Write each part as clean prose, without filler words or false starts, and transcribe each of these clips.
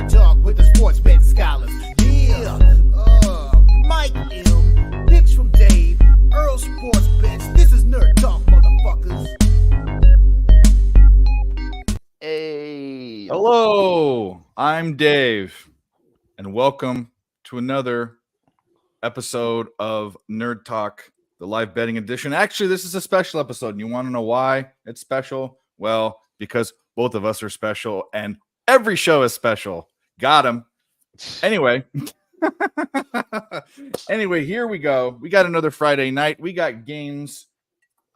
Nerd Talk with the sports bet scholars. Yeah, Mike M, picks from Dave, Earl Sports Bets. This is Nerd Talk, motherfuckers. Hey. Hello, I'm Dave, and welcome to another episode of Nerd Talk, the live betting edition. Actually, this is a special episode, and you want to know why it's special? Well, because both of us are special, and every show is special. Got him. Anyway, here we go. We got another Friday night. We got games.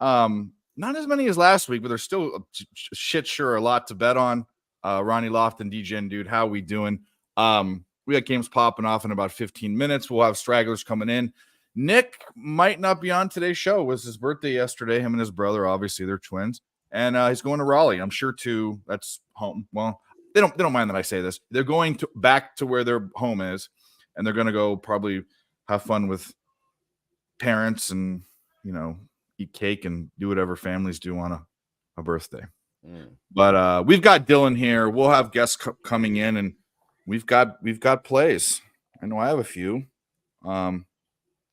Not as many as last week, but there's still a lot to bet on. Ronnie Loft and DJ Dude, how we doing? We got games popping off in about 15 minutes. We'll have stragglers coming in. Nick might not be on today's show. It was his birthday yesterday. Him and his brother, obviously, they're twins, and he's going to Raleigh. I'm sure that's home. Well, they don't mind that I say this. They're going back to where their home is, and they're going to go probably have fun with parents and eat cake and do whatever families do on a birthday. But we've got Dylan here. We'll have guests coming in, and we've got plays. I know I have a few. I'm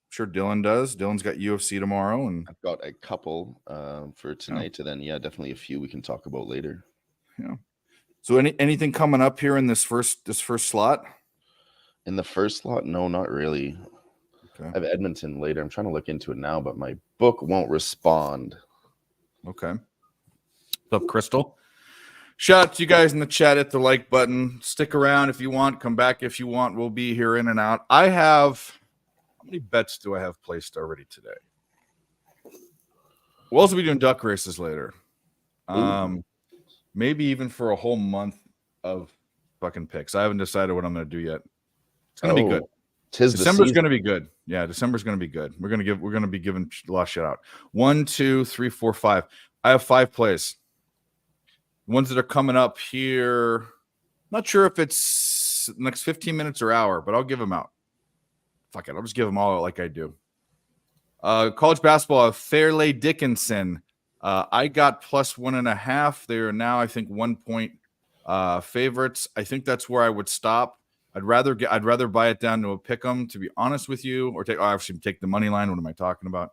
sure Dylan does. Dylan's got UFC tomorrow, and I've got a couple for tonight, and then definitely a few we can talk about later. Yeah. So anything coming up here in this first slot? In the first slot, no, not really. Okay. I have Edmonton later. I'm trying to look into it now, but my book won't respond. Okay. What's up, Crystal? Shout out to you guys in the chat. Hit the like button. Stick around if you want. Come back if you want. We'll be here in and out. How many bets do I have placed already today? We'll also be doing duck races later. Maybe even for a whole month of fucking picks. I haven't decided what I'm going to do yet. It's going to be good. December's going to be good. Yeah, December's going to be good. We're going to be giving a lot of shit out. 1, 2, 3, 4, 5. I have 5 plays. Ones that are coming up here. Not sure if it's the next 15 minutes or hour, but I'll give them out. Fuck it. I'll just give them all out like I do. College basketball, Fairleigh Dickinson. I got plus 1.5. They are now, I think, 1 point favorites. I think that's where I would stop. I'd rather buy it down to a pick 'em, to be honest with you, or take the money line. What am I talking about?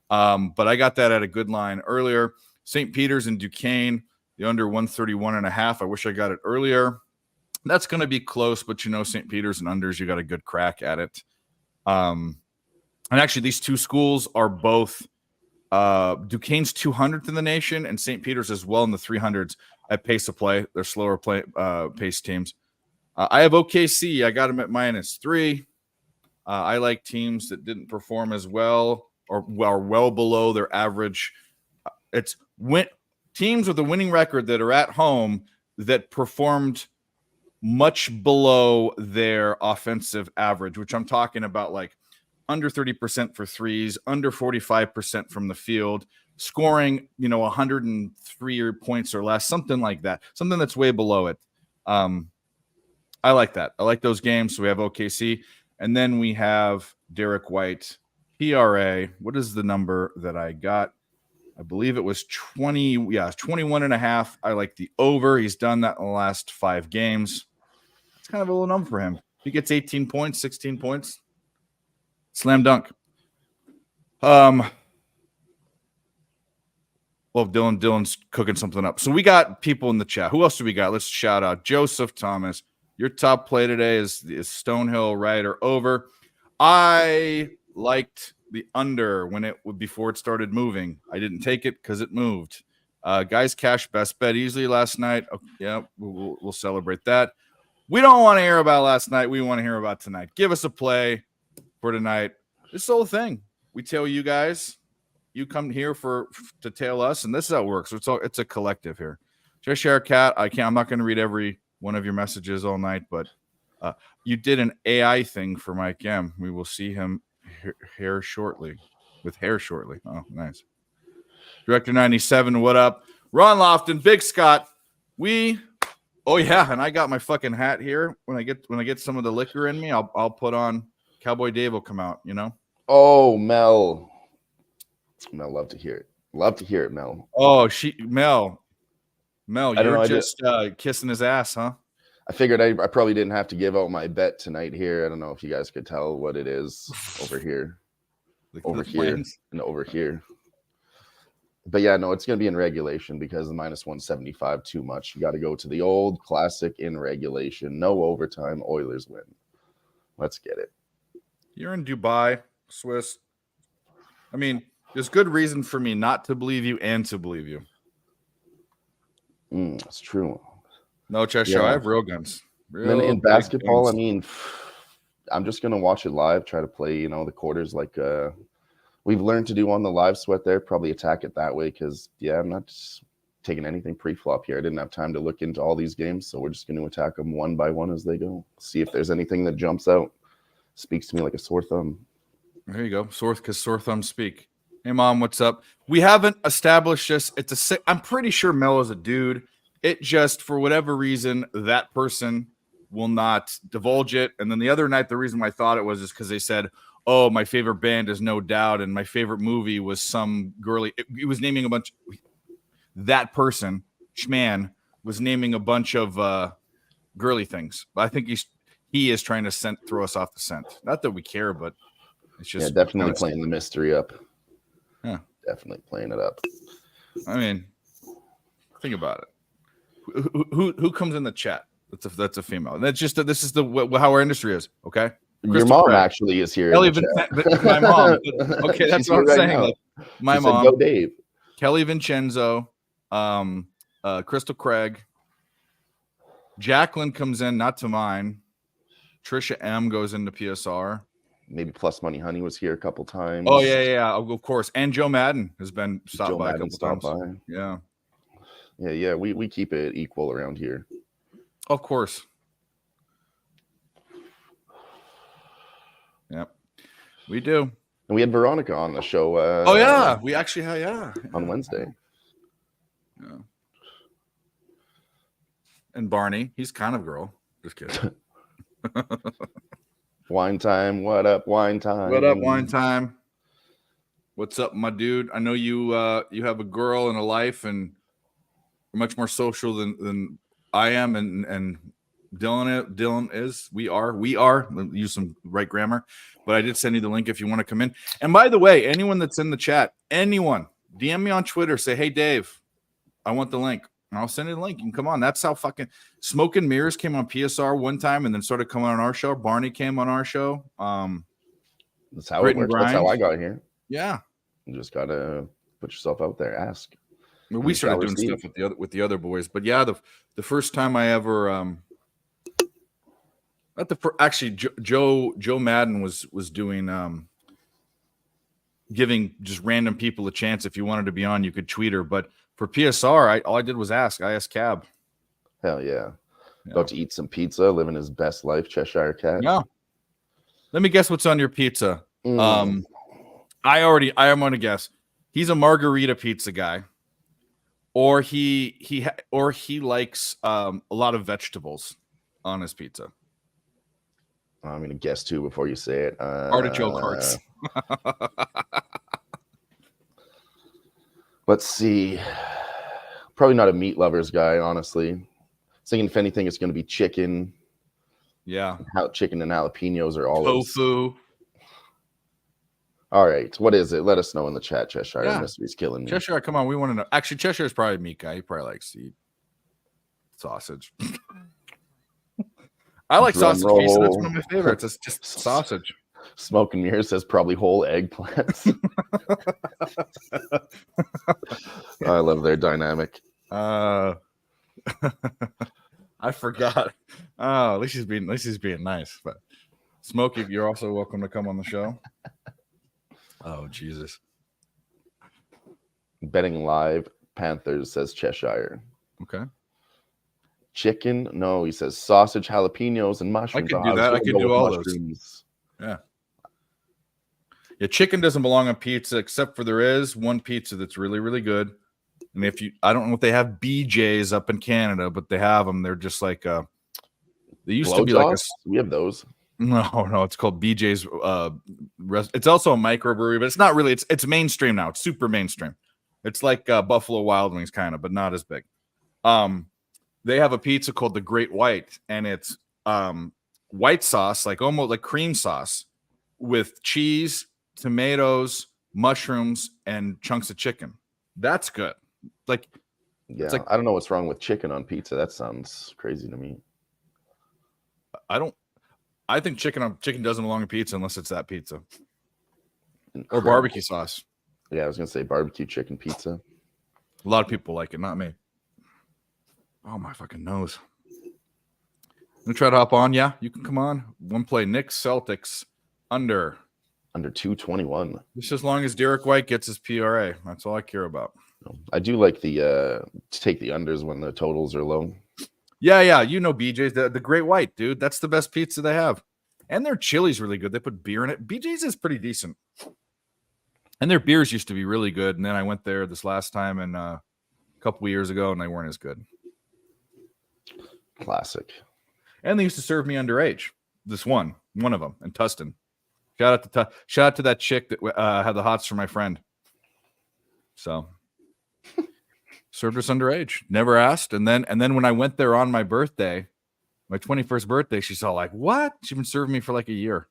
But I got that at a good line earlier. St. Peter's and Duquesne, the under 131.5. I wish I got it earlier. That's going to be close, but St. Peter's and unders, you got a good crack at it. And actually, these two schools are both Duquesne's 200th in the nation, and St. Peter's as well in the 300s at pace of play. They're slower pace teams. I have OKC. I got them at -3. I like teams that didn't perform as well or are well below their average. It's teams with a winning record that are at home that performed much below their offensive average, which I'm talking about like under 30% for threes, under 45% from the field, scoring 103 points or less, something like that, something that's way below it. I like that. I like those games. So we have OKC, and then we have Derek White, PRA. What is the number that I got? I believe it was 20. Yeah, 21.5. I like the over. He's done that in the last 5 games. It's kind of a little number for him. He gets 18 points, 16 points. Slam dunk. Well, Dylan's cooking something up. So we got people in the chat. Who else do we got? Let's shout out Joseph Thomas. Your top play today is Stonehill Rider over. I liked the under before it started moving. I didn't take it because it moved. Guys, cash best bet easily last night. Oh, yeah, we'll celebrate that. We don't want to hear about last night. We want to hear about tonight. Give us a play for tonight. This whole thing. We tell you guys. You come here to tail us, and this is how it works. So it's a collective here. Just share cat. I'm not going to read every one of your messages all night, but you did an AI thing for Mike M. We will see him hair shortly. Oh, nice. Director 97, what up? Ron Lofton, Big Scott. Oh yeah, and I got my fucking hat here. When I get some of the liquor in me, I'll put on. Cowboy Dave will come out. Oh, Mel, love to hear it. Love to hear it, Mel. Oh, Mel, you're just kissing his ass, huh? I figured I probably didn't have to give out my bet tonight here. I don't know if you guys could tell what it is over here. Over here and over here. But yeah, no, it's going to be in regulation because the -175 too much. You got to go to the old classic in regulation. No overtime. Oilers win. Let's get it. You're in Dubai, Swiss. I mean, there's good reason for me not to believe you and to believe you. That's true. No, Cheshire, I have real guns. Then in basketball, I mean, I'm just going to watch it live, try to play, the quarters like we've learned to do on the live sweat there, probably attack it that way because, I'm not just taking anything pre-flop here. I didn't have time to look into all these games, so we're just going to attack them one by one as they go. See if there's anything that jumps out, speaks to me like a sore thumb. There you go. Because sore thumbs speak. Hey, Mom, what's up? We haven't established this. I'm pretty sure Mel is a dude. It just, for whatever reason, that person will not divulge it. And then the other night, the reason why I thought it was is because they said, oh, my favorite band is No Doubt, and my favorite movie was some girly. It was naming a bunch. That person, Schman, was naming a bunch of girly things. But I think he is trying to throw us off the scent. Not that we care, but it's just definitely playing the mystery up. Yeah, definitely playing it up. I mean, think about it. Who comes in the chat? That's a female. This is how our industry is. Okay. Your mom actually is here. My mom. Okay, that's what I'm saying. Like, my mom. Go Dave. Kelly Vincenzo, Crystal Craig. Jacqueline comes in, not to mine. Trisha M goes into PSR. Maybe Plus Money Honey was here a couple times. Oh yeah, of course. And Joe Madden has been stopped by a couple times. Yeah. Yeah. We keep it equal around here. Of course. Yep, we do. And we had Veronica on the show. We actually on Wednesday. Yeah. And Barney, he's kind of girl. Just kidding. Wine time. What up, wine time? What up, wine time? What's up, my dude? I know you have a girl and a life, and you're much more social than I am, and Dylan is. We are. Use some right grammar, but I did send you the link if you want to come in. And by the way, anyone that's in the chat, anyone, DM me on Twitter. Say, hey, Dave, I want the link. And I'll send you the link. You can come on. That's how fucking Smoke and Mirrors came on PSR one time and then started coming on our show. Barney came on our show. That's how it works. That's how I got here. Yeah. You just got to put yourself out there. Ask. We started doing stuff with the other boys. But yeah, the first time I ever Joe Madden was doing giving just random people a chance. If you wanted to be on, you could tweet her. But for PSR, all I did was ask. I asked Cab. Hell yeah. About to eat some pizza, living his best life, Cheshire Cat. Yeah. Let me guess what's on your pizza. I am going to guess. He's a margarita pizza guy. Or he likes a lot of vegetables on his pizza. I'm going to guess too before you say it. Artichoke hearts. Let's see. Probably not a meat lovers guy, honestly. Thinking if anything, it's going to be chicken. Yeah. Chicken and jalapenos are always. Tofu. All right. What is it? Let us know in the chat, Cheshire. Yeah. The mystery's killing me. Cheshire, come on. We want to know. Actually, Cheshire's probably a meat guy. He probably likes to eat sausage. I like sausage pizza. That's one of my favorites. It's just sausage. Smoke and Mirror says probably whole eggplants. I love their dynamic. I forgot. Oh, at least he's being nice. But Smokey, you're also welcome to come on the show. Oh, Jesus. Betting live, Panthers says Cheshire. Okay. Chicken? No, he says sausage, jalapenos, and mushrooms. I could do that. I could do all those. Yeah. Yeah, chicken doesn't belong on pizza, except for there is one pizza that's really, really good. And I don't know if they have BJ's up in Canada, but they have them. They're just like they used to be like we have those. No, it's called BJ's. It's also a microbrewery, but it's not really. It's mainstream now. It's super mainstream. It's like Buffalo Wild Wings kind of, but not as big. they have a pizza called the Great White, and it's white sauce, like almost like cream sauce, with cheese, tomatoes, mushrooms, and chunks of chicken. That's good. Like, yeah, like, I don't know what's wrong with chicken on pizza. That sounds crazy to me. I think chicken doesn't belong to pizza unless it's that pizza. Or barbecue sauce. Yeah, I was gonna say barbecue chicken pizza. A lot of people like it, not me. Oh, my fucking nose. You try to hop on? Yeah, you can come on. One play, Knicks Celtics under 221. Just as long as Derek White gets his PRA. That's all I care about. I do like to take the unders when the totals are low. Yeah. You know BJ's, the Great White, dude. That's the best pizza they have. And their chili's really good. They put beer in it. BJ's is pretty decent. And their beers used to be really good. And then I went there this last time and a couple of years ago, and they weren't as good. Classic. And they used to serve me underage. This one of them in Tustin. Shout out to that chick that had the hots for my friend. So served us underage. Never asked. And then when I went there on my birthday, my 21st birthday, she's all like, "What? She's been serving me for like a year."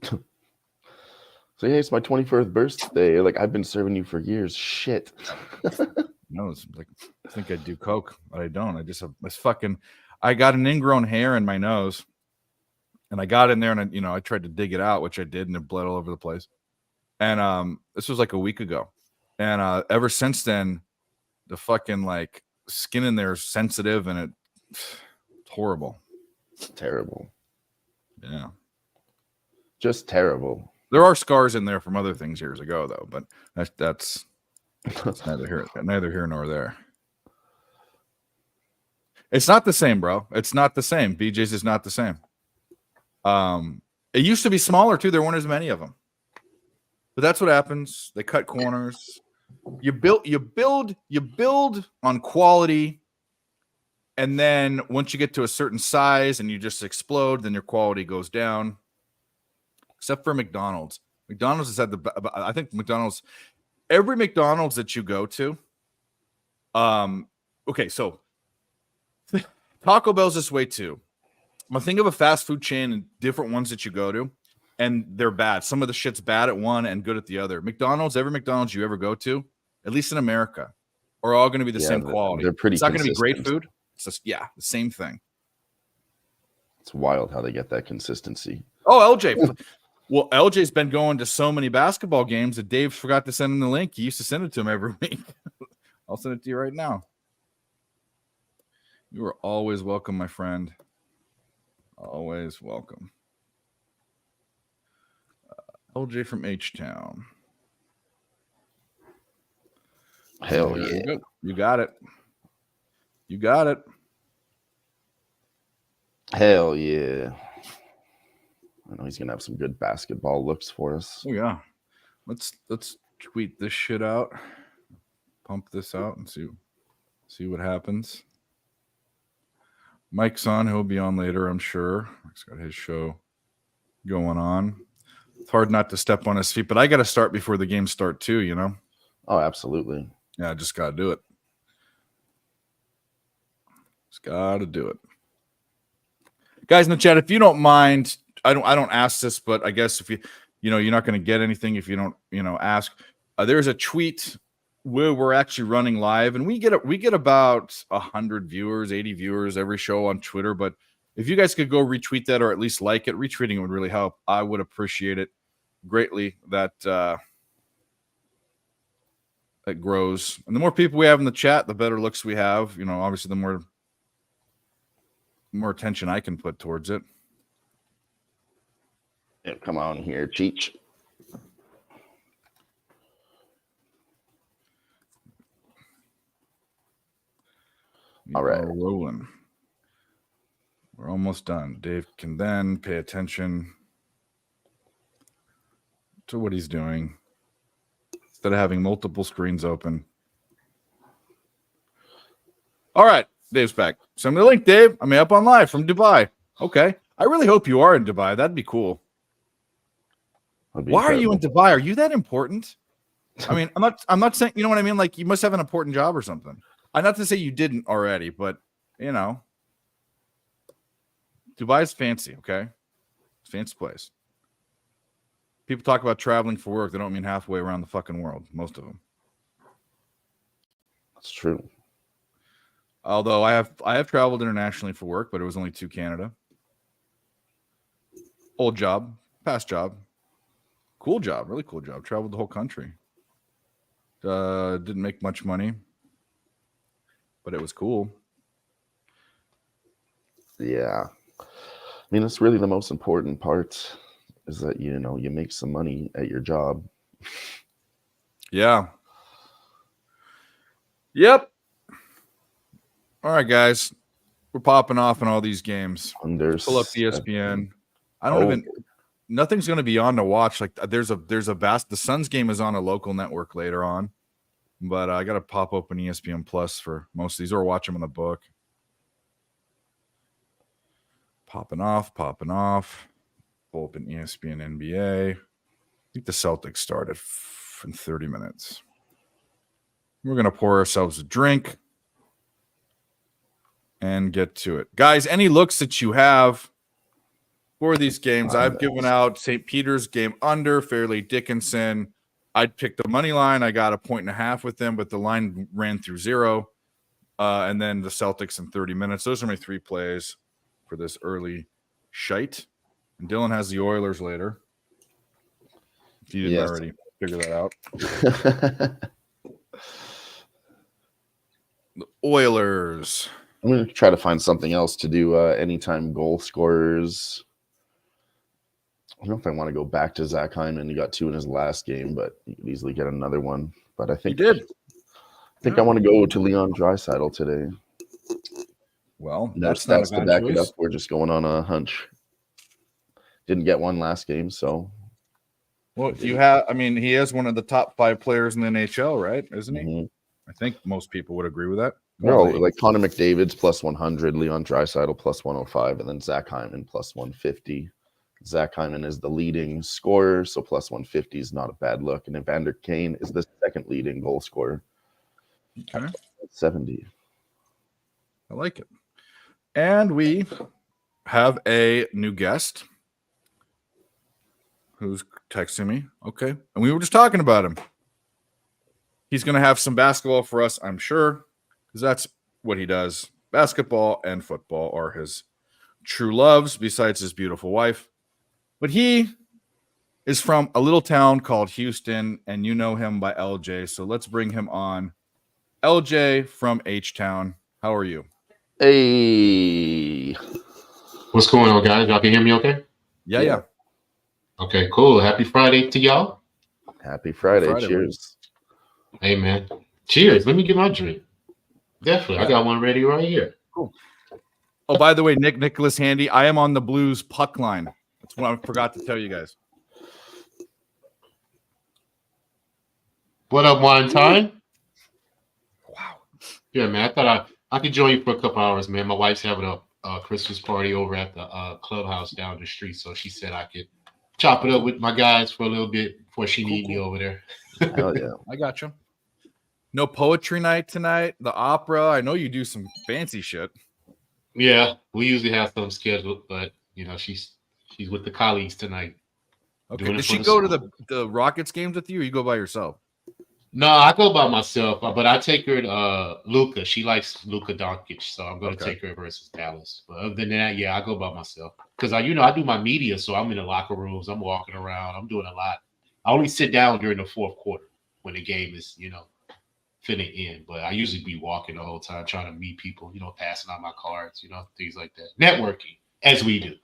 So yeah, it's my 21st birthday. Like, I've been serving you for years. Shit. No, it's like, I think I do coke, but I don't. I just have this fucking. I got an ingrown hair in my nose, and I got in there and I tried to dig it out, which I did, and it bled all over the place. And this was like a week ago, and ever since then, the fucking like skin in there is sensitive, and it's horrible. Terrible. Yeah, just terrible. There are scars in there from other things years ago, though, but that's neither here nor there. It's not the same, bro. It's not the same. BJ's is not the same. It used to be smaller too. There weren't as many of them, but that's what happens. They cut corners. You build on quality, and then once you get to a certain size and you just explode, then your quality goes down. Except for McDonald's. McDonald's has had I think McDonald's, every McDonald's that you go to, okay, so Taco Bell's this way too. I think of a fast food chain and different ones that you go to, and they're bad. Some of the shit's bad at one and good at the other. McDonald's, every McDonald's you ever go to, at least in America, are all going to be the same quality. They're pretty. It's not going to be great food. It's just, the same thing. It's wild how they get that consistency. Oh, LJ. Well, LJ's been going to so many basketball games that Dave forgot to send him the link. He used to send it to him every week. I'll send it to you right now. You are always welcome, my friend. Always welcome. LJ from H-Town. Hell yeah. You got it. You got it. Hell yeah. I know he's gonna have some good basketball looks for us. Oh yeah. Let's tweet this shit out. Pump this out and see what happens. Mike's on. He'll be on later, I'm sure. Mike's got his show going on. It's hard not to step on his feet, but I got to start before the games start too, you know? Oh, absolutely. Yeah, I just got to do it. Just got to do it. Guys in the chat, if you don't mind, I don't ask this, but I guess if you're not going to get anything if you don't, ask. There's a tweet where we're actually running live, and we get about 100 viewers, 80 viewers every show on Twitter. But if you guys could go retweet that or at least like it, retweeting it would really help. I would appreciate it greatly. That grows, and the more people we have in the chat, the better looks we have. Obviously, the more attention I can put towards it. Yeah, come on here, Cheech. All right. We're rolling. We're almost done. Dave can then pay attention to what he's doing instead of having multiple screens open. All right. Dave's back. Send me the link, Dave. I'm up on live from Dubai. Okay. I really hope you are in Dubai. That'd be cool. Why are you in Dubai? Are you that important? I mean, I'm not saying, you know what I mean? Like, you must have an important job or something. I'm not to say you didn't already, but you know, Dubai's fancy, okay? It's a fancy place. People talk about traveling for work. They don't mean halfway around the fucking world, most of them. That's true. Although I have traveled internationally for work, but it was only to Canada. Old job, past job. Cool job, really cool job. Traveled the whole country. Didn't make much money, but it was cool. Yeah. I mean, that's really the most important part is that, you know, you make some money at your job. Yeah. Yep. All right, guys. We're popping off in all these games. Pull up ESPN. Nothing's going to be on to watch. Like the Suns game is on a local network later on, but I got to pop open ESPN Plus for most of these or watch them in the book. Popping off. Open ESPN NBA. I think the Celtics started in 30 minutes. We're going to pour ourselves a drink and get to it. Guys, any looks that you have for these games? I've given out St. Peter's game under, Fairleigh Dickinson. I'd pick the money line. I got 1.5 with them, but the line ran through 0. And then the Celtics in 30 minutes. Those are my 3 plays for this early shite. And Dylan has the Oilers later. If you didn't already figure that out. The Oilers. I'm going to try to find something else to do anytime goal scorers. I don't know if I want to go back to Zach Hyman. He got 2 in his last game, but you could easily get another one. But I think he did. I want to go to Leon Draisaitl today. Well, that's to back it up. We're just going on a hunch. Didn't get one last game, so. Well, he is one of the top 5 players in the NHL, right? Isn't he? Mm-hmm. I think most people would agree with that. No, like Connor McDavid's plus 100, Leon Draisaitl plus 105, and then Zach Hyman plus 150. Zach Hyman is the leading scorer, so plus 150 is not a bad look. And Evander Kane is the second leading goal scorer. Okay. 70. I like it. And we have a new guest who's texting me. Okay. And we were just talking about him. He's going to have some basketball for us, I'm sure, because that's what he does. Basketball and football are his true loves, besides his beautiful wife. But he is from a little town called Houston, and you know him by LJ. So let's bring him on. LJ from H-Town. How are you? Hey. What's going on, guys? Y'all can hear me okay? Yeah. Okay, cool. Happy Friday to y'all. Happy Friday. Cheers. Hey, man. Cheers. Let me get my drink. Definitely. I got one ready right here. Cool. Oh, by the way, Nicholas Handy, I am on the Blues puck line. That's what I forgot to tell you guys. What up, Wine Time? Wow. Yeah, man. I thought I could join you for a couple hours, man. My wife's having a Christmas party over at the clubhouse down the street, so she said I could chop it up with my guys for a little bit before she need me over there. Hell yeah. I got you. No poetry night tonight. The opera. I know you do some fancy shit. Yeah, we usually have some scheduled, but you know she's with the colleagues tonight. Okay. Did she go to the Rockets games with you, or you go by yourself? No, I go by myself, but I take her to Luka. She likes Luka Doncic, so I'm going to take her versus Dallas. But other than that, yeah, I go by myself because I do my media, so I'm in the locker rooms, I'm walking around, I'm doing a lot. I only sit down during the fourth quarter when the game is, finna end. But I usually be walking the whole time, trying to meet people, passing out my cards, things like that. Networking, as we do.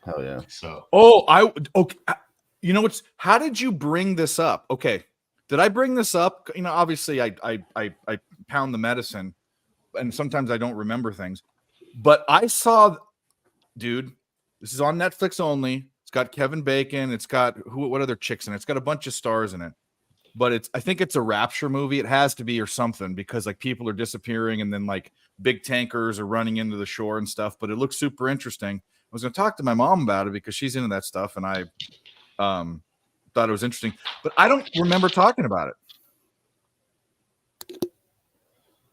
Hell yeah. So. Okay. How did you bring this up? Okay. Did I bring this up? Obviously I pound the medicine and sometimes I don't remember things, but I saw, dude, this is on Netflix only. It's got Kevin Bacon. It's got what other chicks in it? It's got a bunch of stars in it, but I think it's a rapture movie. It has to be or something because like people are disappearing and then like big tankers are running into the shore and stuff, but it looks super interesting. I was going to talk to my mom about it because she's into that stuff. And I, thought it was interesting, but I don't remember talking about it.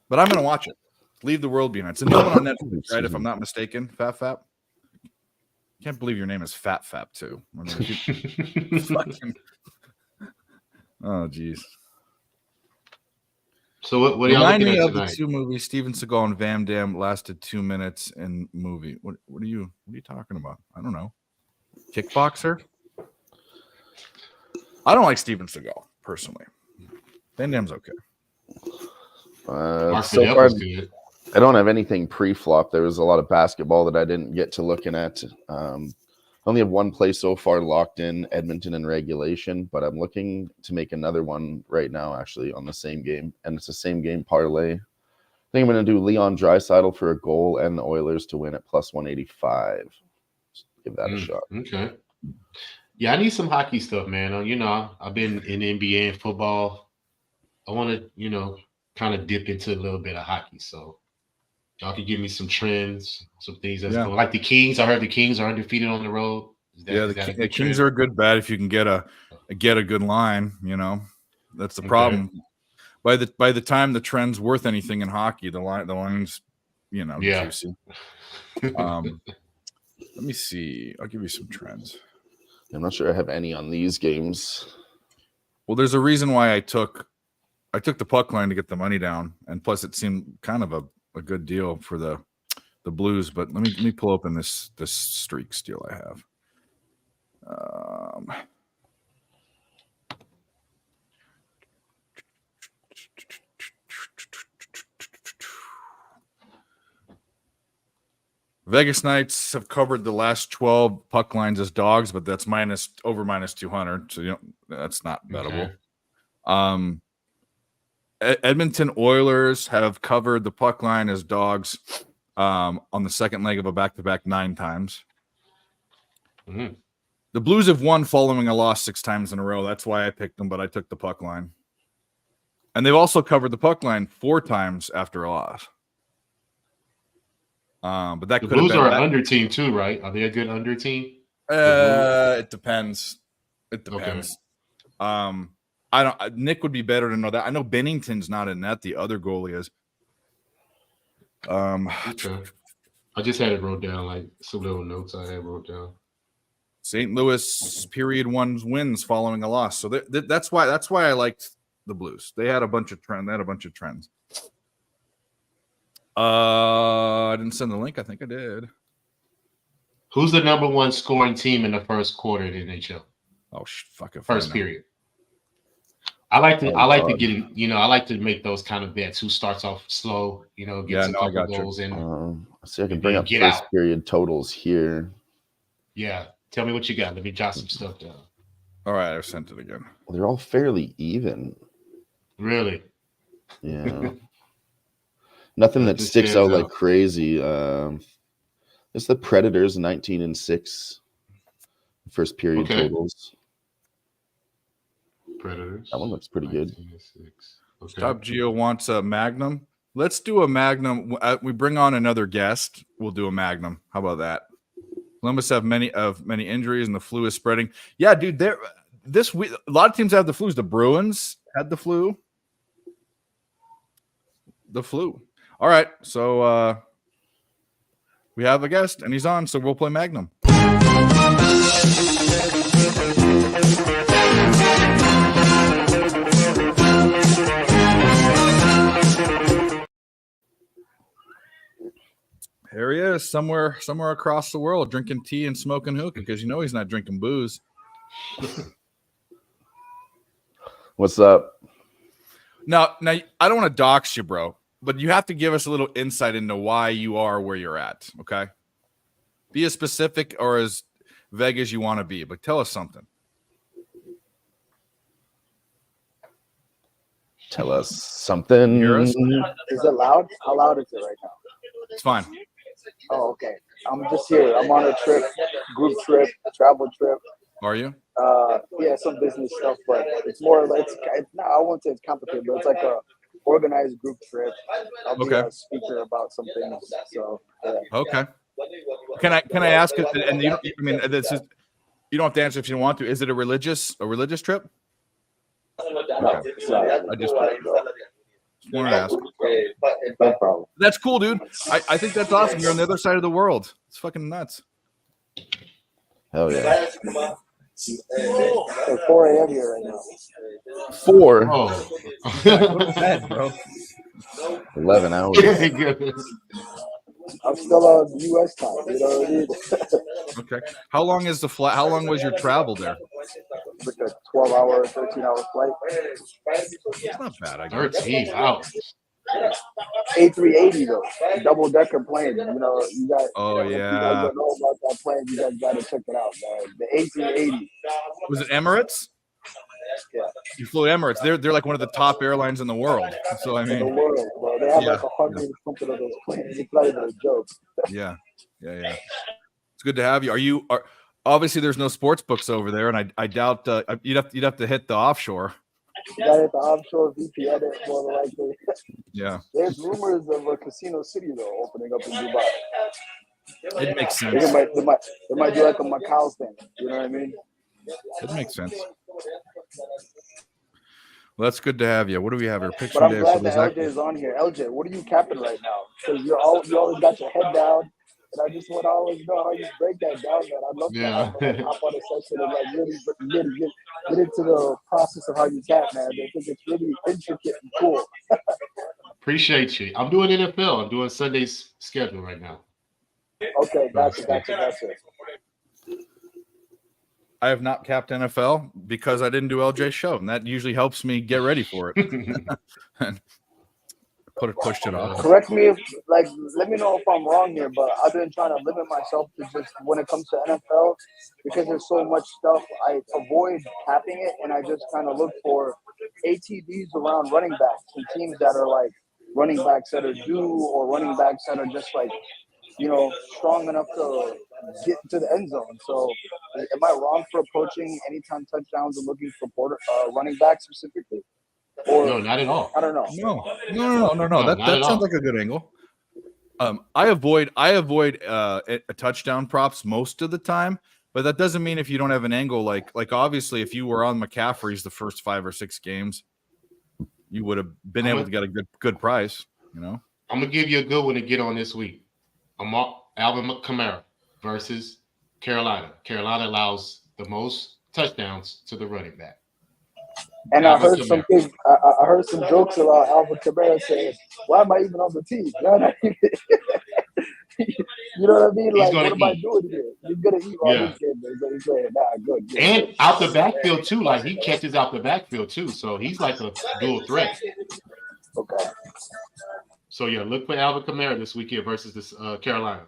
But I'm going to watch it. Leave the World Behind. It's a new one on Netflix, right? If I'm not mistaken, Fat Fap. Can't believe your name is Fat Fap too. Oh, geez. So what are y'all Remind looking me at of the tonight? 2 movies. Steven Seagal and Van Damme lasted 2 minutes in movie. What are you talking about? I don't know. Kickboxer? I don't like Steven Seagal personally. Van Damme's okay. Mark So Fidel far, was good. I don't have anything pre-flop. There was a lot of basketball that I didn't get to looking at. Only have one play so far locked in, Edmonton in regulation, but I'm looking to make another one right now, actually, on the same game, and it's the same game parlay. I think I'm going to do Leon Draisaitl for a goal and the Oilers to win at plus 185. Just give that a shot. Okay. Yeah, I need some hockey stuff, man. You know, I've been in NBA and football. I want to, you know, kind of dip into a little bit of hockey. So y'all can give me some trends, some things that's going. Like the Kings. I heard the Kings are undefeated on the road. The Kings are a good bet if you can get a good line. You know, that's the problem. By the time the trend's worth anything in hockey, the line's, you know, juicy. Let me see. I'll give you some trends. I'm not sure I have any on these games. Well, there's a reason why I took the puck line to get the money down, and plus it seemed kind of a good deal for the Blues. But let me pull open this streaks deal I have. Vegas Knights have covered the last 12 puck lines as dogs, but that's over minus 200, so that's not bettable. Okay. Edmonton Oilers have covered the puck line as dogs on the second leg of a back-to-back 9 times. Mm-hmm. The Blues have won following a loss 6 times in a row. That's why I picked them, but I took the puck line. And they've also covered the puck line 4 times after a loss. But that the Blues are an under team too, right? Are they a good under team? It depends. Okay. Nick would be better to know that. I know Bennington's not in net. The other goalie is. Okay. I just had it wrote down, like some little notes I had wrote down. St. Louis period 1 wins following a loss, so that's why I liked the Blues. They had a bunch of trends. I didn't send the link. I think I did. Who's the number 1 scoring team in the first quarter in the NHL? Oh, fuck it. First period. I like to get, you know, I like to make those kind of bets. Who starts off slow, you know, gets a couple goals in. See, I can bring up first period totals here. Yeah. Tell me what you got. Let me jot some stuff down. All right, I've sent it again. Well, they're all fairly even. Really? Yeah. Nothing that sticks out like crazy. It's the Predators 19-6. First period totals. Predators. That one looks pretty good. Okay. Top Geo wants a Magnum. Let's do a Magnum. We bring on another guest. We'll do a Magnum. How about that? Columbus have many injuries and the flu is spreading. Yeah, dude. This week, a lot of teams have the flus. The Bruins had the flu. All right, so we have a guest and he's on, so we'll play Magnum. Here he is, somewhere across the world, drinking tea and smoking hookah, because you know he's not drinking booze. What's up? Now, I don't want to dox you, bro, but you have to give us a little insight into why you are where you're at, okay? Be as specific or as vague as you want to be, but tell us something. Tell us something. Hear us? Is it loud? How loud is it right now? It's fine. Oh, okay. I'm just here. I'm on a trip, group trip, travel trip. Are you? Yeah, some business stuff, but it's more like I won't say it's complicated, but it's like a organized group trip. I'll be a speaker about some things. So yeah. Okay. Can I ask? And you don't have to answer if you don't want to. Is it a religious trip? No, okay. Just wanted to ask. No problem. That's cool, dude. I think that's awesome. You're on the other side of the world. It's fucking nuts. Hell yeah. It's 4 a.m. here right now. 4. Oh. Go to bed, bro. 11 hours. I'm still on U.S. time. You know what I mean? Okay. How long is the flight? How long was your travel there? Like a 12-hour, 13-hour flight. It's not bad. I guess. 13 hours. A380 though, double-decker plane. You know, you got. Oh, if you guys yeah. don't know about that plane, you guys got to check it out, man. The A380. Was it Emirates? Yeah. You flew Emirates. They're like one of the top airlines in the world. So I In the mean, world, bro. They have Yeah. like 100 something of those planes. It's not even a joke. yeah. It's good to have you. Are obviously there's no sports books over there, and I doubt you'd have to hit the offshore. You got to hit the offshore VPN it more than likely. Yeah, There's rumors of a Casino City though opening up in Dubai. it makes They sense. might do like a Macau thing. You know what I mean? It makes sense. Well, that's good to have you. What do we have here? Picture But I'm day. glad So that there's LJ is on here. LJ, what are you capping right now? Because you always got your head down, and I just want to always know how you break that down, man. I'd love to have hop on a session and like really get into the process of how you cap, man. I think it's really intricate and cool. Appreciate you. I'm doing NFL. I'm doing Sunday's schedule right now. Okay, gotcha. I have not capped NFL because I didn't do LJ's show, and that usually helps me get ready for it. And pushed it off. Correct me if, like, let me know if I'm wrong here, but I've been trying to limit myself to just when it comes to NFL because there's so much stuff. I avoid capping it, and I just kind of look for ATVs around running backs and teams that are like running backs that are due or running backs that are just like, you know, strong enough to get to the end zone. So am I wrong for approaching anytime touchdowns and looking for running back specifically? Or, No, not at all. I don't know. No. No, That not at sounds all. like a good angle. I avoid a touchdown props most of the time, but that doesn't mean if you don't have an angle like obviously if you were on McCaffrey's the first 5 or 6 games, you would have been able to get a good price. You know, I'm gonna give you a good one to get on this week. Alvin Kamara versus Carolina. Carolina allows the most touchdowns to the running back. And I Alvin heard some things. I heard some jokes about Alvin Kamara saying, "Why am I even on the team?" You know what I mean? Like, what am I doing here? He's gonna eat all these games. So he's saying, "Nah, good." And out the backfield too. Like he catches out the backfield too. So he's like a dual threat. Okay. So yeah, look for Alvin Kamara this weekend versus this Carolina.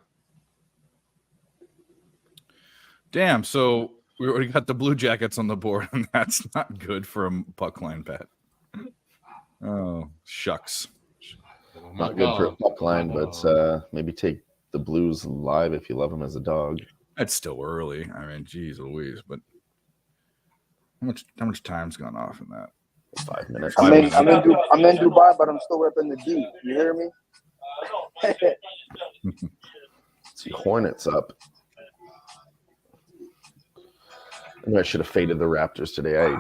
damn. So we already got the Blue Jackets on the board, and that's not good for a puck line bet. Oh shucks. Not good for a puck line, but maybe take the Blues live if you love them as a dog. It's still early. I mean, geez Louise, but how much time's gone off in that? 5 minutes. I'm in Dubai, but I'm still repping the D. You hear me? See Hornets up. Maybe I should have faded the Raptors today.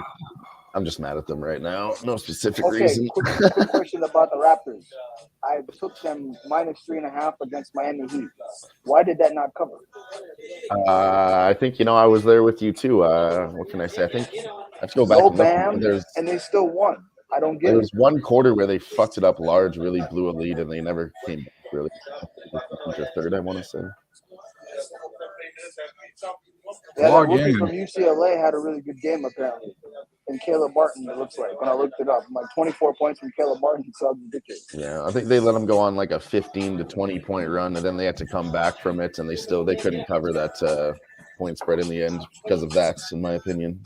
I'm just mad at them right now. No specific reason. Quick question about the Raptors. I took them -3.5 against Miami Heat. Why did that not cover? I think, I was there with you too. What can I say? I think I have to go back No and look. Bam, and they still won. I don't get There it. was one quarter where they fucked it up large, really blew a lead, and they never came back really. Third, I want to say. Yeah, that rookie from UCLA had a really good game apparently. And Caleb Martin, it looks like when I looked it up, like 24 points from Caleb Martin. So ridiculous. Yeah, I think they let them go on like a 15 to 20 point run, and then they had to come back from it, and they couldn't cover that point spread in the end because of that, in my opinion.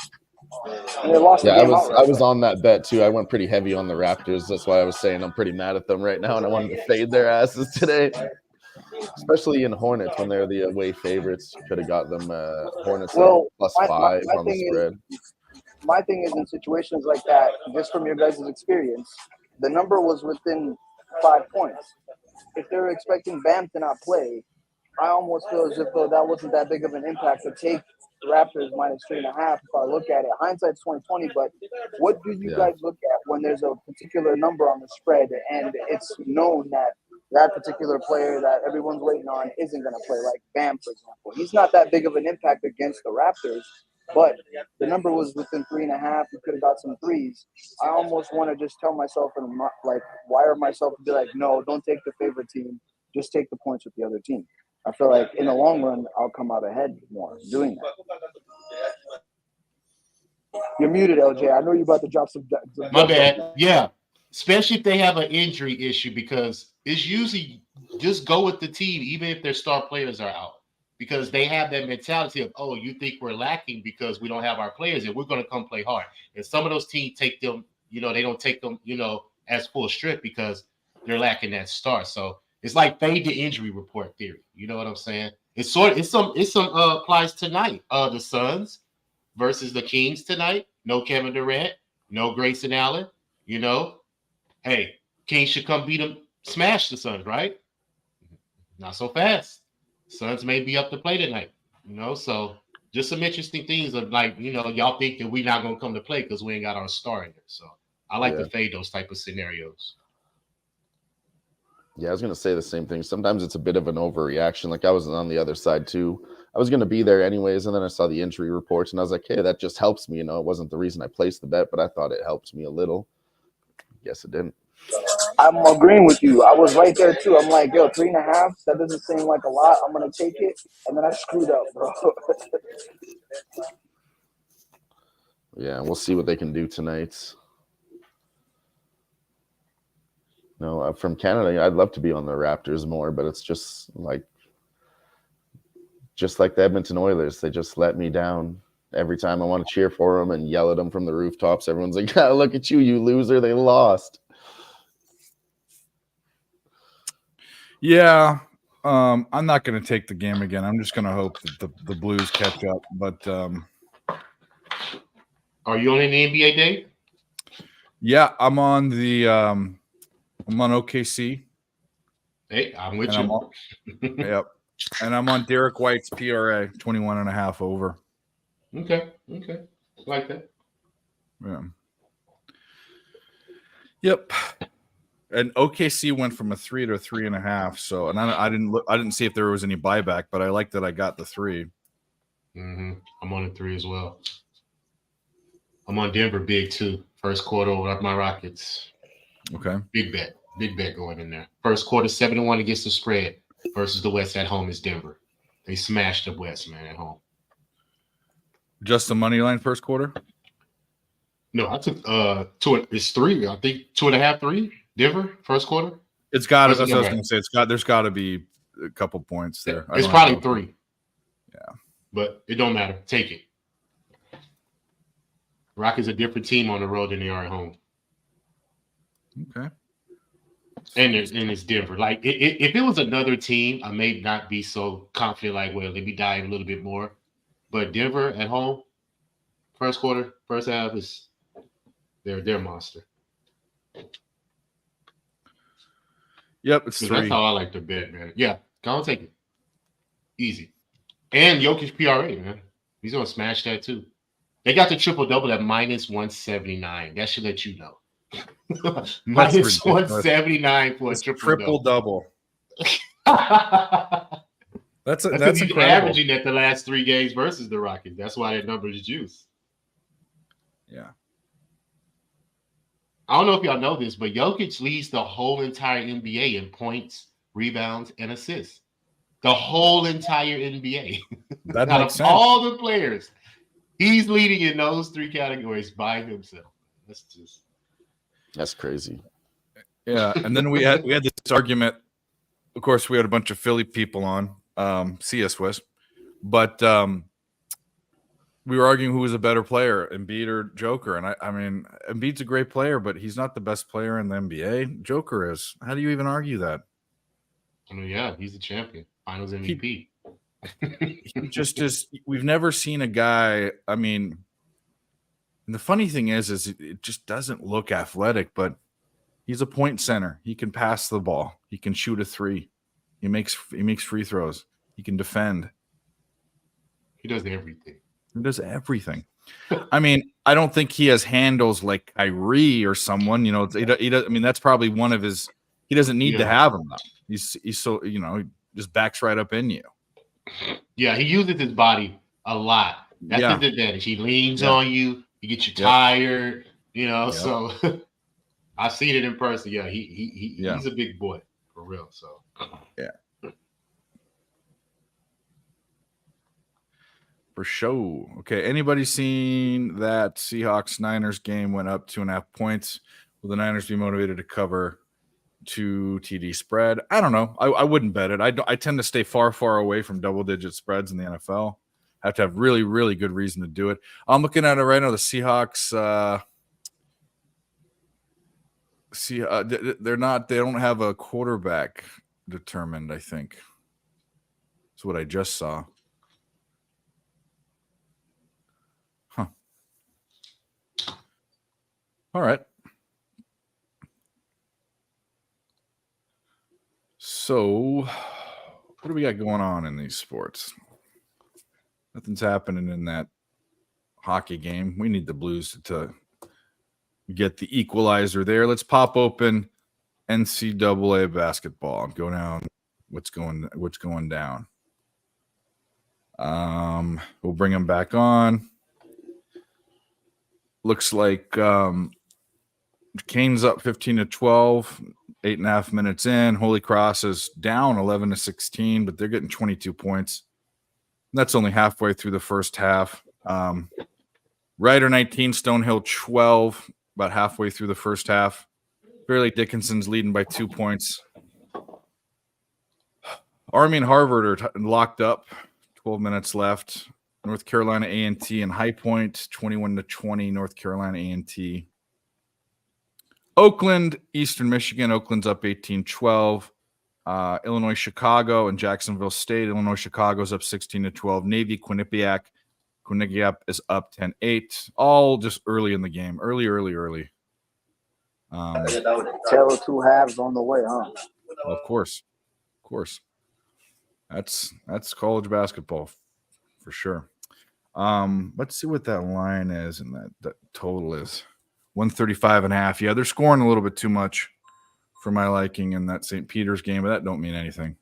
And they lost. Yeah, I was on that bet too. I went pretty heavy on the Raptors. That's why I was saying I'm pretty mad at them right now, and I wanted to fade their asses today. Especially in Hornets when they're the away favorites, could have got them Hornets +5 on the spread. My thing is in situations like that, just from your guys' experience, the number was within 5 points. If they're expecting Bam to not play, I almost feel as if though that wasn't that big of an impact to take the Raptors minus 3.5. If I look at it, hindsight's 2020. But what do you guys look at when there's a particular number on the spread and it's known that that particular player that everyone's waiting on isn't going to play, like Bam, for example? He's not that big of an impact against the Raptors, but the number was within 3.5. You could have got some threes. I almost want to just tell myself and like wire myself to be like, no, don't take the favorite team. Just take the points with the other team. I feel like in the long run, I'll come out ahead more doing that. You're muted, LJ. I know you're about to drop some. My bad. Yeah. Especially if they have an injury issue, because it's usually just go with the team, even if their star players are out, because they have that mentality of, oh, you think we're lacking because we don't have our players and we're going to come play hard. And some of those teams take them, they don't take them, as full strip because they're lacking that star. So it's like fade the injury report theory. You know what I'm saying? It's some applies tonight. The Suns versus the Kings tonight. No Kevin Durant, no Grayson Allen. Hey, Kings should come beat them, smash the Suns, right? Not so fast. Suns may be up to play tonight. So just some interesting things of like, y'all think that we're not gonna come to play because we ain't got our star in there. So I like to fade those type of scenarios. Yeah, I was going to say the same thing. Sometimes it's a bit of an overreaction. Like I was on the other side too. I was going to be there anyways, and then I saw the injury reports, and I was like, hey, that just helps me. It wasn't the reason I placed the bet, but I thought it helped me a little. Guess it didn't. I'm agreeing with you. I was right there too. I'm like, yo, 3.5, that doesn't seem like a lot. I'm going to take it, and then I screwed up, bro. Yeah, we'll see what they can do tonight. No, from Canada, I'd love to be on the Raptors more, but it's just like the Edmonton Oilers. They just let me down every time I want to cheer for them and yell at them from the rooftops. Everyone's like, oh, look at you, you loser. They lost. Yeah, I'm not going to take the game again. I'm just going to hope that the Blues catch up. But are you on any NBA day? Yeah, I'm on the I'm on OKC. Hey, I'm with you. Yep. And I'm on Derek White's PRA, 21.5 over. Okay. Like that. Yeah. Yep. And OKC went from a 3 to a 3.5. So, and I didn't see if there was any buyback, but I like that I got the 3. Mm-hmm. I'm on a 3 as well. I'm on Denver big too. First quarter over my Rockets. Okay. Big bet going in there. First quarter 7-1 against the spread versus the West at home is Denver. They smashed the West, man, at home. Just the money line first quarter? No, I took it's 3. I think 2.5, 3. Denver first quarter. It's got. That's what I was going to say. There's got to be a couple points there. It's probably 3. Yeah, but it don't matter. Take it. Rockets a different team on the road than they are at home. Okay. And it's Denver. Like if it was another team, I may not be so confident. Like, well, let me dive a little bit more. But Denver at home, first quarter, first half is they're monster. Yep, it's 3. That's how I like to bet, man. Yeah, go on, take it. Easy. And Jokic PRA, man. He's gonna smash that too. They got the triple-double at minus 179. That should let you know. Minus 179 for a triple-double. That's incredible. Averaging at the last 3 games versus the Rockets. That's why that number is juice. Yeah. I don't know if y'all know this, but Jokic leads the whole entire NBA in points, rebounds, and assists. The whole entire NBA. That makes sense. All the players, he's leading in those 3 categories by himself. That's crazy. Yeah, and then we had this argument. Of course, we had a bunch of Philly people on, CS West, but we were arguing who was a better player, Embiid or Joker. And I mean, Embiid's a great player, but he's not the best player in the NBA. Joker is. How do you even argue that? I mean, yeah, he's a champion, Finals MVP. He just is. We've never seen a guy. I mean, and the funny thing is it just doesn't look athletic, but he's a point center. He can pass the ball. He can shoot a 3. He makes free throws. He can defend. He does everything. He does everything. I mean, I don't think he has handles like Kyrie or someone. You know, he does. I mean, that's probably one of his. He doesn't need to have him though. He's so he just backs right up in you. Yeah, he uses his body a lot. That's the advantage. He leans on you. He gets you tired. So I've seen it in person. Yeah, he's a big boy for real. So yeah. For sure. Okay. Anybody seen that Seahawks-Niners game went up 2.5 points? Will the Niners be motivated to cover 2 TD spread? I don't know. I wouldn't bet it. I tend to stay far away from double-digit spreads in the NFL. Have to have really, really good reason to do it. I'm looking at it right now. The Seahawks, they don't have a quarterback determined, I think. That's what I just saw. Huh. All right. So, what do we got going on in these sports? Nothing's happening in that hockey game. We need the Blues to get the equalizer there. Let's pop open NCAA basketball and go down what's going down. We'll bring them back on. Looks like Canes up 15-12, 8.5 minutes in. Holy Cross is down 11-16, but they're getting 22 points. That's only halfway through the first half. Ryder 19, Stonehill 12, about halfway through the first half. Fairleigh Dickinson's leading by 2 points. Army and Harvard are locked up. 12 minutes left. North Carolina A&T and High Point, 21-20, North Carolina A&T. Oakland, Eastern Michigan. Oakland's up 18-12. Illinois, Chicago, and Jacksonville State. Illinois, Chicago's up 16-12. Navy, Quinnipiac. Quinnipiac is up 10-8. All just early in the game. Early. Tale of two halves on the way, huh? Of course. That's college basketball for sure. Let's see what that line is and that total is. 135.5. Yeah, they're scoring a little bit too much for my liking in that St. Peter's game, but that don't mean anything.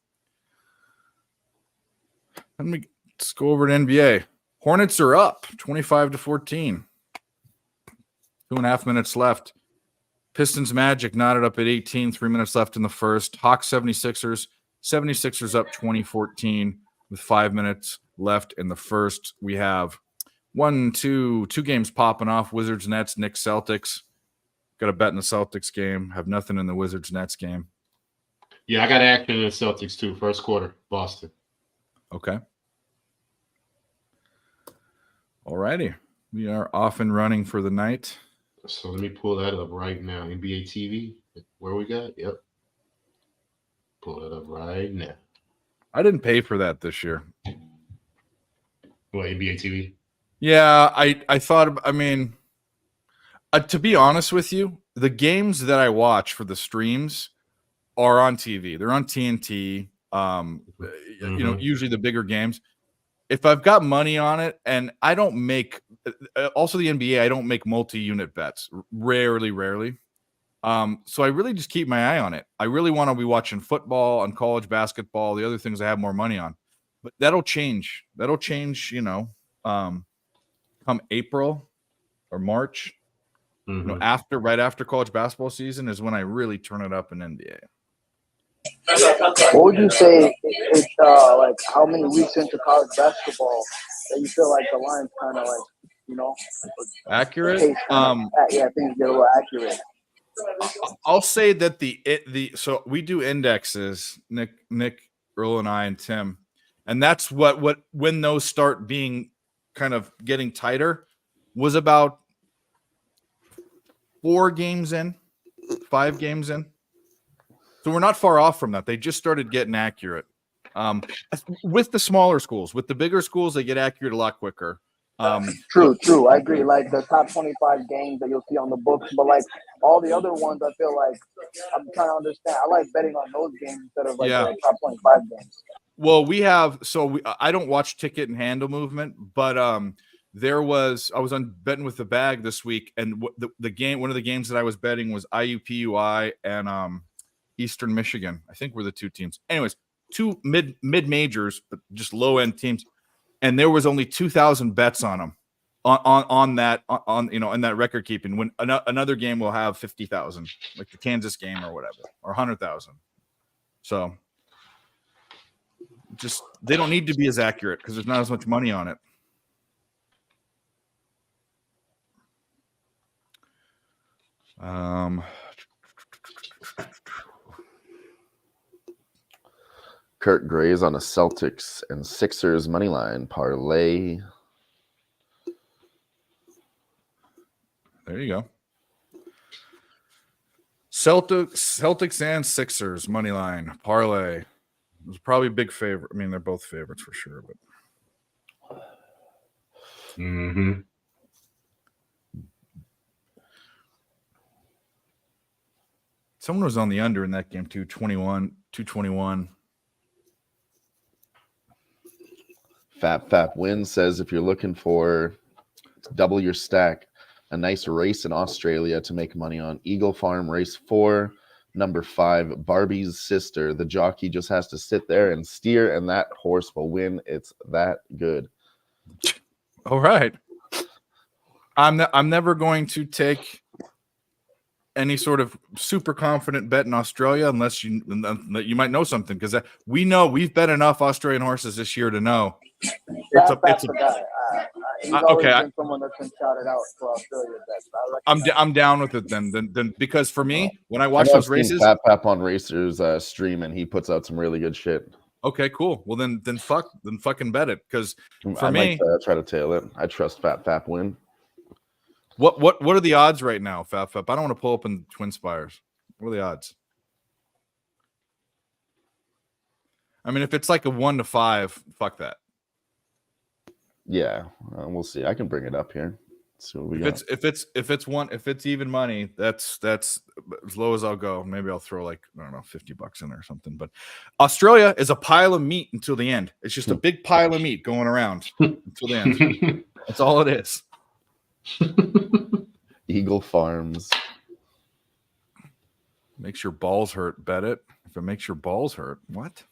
Let's go over to NBA. Hornets are up 25-14. 2.5 minutes left. Pistons Magic knotted up at 18. 3 minutes left in the first. Hawks 76ers. 76ers up 20-14 with 5 minutes left in the first. We have two games popping off. Wizards Nets, Knicks Celtics. Got a bet in the Celtics game. Have nothing in the Wizards Nets game. Yeah, I got action in the Celtics too. First quarter, Boston. Okay. All righty. We are off and running for the night. So let me pull that up right now. NBA TV. Where we got? Yep. Pull it up right now. I didn't pay for that this year. What, NBA TV? Yeah, I thought, to be honest with you, the games that I watch for the streams are on TV. They're on TNT. Usually the bigger games. If I've got money on it, and I don't make, also the NBA, I don't make multi-unit bets. Rarely. So I really just keep my eye on it. I really want to be watching football and college basketball, the other things I have more money on. But that'll change. Come April or March. Mm-hmm. Right after college basketball season is when I really turn it up in NBA. What would you say it's like how many weeks into college basketball that you feel like the line's kind of like, accurate? Things get a little accurate. I'll say that so we do indexes, Nick, Earl, and I, and Tim, and that's when those start being kind of getting tighter was about 5 games in. So we're not far off from that. They just started getting accurate. With the smaller schools, with the bigger schools, they get accurate a lot quicker. True. I agree. Like the top 25 games that you'll see on the books, but like all the other ones, I feel like I'm trying to understand. I like betting on those games instead of the top 25 games. Well, I don't watch ticket and handle movement, but I was on betting with the bag this week, and the game, one of the games that I was betting was IUPUI and Eastern Michigan. I think were the two teams. Anyways, two mid majors, but just low end teams, and there was only 2,000 bets on them on that in that record keeping. When another game will have 50,000, like the Kansas game or whatever, or 100,000. So. Just they don't need to be as accurate because there's not as much money on it. Kurt Gray's on a Celtics and Sixers money line parlay. There you go. Celtics and Sixers money line parlay. It was probably a big favorite. I mean, they're both favorites for sure, but someone was on the under in that game too. 221. Fap Win says if you're looking for double your stack, a nice race in Australia to make money on, Eagle Farm Race 4. Number 5, Barbie's Sister. The jockey just has to sit there and steer, and that horse will win. It's that good. All right. I'm never going to take any sort of super confident bet in Australia unless you might know something, because we've bet enough Australian horses this year to know. He's always been someone that's been shouted out for Australia. I'm down with it then because for me, when I watch those races, Pap on Racers stream, and he puts out some really good shit. Okay, cool. Well then fucking bet it, because for me, try to tail it. I trust Fap Win. What are the odds right now, Fap? I don't want to pull up in Twin Spires. What are the odds? I mean, if it's like a 1 to 5, fuck that. Yeah, we'll see. I can bring it up here. See what we got. If it's even money, that's as low as I'll go. Maybe I'll throw like, I don't know, $50 in there or something. But Australia is a pile of meat until the end. It's just a big pile of meat going around until the end. That's all it is. Eagle Farms. Makes your balls hurt. Bet it. If it makes your balls hurt, what?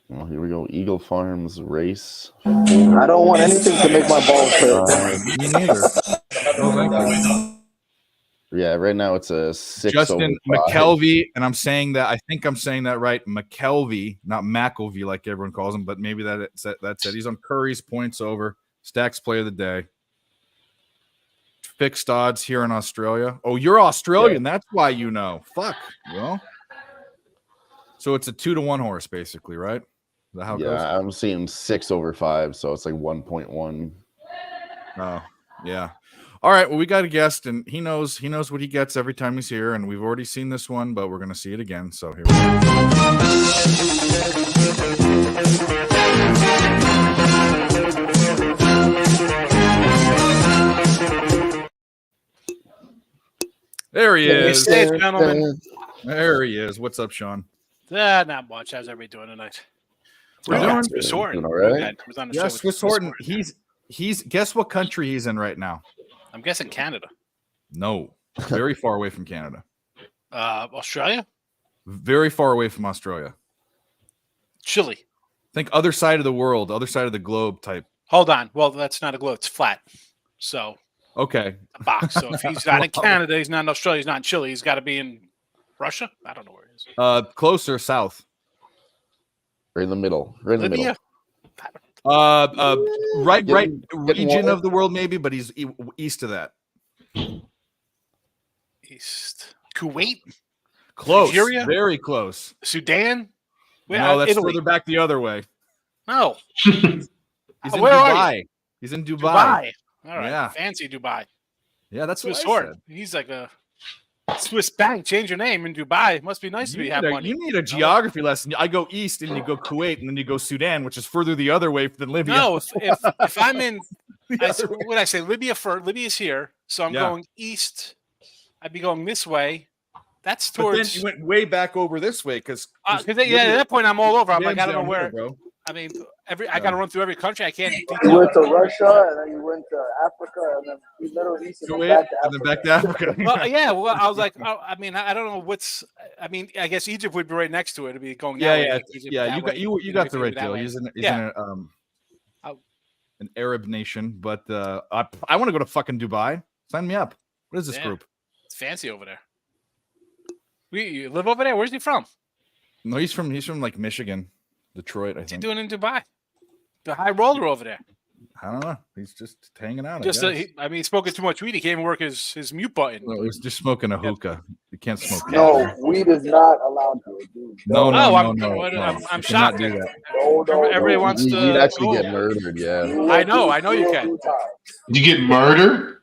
Well, here we go. Eagle Farms Race. I don't want anything to make my balls hurt. Me neither. No, thank you. Yeah, right now it's a 6. Justin McKelvey, and I think I'm saying that right. McKelvey, not McElvey like everyone calls him, but maybe that's it. He's on Curry's points over. Stacks play of the day. Fixed odds here in Australia. Oh, you're Australian. Yeah. That's why you know. Fuck. Well, so it's a 2 to 1 horse, basically, right? Is that how it goes? I'm seeing 6 over 5, so it's like 1.1. Oh, yeah. All right. Well, we got a guest, and he knows what he gets every time he's here, and we've already seen this one, but we're gonna see it again. So here we go. There he is. Hey, gentlemen. There he is. What's up, Sean? Not much. How's everybody doing tonight? We're doing Swiss Horton. All right. Yeah, Swiss Horton. He's guess what country he's in right now? I'm guessing Canada. No, very far away from Canada. Australia? Very far away from Australia. Chile. Think other side of the world, other side of the globe type. Hold on. Well, that's not a globe. It's flat. So okay, a box. So if he's not in Canada, he's not in Australia, he's not in Chile. He's got to be in Russia. I don't know where he is. Closer south. Right in the middle. Right in the Libya? middle. Right region of the world maybe, but he's east of that. East. Kuwait? Close. Nigeria? Very close. Sudan? No, that's Italy. further back the other way. No. He's in Where are Dubai. He's in Dubai. All right. Yeah. Fancy Dubai. Yeah, that's Swiss what I Horton. He's like a Swiss bank. Change your name in Dubai. It must be nice to have money. You need a geography lesson. I go east and you go Kuwait and then you go Sudan, which is further the other way than Libya. No, if I'm in, what I say, Libya's here, so I'm going east. I'd be going this way. That's But then towards. you went way back over this way because At that point, I'm all over. I'm like, I don't know where. bro. I mean, I got to run through every country. I can't. You went to Russia, and then you went to Africa, and then the Middle East, and then back to Africa. Well, yeah. Well, I was like, I mean, I don't know what's. I mean, I guess Egypt would be right next to it. It'd be going. Yeah. Egypt, You got the right deal. He's in Oh. an Arab nation, but I want to go to fucking Dubai. Sign me up. What is this group? It's fancy over there. You live over there? Where's he from? No, he's from like Michigan, Detroit. I What's he think. doing in Dubai? The high roller over there. I don't know. He's just hanging out. Just, he's smoking too much weed. He can't even work his mute button. No, he's just smoking a hookah. You can't smoke. No, weed is not allowed to. Dude. No. I'm shocked. Do that. Everybody wants to. You'd actually get murdered. Yeah. I know you can. You get murdered?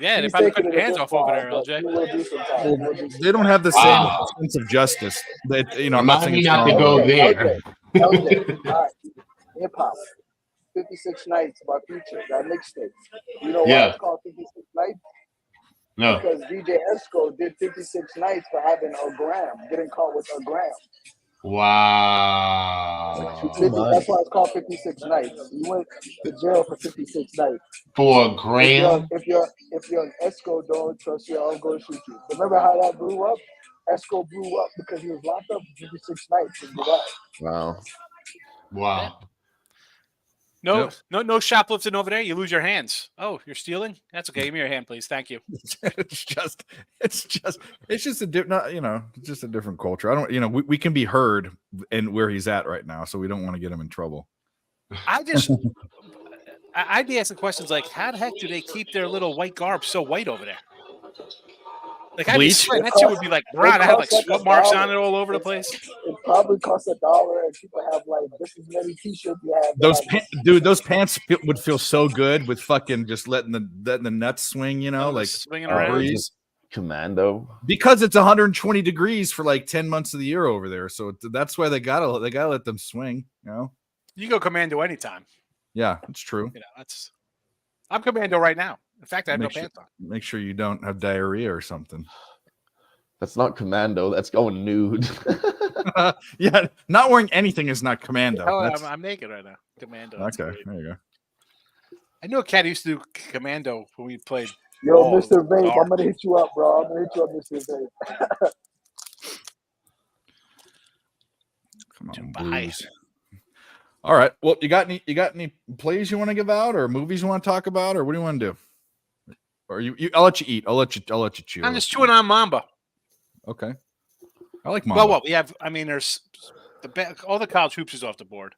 Yeah, they probably cut your hands off over there, LJ. They don't have the same sense of justice. I'm not saying not to go there. Hip hop. 56 Nights by Future, that mixtape. You know why it's called 56 Nights? No. Because DJ Esco did 56 Nights for having a gram, getting caught with a gram. Wow. That's why it's called 56 Nights. You went to jail for 56 nights. For a gram? If you're an Esco, don't trust you, I'm going to shoot you. Remember how that blew up? Esco blew up because he was locked up for 56 nights in Dubai. Wow. No shoplifting over there. You lose your hands. Oh, you're stealing? That's okay. Give me your hand, please. Thank you. it's just a different culture. I don't, we can be heard in where he's at right now, so we don't want to get him in trouble. I'd be asking questions like, how the heck do they keep their little white garb so white over there? Like, I'd be sweating. That shit would be like brown. I had like sweat marks on it all over the place. It probably costs $1, and people have like this is many t-shirts you have. Those pants would feel so good with fucking just letting the nuts swing, like swinging around. Commando. Because it's 120 degrees for like 10 months of the year over there, so that's why they gotta let them swing. You go commando anytime. Yeah, it's true. I'm commando right now. In fact, I have no pants on. Make sure you don't have diarrhea or something. That's not commando. That's going nude. Yeah, not wearing anything is not commando. I'm naked right now. Commando. Okay, there you go. I knew a cat who used to do commando when we played. Yo, Mr. Vape, I'm gonna hit you up, bro. I'm gonna hit you up, Mr. Vape. Come on, Blues. All right. Well, you got any plays you want to give out, or movies you want to talk about, or what do you want to do? Or I'll let you eat. I'll let you chew. I'm just chewing on Mamba. Okay. I like Mamba. Well, what we have, there's all the college hoops is off the board.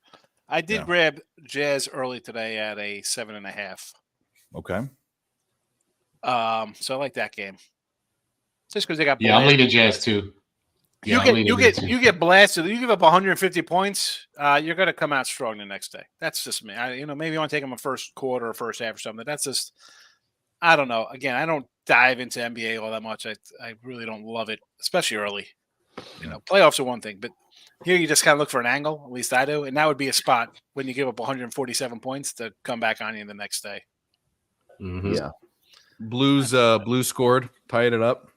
I did grab Jazz early today at a 7.5. Okay. So I like that game. Just because they got I'm leaning Jazz too. You get blasted. You give up 150 points, you're going to come out strong the next day. That's just me. Maybe you want to take them a first quarter or first half or something. That's just, I don't know. Again, I don't dive into NBA all that much. I really don't love it, especially early. Playoffs are one thing, but here you just kind of look for an angle. At least I do, and that would be a spot when you give up 147 points to come back on you the next day. Mm-hmm. Yeah. Blues scored, tied it up.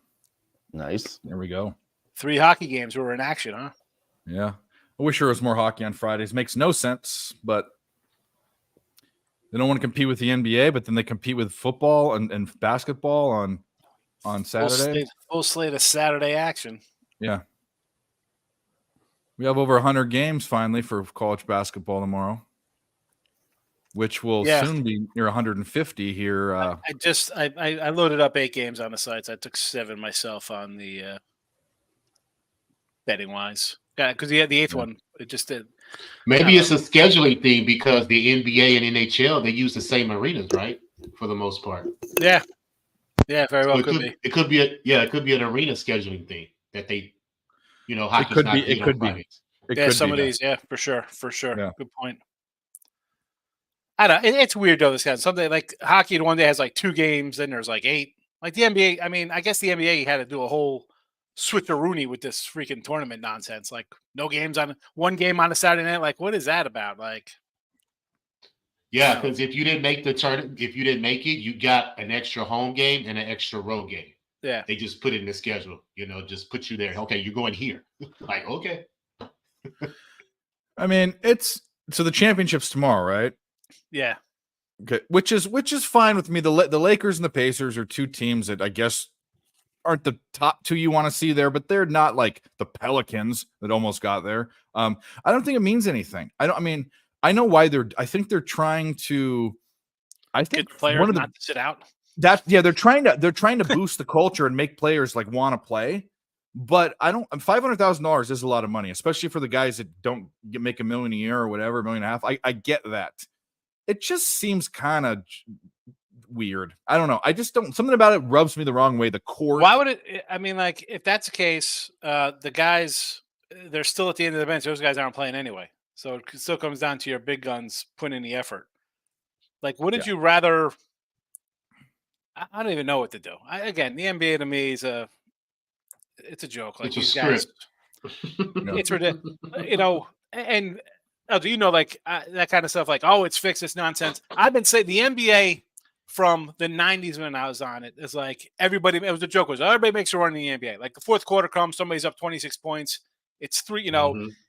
Nice. There we go. 3 hockey games were in action, huh? Yeah. I wish there was more hockey on Fridays. Makes no sense, but they don't want to compete with the NBA, but then they compete with football and basketball on Saturday. Full slate of Saturday action. Yeah. We have over 100 games finally for college basketball tomorrow, which will soon be near 150 here. I loaded up 8 games on the sites. I took 7 myself on the betting wise. Yeah, because the 8th one, it just did. Maybe it's a scheduling thing because the NBA and NHL, they use the same arenas, right? For the most part. Yeah. Yeah, very well so be. It could be an arena scheduling thing that they, hockey's it could be. Some of these, for sure. Yeah. Good point. I don't know. It's weird though. This kind of something like hockey. One day has like 2 games, then there's like 8. Like the NBA. I guess the NBA had to do a whole switcheroony with this freaking tournament nonsense. Like no games on one game on a Saturday night. Like what is that about? Like, yeah, because if you didn't make the tournament, if you didn't make it, you got an extra home game and an extra road game. Yeah. They just put it in the schedule, just put you there. Okay, you're going here. Like, okay. I mean, so the championship's tomorrow, right? Yeah. Okay, which is fine with me. The Lakers and the Pacers are two teams that I guess aren't the top two you want to see there, but they're not like the Pelicans that almost got there. I don't think it means anything. I know why I think they're trying to. I think get players not to sit out. They're trying to boost the culture and make players like want to play. But $500,000 is a lot of money, especially for the guys that don't make $1 million a year or whatever, $1.5 million. I get that. It just seems kind of weird. I don't know. I just don't. Something about it rubs me the wrong way. The court. Why would it? I mean, like if that's the case, the guys they're still at the end of the bench. Those guys aren't playing anyway, so it still comes down to your big guns putting in the effort. Like, wouldn't you rather? I don't even know what to do. Again, the NBA to me is it's a joke. Like these guys, it's ridiculous. And do you know like that kind of stuff? Like, oh, it's fixed. It's nonsense. I've been saying the NBA from the 90s when I was on it is like everybody. It was a joke. Everybody makes a run in the NBA. Like the fourth quarter comes, somebody's up 26 points. It's 3.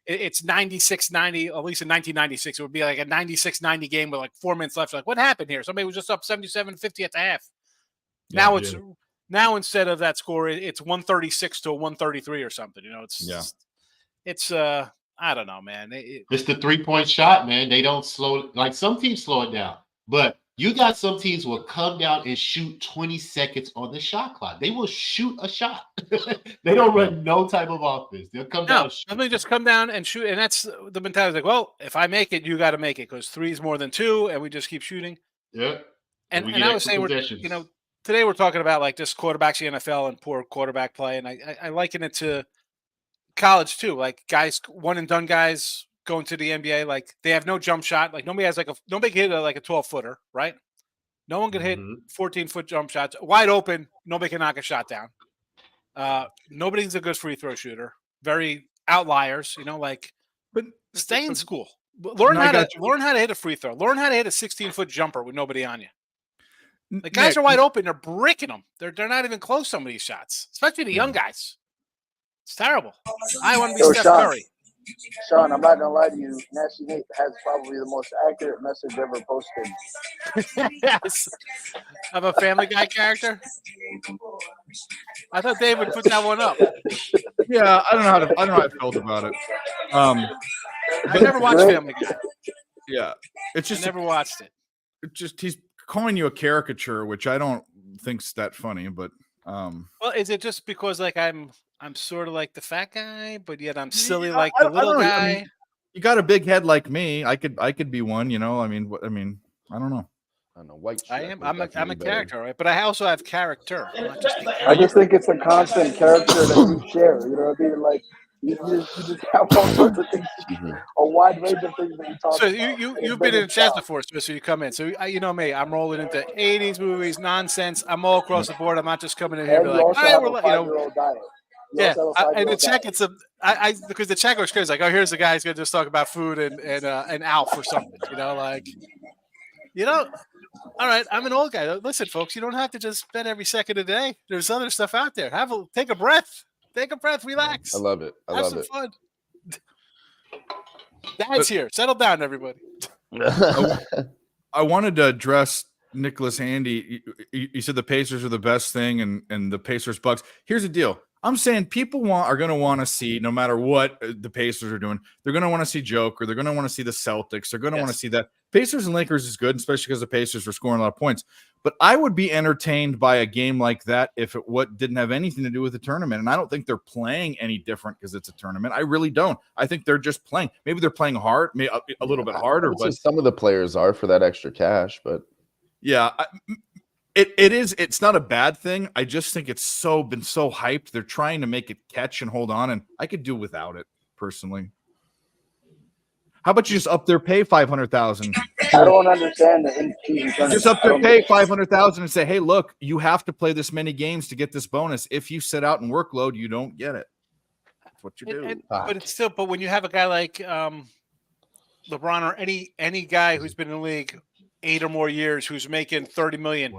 It's 96-90. At least in 1996, it would be like a 96-90 game with like 4 minutes left. Like, what happened here? Somebody was just up 77-50 at the half. Now instead of that score, it's 136 to 133 or something. It's I don't know, man. It's the 3-point shot, man. They don't slow. Like some teams slow it down, but you got some teams will come down and shoot 20 seconds on the shot clock. They will shoot a shot. They don't run no type of offense. They'll come down. Let me just come down and shoot, and that's the mentality. Like, well, if I make it, you got to make it because 3 is more than 2, and we just keep shooting. Yeah, and I was saying, today we're talking about like just quarterbacks in the NFL and poor quarterback play, and I liken it to college too. Like guys, one and done guys going to the NBA, like they have no jump shot. Like nobody can hit a 12-footer, right? No one can hit 14-foot jump shots wide open. Nobody can knock a shot down. Nobody's a good free throw shooter. Very outliers, but stay in school. Learn how to hit a free throw. Learn how to hit a 16-foot jumper with nobody on you. The guys are wide open. They're bricking them. They're not even close. Some of these shots, especially the young guys. It's terrible. I want to be Steph Curry. Sean, I'm not gonna lie to you. Nasty Nate has probably the most accurate message ever posted. Yes, I'm a Family Guy character. I thought Dave would put that one up. Yeah, I don't know how I felt about it. I never watched Family Guy. Yeah, it's just I never watched it. It's just he's calling you a caricature, which I don't think's that funny. But well, is it just because like I'm sort of like the fat guy, but yet I'm silly like the little guy? I mean, you got a big head like me. I could be one. I mean, I don't know. I don't know. White. I'm a character, right? But I also have character. I just think it's a constant character that you share. You know what I mean? Like you just have all sorts of things, a wide range of things that you talk. So you've been in the chat before, so you come in. So you know me, I'm rolling into 80s movies, nonsense. I'm all across the board. I'm not just coming in here and be like, yeah, and the check it's because the check goes crazy. Like, oh, here's the guy who's gonna just talk about food and Alf or something. All right, I'm an old guy. Listen, folks, you don't have to just spend every second of the day. There's other stuff out there. Take a breath. Take a breath. Relax. I love it. Have some fun. Dad's here. Settle down, everybody. I wanted to address Nicholas Handy. You said the Pacers are the best thing, and the Pacers Bucks. Here's the deal. I'm saying people are going to want to see, no matter what the Pacers are doing, they're going to want to see Joker. They're going to want to see the Celtics. They're going to want to see that. Pacers and Lakers is good, especially because the Pacers were scoring a lot of points. But I would be entertained by a game like that if it didn't have anything to do with the tournament. And I don't think they're playing any different because it's a tournament. I really don't. I think they're just playing. Maybe they're playing hard, maybe a little bit harder. But some of the players are for that extra cash. But yeah, it's not a bad thing. I just think it's been so hyped. They're trying to make it catch and hold on, and I could do without it personally. How about you just up their pay $500,000? I don't understand the in-season. Just up their pay $500,000 and say, hey, look, you have to play this many games to get this bonus. If you sit out and workload, you don't get it. That's what you do. But it's still. But when you have a guy like LeBron or any guy who's been in the league 8 or more years who's making 30 million.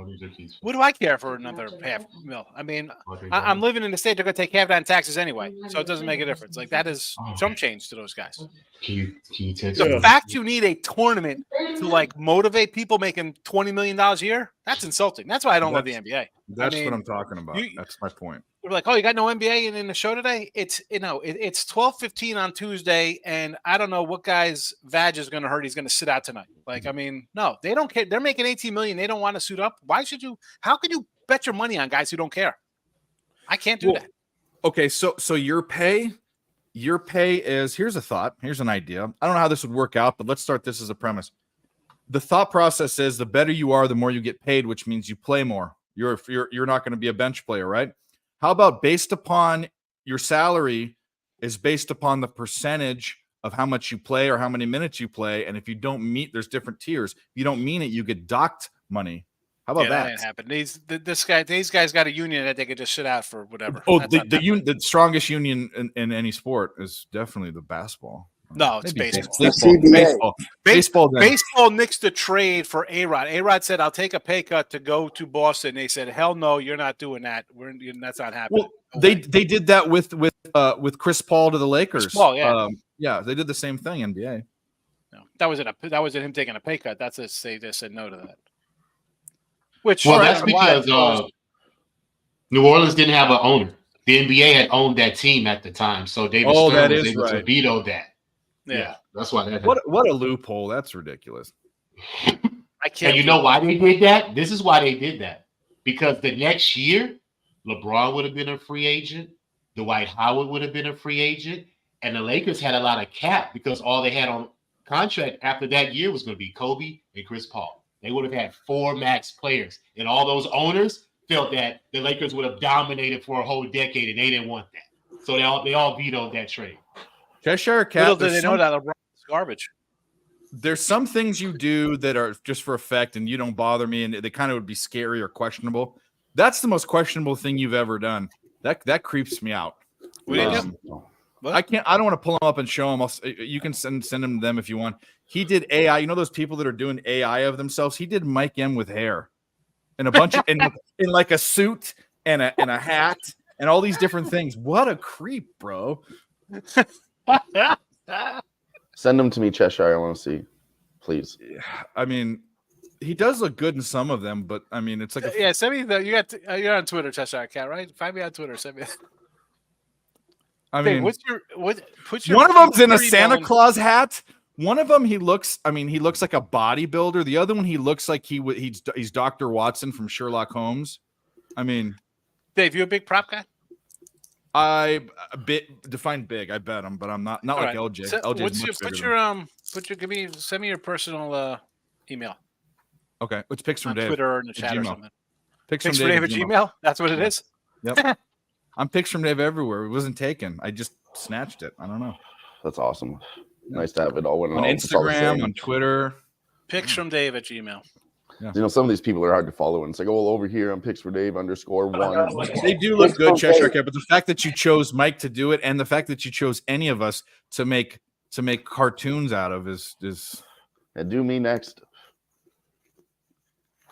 What do I care for another half mil? I mean, I'm living in the state. They're going to take half that in taxes anyway, so it doesn't make a difference. Like that is chump change to those guys. Can you text The me? fact you need a tournament to like motivate people making $20 million a year, that's insulting. That's why I don't love the NBA. That's what I'm talking about. That's my point. We're like, oh, you got no NBA in the show today? It's it's 12:15 on Tuesday, and I don't know what guy's vag is going to hurt. He's going to sit out tonight. Like, I mean, no, they don't care. They're making 18 million. They don't want to suit up. Why should you? How could you bet your money on guys who don't care? I can't do that. Okay, so your pay is, here's a thought. Here's an idea. I don't know how this would work out, but let's start this as a premise. The thought process is the better you are, the more you get paid, which means you play more. You're not going to be a bench player, right? How about based upon your salary is based upon the percentage of how much you play or how many minutes you play, and if you don't meet, there's different tiers. If you don't mean it, you get docked money. How about that? That ain't happen. These guys got a union that they could just sit out for whatever. Oh, the strongest union in any sport is definitely the basketball. No, it's baseball. Baseball. Baseball nixed the trade for A-Rod. A-Rod said, "I'll take a pay cut to go to Boston." They said, "Hell no, you're not doing that. That's not happening." Well, they did that with Chris Paul to the Lakers. Chris Paul, yeah, they did the same thing. NBA. No, that wasn't him taking a pay cut. They just said no to that. Which that's because New Orleans didn't have an owner. The NBA had owned that team at the time, so David Stern was able to veto that. Yeah, that's why that. What a loophole! That's ridiculous. I can't. And you know why they did that? This is why they did that. Because the next year, LeBron would have been a free agent, Dwight Howard would have been a free agent, and the Lakers had a lot of cap because all they had on contract after that year was going to be Kobe and Chris Paul. They would have had 4 max players, and all those owners felt that the Lakers would have dominated for a whole decade, and they didn't want that. So they all vetoed that trade. Cheshire Cat. Little did they know that LeBron is garbage. There's some things you do that are just for effect, and you don't bother me, and they kind of would be scary or questionable. That's the most questionable thing you've ever done. That creeps me out. I can't. I don't want to pull them up and show them. You can send them to them if you want. He did AI. You know those people that are doing AI of themselves. He did Mike M with hair, and a bunch of in like a suit and a hat and all these different things. What a creep, bro. Send them to me, Cheshire. I want to see, please. I mean, he does look good in some of them, but I mean, it's like send me you're on Twitter, Cheshire Cat, right? Find me on Twitter. Send me. I mean, what's your one of them's in a Santa Claus hat. One of them, he looks like a bodybuilder. The other one, he looks like he's Dr. Watson from Sherlock Holmes. I mean, Dave, you a big prop guy? Define big. I bet him, but I'm not like right. LJ. So, LJ send me your personal email. Okay, it's Picks from Dave. Twitter or in the chat or something. Picks from Dave at Gmail. That's what it is. Yep. I'm Picks from Dave everywhere. It wasn't taken. I just snatched it. I don't know. That's awesome. Nice to have it all on Instagram, on Twitter. Picks from Dave at Gmail. Yeah. You know, some of these people are hard to follow, and it's like, oh, over here on Picks for Dave _1. They do look good, Cheshire Cat, but the fact that you chose Mike to do it, and the fact that you chose any of us to make cartoons out of is. And do me next.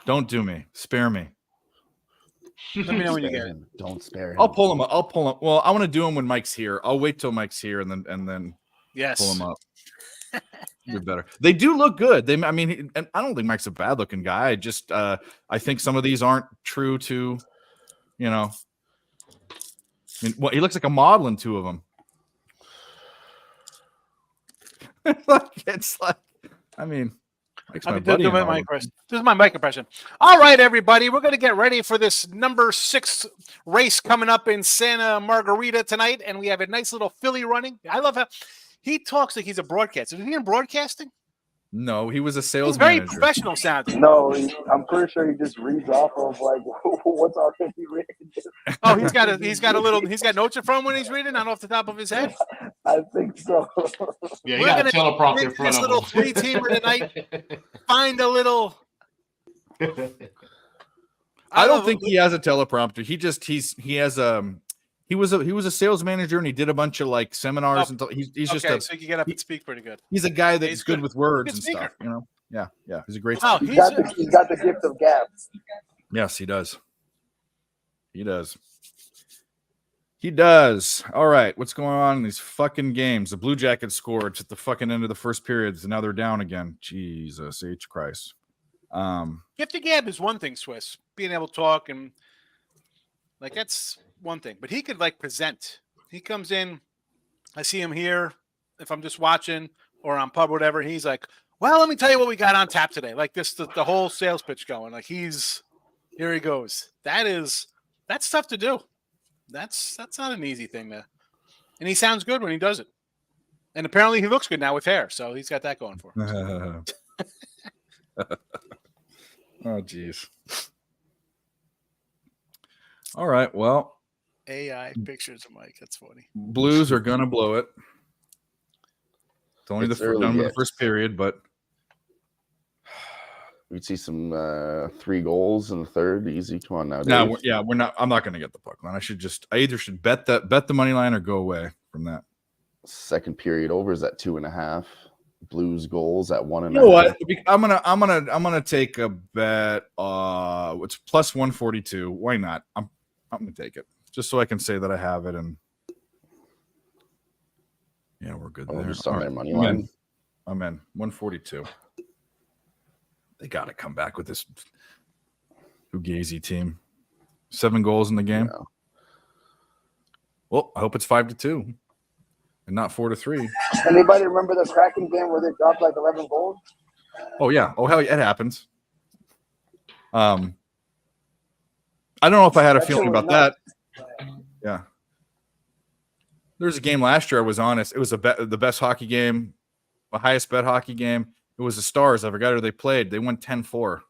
Don't do me. Spare me. Let me know when you get it. Don't spare him. I'll pull him up. Well, I want to do him when Mike's here. I'll wait till Mike's here and then yes, pull him up. Do better. They do look good. And I don't think Mike's a bad looking guy. I just I think some of these aren't true to, he looks like a model in 2 of them. It's like, Mike's my buddy. This is my mic impression. All right, everybody, we're going to get ready for this number 6 race coming up in Santa Margarita tonight, and we have a nice little filly running. I love how he talks like he's a broadcaster. Is he in broadcasting? No, he was a sales very manager. Professional sounding. No, I'm pretty sure he just reads off of like what's our 50 reading. Oh, he's got notes from when he's reading, not off the top of his head. I think so. Yeah, he got a teleprompter in front this of little him. 3-teamer tonight. Find a little. I don't think he has a teleprompter. He was a sales manager, and he did a bunch of like seminars. He's just so you can get up and speak pretty good. He's a guy that's good with words and stuff. Yeah. He's a great. Oh, He's got the gift of gab. Yes, he does. He does. All right, what's going on in these fucking games? The Blue Jackets scored. It's at the fucking end of the first period, and now they're down again. Jesus H. Christ. Gift of gab is one thing, Swiss. Being able to talk and like that's one thing. But he could like present. He comes in, I see him here. If I'm just watching or on pub or whatever, he's like, well, let me tell you what we got on tap today. Like this, the whole sales pitch going. Like here he goes. That's tough to do. That's not an easy thing to, and he sounds good when he does it. And apparently he looks good now with hair, so he's got that going for him. Oh, geez. All right, well. AI pictures of Mike. That's funny. Blues are going to blow it. It's only the first period, but. We'd see some 3 goals in the third. Easy. Come on now. No, we're not. I'm not going to get the puck line. I either should bet the money line or go away from that. Second period over is at 2.5. Blues goals at 1.5. You know what? I'm gonna take a bet. It's plus 142. Why not? I'm gonna take it just so I can say that I have it. And yeah, we're good there. Just on their money line. I'm in 142. They got to come back with this Fugazi team. 7 goals in the game. Yeah. Well, I hope it's 5-2 and not 4-3. Anybody remember the Kraken game where they dropped like 11 goals? Oh yeah. Oh hell, yeah, it happens. I don't know if I had a feeling about that. Yeah. There was a game last year I was honest. It was the best hockey game, the highest bet hockey game. It was the Stars. I forgot who they played. They won 10-4 or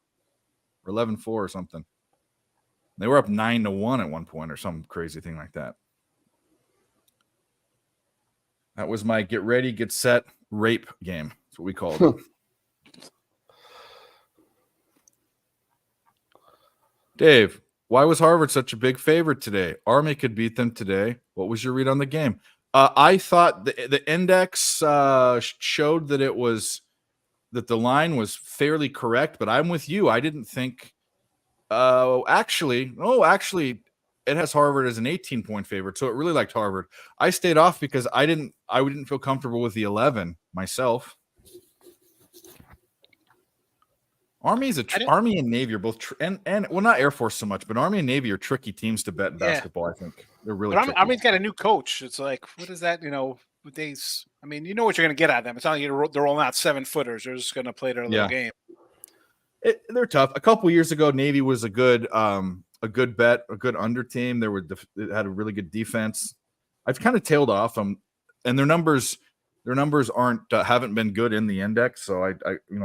11-4 or something. They were up 9-1 at one point or some crazy thing like that. That was my get ready, get set, rape game. That's what we called it. Dave, why was Harvard such a big favorite today? Army could beat them today. What was your read on the game? I thought the index showed that that the line was fairly correct, but I'm with you. I didn't think. Actually, it has Harvard as an 18-point favorite, so it really liked Harvard. I stayed off because I didn't feel comfortable with the 11 myself. Army and Navy are both and well, not Air Force so much, but Army and Navy are tricky teams to bet in basketball. I think they're really. But Army's got a new coach. It's like, what is that? You know, what you know what you're going to get out of them. It's not like they're rolling out 7-footers. They're just going to play their little game. They're tough. A couple years ago, Navy was a good bet, a good under team. They had a really good defense. I've kind of tailed off them, and their numbers haven't been good in the index. So I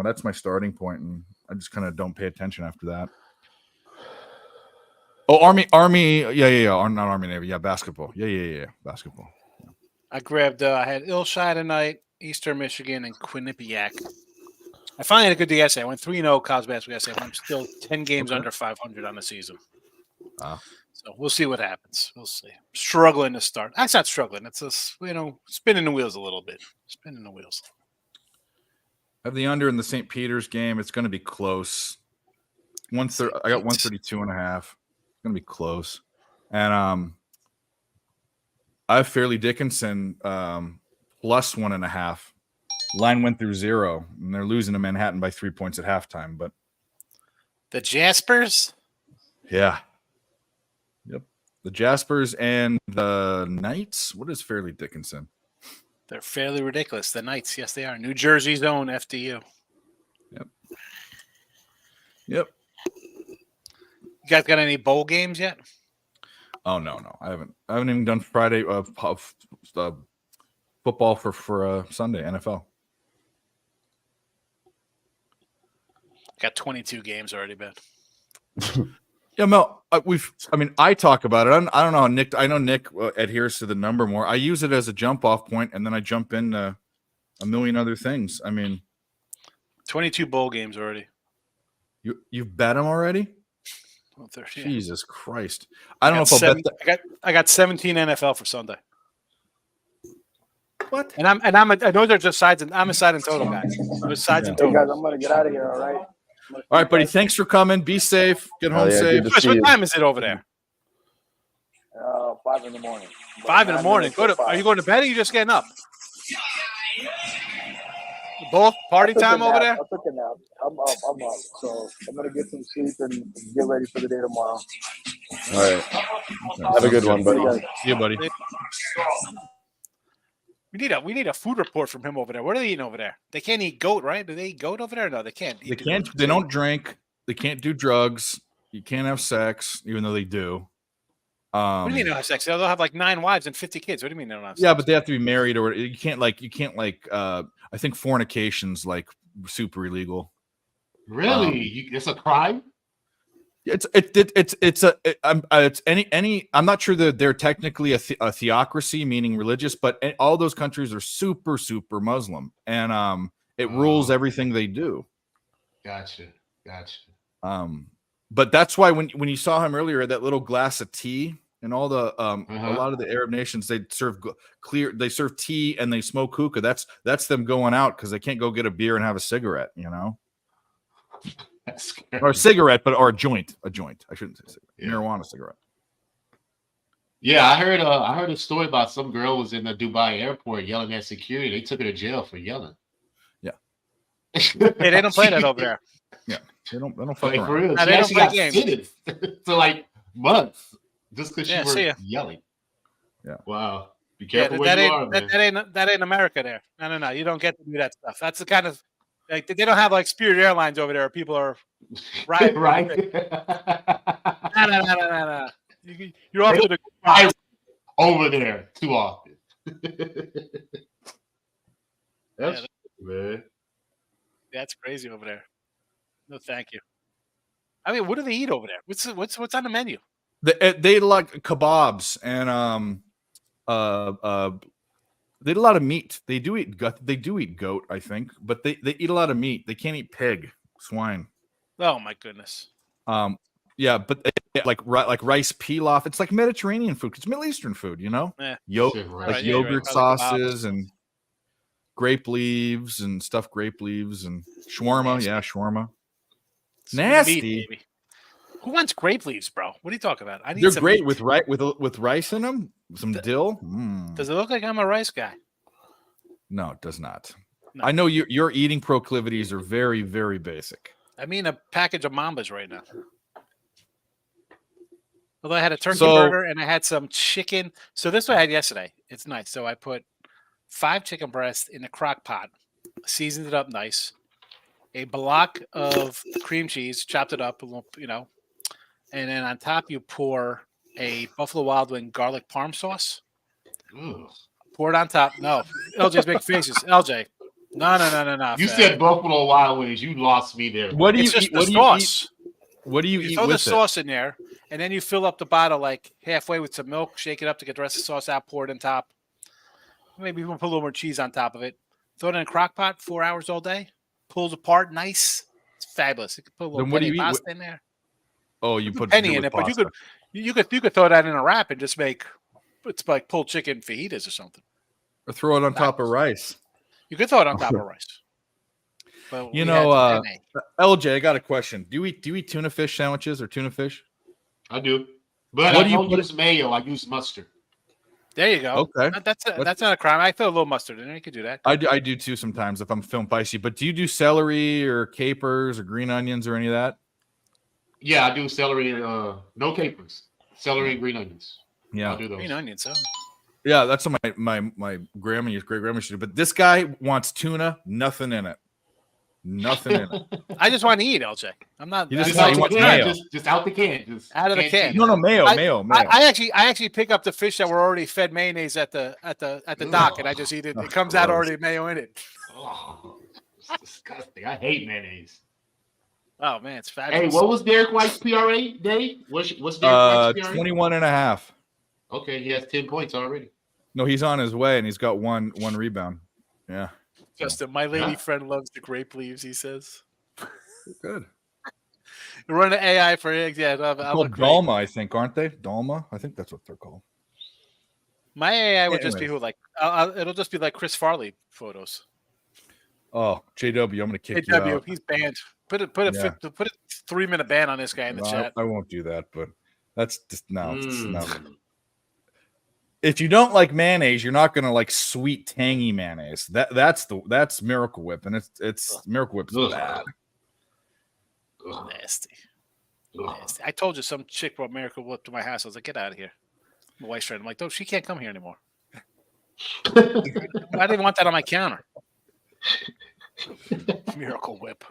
that's my starting point, and I just kind of don't pay attention after that. Oh, Army, yeah, not Army Navy, yeah, basketball, yeah, basketball. I grabbed. I had Illshai tonight, Eastern Michigan, and Quinnipiac. I finally had a good day yesterday. I went 3-0 college basketball yesterday. I'm still 10 games under 500 on the season. So we'll see what happens. We'll see. Struggling to start. That's not struggling. It's just, spinning the wheels a little bit. Spinning the wheels. I have the under in the St. Peter's game. It's going to be close. I got 132.5. It's going to be close. And I have Fairleigh Dickinson plus 1.5. Line went through 0, and they're losing to Manhattan by 3 points at halftime. But the Jaspers? Yeah. Yep. The Jaspers and the Knights. What is Fairleigh Dickinson? They're fairly ridiculous. The Knights, yes, they are. New Jersey's own FDU. Yep. You guys got any bowl games yet? Oh no, I haven't even done Friday football for Sunday NFL. Got 22 games already, Ben. Yeah, Mel. I talk about it. I don't know how Nick. I know Nick adheres to the number more. I use it as a jump off point, and then I jump in a million other things. 22 bowl games already. You've bet them already? Well, Jesus Christ! I don't know if I'll bet. I got 17 NFL for Sunday. What? I know they're just sides, and I'm a side and total guy. There's sides and Hey total. guys, I'm gonna get out of here. All right. All right, buddy. Thanks for coming. Be safe. Get home Oh, yeah, safe. good to Chris, see what you. time is it over there? 5 in the morning. 5 in the morning. Are you going to bed or are you just getting up? Both party time over there? I took a nap. I'm up. So I'm gonna get some sleep and get ready for the day tomorrow. All right. Have a good one, buddy. See you, buddy. We need a food report from him over there. What are they eating over there? They can't eat goat, right? Do they eat goat over there? No, they can't. They can't. They don't drink. They can't do drugs. You can't have sex, even though they do. What do you mean they don't have sex? They'll have like 9 wives and 50 kids. What do you mean they don't have sex? Yeah, but they have to be married, or you can't like. I think fornication's like super illegal. Really? It's a crime? It's any. I'm not sure that they're technically a theocracy, meaning religious, but all those countries are super Muslim, and it rules everything they do. Gotcha. But that's why when you saw him earlier, that little glass of tea, and all the a lot of the Arab nations, they serve they serve tea and they smoke hookah. That's them going out because they can't go get a beer and have a cigarette, you know. Or a cigarette, or a joint. I shouldn't say cigarette. Yeah. Marijuana cigarette. Yeah, I heard a story about some girl was in the Dubai airport yelling at security. They took her to jail for yelling. Yeah. Hey, they don't play that over there. Yeah. They don't fuck like, around. for real. No, She they don't actually play got games. sentenced to like months just because she see ya. was yelling. Yeah. Wow. Be careful where you are, man. That ain't America there. No. You don't get to do that stuff. That's the kind of like they don't have like Spirit Airlines over there where people are right. No. You're off to the over there too often. That's man. That's crazy over there. No, thank you. I mean, what do they eat over there? What's on the menu? They like kebabs and they eat a lot of meat. They do eat goat, I think, but they eat a lot of meat. They can't eat pig, swine. Oh my goodness. Yeah, but like rice pilaf. It's like Mediterranean food. It's Middle Eastern food, you know. Yogurt sauces and grape leaves and stuffed grape leaves and shawarma. Yeah, shawarma. Nasty. Meat, who wants grape leaves, bro? What are you talking about? They're great with rice in them. Some dill. Does it look like I'm a rice guy? No, it does not. No. I know your eating proclivities are very, very basic. I mean, a package of Mambas right now. Although I had a turkey burger and I had some chicken. So this is what I had yesterday. It's nice. So I put 5 chicken breasts in a crock pot, seasoned it up nice. A block of cream cheese, chopped it up a little, you know, and then on top you pour a Buffalo Wild Wing garlic parm sauce. Ooh. Pour it on top. No, LJ's making faces. LJ, no. You said Buffalo Wild Wings. You lost me there. What do you It's eat? just the sauce. What do you eat throw with the sauce in there, and then you fill up the bottle like halfway with some milk. Shake it up to get the rest of the sauce out. Pour it on top. Maybe we'll put a little more cheese on top of it. Throw it in a crock pot. 4 hours all day. Pulls apart, nice. It's fabulous. You can put a little penny pasta in there. Oh, you put penny in it, but you could throw that in a wrap and just make it's like pulled chicken fajitas or something. Or throw it on top of rice. You could throw it on top of rice. But you know, LJ, I got a question. Do you eat tuna fish sandwiches or tuna fish? I do, but I don't use mayo. I use mustard. There you go. Okay, that's not a crime. I throw a little mustard in there. You could do that. I do too sometimes if I'm feeling spicy. But do you do celery or capers or green onions or any of that? Yeah, I do celery. No capers. Celery and green onions. Yeah, I'll do those. Green onions. Huh? Yeah, that's what my great grandma used to do. But this guy wants tuna, nothing in it. Nothing in it. I just want to eat, LJ. I'm not. Just out the can. Just out the can. Just out of the can. No, mayo. I actually pick up the fish that were already fed mayonnaise at the dock, and I just eat it. It comes out already mayo in it. Oh, it's disgusting. I hate mayonnaise. Oh man, it's fabulous. Hey, what was Derek White's PRA, Dave? What's Derek White's PRA? 21.5. Okay, he has 10 points already. No, he's on his way, and he's got one rebound. Yeah. Justin, my lady friend loves the grape leaves, he says. Good. You're running AI for eggs. Yeah, called Dalma, I think, aren't they? Dalma? I think that's what they're called. My AI would just be who like it'll just be like Chris Farley photos. Oh, JW, I'm gonna kick you out. He's banned. Put a 3-minute ban on this guy in the chat. I won't do that, but that's just no. If you don't like mayonnaise, you're not gonna like sweet tangy mayonnaise. That's Miracle Whip, and it's Miracle Whip is bad. Nasty. I told you some chick brought Miracle Whip to my house. I was like, get out of here. My wife's trying. I'm like, no, she can't come here anymore. I didn't want that on my counter. Miracle Whip.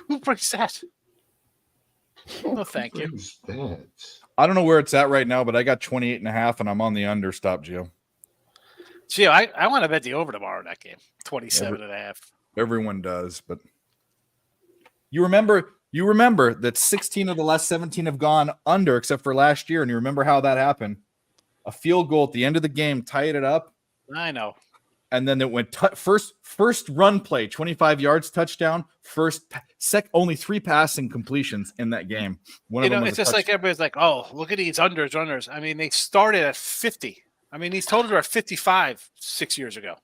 Who brings that? No, thank you. I don't know where it's at right now, but I got 28.5, and I'm on the under. Stop, Gio. Gio, I want to bet the over tomorrow in that game. 27.5. Everyone does, but you remember that 16 of the last 17 have gone under, except for last year, and you remember how that happened. A field goal at the end of the game tied it up. I know. And then it went first run play, 25 yards, touchdown. Only 3 passing completions in that game. One of them was it's just like everybody's like, oh, look at these unders. I mean, they started at 50. I mean, these totals are at 55 6 years ago.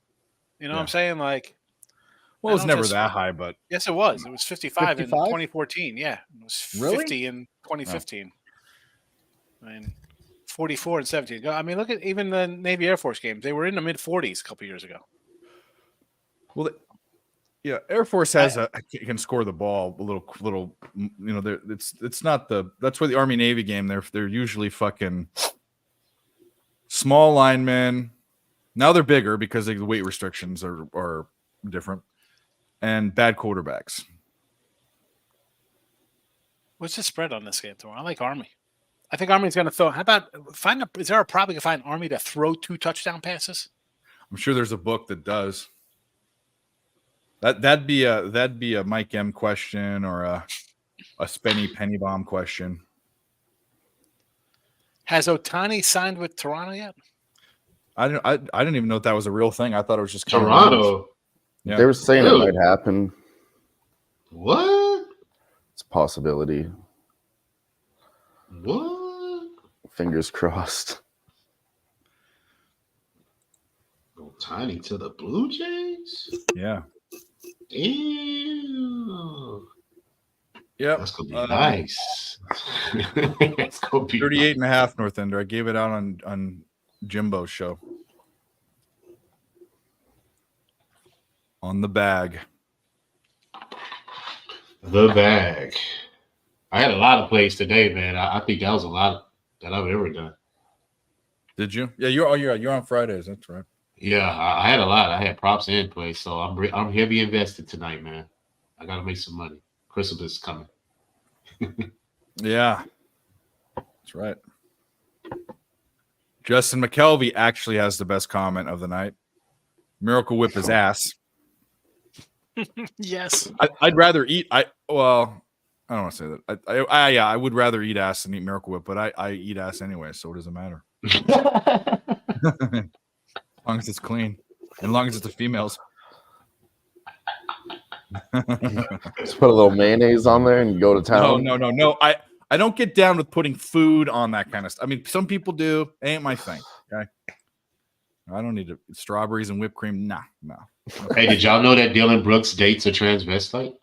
You know what I'm saying? Like, well, it was never that high, but yes, it was. It was 55 in 2014. Yeah, it was 50 in 2015. I mean, 44 and 17. I mean, look at even the Navy Air Force games. They were in the mid 40s a couple years ago. Well, yeah, Air Force can score the ball a little. You know, it's not that's where the Army Navy game. They're usually fucking small linemen. Now they're bigger because the weight restrictions are different, and bad quarterbacks. What's the spread on this game tomorrow? I like Army. I think Army's going to throw. How about is there a problem to find Army to throw 2 touchdown passes? I'm sure there's a book that does. That'd be a Mike M question or a Spenny Pennybomb question. Has Ohtani signed with Toronto yet? I didn't even know if that was a real thing. I thought it was just Toronto. Yeah. They were saying it might happen. What? It's a possibility. What? Fingers crossed. Ohtani to the Blue Jays? Yeah. Ew. Yep. That's gonna be nice. That's gonna be 38.5 North Ender. I gave it out on Jimbo's show. On the bag. The bag. I had a lot of plays today, man. I think that was a lot that I've ever done. Did you? Yeah, you're on Fridays. That's right. Yeah, I had a lot. I had props and plays, so I'm heavy invested tonight, man. I gotta make some money. Christmas is coming. Yeah, that's right. Justin McKelvey actually has the best comment of the night. Miracle Whip his ass. Yes. I'd rather eat. I don't want to say that. I would rather eat ass than eat Miracle Whip, but I eat ass anyway, so it doesn't matter. As long as it's clean, and as long as it's the females. Just put a little mayonnaise on there and go to town. No. I don't get down with putting food on that kind of stuff. I mean, some people do. It ain't my thing. Okay. I don't need strawberries and whipped cream. Nah. Hey, did y'all know that Dylan Brooks dates a transvestite?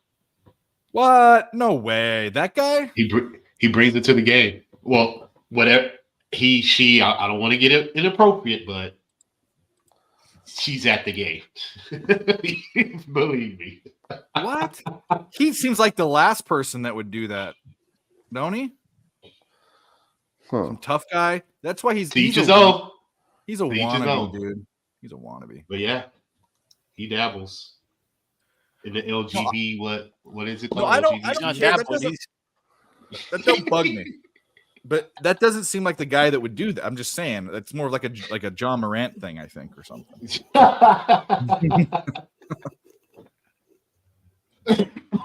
What? No way. That guy? He brings it to the game. Well, whatever. She. I don't want to get it inappropriate, but she's at the game. Believe me. What? He seems like the last person that would do that, don't he? Some tough guy. That's why he's his own. He's a wannabe, dude. He's a wannabe. But yeah, he dabbles in the LGB. What is it called? No, I don't care. That don't bug me. But that doesn't seem like the guy that would do that. I'm just saying that's more like a John Morant thing, I think, or something.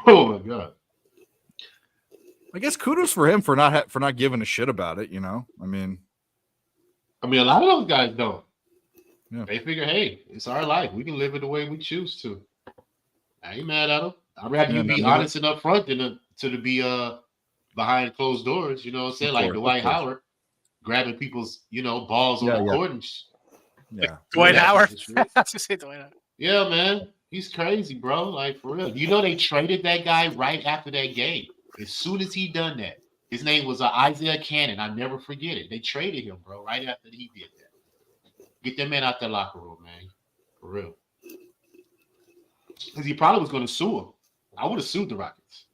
Oh my god! I guess kudos for him for not giving a shit about it. You know, I mean, a lot of those guys don't. Yeah. They figure, hey, it's our life. We can live it the way we choose to. I ain't mad at them. I'd rather you be honest and upfront than to be behind closed doors. You know what I'm saying? Like Dwight Howard. grabbing people's, balls on the court and Yeah. Dwight Howard. I was gonna say Dwight Howard. Yeah, man. He's crazy, bro. Like, for real. You know, they traded that guy right after that game. As soon as he done that, his name was Isaiah Cannon. I never forget it. They traded him, bro, right after he did that. Get that man out the locker room, man. For real. Because he probably was going to sue him. I would have sued the Rockets.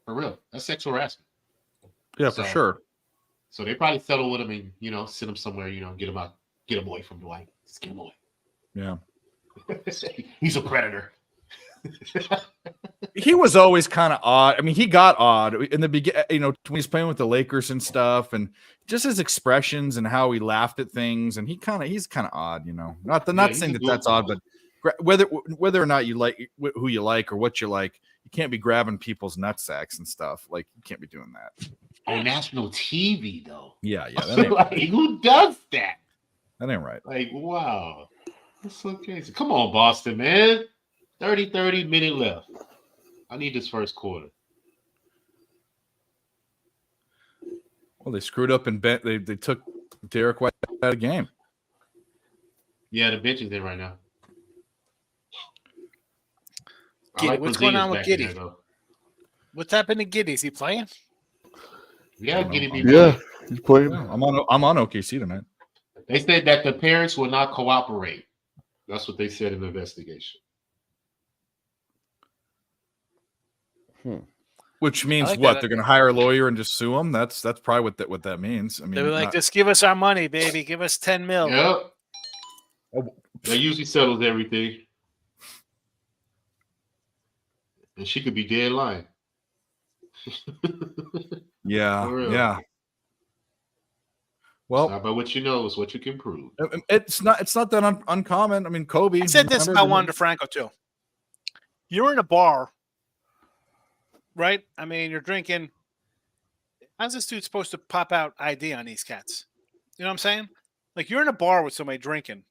For real. That's sexual harassment. Yeah, for sure. So they probably settle with him and, send him somewhere, get him out, get him away from Dwight. Just get him away. Yeah. He's a predator. He was always kind of odd. I mean, he got odd in the beginning, when he's playing with the Lakers and stuff, and just his expressions and how he laughed at things. And he's kind of odd, not saying that's odd, but whether or not you like who you like or what you like, you can't be grabbing people's nutsacks and stuff. Like, you can't be doing that on national TV, though. Yeah. That ain't like, who does that? That ain't right. Like, wow. That's so crazy. Come on, Boston, man. 30 minute left. I need this first quarter. Well, they screwed up and they took Derek White out of the game. Yeah, the bench is in right now. What's going on with Giddey? What's happened to Giddey? Is he playing? Yeah, Giddey. Yeah, he's playing. Yeah, I'm on OKC tonight. They said that the parents will not cooperate. That's what they said in the investigation. Which means like what? They're going to hire a lawyer and just sue him? That's probably what that means. I mean, they were like, just give us our money, baby. Give us $10 million. Yep. That usually settles everything. And she could be dead lying. Yeah. Well, it's not about what you know, it's what you can prove. It's not that uncommon. I mean, Kobe. I said this about Juan DeFranco too. You're in a bar, right? I mean, you're drinking. How's this dude supposed to pop out ID on these cats? You know what I'm saying? Like, you're in a bar with somebody drinking.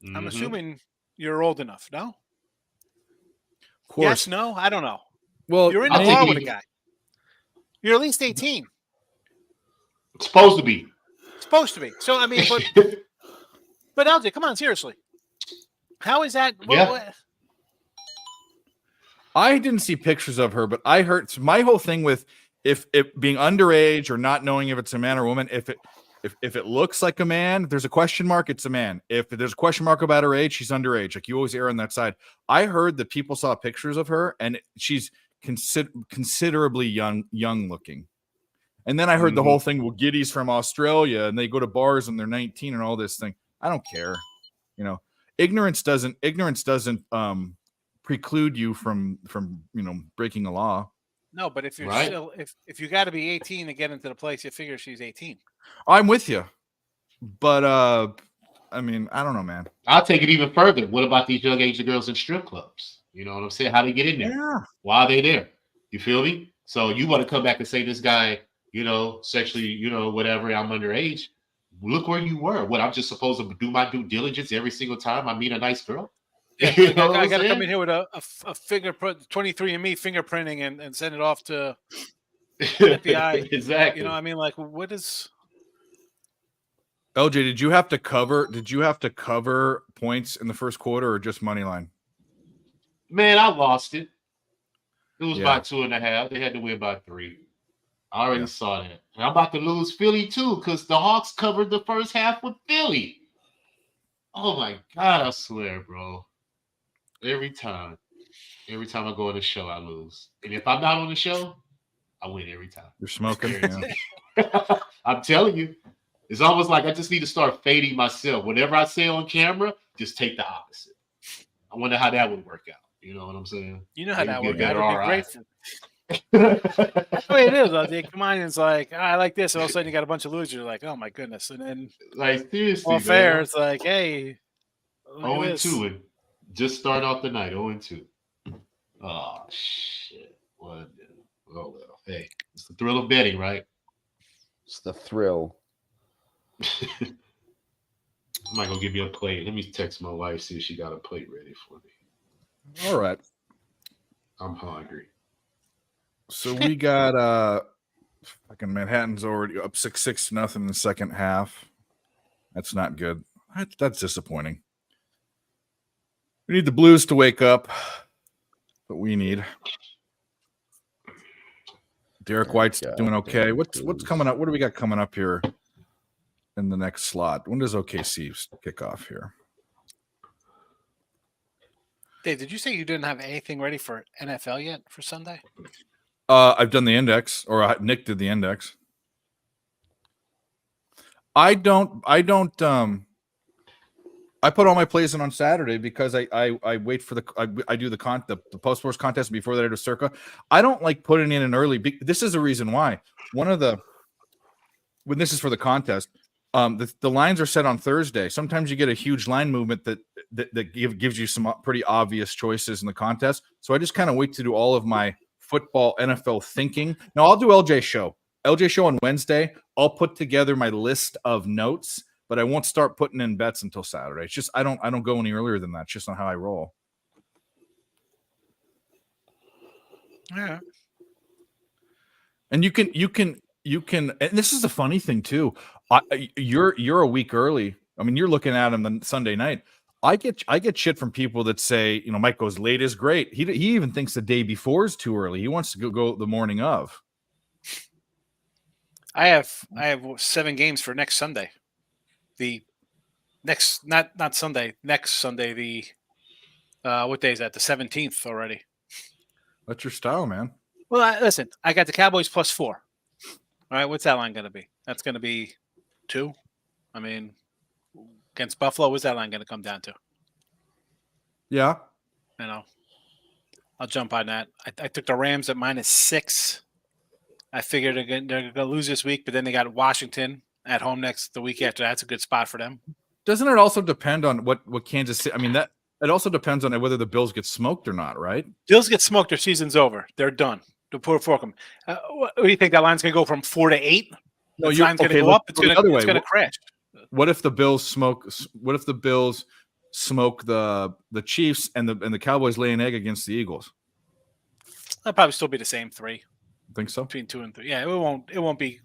Mm-hmm. I'm assuming you're old enough, no? Of course. Yes, no? I don't know. Well, you're in a bar with a guy. You're at least 18. It's supposed to be. So, I mean, but LJ, come on, seriously. How is that? Yeah. I didn't see pictures of her, but I heard my whole thing with if it being underage or not knowing if it's a man or woman, if it looks like a man, there's a question mark, it's a man. If there's a question mark about her age, she's underage. Like, you always err on that side. I heard that people saw pictures of her and she's considerably young looking. And then I heard the whole thing, well, Giddey's from Australia and they go to bars and they're 19 and all this thing. I don't care. Ignorance doesn't preclude you from breaking a law. No, but if you're still if you got to be 18 to get into the place, you figure she's 18. I'm with you. But I mean, I don't know, man. I'll take it even further. What about these young age girls in strip clubs? You know what I'm saying? How they get in there? Yeah. Why are they there? You feel me? So you want to come back and say this guy, sexually, whatever, I'm underage. Look where you were. What, I'm just supposed to do my due diligence every single time I meet a nice girl? Yeah, I got to come in here with a fingerprint, 23andMe fingerprinting and send it off to FBI. Exactly. I mean, like, what is? LJ, did you have to cover points in the first quarter or just money line? Man, I lost it. It was by 2.5. They had to win by 3. I already saw that. And I'm about to lose Philly too, because the Hawks covered the first half with Philly. Oh my God, I swear, bro. Every time I go on the show, I lose. And if I'm not on the show, I win every time. You're smoking. I'm telling you. It's almost like I just need to start fading myself. Whatever I say on camera, just take the opposite. I wonder how that would work out. You know what I'm saying? You know how that would work out. It would be great for that's the way it is. They come on and it's like, I like this. And all of a sudden you got a bunch of losers. You're like, oh my goodness. And then, like, seriously, all fair, it's like, hey, 0-2 and just start off the night 0-2. Oh shit! What? Oh well. Hey, it's the thrill of betting, right? It's the thrill. I might go give me a plate. Let me text my wife, see if she got a plate ready for me. All right. I'm hungry. So we got Fucking Manhattan's already up 6-0 in the second half. That's not good. That's disappointing. We need the Blues to wake up. But we need. Derek White's doing okay. What's coming up? What do we got coming up here in the next slot? When does OKC kick off here? Dave, did you say you didn't have anything ready for NFL yet for Sunday? I've done the index, or Nick did the index. I put all my plays in on Saturday because I wait for I do the post sports contest before that I do Circa. I don't like putting in an early. This is the reason why. When this is for the contest, the lines are set on Thursday. Sometimes you get a huge line movement that gives you some pretty obvious choices in the contest. So I just kind of wait to do all of my football NFL thinking. Now I'll do LJ show on Wednesday. I'll put together my list of notes, but I won't start putting in bets until Saturday. It's just I don't go any earlier than that. It's just not how I roll. Yeah. And you can and this is the funny thing too. You're a week early. I mean, you're looking at them on Sunday night. I get shit from people that say, Mike goes late is great. He even thinks the day before is too early. He wants to go the morning of. I have 7 games for next Sunday. The next not Sunday, next Sunday. The what day is that? The 17th already. That's your style, man. Well, listen, I got the Cowboys +4. All right, what's that line going to be? That's going to be 2. I mean, against Buffalo, what's that line going to come down to? Yeah. I'll jump on that. I took the Rams at -6. I figured they're going to lose this week, but then they got Washington at home the week after. That's a good spot for them. Doesn't it also depend on what Kansas City? I mean, that it also depends on whether the Bills get smoked or not, right? Bills get smoked, their season's over. They're done. To put for them. What do you think that line's going to go from 4 to 8? No, the line's going to go up. It's going to crash. What if the Bills smoke? What if the Bills smoke the Chiefs and the Cowboys lay an egg against the Eagles? That'll probably still be the same 3. Think so? Between 2 and 3. Yeah, it won't be.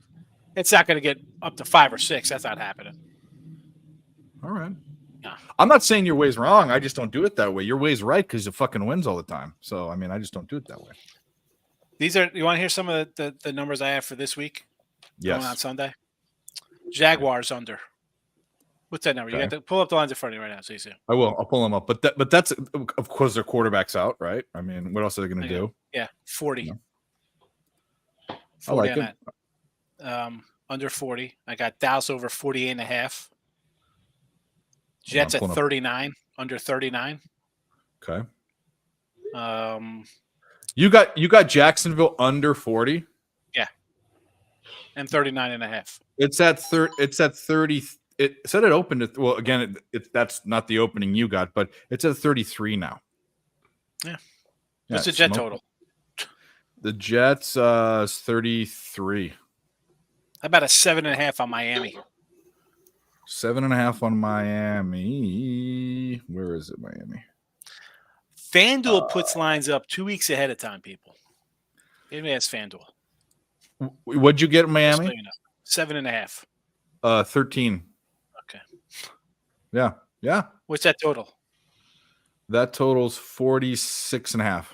It's not going to get up to 5 or 6. That's not happening. All right. Yeah. I'm not saying your way's wrong. I just don't do it that way. Your way's right because you fucking wins all the time. So I mean, I just don't do it that way. You want to hear some of the numbers I have for this week? Yes. Going on Sunday. Jaguars under. What's that number? Okay. You got to pull up the lines in front of you right now, so you see. I will. I'll pull them up. But that's of course their quarterback's out, right? I mean, what else are they going to do? Yeah, 40. Yeah. 40 I like it. Under 40. I got Dallas over 48.5. Jets at 39. Under 39. Okay. You got Jacksonville under 40. Yeah. And 39.5. It's at 30. It said it opened at, well, again, that's not the opening you got, but it's at 33 now. Yeah. What's the Jet total? The Jets is 33. How about a 7.5 on Miami? 7.5 on Miami. Where is it, Miami? FanDuel puts lines up 2 weeks ahead of time, people. Maybe that's FanDuel. What'd you get in Miami? So you know. 7.5. 13. Okay. Yeah. Yeah. What's that total? That totals 46.5.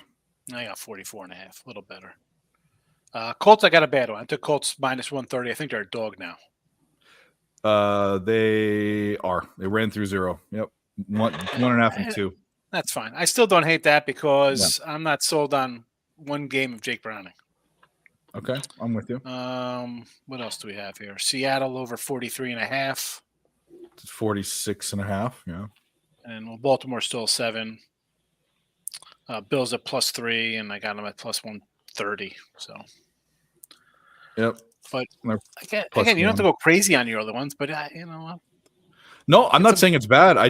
I got 44.5. A little better. Colts, I got a bad one. I took Colts -130. I think they're a dog now. They ran through 0. Yep. 1.5 and 2. That's fine. I still don't hate that because I'm not sold on one game of Jake Browning. Okay, I'm with you. What else do we have here? Seattle over 43.5. It's 46.5. Yeah. And Baltimore still 7. Bills at +3, and I got them at +130. So. Yep. But again, you don't have to go crazy on your other ones, but you know. No, I'm not saying it's bad. I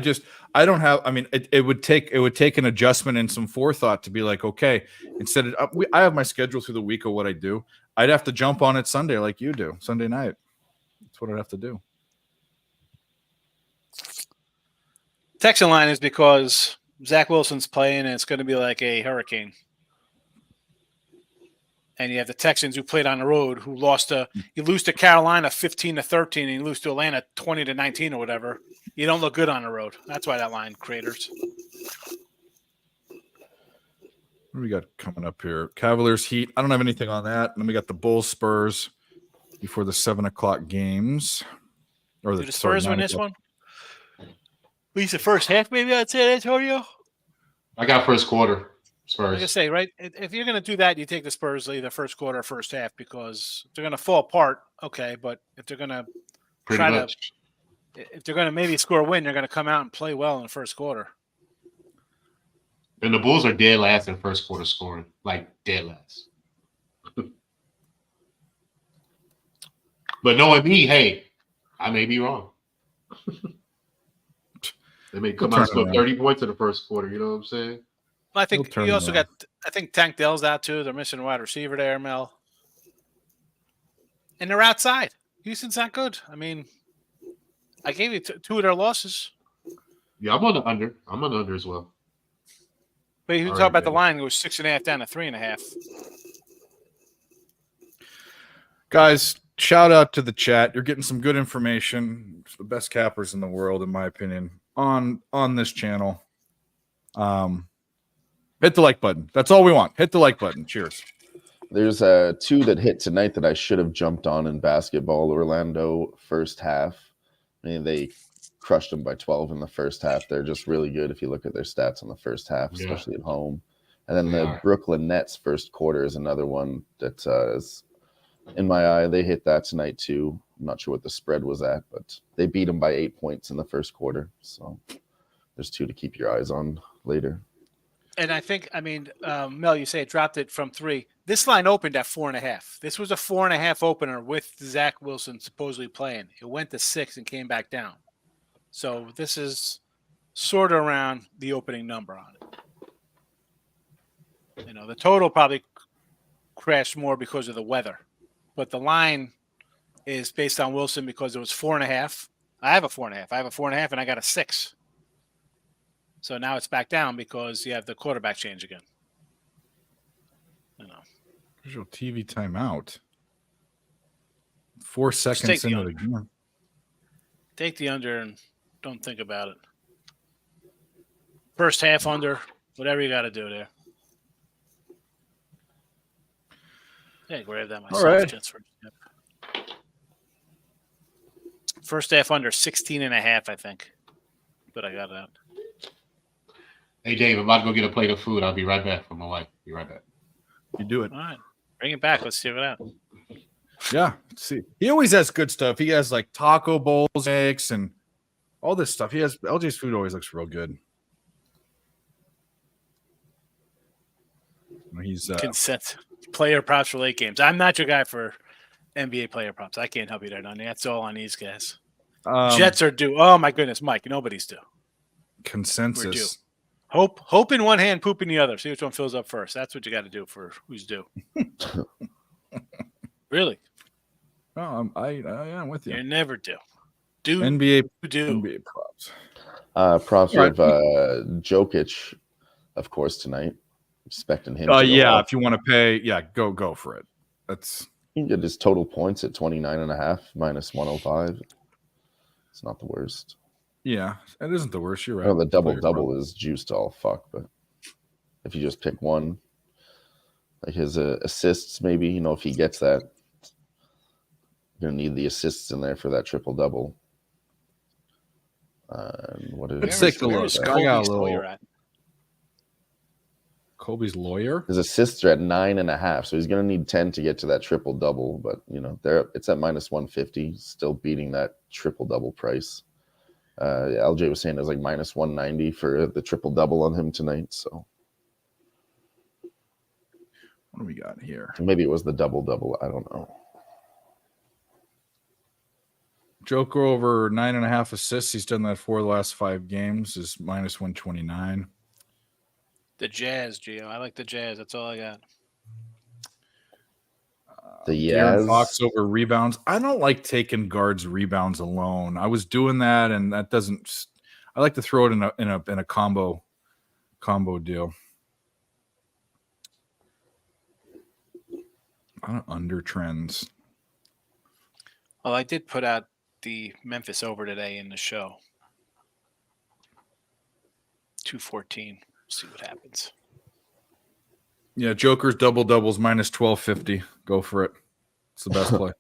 don't have. I mean, it would take an adjustment and some forethought to be like, okay, instead of I have my schedule through the week of what I do. I'd have to jump on it Sunday like you do, Sunday night. That's what I'd have to do. Texan line is because Zach Wilson's playing, and it's going to be like a hurricane. And you have the Texans who played on the road who lost you lose to Carolina 15-13 and you lose to Atlanta 20-19 or whatever. You don't look good on the road. That's why that line craters. What do we got coming up here? Cavaliers, Heat. I don't have anything on that. And then we got the Bulls, Spurs before the 7:00 games. Or the Spurs win this one? At least the first half, maybe I'd say, Antonio. I got first quarter. Spurs. Like I say, right? If you're going to do that, you take the Spurs either first quarter or first half because if they're going to fall apart, okay. But if they're going to if they're going to maybe score a win, they're going to come out and play well in the first quarter. And the Bulls are dead last in first quarter scoring, like dead last. But knowing me, hey, I may be wrong. They may come out and score 30 points in the first quarter. You know what I'm saying? I think you also got. I think Tank Dell's out too. They're missing a wide receiver there, Mel. And they're outside. Houston's not good. I mean, I gave you two of their losses. Yeah, I'm on the under. I'm on the under as well. But you talk about the line, it was 6.5 down to 3.5. Guys, shout out to the chat. You're getting some good information. It's the best cappers in the world, in my opinion, on this channel. Hit the like button. That's all we want. Hit the like button. Cheers. There's two that hit tonight that I should have jumped on in basketball. Orlando first half. I mean, they crushed them by 12 in the first half. They're just really good if you look at their stats in the first half, especially at home. And then the Brooklyn Nets first quarter is another one that is in my eye. They hit that tonight too. I'm not sure what the spread was at, but they beat them by 8 points in the first quarter. So there's two to keep your eyes on later. And I think, Mel, you say it dropped it from 3. This line opened at 4.5. This was a 4.5 opener with Zach Wilson supposedly playing. It went to 6 and came back down. So this is sort of around the opening number on it. You know, the total probably crashed more because of the weather, but the line is based on Wilson because it was 4.5. I have a 4.5. I have a 4.5, and I got a 6. So now it's back down because you have the quarterback change again. You know, visual TV timeout. 4 seconds into the game. Take the under and don't think about it. First half under, whatever you got to do there. Yeah, grab that myself. All right. First half under 16.5, I think. But I got that. Hey, Dave, I'm about to go get a plate of food. I'll be right back from my wife. Be right back. You do it. All right. Bring it back. Let's see it out. Yeah. Let's see. He always has good stuff. He has like taco bowls, eggs, and all this stuff. He has LJ's food always looks real good. He's consent player props for late games. I'm not your guy for NBA player props. I can't help you there, Donnie. That's all on these guys. Jets are due. Oh my goodness, Mike. Nobody's due. Consensus. We're due. Hope in one hand, poop in the other. See which one fills up first. That's what you got to do for who's due. Really? No, I'm with you. You're never due. NBA props. Props with Jokic, of course, tonight. Expecting him. If you want to pay, go for it. That's you can get his total points at 29.5 minus 105. It's not the worst. Yeah, it isn't the worst. You're right. The double is juiced all fuck, but if you just pick one, like his assists, maybe if he gets that, you're gonna need the assists in there for that triple double. What is? Let's take a look. I got a little. Kobe's lawyer. His assists are at 9.5, so he's gonna need 10 to get to that triple double. But it's at minus 150, still beating that triple double price. LJ was saying there's like minus 190 for the triple double on him tonight. So what do we got here? Maybe it was the double. I don't know. Joker over 9.5 assists. He's done that 4 of the last 5 games. Is minus 129. The Jazz, Gio. I like the Jazz. That's all I got. The Fox over rebounds. I don't like taking guards rebounds alone. I was doing that, and that doesn't. I like to throw it in a combo deal. Kind of under trends. Well, I did put out the Memphis over today in the show. 214. See what happens. Yeah, Joker's doubles minus 1250. Go for it. It's the best play.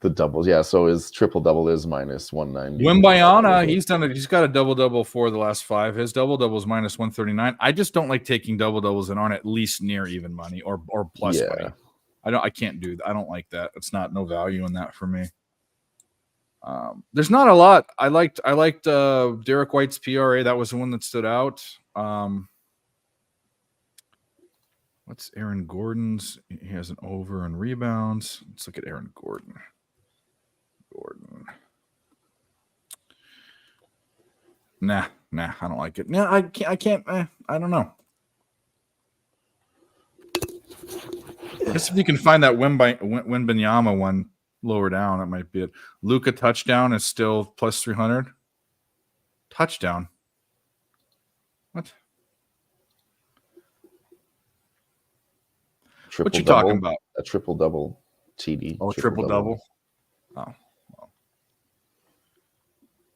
The doubles, yeah. So his triple double is minus 190. Wimbayana, he's done it. He's got a double for the last 5. His double is minus 139. I just don't like taking doubles that aren't at least near even money or plus money. I can't do that. I don't like that. It's no value in that for me. There's not a lot. I liked Derek White's PRA. That was the one that stood out. What's Aaron Gordon's? He has an over in rebounds. Let's look at Aaron Gordon. Nah, I don't like it. No, I can't. I don't know. I guess if you can find that Wembanyama one lower down, that might be it. Luka touchdown is still plus 300. Touchdown. What? What you talking about? A triple double TD. Oh, triple double. Oh, well.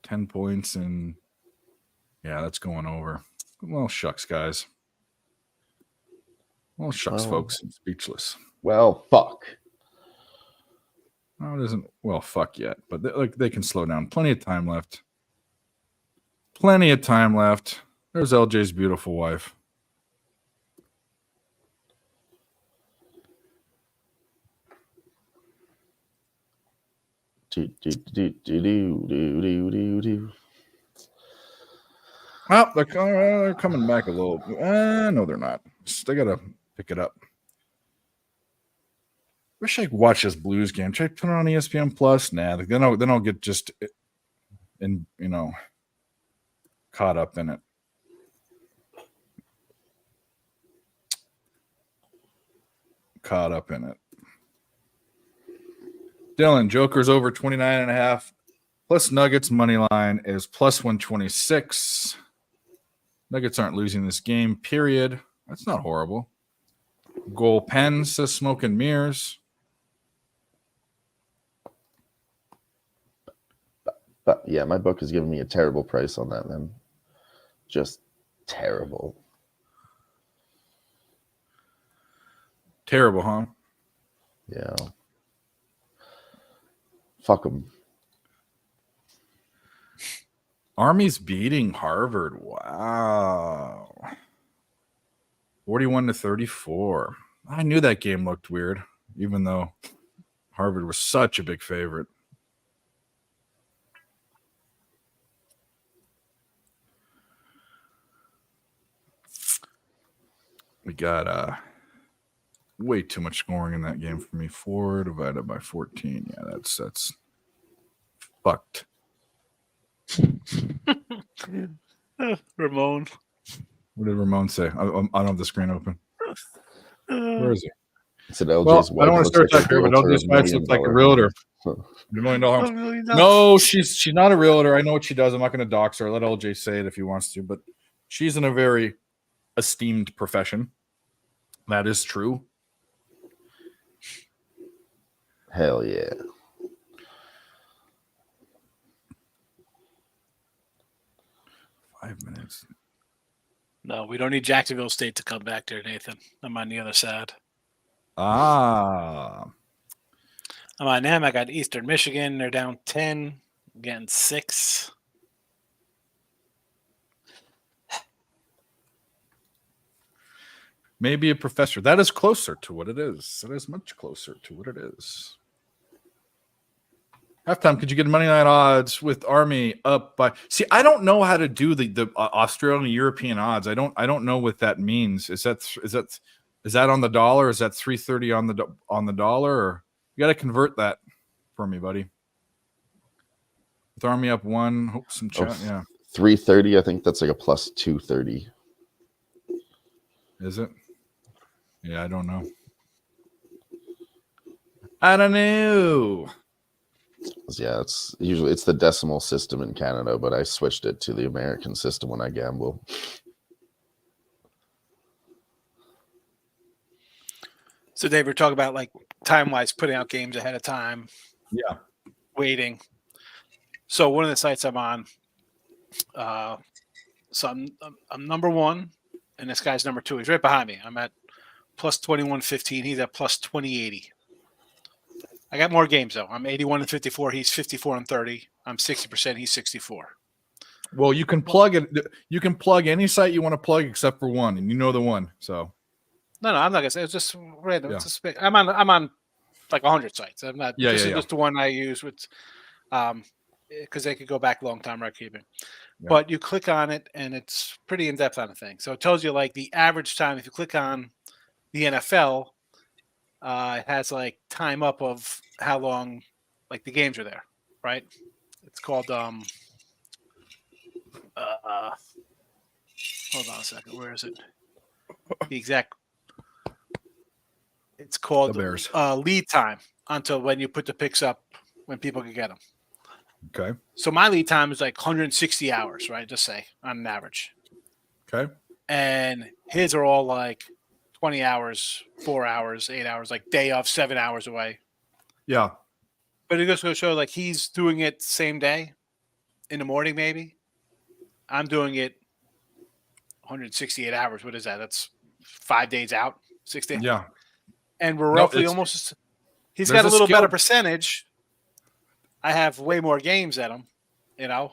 10 points and yeah, that's going over. Well, shucks, guys. Well, shucks, folks. I'm speechless. Well, fuck. No, it isn't. Well, fuck yet, but they can slow down. Plenty of time left. There's LJ's beautiful wife. Well, they're coming back a little. No, they're not. They gotta pick it up. Wish I could watch this Blues game. Try to put it on ESPN Plus. Nah, then I'll get just caught up in it. Dylan, Joker's over 29.5. Plus Nuggets money line is plus 126. Nuggets aren't losing this game, period. That's not horrible. Goal Pen says smoke and mirrors. But yeah, my book is giving me a terrible price on that, man. Just terrible. Terrible, huh? Yeah. Fuck them. Army's beating Harvard. Wow. 41-34. I knew that game looked weird, even though Harvard was such a big favorite. We got way too much scoring in that game for me. 4 divided by 14. Yeah, that's fucked. Ramon. What did Ramon say? I don't have the screen open. Where is he? It's an LJ's I don't want to start that here, but LJ's wife looks like a realtor. $1 million homes. No, she's not a realtor. I know what she does. I'm not going to dox her. Let LJ say it if he wants to, but she's in a very esteemed profession. That is true. Hell yeah. Five minutes. No, we don't need Jacksonville State to come back there, Nathan. I'm on the other side. I'm on them. I got Eastern Michigan. They're down 10, getting 6. Maybe a professor. That is closer to what it is. That is much closer to what it is. Halftime, could you get money line odds with Army up by? See, I don't know how to do the Australian European odds. I don't know what that means. Is that on the dollar? Is that 330 on the dollar? Or you got to convert that for me, buddy. With Army up 1, hope some chat. Yeah, 330. I think that's like a plus 230. Is it? Yeah, I don't know. I don't know. Yeah, it's usually the decimal system in Canada, but I switched it to the American system when I gamble. So Dave, we're talking about like time-wise, putting out games ahead of time. Yeah. Waiting. So one of the sites I'm on, so I'm number 1, and this guy's number 2. He's right behind me. I'm at plus 21.15. He's at plus 20.80. I got more games though. I'm 81-54. He's 54-30. I'm 60%. He's 64. Well, you can plug it. You can plug any site you want to plug except for one, and you know the one. So no, I'm not gonna say it's just random. Yeah. It's just, I'm on like 100 sites. I'm not. Yeah, this is yeah. just the one I use with, because they could go back a long time record keeping. Yeah. But you click on it, and it's pretty in depth on the thing. So it tells you like the average time. If you click on the NFL, it has like time up of how long like the games are there, right? It's called hold on a second. Where is it? The exact. It's called The Bears. Lead time until when you put the picks up when people can get them. Okay. So my lead time is like 160 hours, right? Just say on an average. Okay. And his are all like 20 hours, 4 hours, 8 hours, like day of 7 hours away. Yeah. But it goes to show like he's doing it same day in the morning, maybe. I'm doing it 168 hours. What is that? That's 5 days out, 6 days. Yeah. And we're No, roughly it's- almost. He's there's got a a little skill. better percentage. I have way more games than him. You know.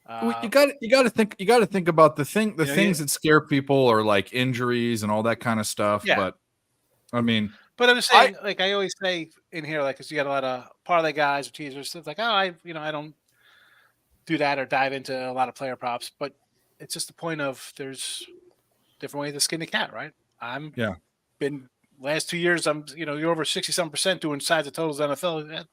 Well, you got to think about the things yeah. that scare people are like injuries and all that kind of stuff. Yeah. But I mean, But I'm just saying, like I always say in here, like, because you got a lot of parlay guys or teasers, it's like, oh, I don't do that or dive into a lot of player props. But it's just the point of there's different ways to skin the cat, right? Been last 2 years, you're over 60-some% doing sides of totals NFL.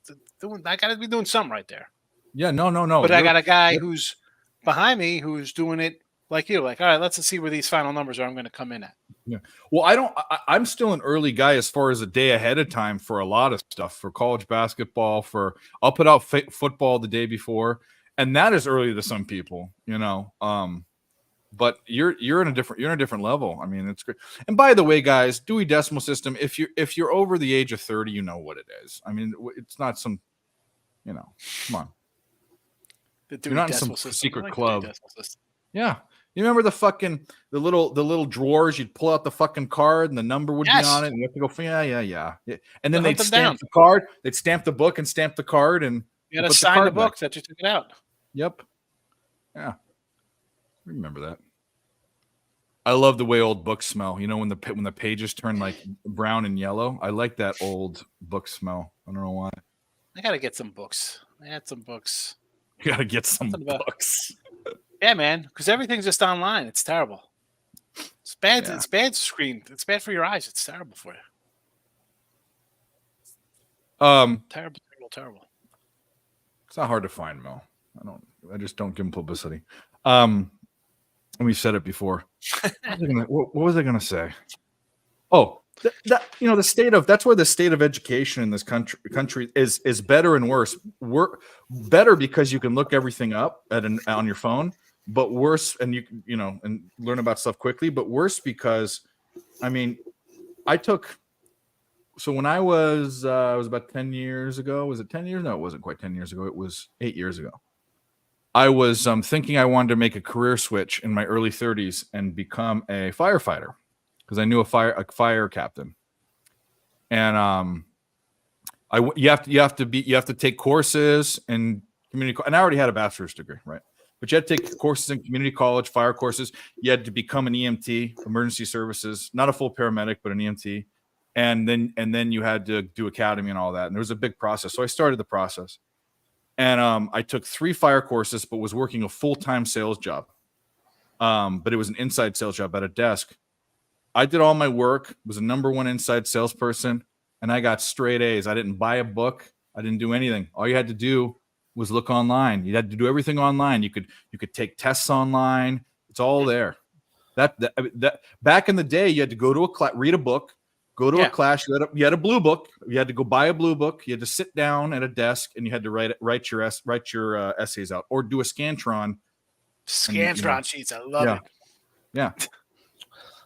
I got to be doing something right there. yeah, no. But I got a guy who's behind me who's doing it like you, like, all right, let's see where these final numbers are. I'm going to come in at. Yeah. Well, I'm still an early guy as far as a day ahead of time for a lot of stuff, for college basketball, I'll put out football the day before. And that is early to some people, but you're in a different level. I mean, it's great. And by the way, guys, Dewey Decimal System, if you're over the age of 30, you know what it is. I mean, it's not some, come on. You're not in some secret club. Yeah. You remember the little drawers? You'd pull out the fucking card and the number would be on it, and you have to go, yeah. And then they'd stamp the card, they'd stamp the book and stamp the card, and you got to sign the book that you took it out. Yep. Yeah. Remember that. I love the way old books smell. When the pages turn like brown and yellow. I like that old book smell. I don't know why. I gotta get some books. I had some books. You gotta get some books. Yeah, man, because everything's just online. It's terrible. It's bad. Yeah. It's bad screen. It's bad for your eyes. It's terrible for you. Terrible. It's not hard to find, Mel. I just don't give them publicity. And we said it before. What was I gonna say? Oh, the state of that's where the state of education in this country is better and worse. We're better because you can look everything up on your phone, but worse, and and learn about stuff quickly. But worse because, I mean, so when I was it was about 10 years ago. Was it 10 years? No, it wasn't quite 10 years ago. It was 8 years ago. I was thinking I wanted to make a career switch in my early 30s and become a firefighter because I knew a fire captain. And you have to take courses in community, and I already had a bachelor's degree, right? But you had to take courses in community college, fire courses. You had to become an EMT, emergency services, not a full paramedic, but an EMT. And then you had to do academy and all that. And there was a big process. So I started the process. And I took 3 fire courses, but was working a full-time sales job. But it was an inside sales job at a desk. I did all my work, was a #1 inside salesperson, and I got straight A's. I didn't buy a book. I didn't do anything. All you had to do was look online. You had to do everything online. You could take tests online. It's all there. That back in the day, you had to go to a class, read a book, go to a class. You had a blue book. You had to go buy a blue book. You had to sit down at a desk and you had to write your essays out or do a Scantron. Scantron sheets. I love it. Yeah.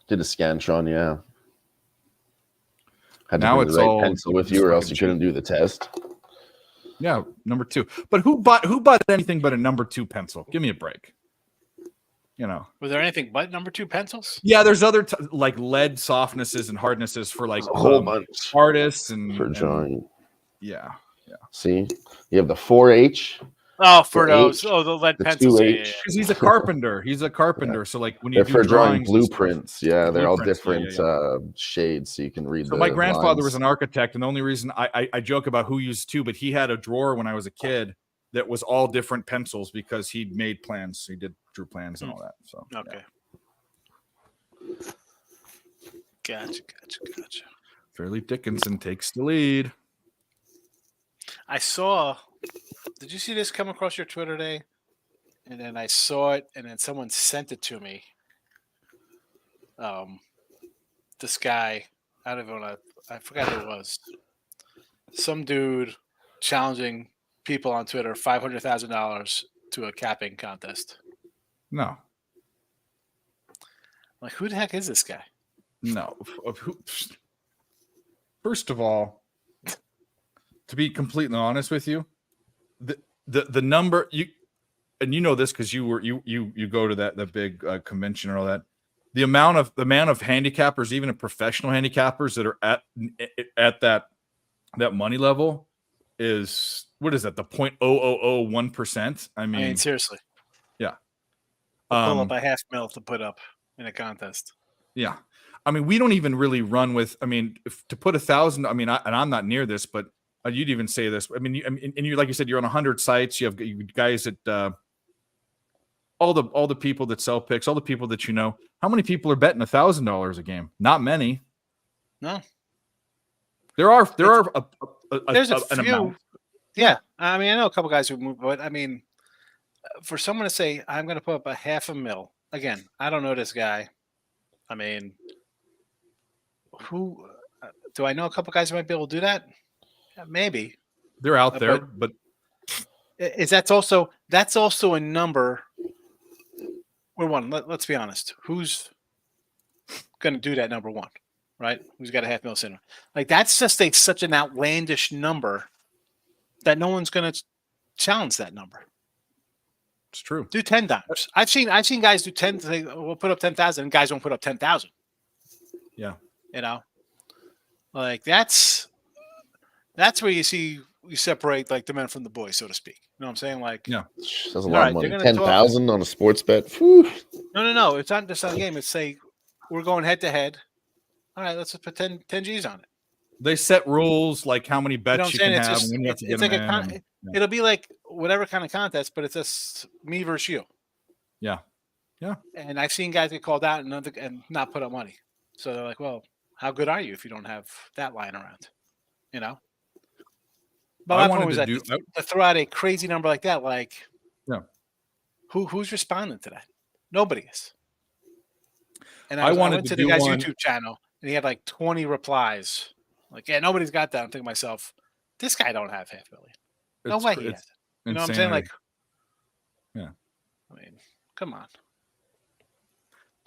Did a Scantron, yeah. Had to Now bring it's the right all pencil with you, or else you couldn't do the test. Yeah, number 2. But who bought anything but a number 2 pencil? Give me a break. You know, Was there anything but number 2 pencils? Yeah, there's other like lead softnesses and hardnesses for like There's a whole bunch artists and for drawing. Yeah. See, you have the 4H. Oh, for the those. H, Oh, the lead the pencils. 2H. Yeah. Because he's a carpenter. He's a carpenter. So like when you They're do for drawing drawings and stuff, blueprints. Yeah, they're all blueprints, different shades, so you can read. So the my grandfather was lines. an architect, and the only reason I joke about who used 2, but he had a drawer when I was a kid that was all different pencils because he made plans. He drew plans and all that. So Okay. yeah. Gotcha. Fairleigh Dickinson takes the lead. I saw. Did you see this come across your Twitter today? And then I saw it, and then someone sent it to me. This guy, I don't know. I forgot who it was. Some dude challenging people on Twitter $500,000 to a capping contest. No. Like, who the heck is this guy? No. First of all, to be completely honest with you, the number and you know this because you go to that big convention and all that. The amount of handicappers, even professional handicappers that are at that money level is, what is that? The 0.0001%. I mean, seriously. Yeah. Pull up a $500,000 to put up in a contest. Yeah. I mean, we don't even really run with, I mean, to put 1,000, I mean, and I'm not near this, but you'd even say this. I mean, and you, like you said, you're on 100 sites. You have guys that, all the people that sell picks, all the people that you know. How many people are betting $1,000 a game? Not many. No. There's a an few. amount. Yeah. I mean, I know a couple guys who move, but I mean, for someone to say, I'm going to put up a $500,000, again, I don't know this guy. I mean, who do I know? A couple guys who might be able to do that? Yeah, maybe they're out there, but that's also a number. We're one. Let's be honest. Who's going to do that? Number one, right? Who's got a $500,000 cinema? Like, that's just such an outlandish number that no one's going to challenge that number. It's true. Do 10 times. I've seen guys do 10. Say, we'll put up 10,000. And guys won't put up 10,000. Yeah. You know, like that's where you separate like the men from the boys, so to speak. You know what I'm saying? Like, yeah, that's a lot of money. 10,000 on a sports bet. Whew. No. It's not just on a game. It's say we're going head to head. All right, let's just put 10 G's on it. They set rules like how many bets you can have. Just, and you have to get like them it'll be like whatever kind of contest, but it's just me versus you. Yeah. Yeah. And I've seen guys get called out and not put up money. So they're like, well, how good are you if you don't have that lying around? You know? But my point was that to throw out a crazy number like that, like, yeah, who's responding to that? Nobody is. And I went to the guy's YouTube channel, and he had like 20 replies. Like, yeah, nobody's got that. I'm thinking to myself, this guy don't have $500,000. No way he has it. You know what I'm saying? Like, yeah. I mean, come on.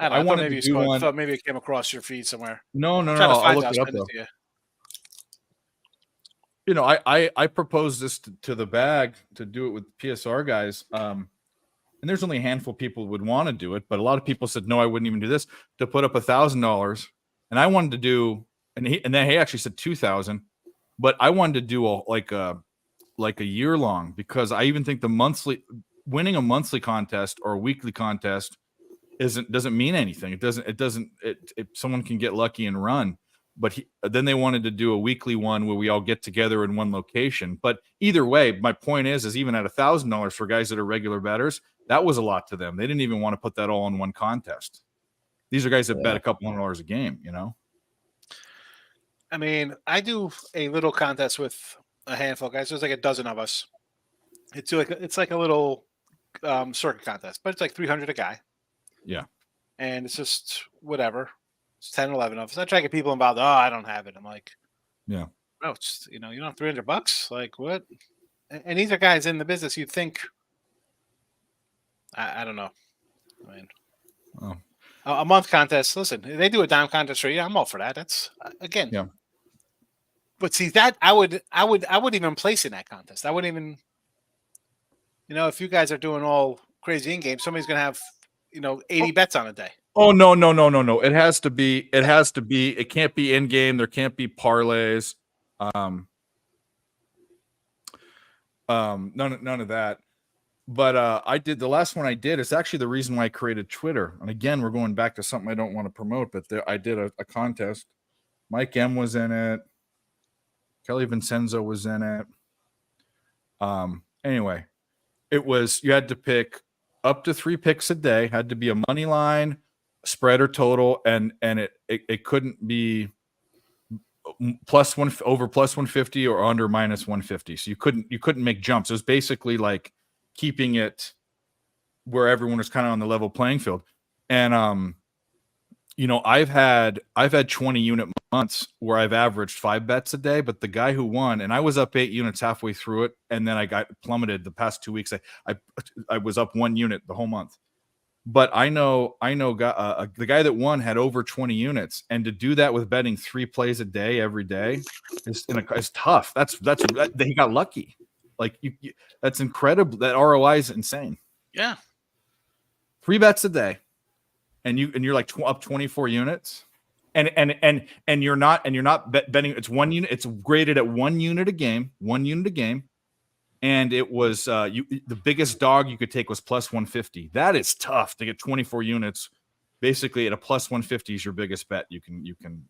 I wanted maybe to do one. Thought maybe it came across your feed somewhere. No. I'll look it up though. You know, I proposed this to the bag to do it with PSR guys. And there's only a handful of people who would want to do it, but a lot of people said, no, I wouldn't even do this, to put up $1,000. And I wanted to do, and then he actually said 2,000, but I wanted to do a year long, because I even think winning a monthly contest or a weekly contest doesn't mean anything. It doesn't, someone can get lucky and run. But then they wanted to do a weekly one where we all get together in one location. But either way, my point is even at $1,000 for guys that are regular bettors, that was a lot to them. They didn't even want to put that all in one contest. These are guys that bet a couple $100 a game, you know? I mean, I do a little contest with a handful of guys. There's like a dozen of us. It's like a little circuit contest, but it's like 300 a guy. Yeah. And it's just whatever. 10 or 11 of us. I try to get people involved. Oh, I don't have it. I'm like, yeah. Oh, it's, you don't have $300. Like, what? And these are guys in the business. You'd think, I don't know. I mean, a month contest. Listen, they do a dime contest for you. I'm all for that. That's again, But see that I wouldn't even place in that contest. I wouldn't even, if you guys are doing all crazy in game, somebody's gonna have 80 bets on a day. Oh no. It has to be. It can't be in game. There can't be parlays. None of that. But I did the last one I did. It's actually the reason why I created Twitter. And again, we're going back to something I don't want to promote. But I did a contest. Mike M was in it. Kelly Vincenzo was in it. Anyway, it was you had to pick up to 3 picks a day. Had to be a money line, spread or total, and it couldn't be over plus 150 or under minus 150. So you couldn't make jumps. It was basically like keeping it where everyone was kind of on the level playing field. And I've had 20 unit months where I've averaged 5 bets a day, but the guy who won, and I was up 8 units halfway through it, and then I got plummeted the past 2 weeks. I was up 1 unit the whole month. But I know the guy that won had over 20 units, and to do that with betting 3 plays a day every day is tough. That's he got lucky. Like that's incredible. That ROI is insane. Yeah, 3 bets a day, and you're like up 24 units, and you're not betting. It's 1 unit. It's graded at 1 unit a game. 1 unit a game. And it was the biggest dog you could take was plus 150. That is tough to get 24 units. Basically, at a plus 150 is your biggest bet you can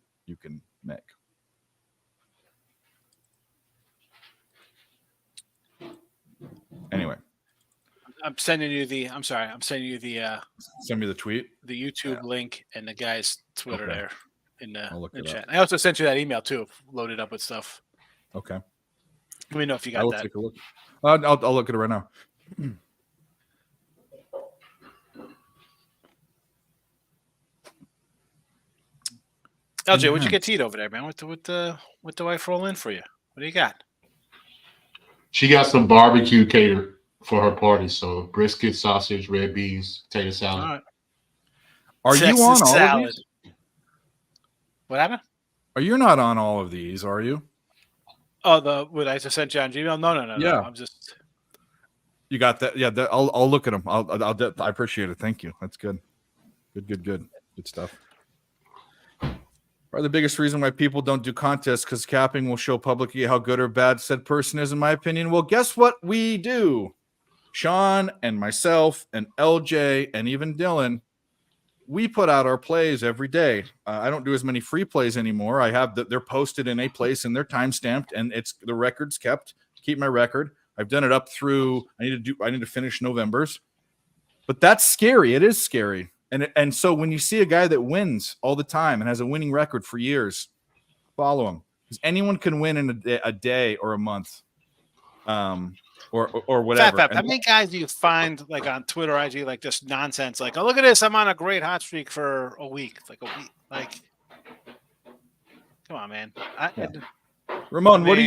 make. Anyway, send me the send me the tweet, the YouTube link, and the guy's Twitter there in the chat. Up. I also sent you that email too, loaded up with stuff. Okay. Let me know if you got that. Take a look. I'll look at it right now. LJ, what'd you get to eat over there, man? What the wife roll in for you? What do you got? She got some barbecue catered for her party. So brisket, sausage, red beans, potato salad. All right. Are Texas you on all salad. of these? What happened? Are you not on all of these? Are you? Oh, what I just sent you on Gmail? No. Yeah. I'm just. You got that? Yeah. I'll look at them. I appreciate it. Thank you. That's good. Good stuff. Probably the biggest reason why people don't do contests because capping will show publicly how good or bad said person is, in my opinion. Well, guess what we do? Sean and myself and LJ and even Dylan, we put out our plays every day. I don't do as many free plays anymore. I have they're posted in a place and they're time stamped, and it's the record's kept. Keep my record. I've done it up through. I need to finish November's, but that's scary. It is scary. And so when you see a guy that wins all the time and has a winning record for years, follow him, because anyone can win in a day or a month, or whatever. How many guys do you find like on Twitter, IG, like just nonsense? Like, oh, look at this, I'm on a great hot streak for a week. Like, come on, man. Ramon, what are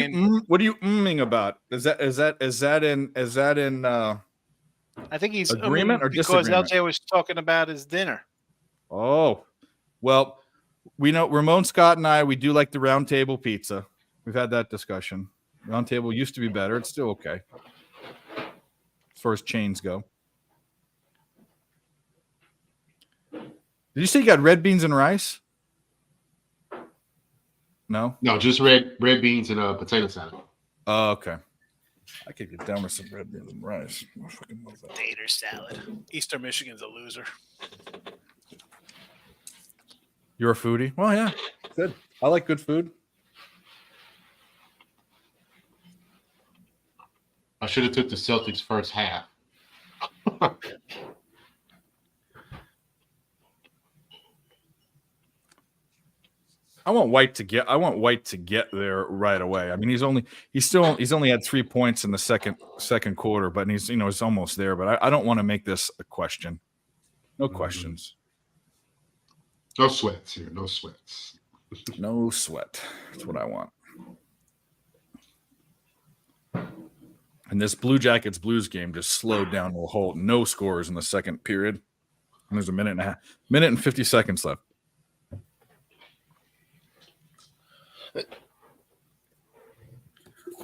you umming about? Is that in I think he's agreement or because disagreement? LJ was talking about his dinner. Oh, well, we know Ramon, Scott, and I, we do like the round table pizza. We've had that discussion. Round table used to be better. It's still okay as far as chains go. Did you say you got red beans and rice? No, just red beans and potato salad. Oh, okay. I could get down with some red beans and rice. I fucking love that. Tater salad. Eastern Michigan's a loser. You're a foodie? Well, yeah, good. I like good food. I should have took the Celtics first half. I want White to get there right away. I mean, he's only had 3 points in the second quarter, but he's almost there. But I don't want to make this a question. No questions. No sweats here. No sweats. No sweat. That's what I want. And this Blue Jackets Blues game just slowed down to a halt. No scores in the second period. And there's a minute and 50 seconds left.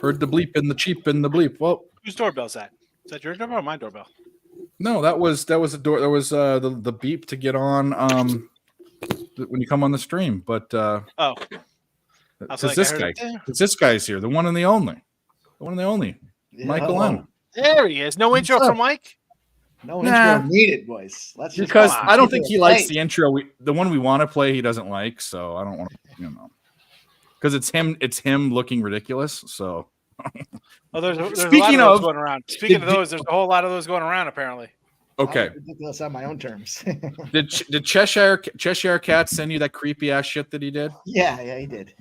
Heard the bleep and the cheap and the bleep. Well, whose doorbell's that? Is that your doorbell or my doorbell? No, that was the door. There was the beep to get on when you come on the stream. But because this guy's here, the one and the only, Yeah. Michael M. There he is. No intro for Mike. No intro needed, boys. Let's just because I don't think he likes the intro. The one we want to play, he doesn't like. So I don't want to, because it's him. It's him looking ridiculous. So. Well, there's speaking a lot of those going around. Speaking of those, there's a whole lot of those going around apparently. Okay. Ridiculous on my own terms. Did Cheshire Cat send you that creepy ass shit that he did? Yeah, he did.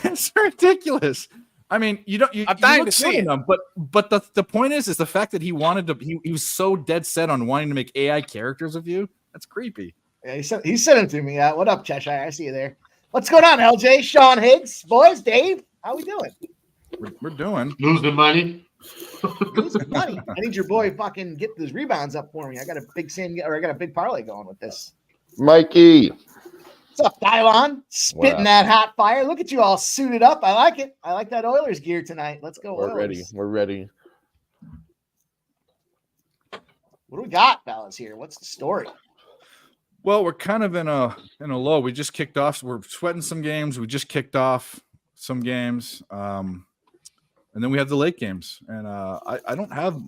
It's ridiculous. I mean, I'm dying to see them, but the point is the fact that he wanted to. He was so dead set on wanting to make AI characters of you. That's creepy. Yeah, he sent it to me. What up, Cheshire? I see you there. What's going on, LJ? Sean Higgs, boys, Dave, how we doing? We're doing losing money. I need your boy fucking get those rebounds up for me. I got a big parlay going with this. Mikey, what's up, Dylon? Spitting that hot fire. Look at you all suited up. I like it. I like that Oilers gear tonight. Let's go. We're Oilers. ready. We're ready. What do we got, fellas? Here, what's the story? Well, we're kind of in a low. We just kicked off. We're sweating some games. We just kicked off some games. And then we have the late games, and I don't have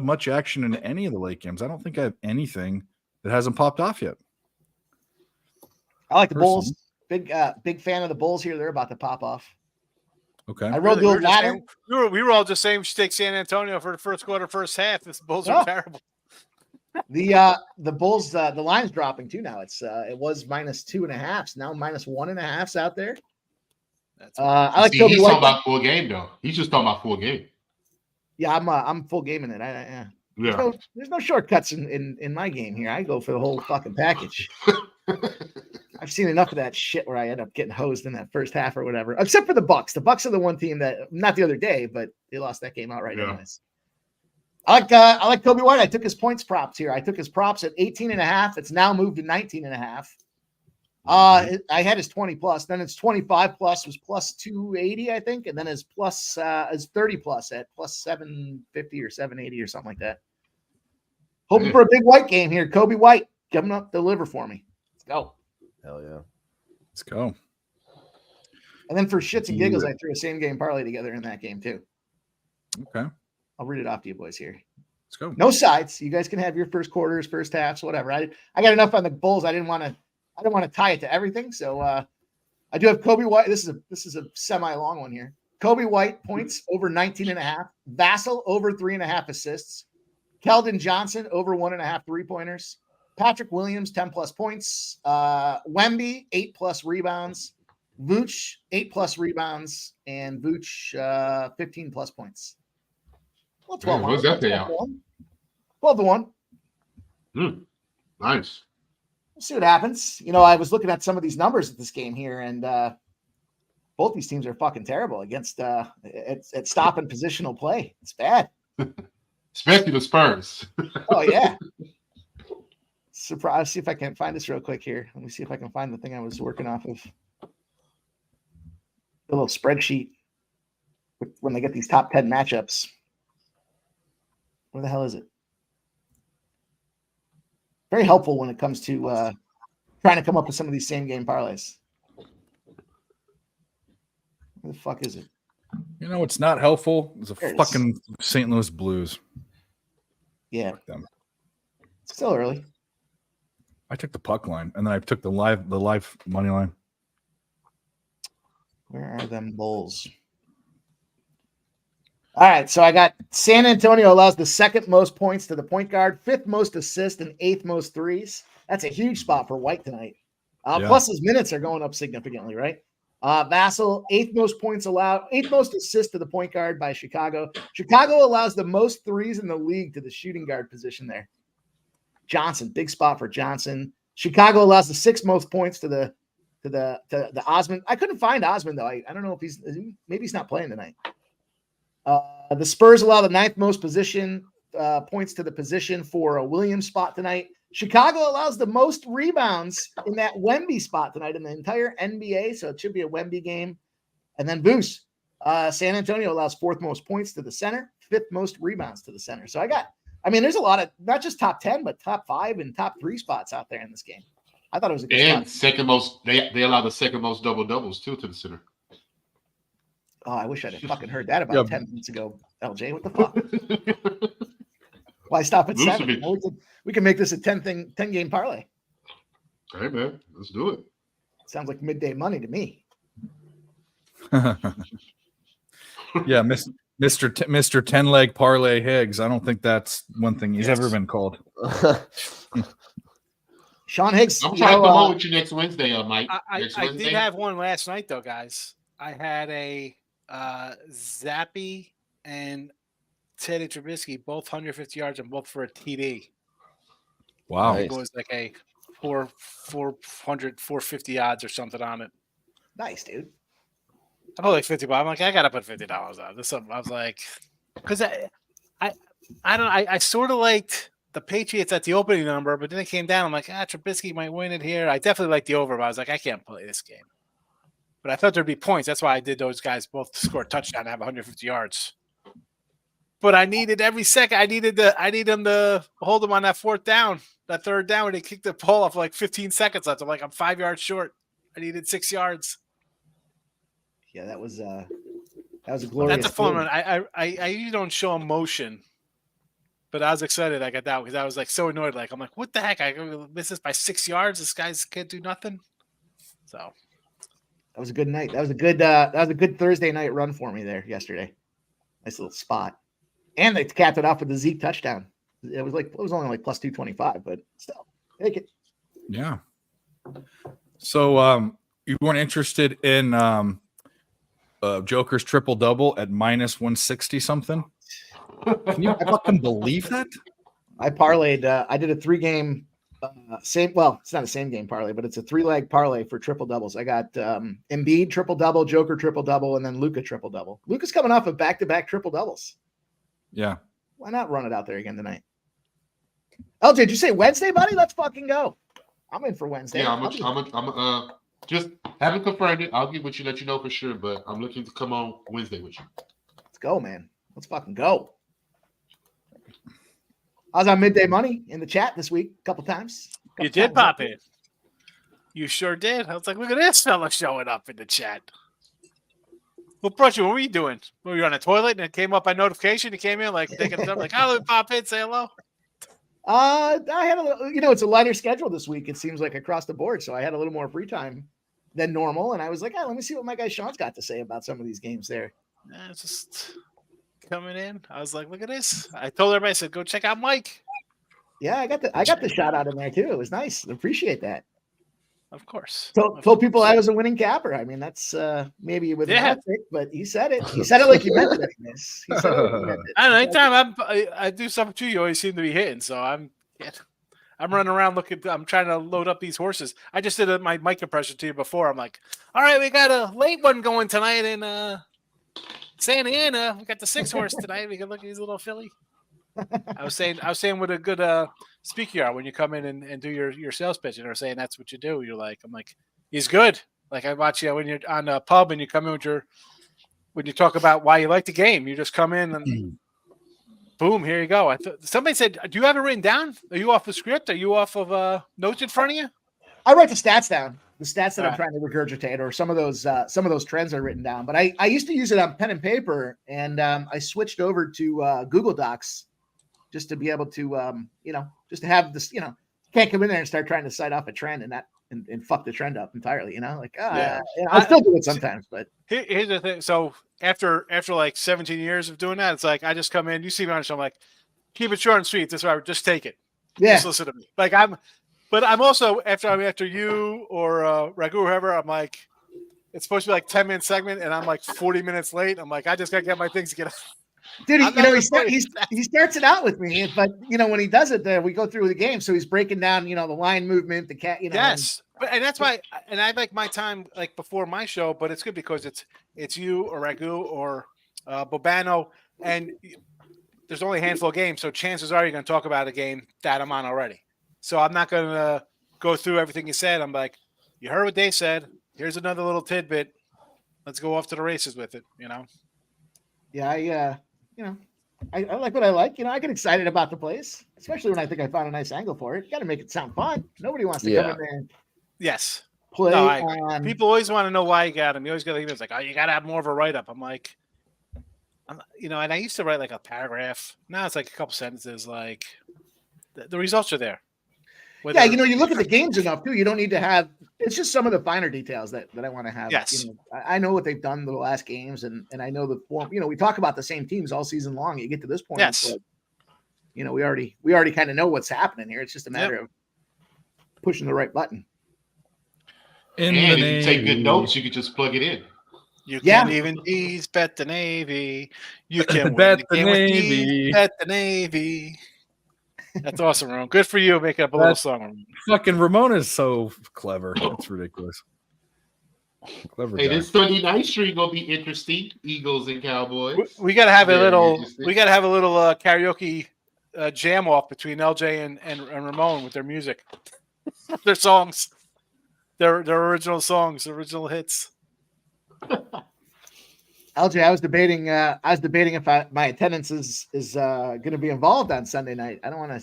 much action in any of the late games. I don't think I have anything that hasn't popped off yet. I like the Bulls. Big fan of the Bulls here. They're about to pop off. Okay. I rode the old ladder. We were all just saying take San Antonio for the first quarter, first half. This Bulls are terrible. The Bulls, the line's dropping too now. It was -2.5. So now -1.5 out there. I like He's talking about full game though. He's just talking about full game. Yeah, I'm full gaming it. There's no shortcuts in my game here. I go for the whole fucking package. I've seen enough of that shit where I end up getting hosed in that first half or whatever. Except for the Bucks. The Bucks are the one team that not the other day, but they lost that game outright. Anyways. I like Kobe White. I took his points props here. I took his props at 18.5. It's now moved to 19.5. I had his 20 plus, then it's 25 plus was plus 280, I think, and then his 30 plus at plus 750 or 780 or something like that. Hoping for a big White game here. Kobe White coming up, deliver for me. Let's go. Hell yeah. Let's go. And then for shits and giggles, I threw a same game parlay together in that game too. Okay. I'll read it off to you boys here. Let's go. No sides. You guys can have your first quarters, first halves, whatever. I got enough on the Bulls. I didn't want to tie it to everything. So I do have Kobe White. This is a semi-long one here. Kobe White points over 19.5. Vassell over 3.5 assists. Keldon Johnson over 1.5 3-pointers. Patrick Williams 10 plus points. Wemby 8 plus rebounds. Vooch 8 plus rebounds, and Vooch 15 plus points. Well, 12. What's that day out? 12-1. Nice. We'll see what happens. I was looking at some of these numbers at this game here, and both these teams are fucking terrible against at stopping positional play. It's bad. Especially the Spurs. Oh, yeah. Surprise. See if I can find this real quick here. Let me see if I can find the thing I was working off of. The little spreadsheet when they get these top 10 matchups. Where the hell is it? Very helpful when it comes to trying to come up with some of these same game parlays. Where the fuck is it? It's not helpful. It's a fucking St. Louis Blues. Yeah. It's still early. I took the puck line, and then I took the live money line. Where are them Bulls? All right, so I got San Antonio allows the second most points to the point guard, fifth most assists, and eighth most threes. That's a huge spot for White tonight. Plus his minutes are going up significantly, right? Vassell, eighth most points allowed, eighth most assists to the point guard by Chicago. Chicago allows the most threes in the league to the shooting guard position there. Johnson, big spot for Johnson. Chicago allows the sixth most points to the Osmond. I couldn't find Osmond though. I don't know if maybe he's not playing tonight. The Spurs allow the ninth most points to the position for a Williams spot tonight. Chicago allows the most rebounds in that Wemby spot tonight in the entire NBA, so it should be a Wemby game. And then Boos. San Antonio allows 4th most points to the center, 5th most rebounds to the center. So there's a lot of not just top 10, but top 5 and top 3 spots out there in this game. I thought it was a good and spot. second most. They allow the second most double doubles too to the center. Oh, I wish I'd have fucking heard that about 10 minutes ago, LJ. What the fuck? Why stop at 7? We can make this a 10 game parlay. Hey man, let's do it. Sounds like midday money to me. Yeah, Mr. 10 leg parlay Higgs. I don't think that's one thing he's ever been called. Sean Higgs. I'm trying to come on with you next Wednesday, Mike. I did have one last night though, guys. I had a Zappy and Teddy Trubisky, both 150 yards and both for a TD. Wow. It was like a 450 odds or something on it. Nice, dude. I put like $50. I'm like, I gotta put $50 on this. I was like, because I sort of liked the Patriots at the opening number, but then it came down. I'm like, Trubisky might win it here. I definitely like the over, but I was like, I can't play this game. But I thought there'd be points. That's why I did those guys both to score a touchdown and have 150 yards. But I needed every second. I needed them to hold them on that 4th down, that 3rd down, when they kicked the ball off like 15 seconds left. I'm like, I'm 5 yards short. I needed 6 yards. Yeah, that was a glorious. That's a fun one. I usually don't show emotion, but I was excited I got that because I was like so annoyed. Like I'm like, what the heck? I missed this by 6 yards. This guy's can't do nothing. So that was a good night. That was a good Thursday night run for me there yesterday. Nice little spot, and they capped it off with the Zeke touchdown. It was only like plus 225, but still take it. Yeah. So you weren't interested in Joker's triple double at minus 160 something? Can you fucking believe that? I parlayed. I did a 3-game same. Well, it's not a same game parlay, but it's a 3-leg parlay for triple doubles. I got Embiid triple double, Joker triple double, and then Luka triple double. Luka's coming off of back-to-back triple doubles. Yeah. Why not run it out there again tonight? LJ, did you say Wednesday, buddy? Let's fucking go. I'm in for Wednesday. Yeah, I'm just haven't confirmed it. I'll get with you, let you know for sure. But I'm looking to come on Wednesday with you. Let's go, man. Let's fucking go. I was on Midday Money in the chat this week a couple times. You did pop in. You sure did. I was like, look at this fella showing up in the chat. What brought you? What were you doing? Were you on a toilet and it came up by notification? You came in like thinking something like, "Oh, let me pop in, say hello." I had a little, it's a lighter schedule this week. It seems like across the board, so I had a little more free time than normal, and I was like, let me see what my guy Sean's got to say about some of these games there. Just coming in. I was like, look at this. I told everybody, I said, go check out Mike. Yeah, I got the shout out in there too. It was nice. Appreciate that. Of course. Told people I was a winning capper. I mean, that's maybe with an pick, but he said it. He said it like he meant it. He said it like he meant it. I don't know. Anytime I do something to you, you always seem to be hitting. So I'm running around looking. I'm trying to load up these horses. I just did my mic impression to you before. I'm like, all right, we got a late one going tonight in Santa Ana. We got the 6 horse tonight. We can look at these little filly. I was saying what a good speaker you are when you come in and do your sales pitch, and they're saying that's what you do. You're like, I'm like, he's good. Like I watch you when you're on a pub and you come in with when you talk about why you like the game, you just come in and boom, here you go. Somebody said, do you have it written down? Are you off the script? Are you off of notes in front of you? I write the stats down. The stats that I'm trying to regurgitate, or some of those trends are written down. But I used to use it on pen and paper, and I switched over to Google Docs just to be able to, just to have this, can't come in there and start trying to cite off a trend and fuck the trend up entirely, I'll still do it sometimes, but here's the thing. So after like 17 years of doing that, it's like, I just come in, you see me on the show, I'm like, keep it short and sweet. That's why just take it. Yeah. Just listen to me. Like but I'm also after you or Raghu or whoever, I'm like, it's supposed to be like 10-minute segment and I'm like 40 minutes late. I'm like, I just gotta get my things to get out. Dude, he starts it out with me, but when he does it, we go through the game. So he's breaking down, the line movement, the cat, Yes, and that's why, and I like my time like before my show, but it's good because it's you or Raghu or Bobano, and there's only a handful of games, so chances are you're going to talk about a game that I'm on already. So I'm not going to go through everything you said. I'm like, you heard what they said. Here's another little tidbit. let's go off to the races with it. Yeah, I like what I like. I get excited about the place, especially when I think I found a nice angle for it. Got to make it sound fun. Nobody wants to come in there and Yes. play No, on. People always want to know why you got him. You always got to think it's like, oh, you got to have more of a write up. I'm like, and I used to write like a paragraph. Now it's like a couple sentences. Like the results are there. Yeah, you look at the games enough too. You don't need to have. It's just some of the finer details that I want to have. Yes. I know what they've done the last games, and I know the form. We talk about the same teams all season long. You get to this point, yes. But, we already kind of know what's happening here. It's just a matter of pushing the right button. And if you take good notes, you could just plug it in. You can even bet the Navy. You can bet the Navy. Bet the Navy. That's awesome, Ramon. Good for you making up a little song. Ramon. Fucking Ramon is so clever. It's ridiculous. Clever guy. This Sunday night stream gonna be interesting. Eagles and Cowboys. We gotta have a little. We gotta have a little karaoke jam off between LJ and Ramon with their music, their songs, their original songs, original hits. LJ, I was debating if my attendance is going to be involved on Sunday night. I don't want to,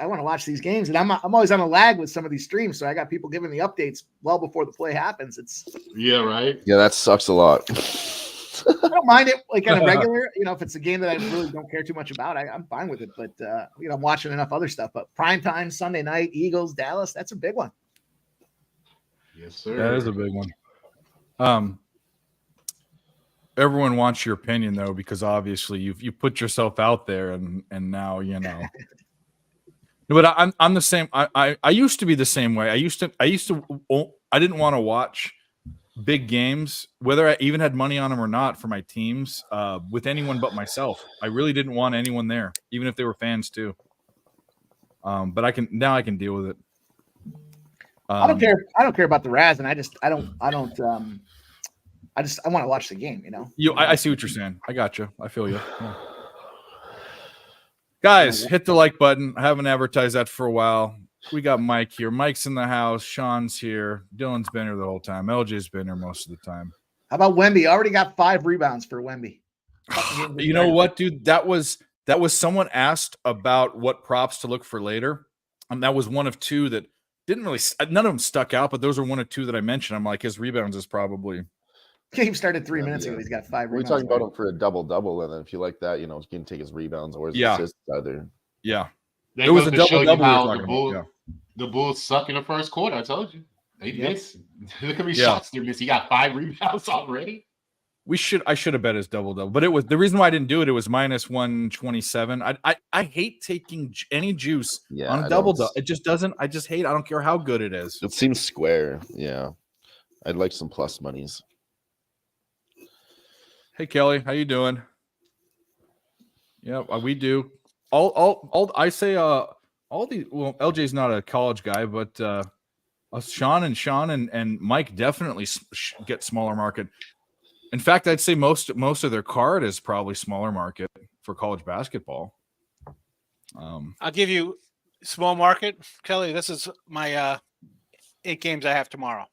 I want to watch these games, and I'm always on a lag with some of these streams, so I got people giving me updates well before the play happens. Right. Yeah, that sucks a lot. I don't mind it like on a regular, if it's a game that I really don't care too much about, I'm fine with it. But I'm watching enough other stuff. But primetime Sunday night, Eagles, Dallas, that's a big one. Yes, sir. That is a big one. Everyone wants your opinion though, because obviously you put yourself out there, and now But I'm the same. I used to be the same way. I didn't want to watch big games, whether I even had money on them or not, for my teams with anyone but myself. I really didn't want anyone there, even if they were fans too. But I can deal with it. I don't care. I don't care about the Raz, and I want to watch the game. I see what you're saying. I got you. I feel you. Yeah. Guys, hit the like button. I haven't advertised that for a while. We got Mike here. Mike's in the house. Sean's here. Dylan's been here the whole time. LJ's been here most of the time. How about Wemby? Already got 5 rebounds for Wemby. You know what, dude? That was someone asked about what props to look for later. And that was one of 2 that didn't really, none of them stuck out, but those are one of 2 that I mentioned. I'm like, his rebounds is probably. Game started 3 minutes ago. He's got 5 rebounds. We're talking about him for a double-double, and then if you like that, he can take his rebounds or his assists either. Yeah. It was a double-double. The Bulls suck in the first quarter. I told you. They miss. Look how many shots they're missing. He got 5 rebounds already. I should have bet his double-double, but it was the reason why I didn't do it. It was minus 127. I hate taking any juice on a double-double. It just doesn't. I just hate. I don't care how good it is. It seems square. Yeah. I'd like some plus monies. Hey Kelly, how you doing? Yeah, we do. All I say all the LJ's not a college guy, but Sean and Mike definitely get smaller market. In fact, I'd say most of their card is probably smaller market for college basketball. I'll give you small market, Kelly. This is my 8 games I have tomorrow.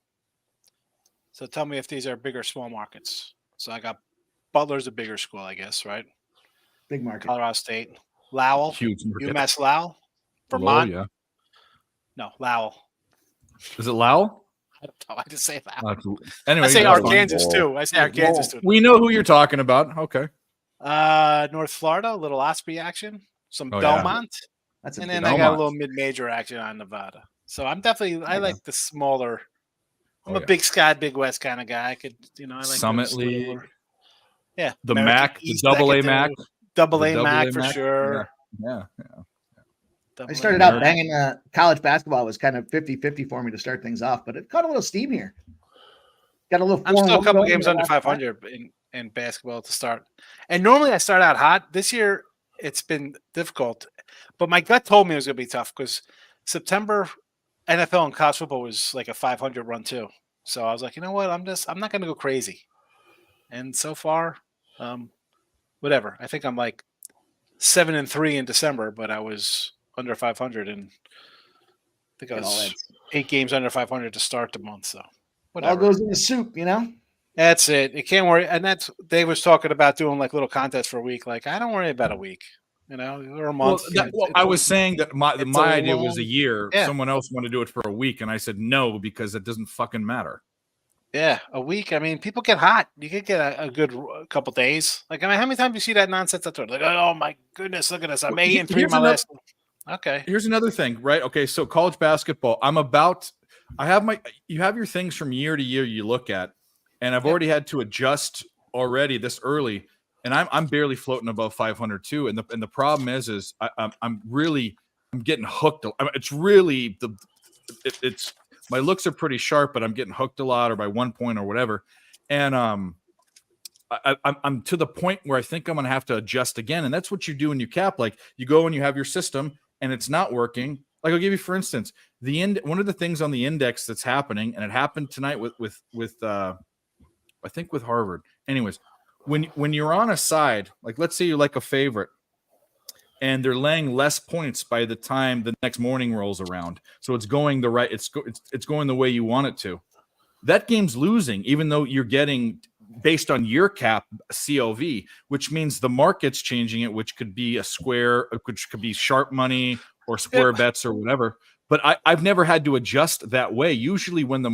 So tell me if these are big or small markets. So I got Butler's a bigger school, I guess, right? Big market. Colorado State. Lowell. Huge market. UMass Lowell. Vermont. Low, yeah. No, Lowell. Is it Lowell? I don't know. I just say Lowell. Anyway, I say Arkansas too. Too. We know who you're talking about. Okay. North Florida, a little Osprey action. Some Belmont. Yeah. That's and then I got a little mid-major action on Nevada. So I'm definitely I like the smaller. I'm a Big Sky, Big West kind of guy. I could, I like Summit League. Yeah, the American MAC, East, the Double A MAC, Double A MAC for sure. Yeah. I started out banging college basketball. It was kind of 50-50 for me to start things off, but it caught a little steam here. Got a little. I'm still a couple games under 500 in basketball to start, and normally I start out hot. This year it's been difficult, but my gut told me it was going to be tough because September NFL and college football was like a 500 run too. So I was like, you know what? I'm not going to go crazy. And so far, whatever. I think I'm like 7-3 in December, but I was under 500, and I think I was 8 games under 500 to start the month. So whatever. All goes in the soup, That's it. You can't worry. And that's Dave was talking about doing like little contests for a week. Like, I don't worry about a week, or a month. I was saying that my idea was a year. Yeah. Someone else wanted to do it for a week, and I said no because it doesn't fucking matter. Yeah, a week. I mean, people get hot. You could get a good couple days. Like, I mean, how many times do you see that nonsense on Twitter? Like, oh my goodness, look at this. I'm 8-3 my last. Okay. Here's another thing, right? Okay, so college basketball. You have your things from year to year you look at. And I've already had to adjust already this early, and I'm barely floating above 500 too. And the problem is I'm getting hooked. It's really it's my looks are pretty sharp, but I'm getting hooked a lot, or by 1 point or whatever. And I'm to the point where I think I'm gonna have to adjust again. And that's what you do when you cap. Like, you go and you have your system, and it's not working. Like, I'll give you, for instance, one of the things on the index that's happening, and it happened tonight with I think with Harvard. Anyways, when you're on a side, like let's say you like a favorite, and they're laying less points by the time the next morning rolls around, so it's going it's going the way you want it to. That game's losing, even though you're getting based on your cap COV, which means the market's changing it, which could be a square, which could be sharp money or square bets or whatever. But I've never had to adjust that way. Usually when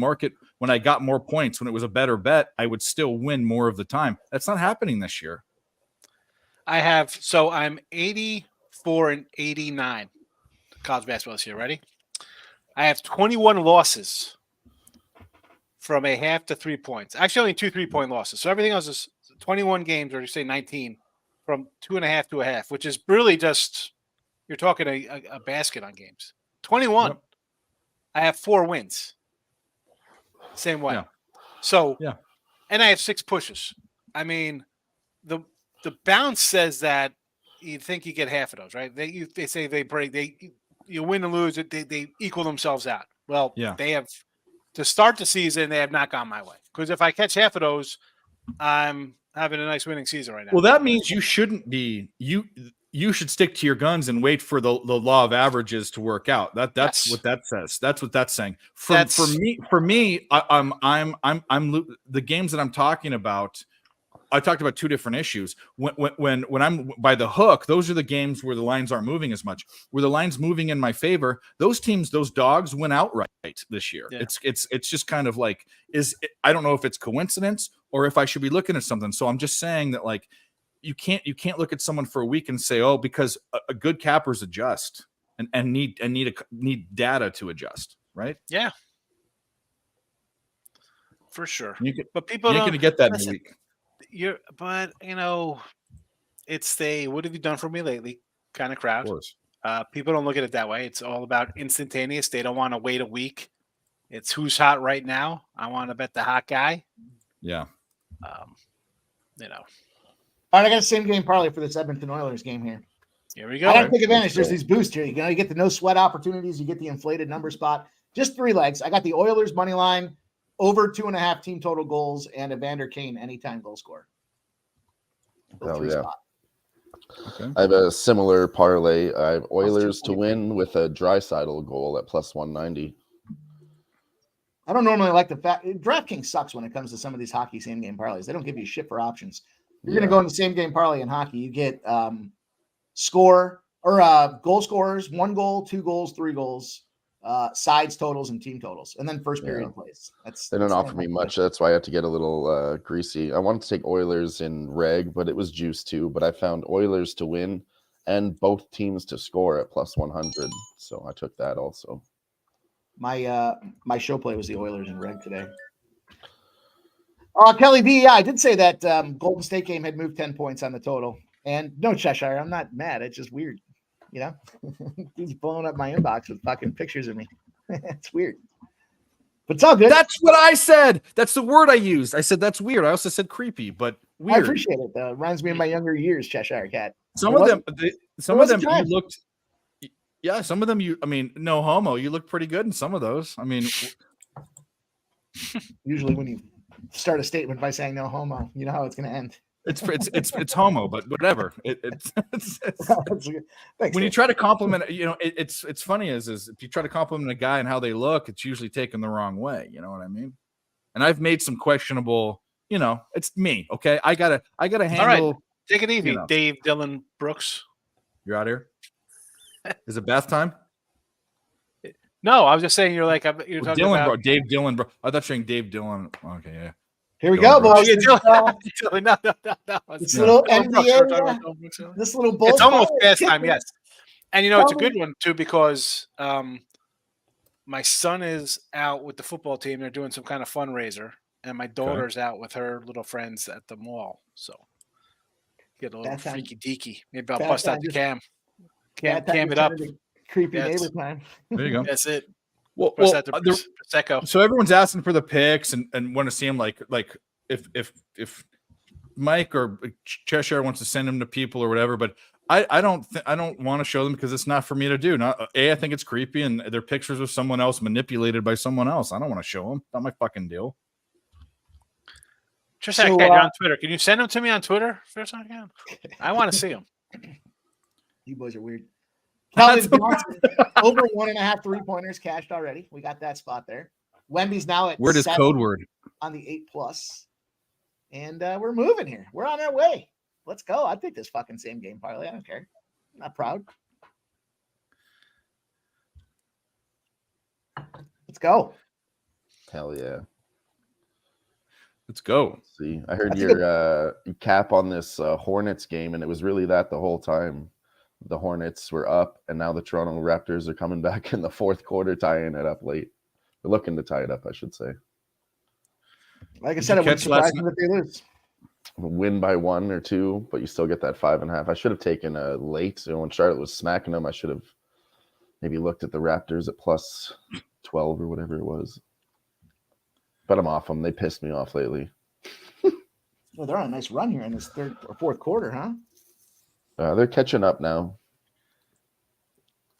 I got more points, when it was a better bet, I would still win more of the time. That's not happening this year. I'm 84 and 89 college basketball this year. Ready? I have 21 losses from a half to 3 points. Actually, only 2 3-point losses. So everything else is 21 games, or you say 19, from 2.5 to a half, which is really just, you're talking a basket on games. 21. Yep. I have 4 wins. Same way. Yeah. So, yeah. And I have 6 pushes. I mean, the bounce says that you think you get half of those, right? They say they break. You win and lose. They equal themselves out. Well, yeah. They have, to start the season, they have not gone my way. Because if I catch half of those, I'm having a nice winning season right now. Well, that means you shouldn't be you should stick to your guns and wait for the law of averages to work out. That's yes. What that says. That's what that's saying. For me, I'm the games that I'm talking about. I talked about 2 different issues. When I'm by the hook, those are the games where the lines aren't moving as much. Where the line's moving in my favor, those teams, those dogs went outright this year. Yeah. It's just kind of like, I don't know if it's coincidence or if I should be looking at something. So I'm just saying that, like, you can't look at someone for a week and say, oh, because a good cappers adjust and need data to adjust, right? Yeah, for sure. But people ain't going to get that in a week. But it's the what have you done for me lately kind of crowd. Of course. People don't look at it that way. It's all about instantaneous. They don't want to wait a week. It's who's hot right now. I want to bet the hot guy. Yeah. All right, I got the same game parlay for this Edmonton Oilers game here. Here we go. I got to take advantage. There's these boosts here. You get the no sweat opportunities. You get the inflated number spot. Just 3 legs. I got the Oilers money line, over 2.5 team total goals, and Evander Kane anytime goal scorer. Oh, yeah. Okay. I have a similar parlay. I have Oilers to win with a Draisaitl goal at plus 190. I don't normally like the fact DraftKings sucks when it comes to some of these hockey same game parlays. They don't give you shit for options. You're going to go in the same game parlay in hockey. You get score or goal scorers, 1 goal, 2 goals, 3 goals, sides totals, and team totals, and then first period plays. They don't offer me much. That's why I had to get a little greasy. I wanted to take Oilers in reg, but it was juice too. But I found Oilers to win and both teams to score at plus 100. So I took that also. My show play was the Oilers in reg today. Kelly B, I did say that Golden State game had moved 10 points on the total. And no, Cheshire, I'm not mad. It's just weird. He's blowing up my inbox with fucking pictures of me. It's weird. But it's all good. That's what I said. That's the word I used. I said that's weird. I also said creepy, but weird. I appreciate it, though. It reminds me of my younger years, Cheshire Cat. Some of them you looked. Yeah, some of them no homo. You look pretty good in some of those. I mean, usually when you start a statement by saying no homo, you know how it's going to end. It's homo, but whatever. It's Thanks, when you try to compliment, it's funny is if you try to compliment a guy and how they look, it's usually taken the wrong way. You know what I mean? And I've made some questionable it's me. Okay, I gotta handle. All right, take it easy, you know. Dave Dylan Brooks. You're out here. Is it bath time? No, I was just saying you're talking Dylan, about bro. Dave Dylan, bro. I thought you were saying Dave Dylan. Okay, yeah. Here we Dylan go, Brooks. boys. No. This Yeah. little Dylan Brooks, we're talking NBA, about Dylan Brooks. this little bull. It's almost past time, yes. And it's a good one too because my son is out with the football team. They're doing some kind of fundraiser, and my daughter's out with her little friends at the mall. So get a little freaky deaky. Maybe I'll bust out the cam it up. Creepy neighbor time. There you go. That's it. Well, Prosecco. So everyone's asking for the picks and want to see them like if Mike or Cheshire wants to send them to people or whatever, but I don't want to show them because it's not for me to do. I think it's creepy and they're pictures of someone else manipulated by someone else. I don't want to show them. Not my fucking deal. Just you're on Twitter. Can you send them to me on Twitter first again? I want to see them. You boys are weird. Calvin Johnson, over 1.5 3-pointers cashed already. We got that spot there. Wemby's now at word is code word on the 8+. And we're moving here. We're on our way. Let's go. I think this fucking same game parlay. I don't care. I'm not proud. Let's go. Hell yeah. Let's go. Let's see, I heard your cap on this Hornets game, and it was really that the whole time. The Hornets were up, and now the Toronto Raptors are coming back in the fourth quarter, tying it up late. They're looking to tie it up, I should say. Like I said, it wouldn't surprise me if they lose. Win by 1 or 2, but you still get that 5.5. I should have taken a late. When Charlotte was smacking them, I should have maybe looked at the Raptors at plus 12 or whatever it was. But I'm off them. They pissed me off lately. Well, they're on a nice run here in this third or fourth quarter, huh? They're catching up now.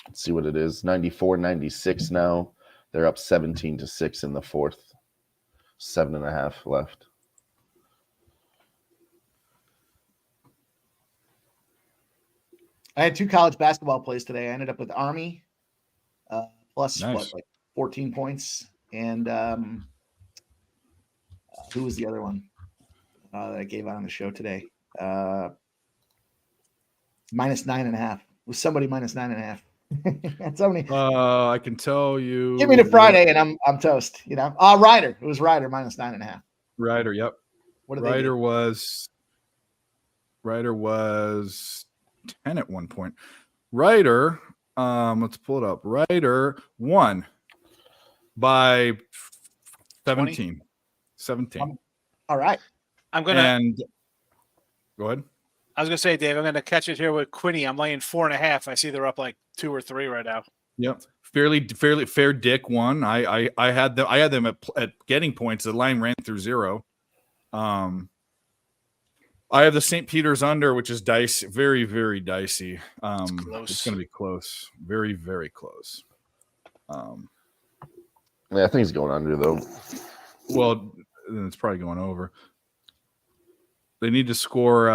Let's see what it is. 94-96 now. They're up 17-6 in the fourth. 7.5 left. I had 2 college basketball plays today. I ended up with Army plus nice. 14 points. And who was the other one that I gave out on the show today? Minus 9.5. Was somebody minus 9.5? Somebody. I can tell you. Give me the Friday and I'm toast. Ryder. It was Ryder minus 9.5. Ryder. Yep. What did Ryder was 10 at one point. Ryder. Let's pull it up. Ryder won by 17. 17. All right. I'm gonna go ahead. I was gonna say, Dave, I'm gonna catch it here with Quinny. I'm laying 4.5. I see they're up like 2 or 3 right now. Yep, fairly fair. Dick won. I had them at getting points. The line ran through 0. I have the St. Peter's under, which is dicey, very very dicey. It's going to be close, very very close. Yeah, I think he's going under though. Well, then it's probably going over. They need to score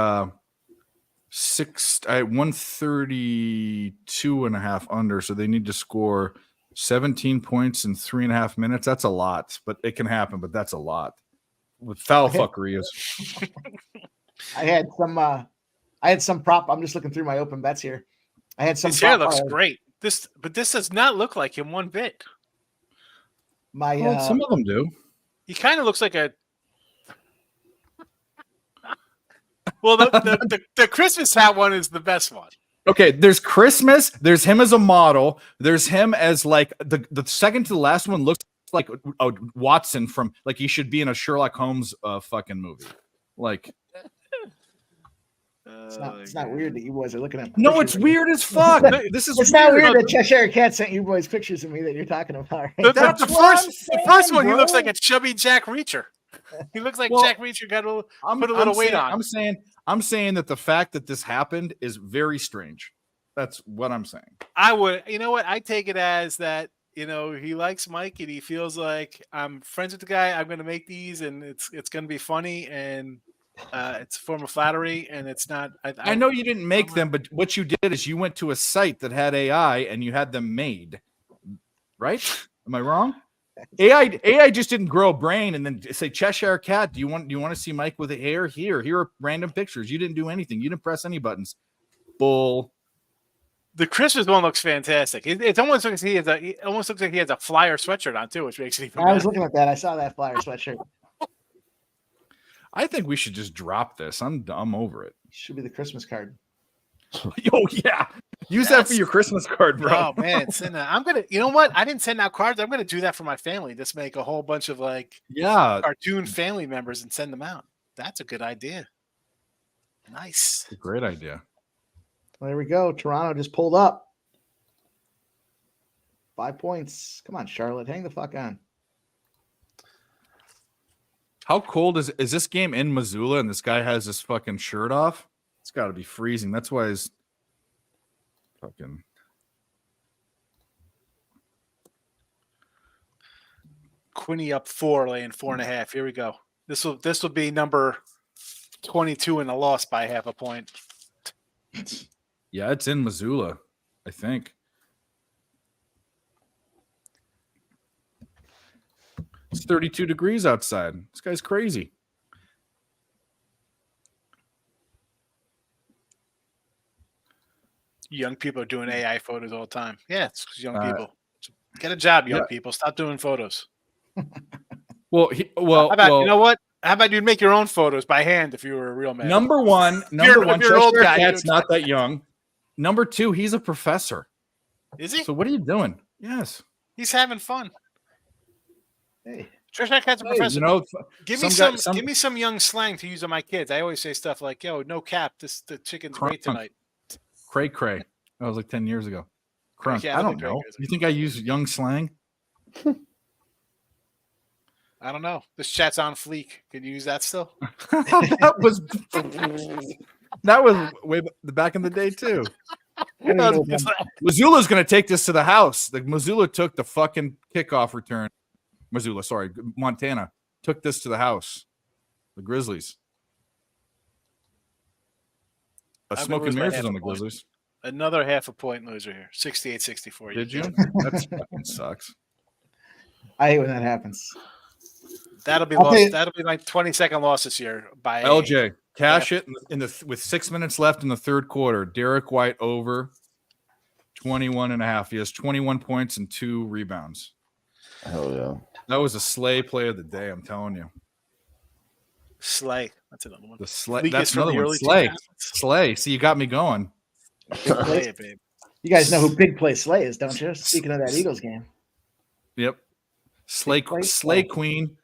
132.5 under, so they need to score 17 points in 3.5 minutes. That's a lot, but it can happen. But that's a lot with foul fuckery. I had some prop. I'm just looking through my open bets here. I had some. His hair looks great. This does not look like him one bit. Some of them do. He kind of looks like a. Well, the Christmas hat one is the best one. Okay, there's Christmas. There's him as a model. There's him as like the second to the last one looks like Watson from like he should be in a Sherlock Holmes fucking movie. Like, it's not weird that you boys are looking at. No, it's weird as fuck. This is it's not weird that Cheshire Cat sent you boys pictures of me that you're talking about. Right? The first one, he looks like a chubby Jack Reacher. He looks like Jack Reacher put a little weight on. I'm saying that the fact that this happened is very strange. That's what I'm saying. I would, you know what? I take it as that, he likes Mike and he feels like I'm friends with the guy. I'm going to make these and it's going to be funny and it's a form of flattery and it's not. I know you didn't make them, but what you did is you went to a site that had AI and you had them made. Right? Am I wrong? AI just didn't grow a brain and then say Cheshire Cat. Do you want to see Mike with a hair? Here are random pictures. You didn't do anything. You didn't press any buttons. Bull. The Christmas one looks fantastic. It almost looks like he has a Flyer sweatshirt on too, which makes it even better. I was looking at that. I saw that Flyer sweatshirt. I think we should just drop this. I'm over it. Should be the Christmas card. Oh yeah, use that for your Christmas card, bro. Oh man, I'm gonna. You know what? I didn't send out cards. I'm gonna do that for my family. Just make a whole bunch of cartoon family members and send them out. That's a good idea. Nice. A great idea. Well, there we go. Toronto just pulled up. 5 points. Come on, Charlotte. Hang the fuck on. How cold is this game in Missoula and this guy has his fucking shirt off? It's got to be freezing. That's why his fucking Quinny up 4, laying 4.5. Here we go. This will be number 22 in the loss by half a point. Yeah, it's in Missoula, I think. It's 32 degrees outside. This guy's crazy. Young people are doing AI photos all the time. Yeah, it's young people. Get a job, young people. Stop doing photos. Well, you know what? How about you make your own photos by hand if you were a real man? Number one, you're an old guy, Cat's not that young. Number 2, he's a professor. Is he? So what are you doing? Yes. He's having fun. Hey. Cheshire Cat's a professor. You know, give me some young slang to use on my kids. I always say stuff like, "Yo, no cap, the chicken's great tonight." Cray. That was like 10 years ago. Crunk. Yeah, I don't know. You think I use young slang? I don't know. This chat's on fleek. Can you use that still? that was way back in the day too. Missoula's going to take this to the house. Missoula took the fucking kickoff return. Montana took this to the house. The Grizzlies. Smoke and mirrors on the Grizzlies. Another half a point loser here. 68-64. Did you? That fucking sucks. I hate when that happens. That'll be lost. That'll be like 20-second loss this year by LJ. Cash it with 6 minutes left in the third quarter. Derek White over 21.5. He has 21 points and 2 rebounds. Hell yeah. That was a slay play of the day, I'm telling you. Slay. That's another one. The slay. That's another one. Slay. Slay. See, you got me going. Play it, babe. You guys know who Big Play Slay is, don't you? Speaking of that Eagles game. Yep. Slay Queen.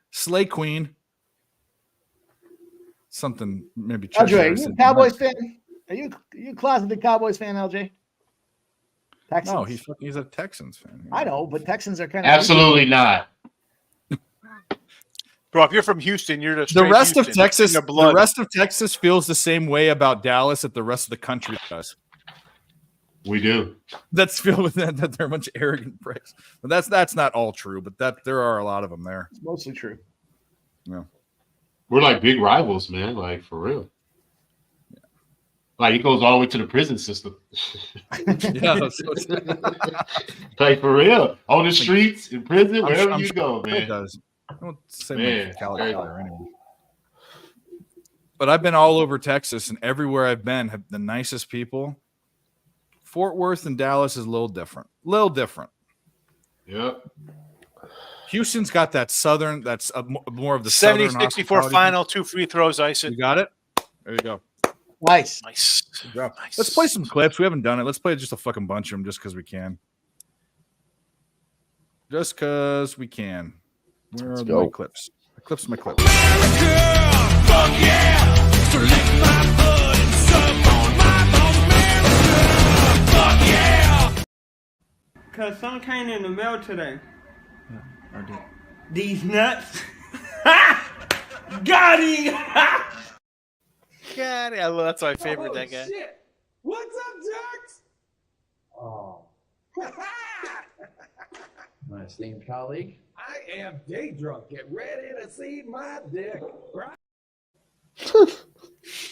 Something maybe. LJ, are you a Cowboys fan? Are you a closeted Cowboys fan, LJ? Texans? No, he's a Texans fan. I know, but Texans are kind of absolutely not. Bro, if you're from Houston, you're the rest of Texas. The rest of Texas feels the same way about Dallas that the rest of the country does. We do. That's filled with that they're a bunch of arrogant pricks. But that's not all true, but that there are a lot of them there. It's mostly true. Yeah. We're like big rivals, man. Like for real. Yeah. Like it goes all the way to the prison system. Yeah. Like for real. On the streets, in prison, wherever you go, man. It does. I don't say California anymore. But I've been all over Texas, and everywhere I've been have the nicest people. Fort Worth and Dallas is a little different. Yep. Houston's got that southern. That's more of the 70-64 final. 2 free throws. Ice it. You got it. There you go. Nice. Good job. Let's play some clips. We haven't done it. Let's play just a fucking bunch of them, just because we can. Just because we can. Where are my clips? My clips, my clips. America, fuck yeah! So lick my butt and suck on my bone, America, fuck yeah! Cause some came in the mail today. Yeah, I did. These nuts. Got him! God, that's my favorite. That guy. Shit. What's up, Jax? Oh. My esteemed colleague. I am day drunk. Get ready to see my dick.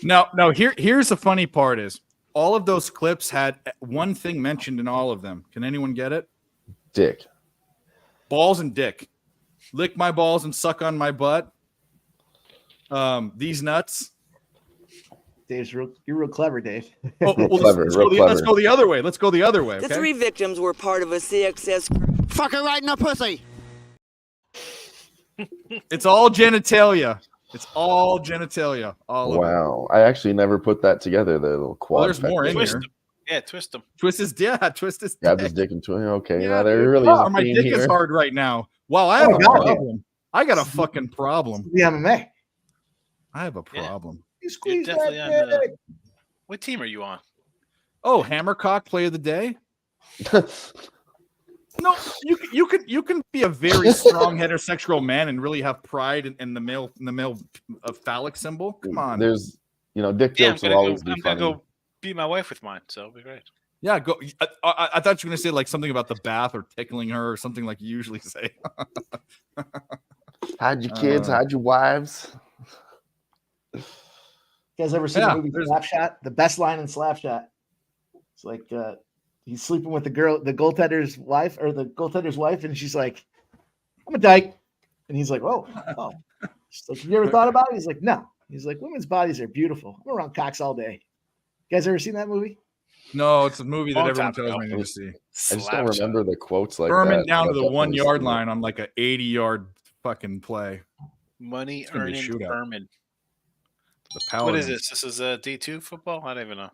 No. Here's the funny part is all of those clips had one thing mentioned in all of them. Can anyone get it? Dick. Balls and dick. Lick my balls and suck on my butt. These nuts. Dave's you're real clever, Dave. Oh, well, let's go the other way. Let's go the other way. Okay? The 3 victims were part of a CXS group. Fuck her right in the pussy. It's all genitalia. It's all genitalia. All wow. I actually never put that together. The little quad. Well, there's more in Twist here. them. Yeah, twist them. Twist his dick. Grab his dick into it. Okay, Yeah, now there dude. really is a my theme dick here. is hard right now. Wow, I have a problem. I got a fucking problem. The MMA. I have a problem. You squeeze You're that definitely on dick. What team are you on? Oh, Hammercock play of the day. No, you can be a very strong heterosexual man and really have pride in the male phallic symbol. Come on, There's dick jokes will always be I'm funny. gonna go beat my wife with mine, so it'll be great. Yeah, go. I thought you were gonna say like something about the bath or tickling her or something like you usually say. Hide your kids, hide your wives. You guys ever seen the movie Slapshot? The best line in Slapshot. It's like he's sleeping with the goaltender's wife, and she's like, "I'm a dyke," and he's like, "Oh." She's like, "Have you ever thought about it?" He's like, "No." He's like, "Women's bodies are beautiful. I'm around cocks all day." You guys ever seen that movie? No, it's a movie that Long everyone time tells ago. me to see. I just don't remember the quotes like Berman that. down to but the I've 1 definitely yard seen it. line on like an 80-yard fucking play. Money gonna be a earning shootout. Berman. The What Paladins. is this? This is D2 football? I don't even know.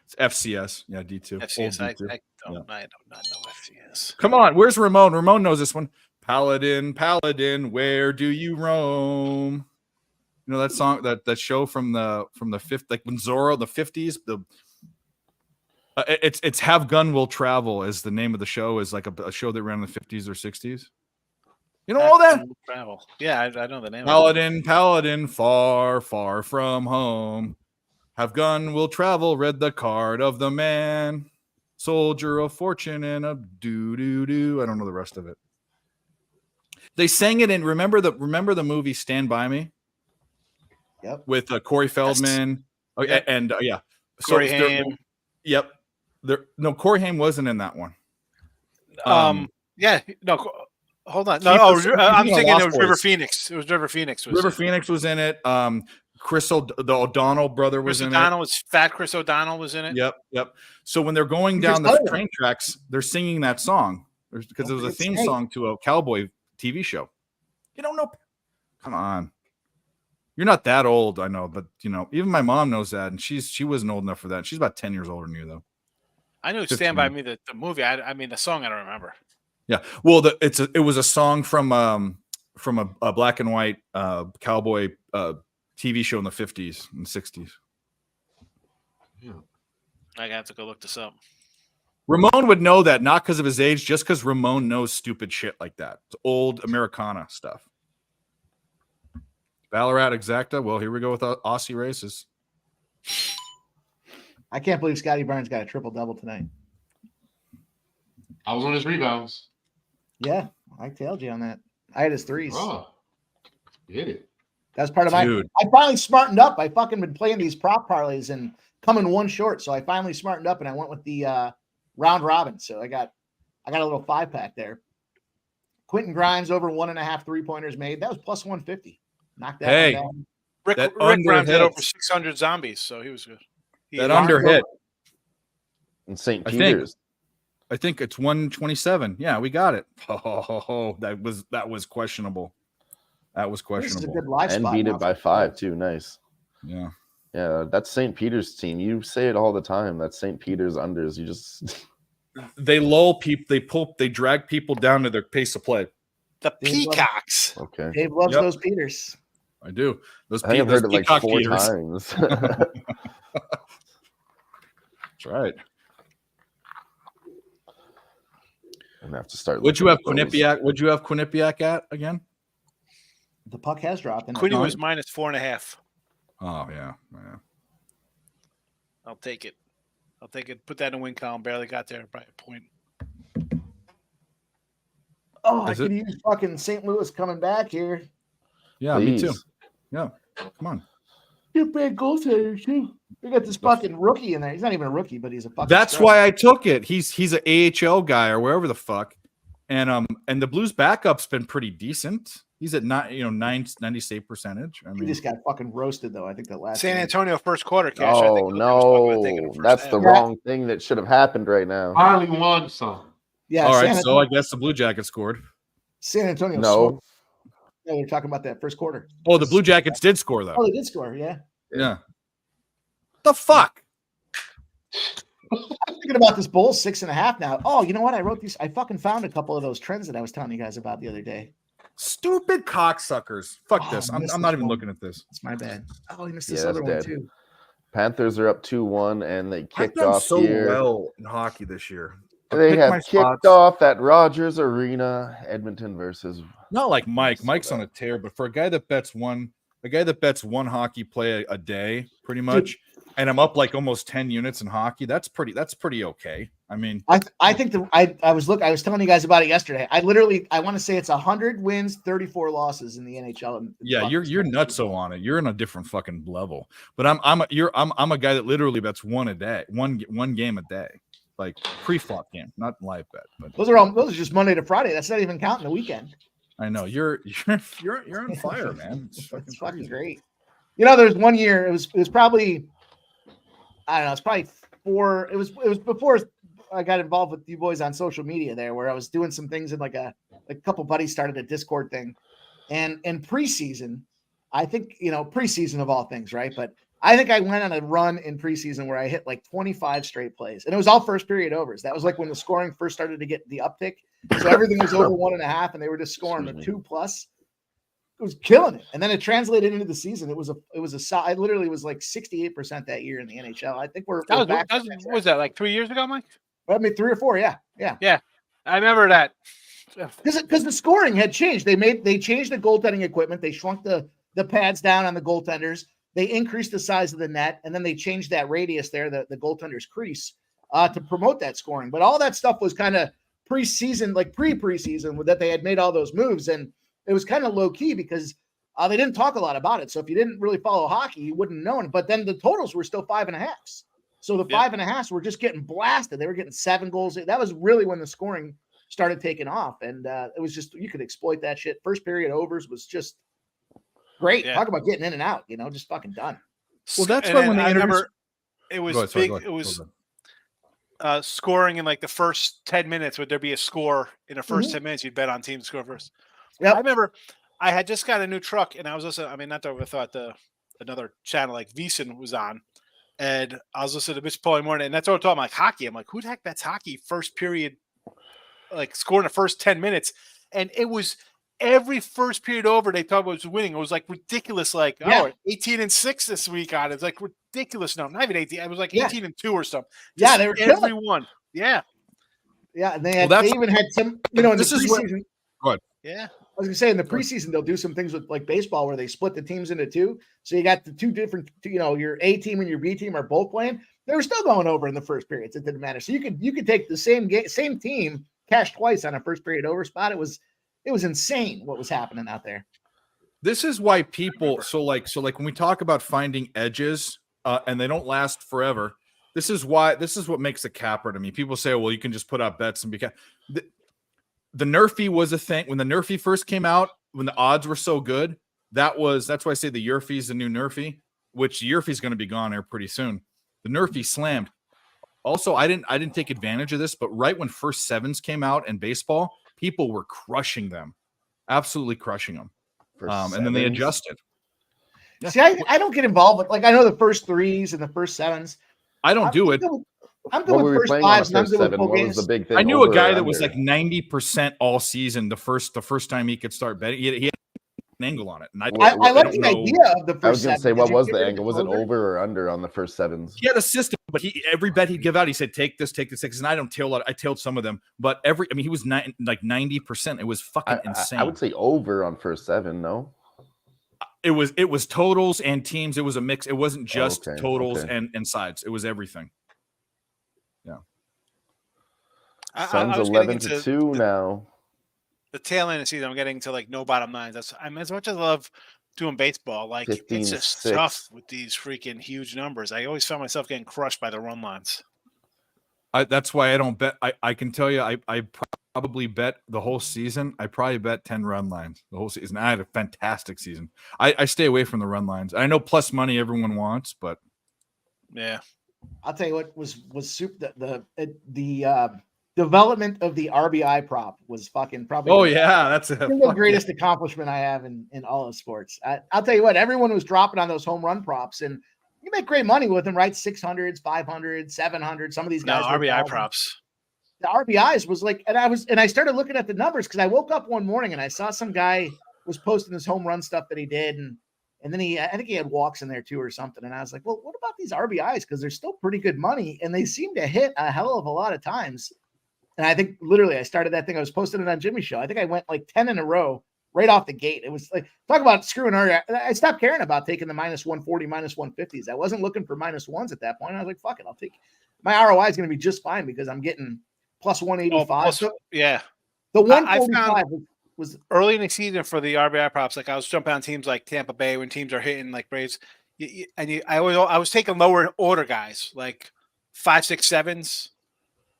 It's FCS. Yeah, D2. FCS. Old I D2. don't Yeah. I do not know FCS. Come on, where's Ramon? Ramon knows this one. Paladin, where do you roam? You know that song, that show from the fifth, like when Zorro, the 50s. It's Have Gun Will Travel is the name of the show. Is like a show that ran in the 50s or 60s. You know all that? Travel. Yeah, I know the name. Paladin, far from home. Have gun will travel. Read the card of the man. Soldier of fortune and a do. I don't know the rest of it. They sang it in. Remember the movie Stand By Me? Yep. With Corey Feldman. Oh, Yep. and yeah. Corey Haim. Yep. No, Corey Haim wasn't in that one. Yeah. No. Hold on. Keith No. was- I'm Keith thinking Lost it was River Boys. Phoenix. It was River Phoenix. River Phoenix was in it. The O'Donnell brother was Chris in O'Donnell was Fat Chris O'Donnell was in it. it. Yep. So when they're going down the train tracks, they're singing that song because it was a theme song to a cowboy TV show. You don't know? Come on. You're not that old, I know, but even my mom knows that, and she wasn't old enough for that. She's about 10 years older than you, though. I knew 15. Stand By Me, the movie. I mean, the song I don't remember. Yeah. Well, it was a song from a black and white cowboy TV show in the 50s and 60s. Yeah. I have to go look this up. Ramon would know that, not because of his age, just because Ramon knows stupid shit like that. It's old Americana stuff. Ballarat Exacta. Well, here we go with Aussie races. I can't believe Scotty Barnes got a triple-double tonight. I was on his rebounds. Yeah, I tailed you on that. I had his threes. Oh, hit it. That's part of Dude. I finally smartened up. I fucking been playing these prop parlays and coming one short. So I finally smartened up and I went with the round robin. So I got a little 5-pack there. Quentin Grimes over 1.5 3-pointers made. That was plus 150. Knocked that Hey. one down. Rick under Grimes had over hits. 600 zombies, so he was good. That under hit. In St. I think- Peter's. I think it's 127. Yeah, we got it. Oh, that was questionable. That was This is a questionable. good live And spot beat now it by for 5 too. Nice. Yeah. Yeah, that's St. Peter's team. You say it all the time. That's St. Peter's unders. You just They lull people. They drag people down to their pace of play. The Peacocks. okay. Dave loves Yep. those Peters. I do. Those I think I've heard it like peacock 4 eaters. times. That's right. I'm gonna have to start. Would you have looking at those. Quinnipiac? Would you have Quinnipiac at again? The puck has dropped. In Quinny was minus 4.5. Oh yeah. I'll take it. Put that in win column. Barely got there by a point. Oh, I Is could it? use fucking St. Louis coming back here. Yeah, me too. Please. Yeah. Come on. Two big goaltenders too. We got this fucking rookie in there. He's not even a rookie, but he's a fucking. That's stud. why I took it. He's an AHL guy or wherever the fuck, And the Blues backup's been pretty decent. He's at 90 save percentage. I mean, he just got fucking roasted though. I think that last San game. Antonio first quarter. Cash, Oh no, that's the wrong thing that should have happened right now. Finally won some. Yeah. All right, so I guess the Blue Jackets scored. San Antonio. No. Yeah, we were talking about that first quarter. Oh, the Blue Jackets did score though. Oh, they did score. Yeah. Yeah. The fuck. I'm thinking about this Bulls 6.5 now. Oh, you know what? I wrote these. I fucking found a couple of those trends that I was telling you guys about the other day. Stupid cocksuckers. Fuck this. I'm not even looking at this. It's my bad. Oh, he missed this other one too. Panthers are up 2-1, and they kicked I've done off so here. well in hockey this year. They have kicked off at Rogers Arena, Edmonton versus. Not like Mike. Mike's on a tear, but for a guy that bets one hockey play a day, pretty much, and I'm up like almost 10 units in hockey. That's pretty okay. I mean, I think I was telling you guys about it yesterday. I want to say it's 100 wins, 34 losses in the NHL. Yeah, you're nutso on it. You're in a different fucking level. But I'm a guy that literally bets one a day, one game a day, like pre-flop game, not live bet. But those are just Monday to Friday. That's not even counting the weekend. I know you're on fire, man. It's fucking great. You know, there's one year it was probably, I don't know, it's probably it was before I got involved with you boys on social media there, where I was doing some things in like a couple buddies started a Discord thing, and in preseason, I think, preseason of all things, right? But I think I went on a run in preseason where I hit like 25 straight plays, and it was all first period overs. That was like when the scoring first started to get the uptick. So everything was over 1.5, and they were just scoring a 2+. It was killing it, and then it translated into the season. It was I literally was like 68% that year in the NHL. I think we're back. Was that like 3 years ago, Mike? I mean, 3 or 4, yeah. I remember that because the scoring had changed. They changed the goaltending equipment. They shrunk the pads down on the goaltenders. They increased the size of the net, and then they changed that radius there, the goaltender's crease, to promote that scoring. But all that stuff was kind of preseason, like pre-preseason, that they had made all those moves, and it was kind of low key because they didn't talk a lot about it. So if you didn't really follow hockey, you wouldn't know it. But then the totals were still 5.5s. So the 5.5s were just getting blasted. They were getting 7 goals. That was really when the scoring started taking off, and it was just, you could exploit that shit. First period overs was just great. Talk about getting in and out, just fucking done. Well, that's why when I remember it was big. It was scoring in like the first 10 minutes. Would there be a score in the first 10 minutes? You'd bet on team to score first. Yep. I remember I had just got a new truck, and I was listening. I mean, not that I thought another channel like VSiN was on, and I was listening to Mitch Pauly morning, and that's what I'm talking about, like hockey. I'm like, who the heck bets hockey first period, like scoring the first 10 minutes? And it was every first period over they thought was winning. It was like ridiculous, like 18-6 this week on it. It's like ridiculous. No, not even 18. It was like 18-2 or something. Yeah, they were everyone. Yeah. Yeah, and they even had some, in the preseason. Go ahead. Yeah. I was gonna say in the preseason they'll do some things with like baseball where they split the teams into 2. So you got the 2 different, your A team and your B team are both playing. They were still going over in the first periods. It didn't matter. So you could take the same team, cash twice on a first period over spot. It was insane what was happening out there. This is why people so like when we talk about finding edges and they don't last forever. This is what makes a capper to me. People say, well, you can just put out bets and be the Nerfy was a thing when the Nerfy first came out, when the odds were so good. That's why I say the Yerfy's the new Nerfy, which Yerfy's going to be gone here pretty soon. The Nerfy slammed. Also, I didn't take advantage of this, but right when first sevens came out in baseball, people were crushing them, absolutely crushing them. And then they adjusted. See, I don't get involved with, like, I know the first 3s and the first 7s. I don't do it. I'm doing first 5s and I'm doing full games. The big thing? I knew a guy that was like 90% all season. The first time he could start betting, he had an angle on it. And I like the idea of the first. I was going to say, what was the angle? Was it over or under on the first 7s? He had a system, but every bet he'd give out, he said, take this, and I tailed some of them, but he was like 90%. It was fucking insane. I would say over on first 7. No. It was totals and teams. It was a mix. It wasn't just totals and sides. It was everything. Yeah. Suns 11-2 now. The tail end of the season, I'm getting to like no bottom nines. As much as I love doing baseball, like it's just tough with these freaking huge numbers. I always found myself getting crushed by the run lines. That's why I don't bet. I can tell you, I probably bet the whole season. I probably bet 10 run lines the whole season. I had a fantastic season. I stay away from the run lines. I know plus money everyone wants, but yeah, I'll tell you what was super. The development of the RBI prop was fucking probably. Oh yeah, that's the greatest accomplishment I have in all of sports. I'll tell you what, everyone was dropping on those home run props, and you make great money with them, right? 600s, 500, 700. Some of these guys. No, RBI props. The RBIs was like, and I started looking at the numbers because I woke up one morning and I saw some guy was posting this home run stuff that he did, and then I think he had walks in there too or something. And I was like, well, what about these RBIs? Because they're still pretty good money, and they seem to hit a hell of a lot of times. And I think literally I started that thing. I was posting it on Jimmy's show. I think I went like 10 in a row right off the gate. It was like, talk about screwing her. I stopped caring about taking the minus 140, minus 150s. I wasn't looking for minus ones at that point. I was like, fuck it. I'll take my ROI is going to be just fine because I'm getting plus 185. Yeah. The 145 was early in the season for the RBI props. Like I was jumping on teams like Tampa Bay when teams are hitting like Braves. I was taking lower order guys like 5, 6, 7s.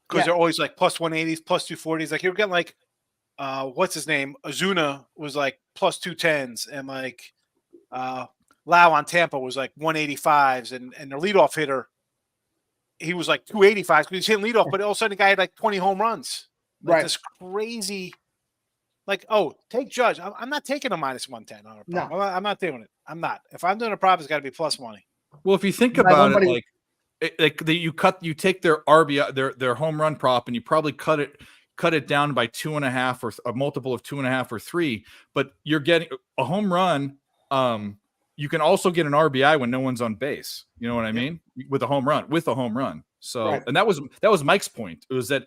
Because they're always like plus 180s, plus 240s. Like you're getting like, what's his name? Azuna was like plus 210s, and like Lau on Tampa was like 185s, and their leadoff hitter, he was like 285s because he's hitting leadoff, but all of a sudden the guy had like 20 home runs. Like right. This crazy, like, oh, take Judge. I'm not taking a minus 110 on a prop. No. I'm not doing it. I'm not. If I'm doing a prop, it's got to be plus money. Well, if you think about it, you take their RBI, their home run prop, and you probably cut it down by 2.5 or a multiple of 2.5 or 3. But you're getting a home run. You can also get an RBI when no one's on base. You know what I mean? With a home run. So, right. And that was Mike's point. It was that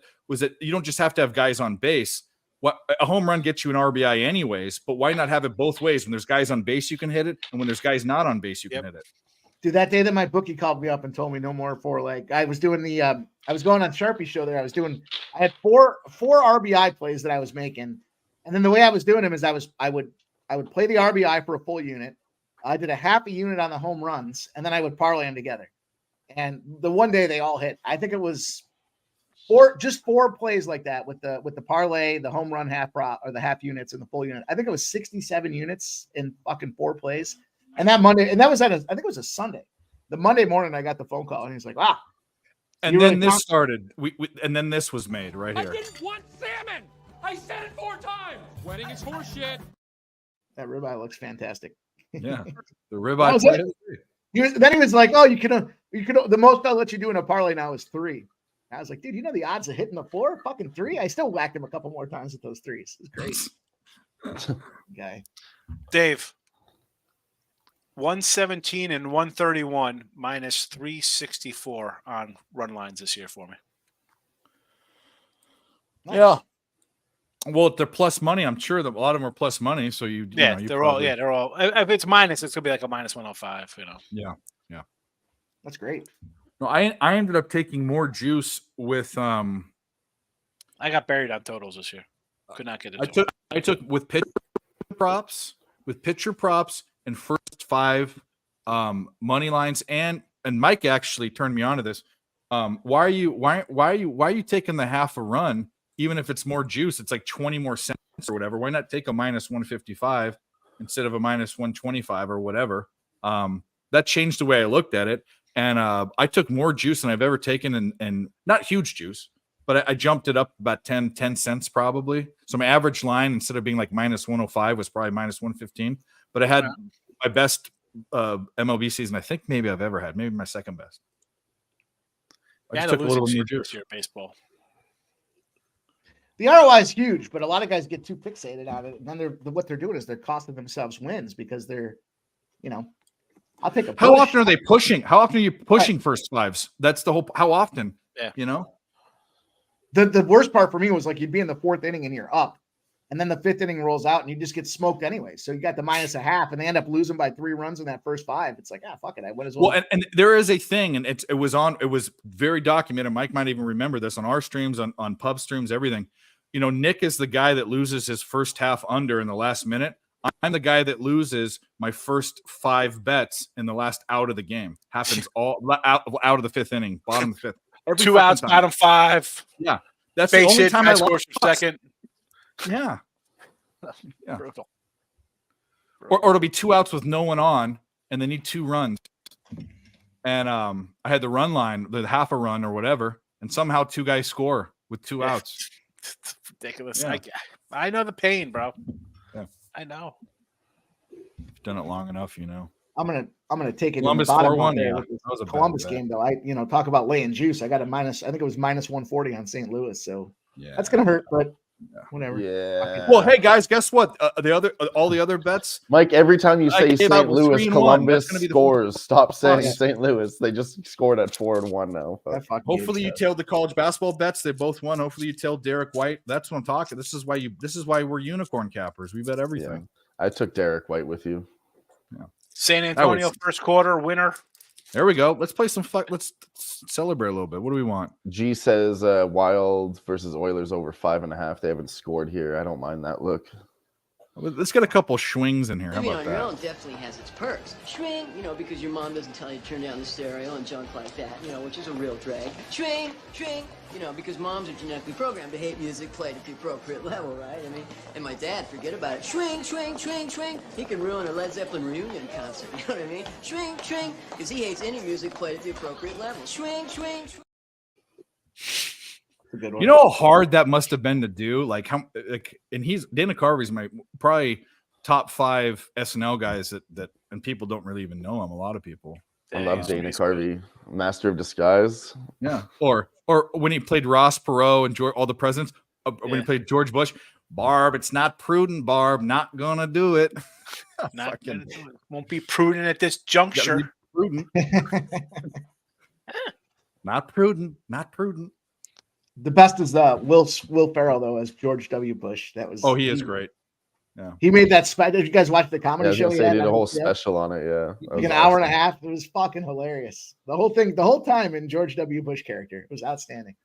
you don't just have to have guys on base. What a home run gets you an RBI anyways. But why not have it both ways? When there's guys on base, you can hit it, and when there's guys not on base, you can hit it. Dude, that day that my bookie called me up and told me no more 4-leg. I was doing I was going on Sharpie show there. I had four RBI plays that I was making. And then the way I was doing them is I would play the RBI for a full unit. I did a half a unit on the home runs, and then I would parlay them together. And the one day they all hit. I think it was four plays like that with the parlay, the home run half prop, or the half units and the full unit. I think it was 67 units in fucking 4 plays. And that Monday, and that was I think it was a Sunday. The Monday morning, I got the phone call, and he's like, "Ah." And then this started. And then this was made right here. I didn't want salmon. I said it 4 times. Wedding is horseshit. That ribeye looks fantastic. Yeah, the ribeye. Then he was like, "Oh, you can. The most I'll let you do in a parlay now is 3." I was like, "Dude, you know the odds of hitting the 4? Fucking 3." I still whacked him a couple more times with those 3s. It's great. Guy, Dave. 117 and 131 minus 364 on run lines this year for me. Nice. Yeah. Well, if they're plus money, I'm sure that a lot of them are plus money. So they're all. If it's minus, it's gonna be like a minus 105. You know. Yeah. That's great. No, I ended up taking more juice with I got buried on totals this year. Could not get it. I took with pitcher props and first 5 money lines, and Mike actually turned me on to this. Why are you taking the half a run even if it's more juice? It's like 20 more cents or whatever. Why not take a minus 155 instead of a minus 125 or whatever? That changed the way I looked at it, and I took more juice than I've ever taken, and not huge juice, but I jumped it up about 10 cents probably. So my average line, instead of being like minus 105, was probably minus 115. But I had my best MLB season I think maybe I've ever had, maybe my second best. I just took a little more juice. Baseball. The ROI is huge, but a lot of guys get too fixated on it, and then what they're doing is they're costing themselves wins because they're, I'll take a push. How often are they pushing? How often are you pushing first 5s? That's the whole. How often? Yeah. The worst part for me was like you'd be in the 4th inning and you're up, and then the 5th inning rolls out and you just get smoked anyway. So you got the minus a half, and they end up losing by 3 runs in that first 5. It's like, fuck it, I win as well. Well, and there is a thing, and it was very documented. Mike might even remember this on our streams, on pub streams, everything. Nick is the guy that loses his first half under in the last minute. I'm the guy that loses my first 5 bets in the last out of the game. Happens all out of the 5th inning, bottom of the 5th. 2 outs, bottom 5. Yeah. That's the only time I scores for second. Yeah. Yeah. Brutal. Or it'll be 2 outs with no one on, and they need 2 runs. And I had the run line, the half a run or whatever, and somehow 2 guys score with 2 outs. It's ridiculous. Yeah. I know the pain, bro. Yeah. I know. You've done it long enough, you know. I'm gonna take it. Columbus in the 4-1. there Yeah, with this that was a Columbus bad game though. I talk about laying juice. I got a minus. I think it was minus 140 on St. Louis. So Yeah, that's gonna hurt, but whatever. Yeah. Well, hey guys, guess what? All the other bets. Mike, every time you I say gave out St. with Louis, 3-1. Columbus That's gonna be the scores. Stop saying yeah. St. Louis. They just scored at 4-1 now. Fuck. Hopefully you tailed the college basketball bets. They both won. Hopefully you tailed Derek White. That's what I'm talking. This is why we're unicorn cappers. We bet everything. I took Derek White with you. Yeah. San Antonio first quarter winner. There we go. Let's play some let's celebrate a little bit. What do we want? G says Wild versus Oilers over 5.5. They haven't scored here. I don't mind that look. Let's get a couple swings in here. How Living about on your that? own definitely has its perks. Swing, because your mom doesn't tell you to turn down the stereo and junk like that, which is a real drag. Swing, because moms are genetically programmed to hate music played at the appropriate level, right? And my dad, forget about it. Swing. He can ruin a Led Zeppelin reunion concert, you know what I mean? Swing, because he hates any music played at the appropriate level. Swing. You know how hard that must have been to do? And Dana Carvey's my probably top 5 SNL guys that and people don't really even know him. A lot of people. I love Dana Carvey, Master of Disguise. Yeah. Or when he played Ross Perot and All the Presidents, when he played George Bush, Barb, it's not prudent, Barb, not gonna do it. Not gonna do it. Won't be prudent at this juncture. Prudent. Not prudent. The best is Will Ferrell though as George W. Bush. That was he is great. Yeah, he made that special. Did you guys watch the comedy show? They did a whole special on it. Yeah, like an hour and a half. It was fucking hilarious. The whole time in George W. Bush character, it was outstanding.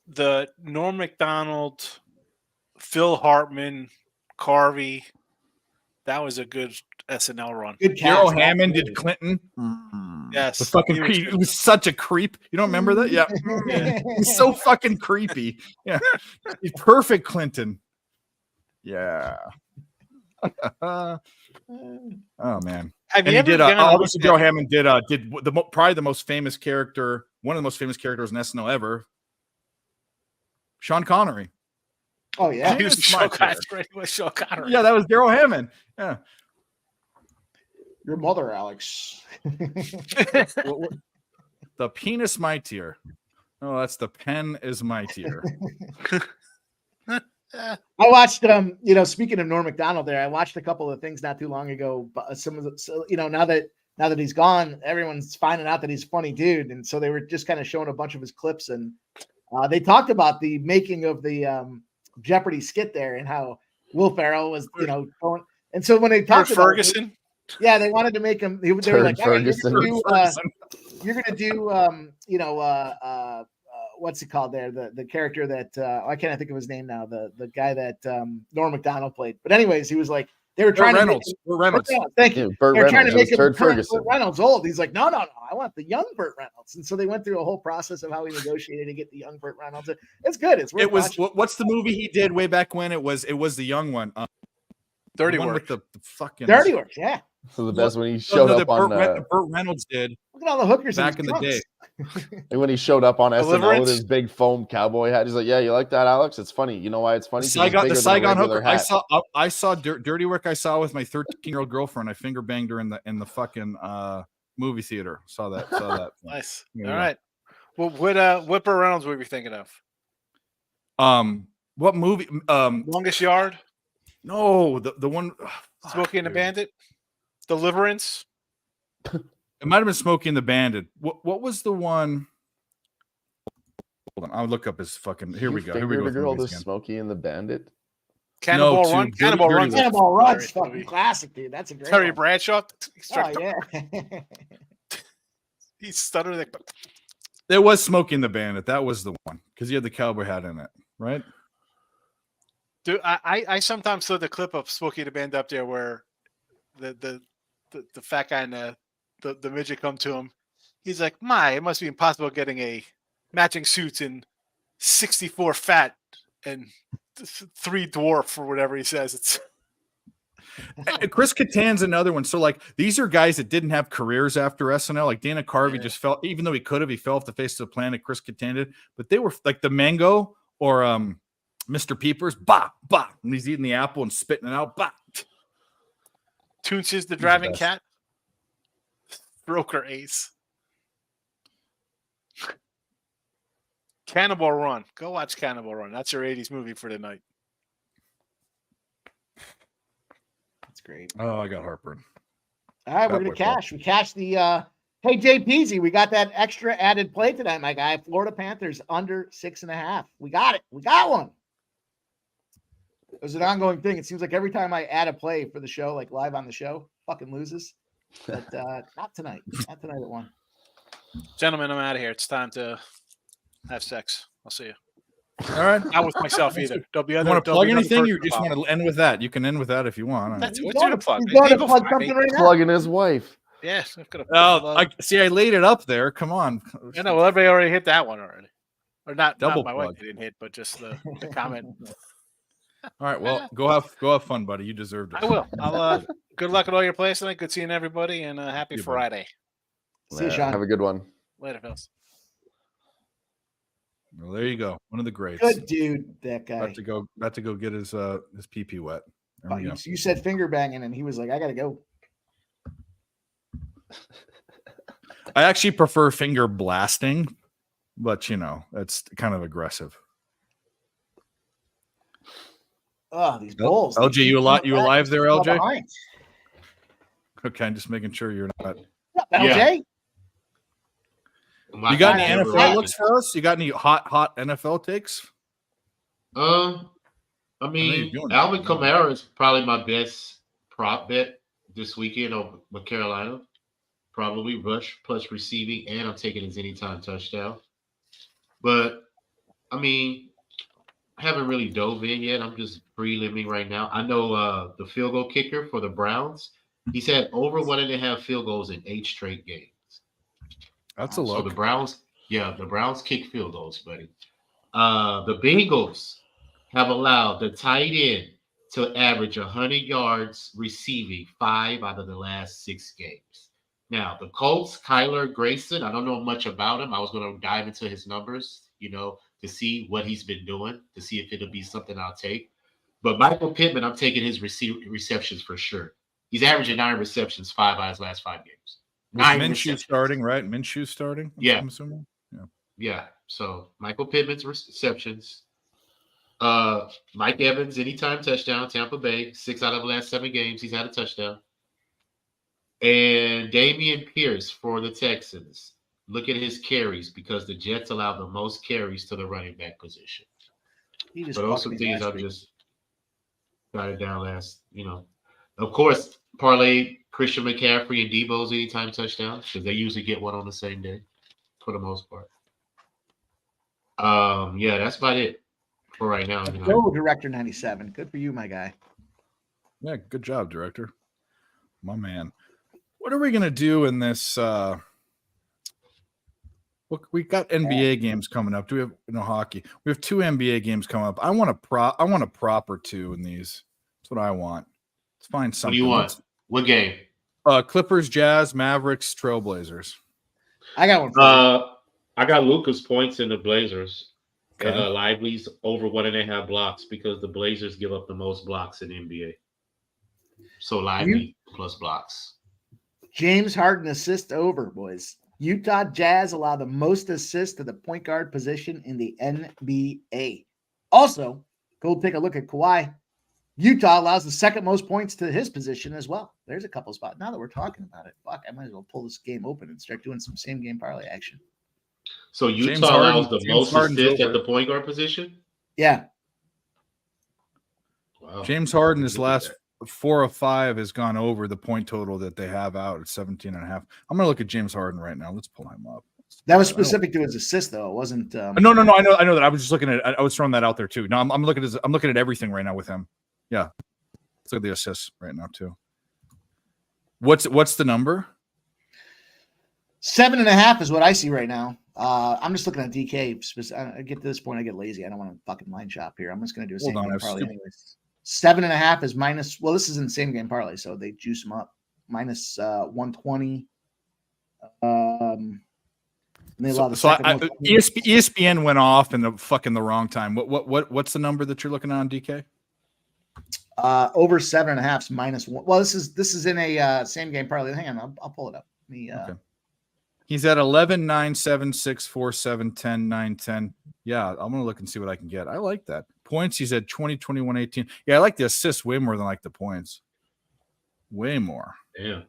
The Norm Macdonald, Phil Hartman, Carvey. That was a good SNL run. Good Daryl Hammond did Clinton. Yes, the fucking he was such a creep. You don't remember that? Yeah. He's so fucking creepy. Yeah, he's perfect Clinton. Yeah. Oh man. Obviously Daryl Hammond did probably the most famous character, one of the most famous characters in SNL ever. Sean Connery. Oh yeah, he was Sean Connery. Yeah, that was Daryl Hammond. Yeah. Your mother, Alex. The penis mightier. Oh, that's the pen is mightier. I watched speaking of Norm Macdonald there, I watched a couple of things not too long ago. But some of the now that he's gone, everyone's finding out that he's a funny dude. And so they were just kind of showing a bunch of his clips and they talked about the making of the Jeopardy skit there and how Will Ferrell was, going. And so when they talked about Ferguson, they wanted to make him. They were like, Ferguson. You're gonna do, what's it called there? The character that I can't think of his name now. The guy that Norm Macdonald played. But anyways, he was like, they were trying Burt Reynolds. Thank you. Burt They're trying to Reynolds. make him Ferguson. Burt Reynolds old. He's like, no, I want the young Burt Reynolds. And so they went through a whole process of how he negotiated to get the young Burt Reynolds. It's good. It's worth watching. What's the movie he did way back when? It was the young one. Dirty Work Work. with the fucking Dirty Work. Yeah. So the best when he showed up on Burt Reynolds did Look at all the hookers back in the day. and when he showed up on SNL Deliverance? with his big foam cowboy hat. He's like, "Yeah, you like that, Alex? It's funny. You know why it's funny? The Saigon hooker. I saw Dirty Work. I saw with my 13-year-old girlfriend. I finger banged her in the fucking movie theater. Saw that. Nice. Yeah. All right. Well, what Burt Reynolds were you thinking of? What movie? Longest Yard. No, the one. Smokey and the Bandit. Deliverance. It might have been Smokey and the Bandit. What was the one? Hold on, I'll look up his fucking. Here we go. Here we go. The girl, the Smokey and the Bandit. Cannonball Run. Cannonball Run. Cannonball Run's fucking classic, dude. That's a great Terry one. Bradshaw. Oh, yeah. He stuttered like. There was Smokey and the Bandit. That was the one because he had the cowboy hat in it, right? Dude, I sometimes saw the clip of Smokey the Bandit up there where the fat guy and the midget come to him. He's like, it must be impossible getting a matching suits in 64 fat and 3 dwarf or whatever he says. It's Chris Kattan's another one. So like these are guys that didn't have careers after SNL. Like Dana Carvey just fell, even though he could have, he fell off the face of the planet. Chris Kattan did, but they were like the Mango or Mr. Peepers. Bah, bah. And he's eating the apple and spitting it out. Bah. Toons is the driving cat. Broker Ace. Cannibal Run. Go watch Cannibal Run. That's your 80s movie for tonight. That's great. Oh, I got heartburn. All right, we're going to cash. We cashed the hey, JPZ, we got that extra added play tonight, my guy. Florida Panthers under 6.5. We got it. We got one. It was an ongoing thing. It seems like every time I add a play for the show, like live on the show, fucking loses. But not tonight. Not tonight at 1. Gentlemen, I'm out of here. It's time to have sex. I'll see you. All right. Not with myself either. There'll be other. You want to plug anything? You just want to end with that? You can end with that if you want. That's what's your plug. He's going to plug something right now. Plugging his wife. Yes. Yeah, I laid it up there. Come on. You know, well, everybody already hit that one already. Or not Double my plug. wife didn't hit, but just the comment. All right. Well, go have fun, buddy. You deserved it. I will. I'll good luck at all your plays tonight. Good seeing everybody, and happy Friday. See you, Sean. Have a good one. Later, Phils. Well, there you go. One of the greats. Good dude, that guy. About to go get his pee-pee wet. Oh, you said finger banging, and he was like, "I gotta go." I actually prefer finger blasting, but you know, it's kind of aggressive. Oh, these bulls. LJ, you alive there, LJ? Okay, I'm just making sure you're not. LJ? You got any NFL looks for us? You got any hot NFL takes? I mean, Alvin Kamara is probably my best prop bet this weekend over Carolina. Probably rush plus receiving, and I'm taking his anytime touchdown. But I mean, I haven't really dove in yet. I'm just prelimming right now. I know the field goal kicker for the Browns. He's had over 1.5 field goals in 8 straight games. That's a look. So the Browns kick field goals, buddy. The Bengals have allowed the tight end to average 100 yards receiving 5 out of the last 6 games. Now, the Colts, Kyler Grayson, I don't know much about him. I was going to dive into his numbers, to see what he's been doing, to see if it'll be something I'll take. But Michael Pittman, I'm taking his receptions for sure. He's averaging 9 receptions, 5 out of his last 5 games. Minshew starting, right? Minshew starting? I'm assuming. Yeah. So Michael Pittman's receptions. Mike Evans, anytime touchdown, Tampa Bay. 6 out of the last 7 games, he's had a touchdown. And Damian Pierce for the Texans. Look at his carries because the Jets allow the most carries to the running back position. But those some things I've just got it down last, Of course, parlay Christian McCaffrey and Debo's anytime touchdowns because they usually get one on the same day for the most part. That's about it for right now. Go, Director 97. Good for you, my guy. Yeah, good job, Director. My man. What are we gonna do in this? Look, we got NBA games coming up. Do we have hockey? We have 2 NBA games coming up. I want a prop or 2 in these. That's what I want. Let's find something. What do you want? What game? Clippers, Jazz, Mavericks, Trailblazers. I got one. I got Luka's points in the Blazers. Okay. And Lively's over 1.5 blocks because the Blazers give up the most blocks in the NBA. So Lively plus blocks. James Harden assist over, boys. Utah Jazz allow the most assists to the point guard position in the NBA. Also, go take a look at Kawhi. Utah allows the second most points to his position as well. There's a couple spots. Now that we're talking about it, fuck, I might as well pull this game open and start doing some same game parlay action. So Utah allows the most assists at the point guard position? Yeah. Wow. James Harden his last 4 of 5 has gone over the point total that they have out at 17.5. I'm going to look at James Harden right now. Let's pull him up. That was specific to his assist, though. It wasn't. No. I know that. I was just looking at. I was throwing that out there too. No, I'm looking at everything right now with him. Yeah, let's look at the assists right now too. What's the number? 7.5 is what I see right now. I'm just looking at DK. I get to this point, I get lazy. I don't want to fucking line shop here. I'm just going to do a same game parlay anyways. 7.5 is minus. Well, this is in the same game parlay, so they juice them up. Minus 120. ESPN went off in the wrong time. What's the number that you're looking at on DK? Over 7.5 is minus 1. Well, this is in a same game parlay. Hang on, I'll pull it up. Okay. He's at 11, 9, 7, 6, 4, 7, 10, 9, 10. Yeah, I'm gonna look and see what I can get. I like that. Points, he's at 20, 21, 18. Yeah, I like the assists way more than I like the points. Way more. Yeah.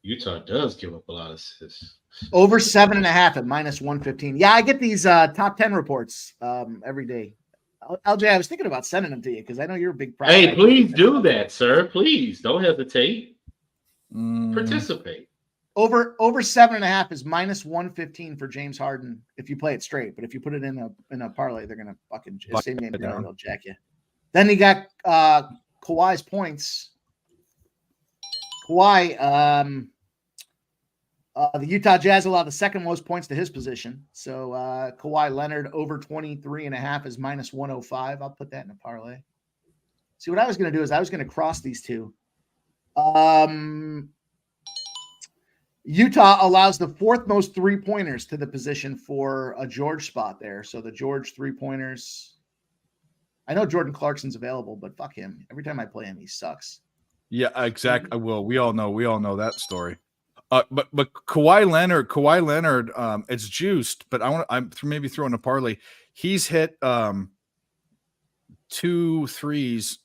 Utah does give up a lot of assists. Over 7.5 at minus 115. Yeah, I get these top 10 reports every day. LJ, I was thinking about sending them to you because I know you're a big. Hey, please do that, sir. Please don't hesitate. Participate. Over 7.5 is minus 115 for James Harden if you play it straight. But if you put it in a parlay, they're gonna fucking same game parlay, they'll jack you. Then you got Kawhi's points. Kawhi, the Utah Jazz allow the second most points to his position. So Kawhi Leonard over 23.5 is minus 105. I'll put that in a parlay. See, what I was going to do is I was going to cross these two. Utah allows the fourth most 3-pointers to the position for a George spot there. So the George 3-pointers. I know Jordan Clarkson's available, but fuck him. Every time I play him, he sucks. Yeah, exactly. Well, we all know that story. But Kawhi Leonard, it's juiced. But I'm maybe throwing a parlay. He's hit 2 threes,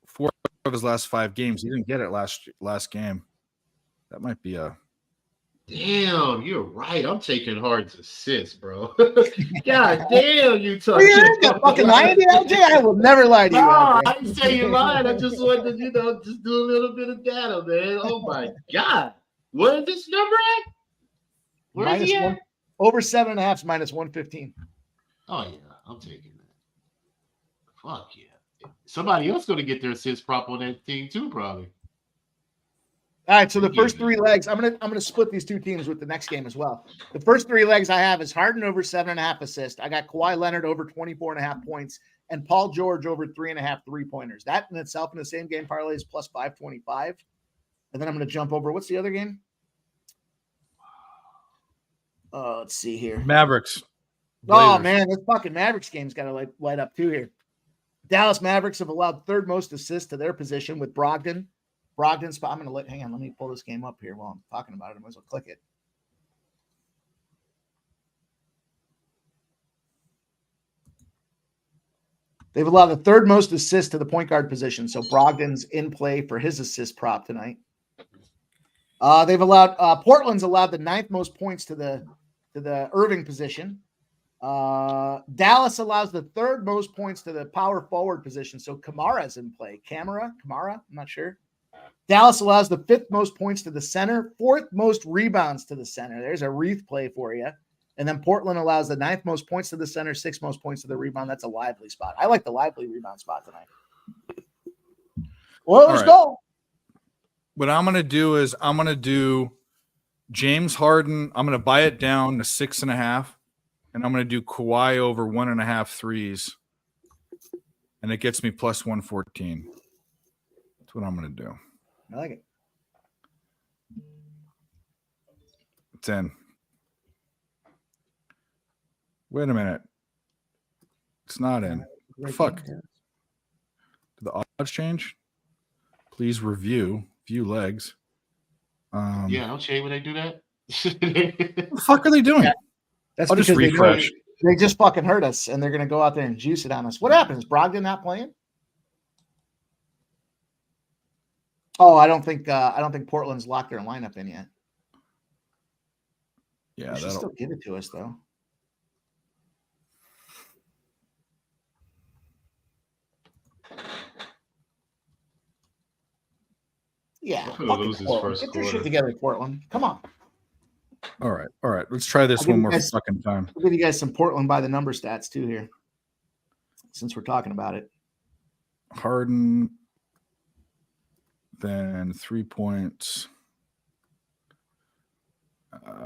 4 of his last 5 games. He didn't get it last game. That might be a. Damn, you're right. I'm taking Harden's assists, bro. God damn, you talking. You're fucking lying to you, LJ? I will never lie to you. No, I didn't say you're lying. I just wanted to, just do a little bit of data, man. Oh my God. What is this number at? Where is he at? Over 7.5 is minus 115. Oh yeah, I'm taking that. Fuck yeah. Somebody else gonna get their assist prop on that team too, probably. All right, so the first 3 legs, I'm gonna split these two teams with the next game as well. The first 3 legs I have is Harden over 7.5 assists. I got Kawhi Leonard over 24.5 points, and Paul George over 3.5 3-pointers. That in itself in the same game parlay is plus 525. And then I'm gonna jump over. What's the other game? Let's see here. Mavericks. Blazers. Oh man, this fucking Mavericks game's got to light up too here. Dallas Mavericks have allowed 3rd most assists to their position with Brogdon. Brogdon's spot. Hang on, let me pull this game up here while I'm talking about it. I might as well click it. They've allowed the 3rd most assists to the point guard position. So Brogdon's in play for his assist prop tonight. They've allowed Portland's allowed the 9th most points to the Irving position. Dallas allows the 3rd most points to the power forward position. So Kamara's in play. Kamara, I'm not sure. Dallas allows the 5th most points to the center, 4th most rebounds to the center. There's a wreath play for you. And then Portland allows the 9th most points to the center, 6th most points to the rebound. That's a lively spot. I like the lively rebound spot tonight. Well, let's go. What I'm going to do is I'm going to do James Harden. I'm going to buy it down to 6.5, and I'm going to do Kawhi over 1.5 threes, and it gets me plus 114. That's what I'm going to do. I like it. It's in. Wait a minute. It's not in. Fuck. Did the odds change? Please review. View legs. Yeah, don't shame when they do that. What the fuck are they doing? That's I'll just refresh. They just fucking hurt us, and they're going to go out there and juice it on us. What happens? Brogdon not playing? Oh, I don't think Portland's locked their lineup in yet. Yeah, they should still give it to us though. Yeah, get your shit together, Portland. Come on. All right. Let's try this one more fucking time. I'll give you guys some Portland by the number stats too here, since we're talking about it. Harden, then 3 points.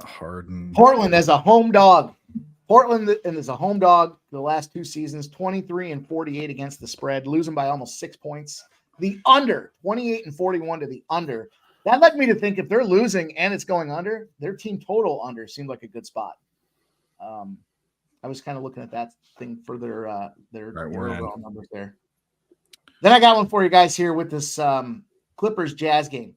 Harden. Portland as a home dog. Portland and as a home dog the last 2 seasons, 23 and 48 against the spread, losing by almost 6 points. The under, 28 and 41 to the under. That led me to think if they're losing and it's going under, their team total under seemed like a good spot. I was kind of looking at that thing for their overall numbers there. Then I got one for you guys here with this Clippers Jazz game.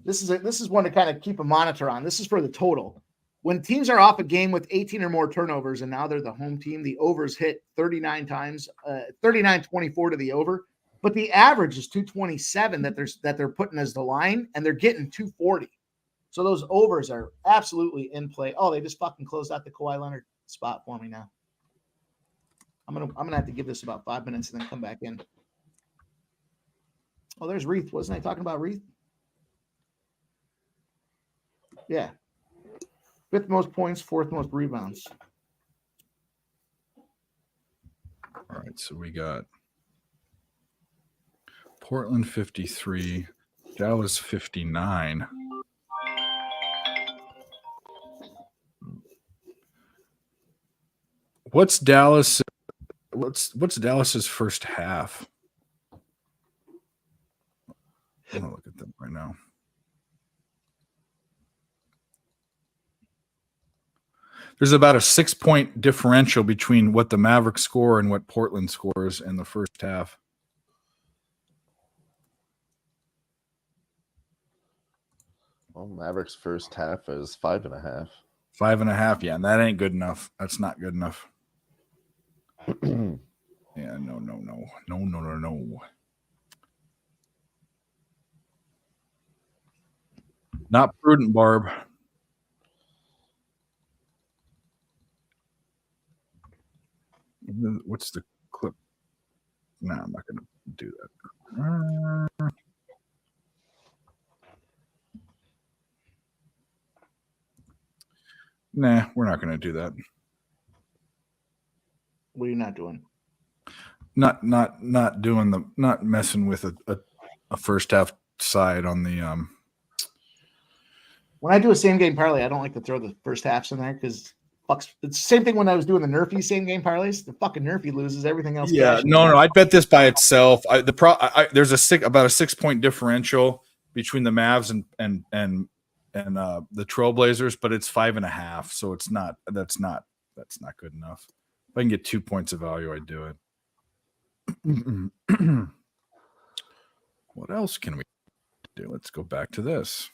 This is one to kind of keep a monitor on. This is for the total. When teams are off a game with 18 or more turnovers, and now they're the home team, the overs hit 39 times, 39-24 to the over. But the average is 227 that they're putting as the line, and they're getting 240. So those overs are absolutely in play. Oh, they just fucking closed out the Kawhi Leonard spot for me now. I'm gonna have to give this about 5 minutes and then come back in. Oh, there's Reith. Wasn't I talking about Reith? Yeah. 5th most points, 4th most rebounds. All right, so we got Portland 53, Dallas 59. What's Dallas's first half? I'm gonna look at them right now. There's about a 6-point differential between what the Mavericks score and what Portland scores in the first half. Well, Mavericks' first half is 5.5. 5.5, yeah, and that ain't good enough. That's not good enough. Yeah, no. Not prudent, Barb. What's the clip? No, I'm not going to do that. Nah, we're not going to do that. What are you not doing? Not messing with a first half side on the When I do a same game parlay, I don't like to throw the first halves in there because it's the same thing when I was doing the Nerfy same game parlays. The fucking Nerfy loses everything else. Yeah, no, I'd bet this by itself. There's about a 6-point differential between the Mavs and the Trailblazers, but it's 5.5, so it's not. That's not good enough. If I can get 2 points of value, I'd do it. What else can we do? Let's go back to this.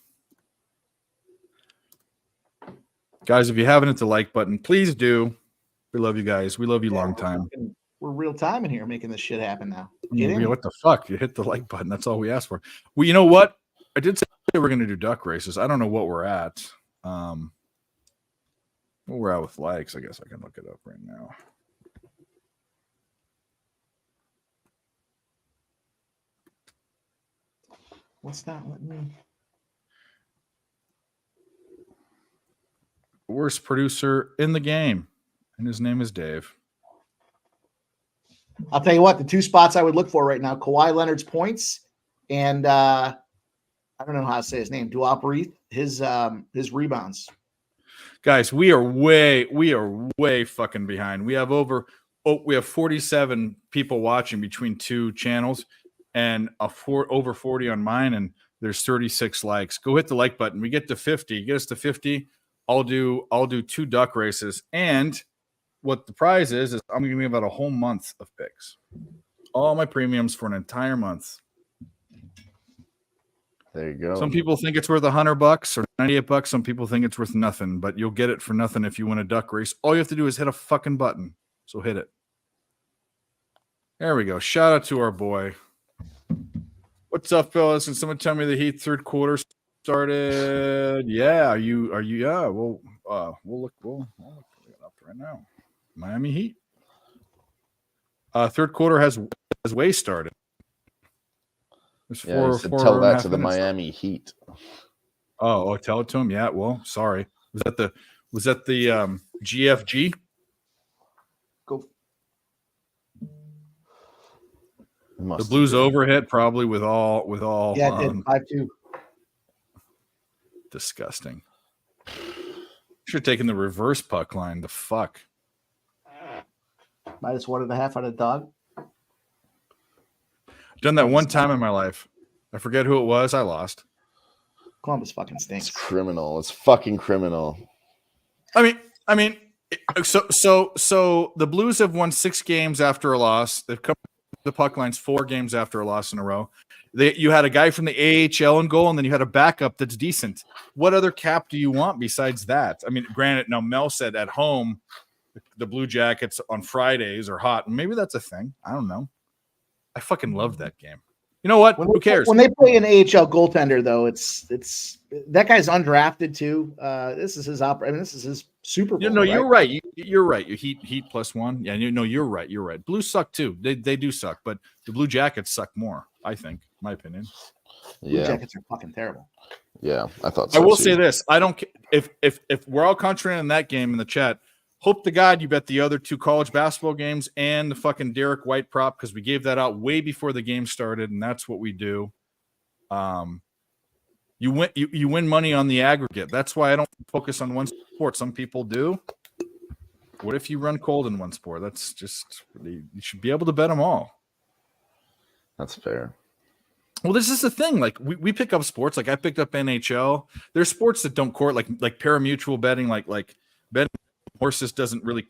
Guys, if you haven't hit the like button, please do. We love you guys. We love you long time. We're real time in here making this shit happen now. What the fuck? You hit the like button. That's all we asked for. Well, you know what? I did say we're going to do duck races. I don't know what we're at. What we're at with likes. I guess I can look it up right now. What's not letting me? Worst producer in the game, and his name is Dave. I'll tell you what, the 2 spots I would look for right now: Kawhi Leonard's points, and I don't know how to say his name. Duop Reith, his rebounds. Guys, we are way fucking behind. We have over 47 people watching between 2 channels, and over 40 on mine, and there's 36 likes. Go hit the like button. We get to 50. Get us to 50. I'll do 2 duck races, and what the prize is I'm going to give about a whole month of picks. All my premiums for an entire month. There you go. Some people think it's worth $100 or $98. Some people think it's worth nothing, but you'll get it for nothing if you win a duck race. All you have to do is hit a fucking button. So hit it. There we go. Shout out to our boy. What's up, fellas? Can someone tell me the Heat third quarter started? Yeah. Are you? Yeah. We'll look it up right now. Miami Heat. Third quarter has way started. There's tell that to the Miami Heat. Oh, tell it to him. Yeah. Well, sorry. Was that the GFG? Go. The Blues overhit probably with all. Yeah, it did 5-2. Disgusting. Should have taken the reverse puck line. The fuck. -1.5 out of dog. Done that one time in my life. I forget who it was. I lost. Columbus fucking stinks. It's criminal. It's fucking criminal. I mean, so the Blues have won 6 games after a loss. They've come the puck lines 4 games after a loss in a row. You had a guy from the AHL in goal, and then you had a backup that's decent. What other cap do you want besides that? I mean, granted, now Mel said at home the Blue Jackets on Fridays are hot. Maybe that's a thing. I don't know. I fucking loved that game. You know what? Who cares? When they play an AHL goaltender, though, it's that guy's undrafted too. This is his this is his Super Bowl. You're right. You're right. You Heat +1. Yeah, you're right. You're right. Blues suck too. They do suck, but the Blue Jackets suck more. I think, my opinion. Blue Jackets are fucking terrible. Yeah, I thought so. I will say this: I don't. If we're all contrarian in that game in the chat, hope to God you bet the other 2 college basketball games and the fucking Derek White prop, because we gave that out way before the game started, and that's what we do. You win money on the aggregate. That's why I don't focus on one sport. Some people do. What if you run cold in one sport? That's just, you should be able to bet them all. That's fair. Well, this is the thing. Like we pick up sports. Like I picked up NHL. There's sports that don't correlate, like parimutuel betting, like betting horses doesn't really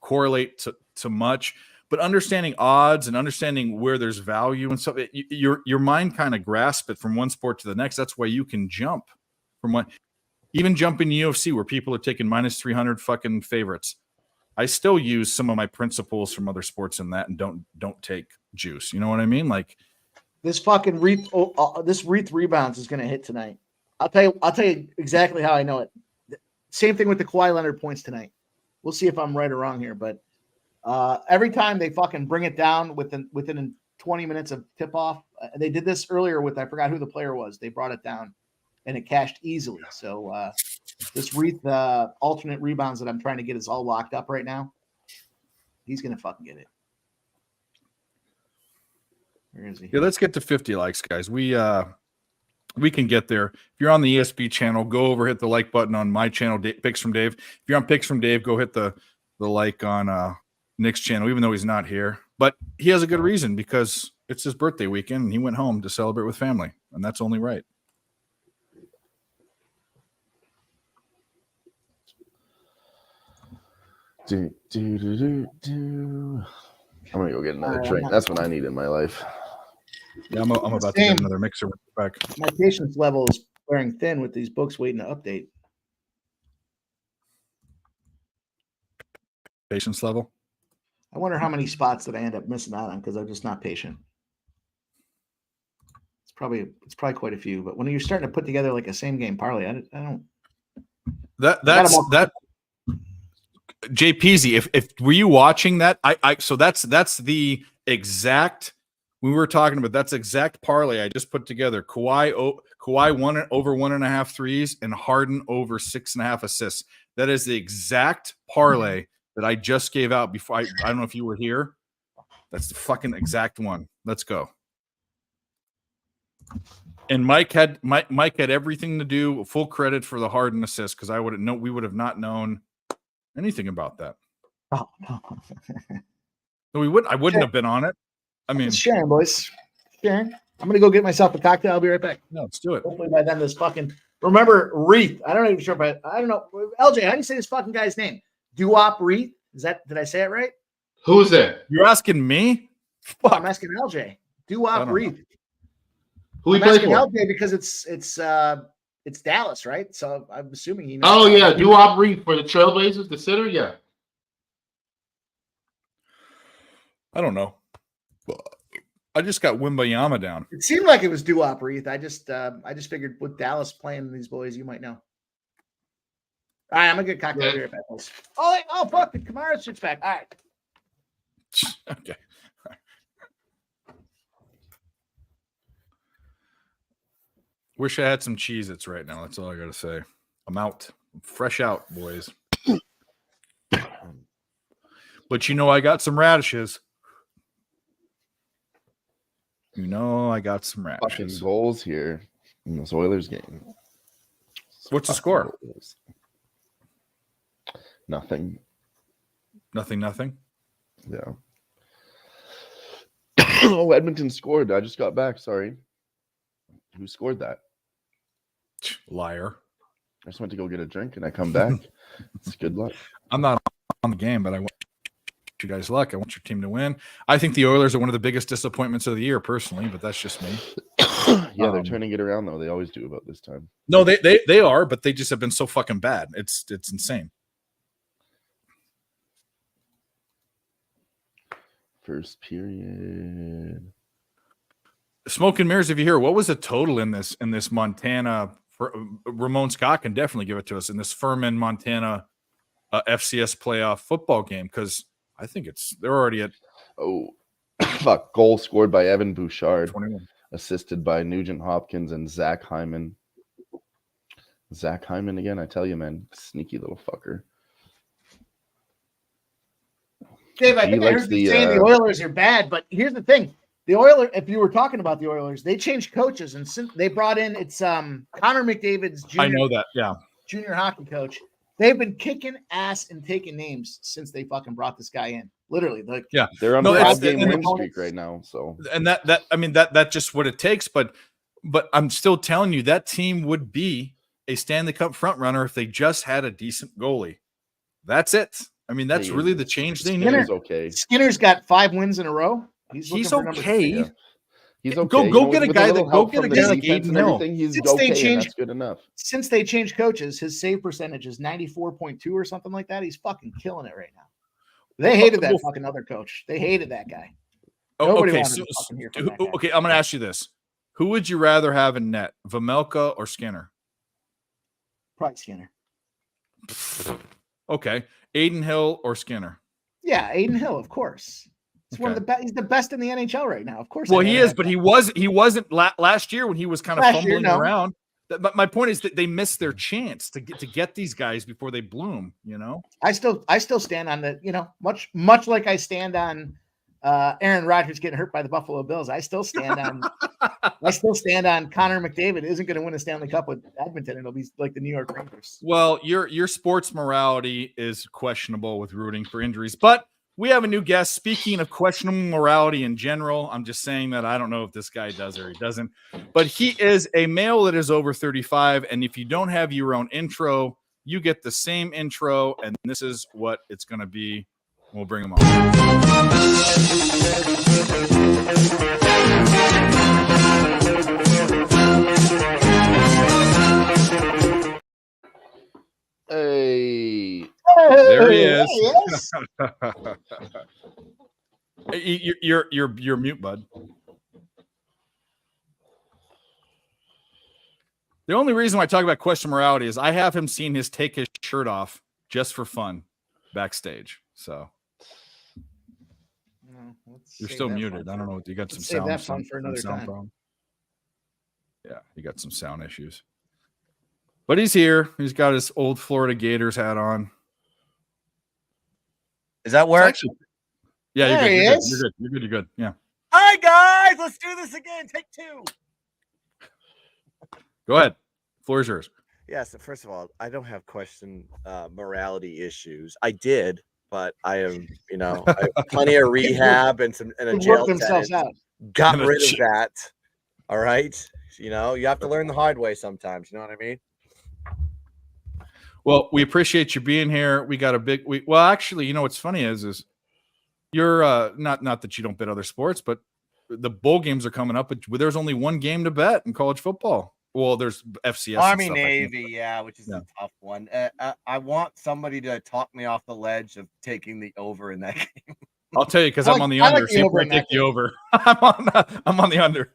correlate to much. But understanding odds and understanding where there's value and stuff, your mind kind of grasps it from one sport to the next. That's why you can jump from one, even jump in UFC where people are taking -300 fucking favorites. I still use some of my principles from other sports in that and don't take juice. You know what I mean? Like this fucking this Reith rebounds is going to hit tonight. I'll tell you exactly how I know it. Same thing with the Kawhi Leonard points tonight. We'll see if I'm right or wrong here, but every time they fucking bring it down within 20 minutes of tip off, they did this earlier with, I forgot who the player was. They brought it down and it cashed easily. So this Reith alternate rebounds that I'm trying to get is all locked up right now. He's going to fucking get it. Where is he? Yeah, let's get to 50 likes, guys. We can get there. If you're on the ESP channel, go over, hit the like button on my channel, Picks from Dave. If you're on Picks from Dave, go hit the like on Nick's channel, even though he's not here. But he has a good reason, because it's his birthday weekend and he went home to celebrate with family, and that's only right. I'm gonna go get another drink. That's what I need in my life. Yeah, I'm about to get another mixer back. My patience level is wearing thin with these books waiting to update. Patience level? I wonder how many spots that I end up missing out on because I'm just not patient. It's probably quite a few, but when you're starting to put together like a same game parlay, I don't. That's JPZ. If were you watching that? So that's the exact. We were talking about that's exact parlay I just put together. Kawhi won over 1.5 threes and Harden over 6.5 assists. That is the exact parlay that I just gave out before. I don't know if you were here. That's the fucking exact one. Let's go. And Mike had everything to do, full credit for the Harden assist, because we would have not known anything about that. Oh no. I wouldn't have been on it. I mean, Sharon, boys. Sharon. I'm gonna go get myself a cocktail. I'll be right back. No, let's do it. Hopefully by then this fucking remember Reith. I don't even sure, but I don't know. LJ, how do you say this fucking guy's name? Duop Reith? Did I say it right? Who is that? You're asking me? Fuck. I'm asking LJ. Duop Reith. Who he I'm played for? LJ because it's Dallas, right? So I'm assuming he knows. Oh yeah, Duop Reith for the Trailblazers, the center. Yeah. I don't know. I just got Wimbayama down. It seemed like it was Duop Reith. I just figured with Dallas playing these boys, you might know. All right, I'm gonna get cocktail here. Oh, fuck! The Kamara shit's back. All right. Okay. Wish I had some Cheez-Its right now. That's all I gotta say. I'm out. I'm fresh out, boys. But I got some radishes. I got some radishes. Fucking goals here in this Oilers game. What's the score? Nothing. Nothing. Yeah. Oh, Edmonton scored. I just got back. Sorry. Who scored that? Liar. I just went to go get a drink and I come back. It's good luck. I'm not on the game, but I want you guys luck. I want your team to win. I think the Oilers are one of the biggest disappointments of the year, personally, but that's just me. Yeah, they're turning it around though. They always do about this time. No, they are, but they just have been so fucking bad. It's insane. First period. Smoke and mirrors. If you hear, what was the total in this Montana? For Ramon Scott can definitely give it to us in this Furman Montana FCS playoff football game, because I think they're already at goal scored by Evan Bouchard, 21. Assisted by Nugent Hopkins and Zach Hyman. Zach Hyman again, I tell you, man, sneaky little fucker. Dave, I think I heard you saying the Oilers are bad, but here's the thing. The Oilers, if you were talking about the Oilers, they changed coaches, and since they brought in Connor McDavid's junior. I know that, yeah. Junior hockey coach. They've been kicking ass and taking names since they fucking brought this guy in. Literally, they're on a 5-game win streak right now. So, and that's just what it takes. But I'm still telling you, that team would be a Stanley Cup front runner if they just had a decent goalie. That's it. I mean, that's really the change they need. Okay. Skinner's got 5 wins in a row. He's okay. Yeah. He's okay. Go get a guy like Aiden Hill. He's okay. That's good enough. Since they changed coaches, his save percentage is 94.2 or something like that. He's fucking killing it right now. They hated that fucking other coach. They hated that guy. Okay, okay. I'm going to ask you this: who would you rather have in net, Vejmelka or Skinner? Probably Skinner. Okay, Aiden Hill or Skinner? Yeah, Aiden Hill, of course. He's one of the best. He's the best in the NHL right now, of course. Well, he is, but he wasn't last year when he was kind of fumbling around. But my point is that they missed their chance to get these guys before they bloom. You know, I still stand on the much like I stand on Aaron Rodgers getting hurt by the Buffalo Bills. I still stand on Connor McDavid isn't going to win a Stanley Cup with Edmonton. It'll be like the New York Rangers. Well, your sports morality is questionable with rooting for injuries, but we have a new guest. Speaking of questionable morality in general, I'm just saying that I don't know if this guy does or he doesn't, but he is a male that is over 35. And if you don't have your own intro, you get the same intro. And this is what it's going to be. We'll bring him on. Hey. There he is. You're mute, bud. The only reason why I talk about question morality is I have him seen take his shirt off just for fun backstage. So you're still muted. I don't know. You got some sound. Fun for another time. Problem. Yeah, you got some sound issues. But he's here. He's got his old Florida Gators hat on. Is that work? Yeah, you're good. You're good. Yeah. All right, guys, let's do this again. Take 2. Go ahead. Floor is yours. Yes. First of all, I don't have question morality issues. I did, but I am, I have plenty of rehab and a jail sentence. Got rid of that. All right. You have to learn the hard way sometimes. You know what I mean? Well, we appreciate you being here. We got a big well, actually, what's funny is you're not that you don't bet other sports, but the bowl games are coming up, but there's only one game to bet in college football. Well, there's FCS, Army, Navy, which is a tough one. I want somebody to talk me off the ledge of taking the over in that game. I'll tell you because I'm on the under. See if I take the over. I'm on the under.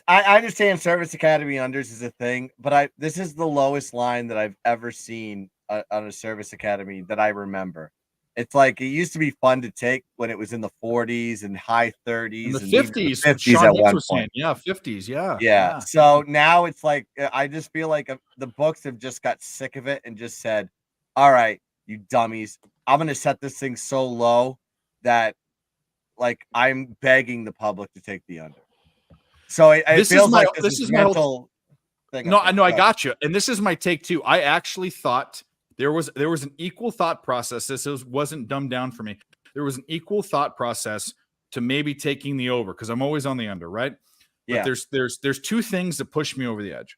I understand Service Academy unders is a thing, but this is the lowest line that I've ever seen on a Service Academy that I remember. It's like it used to be fun to take when it was in the 40s and high 30s, in the and 50s. Sean at one point. Yeah, 50s. Yeah. So now it's like I just feel like the books have just got sick of it and just said, "All right, you dummies, I'm going to set this thing so low that like I'm begging the public to take the under." So it feels like this is mental thing. No, I know. I got you. And this is my take too. I actually thought There was an equal thought process. This wasn't dumbed down for me. There was an equal thought process to maybe taking the over because I'm always on the under, right? Yeah. But there's two things that push me over the edge.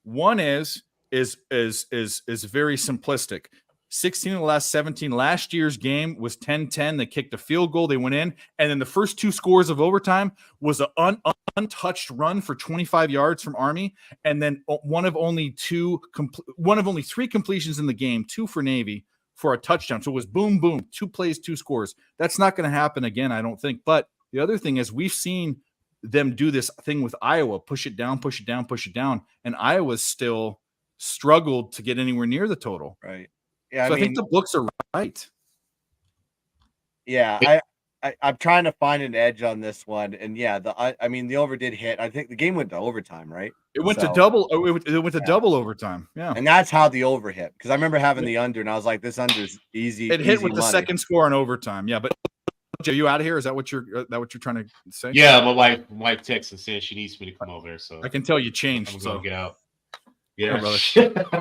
One is very simplistic. 16 of the last 17. Last year's game was 10-10. They kicked a field goal. They went in. And then the first 2 scores of overtime was an untouched run for 25 yards from Army. And then one of only 3 completions in the game, 2 for Navy for a touchdown. So it was boom, boom, 2 plays, 2 scores. That's not going to happen again, I don't think. But the other thing is we've seen them do this thing with Iowa, push it down, push it down, push it down. And Iowa still struggled to get anywhere near the total. Right. Yeah, so I think the books are right. Yeah, I'm trying to find an edge on this one, and yeah, the over did hit. I think the game went to overtime, right? It went to double. It went to double overtime. Yeah, and that's how the over hit. Because I remember having the under, and I was like, "This under's easy." It hit easy with money. the second score in overtime. Yeah, but are you out of here? Is that what you're trying to say? Yeah, my wife texted and said she needs me to come over there, so I can tell you changed. I'm so gonna get out. Yeah, brother.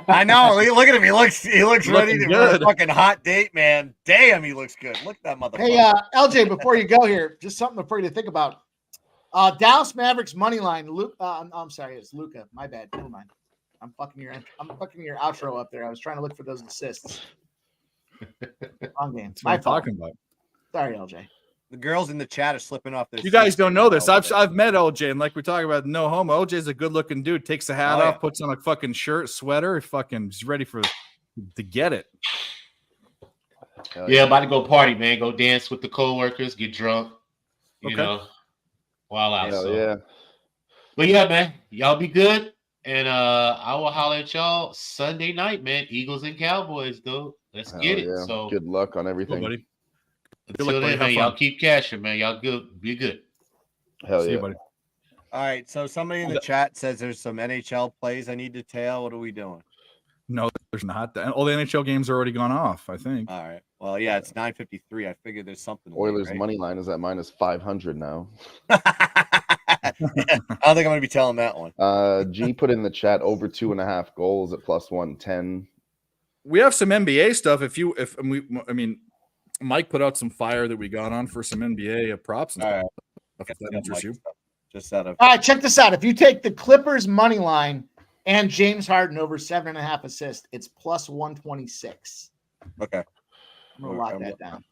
I know. Look at him. He looks ready Looking for a good. fucking hot date, man. Damn, he looks good. Look at that motherfucker. Hey, LJ, before you go here, just something for you to think about. Dallas Mavericks money line. I'm sorry, it's Luka. My bad. Never mind. I'm fucking your outro up there. I was trying to look for those assists. Wrong game. That's what I'm talking about. Sorry, LJ. The girls in the chat are slipping off their. You guys seats don't know this. over there. I've met OJ, and like we talk about, no homo. OJ's a good looking dude. Takes the hat Oh, off, yeah. puts on a fucking shirt, sweater, fucking he's ready to get it. Yeah, about to go party, man. Go dance with the coworkers, get drunk, you know, while out. Hell So. yeah. But yeah, man, y'all be good. And I will holler at y'all Sunday night, man. Eagles and Cowboys, though. Let's get it. Yeah. So Good luck on everything. Cool, buddy. until luck, buddy. then, Have man, y'all fun. keep cashing, man. Y'all good. Be good. Hell See yeah. you, buddy. All right, so somebody in the chat says there's some NHL plays I need to tell. What are we doing? No, there's not. All the NHL games are already gone off, I think. All right. Well, yeah, it's 9:53. I figured there's something. Oilers late, right? money line is at minus 500 now. I don't think I'm going to be telling that one. G put in the chat over 2.5 goals at plus 110. We have some NBA stuff. Mike put out some fire that we got on for some NBA props. And All right. stuff, if that interests you. Just out of. All right, check this out. If you take the Clippers money line and James Harden over 7.5 assists, it's plus 126. Okay. I'm gonna lock that down.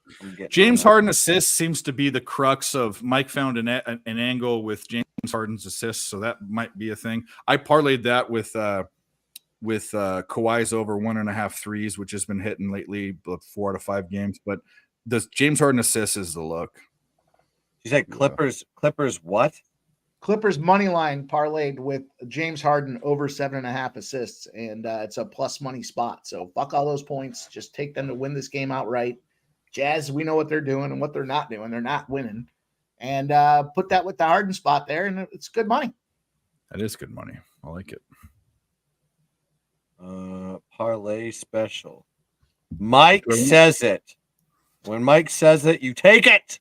James Harden assists seems to be the crux of Mike found an angle with James Harden's assists, so that might be a thing. I parlayed that with Kawhi's over 1.5 threes, which has been hitting lately, 4 out of 5 games. But the James Harden assists is the look. You said Clippers. Clippers what? Clippers money line parlayed with James Harden over 7.5 assists, and it's a plus money spot. So fuck all those points. Just take them to win this game outright. Jazz, we know what they're doing and what they're not doing. They're not winning. And put that with the Harden spot there, and it's good money. That is good money. I like it. Parlay special. Mike says it. When Mike says it, you take it.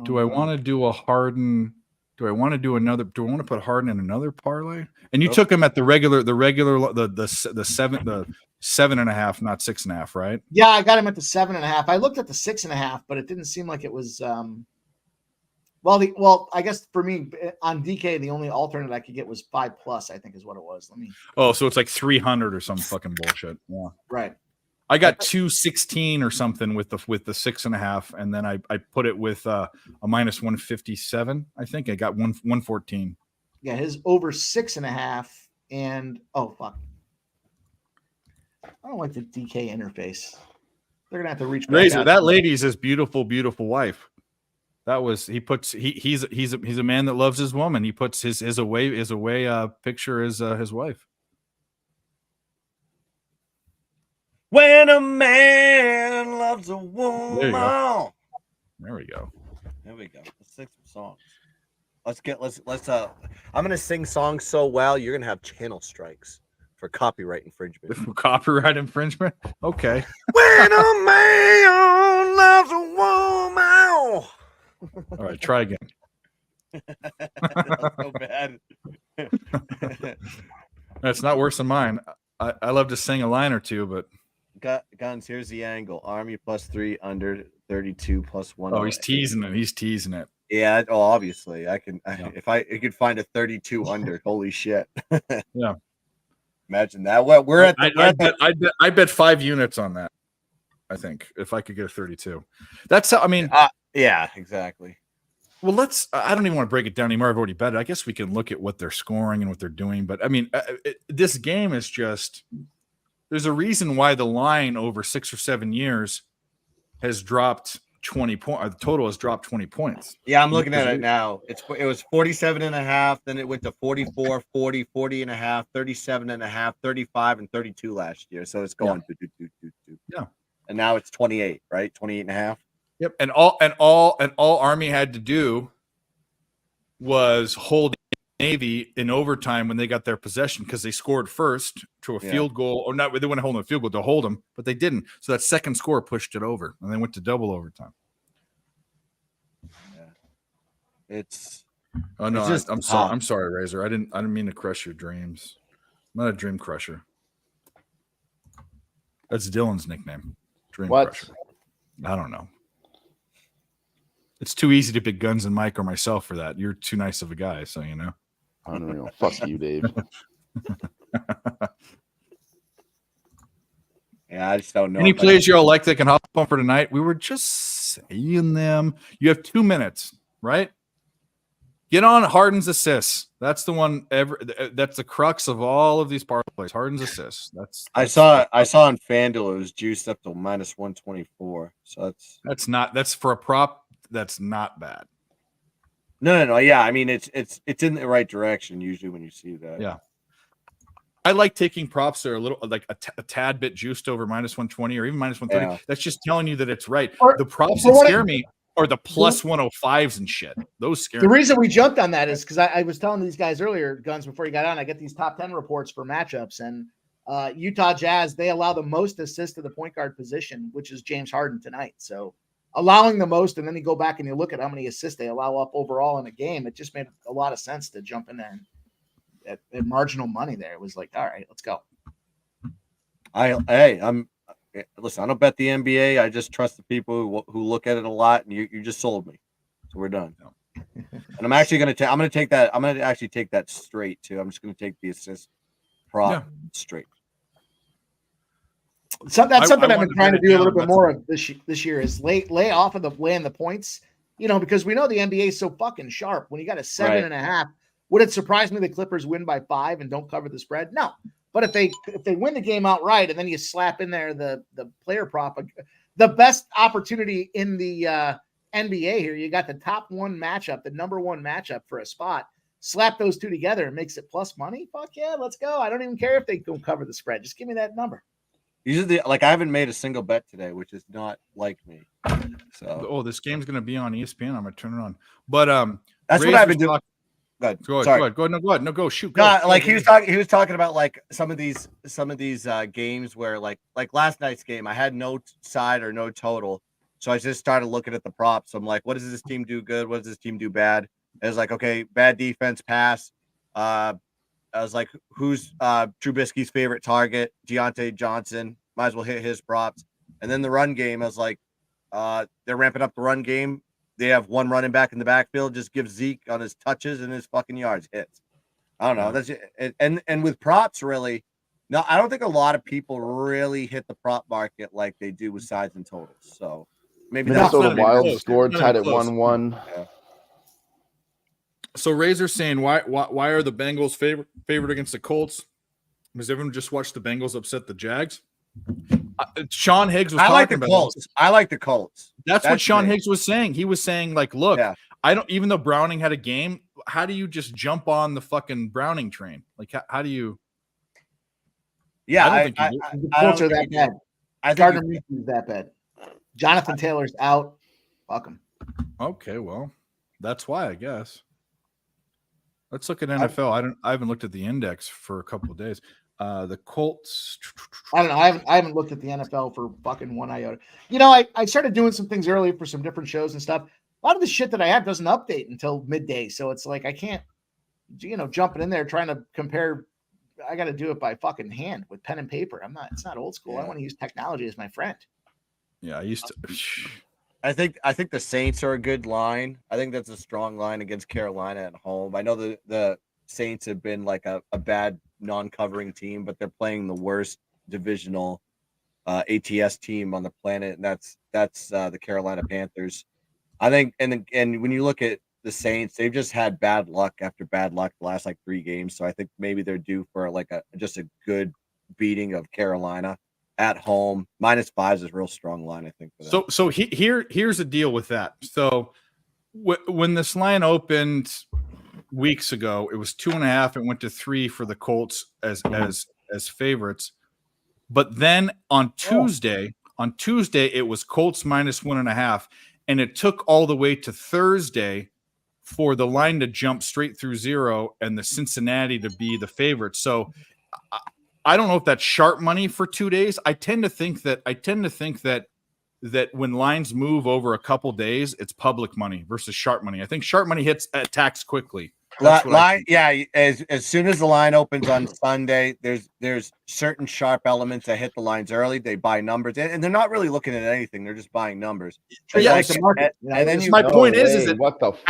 Do I want to do a Harden? Do I want to do another? Do I want to put Harden in another parlay? And you took him at the 7.5, not 6.5, right? Yeah, I got him at the 7.5. I looked at the 6.5, but it didn't seem like it was. Well, I guess for me on DK, the only alternate I could get was 5+. I think is what it was. Let me. Oh, so it's like 300 or some fucking bullshit. Yeah, right. I got 216 or something with the 6.5, and then I put it with a minus 157. I think I got 114. Yeah, his over 6.5, and oh fuck, I don't like the DK interface. They're gonna have to reach back Razor. out. That lady's his beautiful, beautiful wife. That was he's a man that loves his woman. He puts his away picture as his wife. When a man loves a woman. There we go. There we go. Let's sing some songs. Let's I'm gonna sing songs so well you're gonna have channel strikes for copyright infringement. Copyright infringement? Okay. When a man loves a woman. All right, try again. That's so bad. That's not worse than mine. I love to sing a line or two, but guns. Here's the angle. Army +3 under 32 +1. Oh, he's teasing it. He's teasing it. Yeah. Oh, obviously, I can. If I could find a 32 under, holy shit. Yeah. Imagine that. What we're at. I bet 5 units on that. I think if I could get a 32, that's how. I mean, yeah, exactly. Well, I don't even want to break it down anymore. I've already bet it. I guess we can look at what they're scoring and what they're doing. But I mean, this game is just. There's a reason why the line over 6 or 7 years has dropped 20 points. The total has dropped 20 points. Yeah, I'm looking at it now. It was 47.5, then it went to 44, 40, 40.5, 37.5, 35, and 32 last year. So it's going Yeah. And now it's 28, right? 28.5. Yep. And all Army had to do was hold Navy in overtime when they got their possession because they scored first to a field goal, or not. They wouldn't hold them a field goal to hold them, but they didn't. So that second score pushed it over, and they went to double overtime. Yeah, it's. Oh no, it's I'm sorry. I'm sorry, Razor. I didn't mean to crush your dreams. I'm not a dream crusher. That's Dylan's nickname. Dream crusher. I don't know. It's too easy to pick Guns and Mike or myself for that. You're too nice of a guy, so you know. Unreal. Fuck you, Dave. Yeah, I just don't know. Any plays you all like that can hop on for tonight? We were just saying them. You have 2 minutes, right? Get on Harden's assists. That's the one. That's the crux of all of these parlays. Harden's assists. I saw on FanDuel it was juiced up to -124. So that's for a prop. That's not bad. No. Yeah, I mean it's in the right direction usually when you see that. Yeah. I like taking props that are a little like a tad bit juiced over -120 or even -130. Yeah. That's just telling you that it's right. Or, the props that scare me are the plus 105s and shit. Those scare me. The me. reason we jumped on that is because I was telling these guys earlier, Guns, before you got on, I get these top 10 reports for matchups, and Utah Jazz, they allow the most assists to the point guard position, which is James Harden tonight. So allowing the most, and then you go back and you look at how many assists they allow up overall in a game, it just made a lot of sense to jump in there and at marginal money there. It was like, all right, let's go. Listen, I don't bet the NBA. I just trust the people who look at it a lot, and you just sold me. So we're done. And I'm actually going to I'm going to take that. I'm going to actually take that straight too. I'm just going to take the assist prop straight. So that's something I've been trying to do a little bit more of this year is lay off of laying the points, because we know the NBA is so fucking sharp. When you got a 7.5, would it surprise me the Clippers win by 5 and don't cover the spread? No. But if they win the game outright and then you slap in there the player prop, the best opportunity in the NBA here, you got the top one matchup, the number one matchup for a spot. Slap those two together and makes it plus money. Fuck yeah, let's go. I don't even care if they don't cover the spread. Just give me that number. Usually, I haven't made a single bet today, which is not like me. So, this game's gonna be on ESPN. I'm gonna turn it on. But that's what I've been doing. Go ahead. No, go shoot. He was talking about like some of these games where like last night's game, I had no side or no total, so I just started looking at the props. So I'm like, what does this team do good? What does this team do bad? It was like, okay, bad defense, pass. I was like, who's Trubisky's favorite target? Deontay Johnson. Might as well hit his props. And then the run game, I was like, they're ramping up the run game. They have one running back in the backfield. Just give Zeke on his touches and his fucking yards hits. I don't know. That's it. And with props, really, no, I don't think a lot of people really hit the prop market like they do with sides and totals. So maybe that's the Wild scored tied at 1-1. Yeah. So Razor saying why are the Bengals favored against the Colts? Because everyone just watched the Bengals upset the Jags. Sean Higgs was talking about Colts. I like the Colts. That's what Sean Higgs was saying. He was saying, like, look, I don't, even though Browning had a game, how do you just jump on the fucking Browning train? Like, how do you? Yeah, I don't think the Colts are that bad. Gardner Minshew is that bad. Jonathan Taylor's out. Fuck him. Okay, well, that's why, I guess. Let's look at NFL. I haven't looked at the index for a couple of days. The Colts. I don't know. I haven't looked at the NFL for fucking one iota. I started doing some things early for some different shows and stuff. A lot of the shit that I have doesn't update until midday, so it's like I can't, jumping in there trying to compare to do it by fucking hand with pen and paper. It's not old school. I want to use technology as my friend. Yeah, I used to. I think the Saints are a good line. I think that's a strong line against Carolina at home. I know the Saints have been like a bad non-covering team, but they're playing the worst divisional ATS team on the planet, and that's the Carolina Panthers. I think, and when you look at the Saints, they've just had bad luck after bad luck the last like 3 games. So I think maybe they're due for like just a good beating of Carolina at home. -5 is a real strong line, I think. For them. So here's the deal with that. So when this line opened weeks ago, it was 2.5. It went to 3 for the Colts as favorites. But then on Tuesday, it was Colts -1.5, and it took all the way to Thursday for the line to jump straight through 0 and the Cincinnati to be the favorite. So I don't know if that's sharp money for 2 days. I tend to think that when lines move over a couple days, it's public money versus sharp money. I think sharp money attacks quickly. Line, yeah. As soon as the line opens on Sunday, there's certain sharp elements that hit the lines early. They buy numbers, and they're not really looking at anything. They're just buying numbers. Yeah, like the market. And then my point is that what the fuck?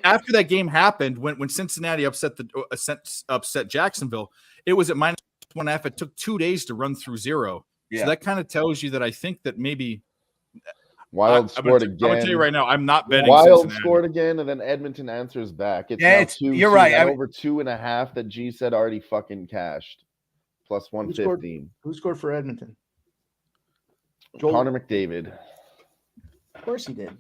after that game happened, when Cincinnati upset Jacksonville, it was at -1.5. It took 2 days to run through 0. Yeah. So that kind of tells you that I think that maybe Wild scored again. I'm gonna tell you right now, I'm not betting. Wild Cincinnati. Scored again, and then Edmonton answers back. You're right. Over 2.5 that G said already fucking cashed. Plus 115. Who scored for Edmonton? Connor McDavid. Of course he did.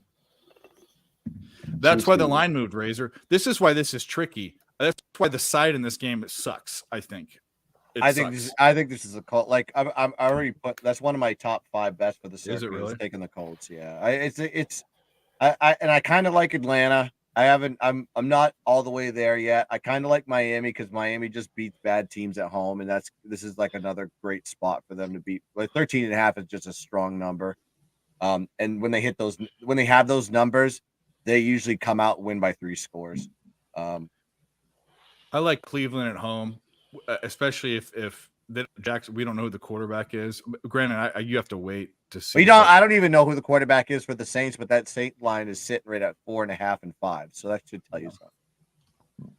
That's why the line moved, Razor. This is why this is tricky. That's why the side in this game sucks. I think. I think this is a cult. Like I already put. That's one of my top 5 bets for the circuit. Is it really? Taking the Colts? Yeah. I kind of like Atlanta. I'm not all the way there yet. I kind of like Miami because Miami just beats bad teams at home, and this is like another great spot for them to beat. Like 13.5 is just a strong number. And when they have those numbers, they usually come out and win by 3 scores. I like Cleveland at home, especially if Jackson. We don't know who the quarterback is. Granted, you have to wait to see. I don't even know who the quarterback is for the Saints, but that Saint line is sitting right at 4.5 and 5. So that should tell you something.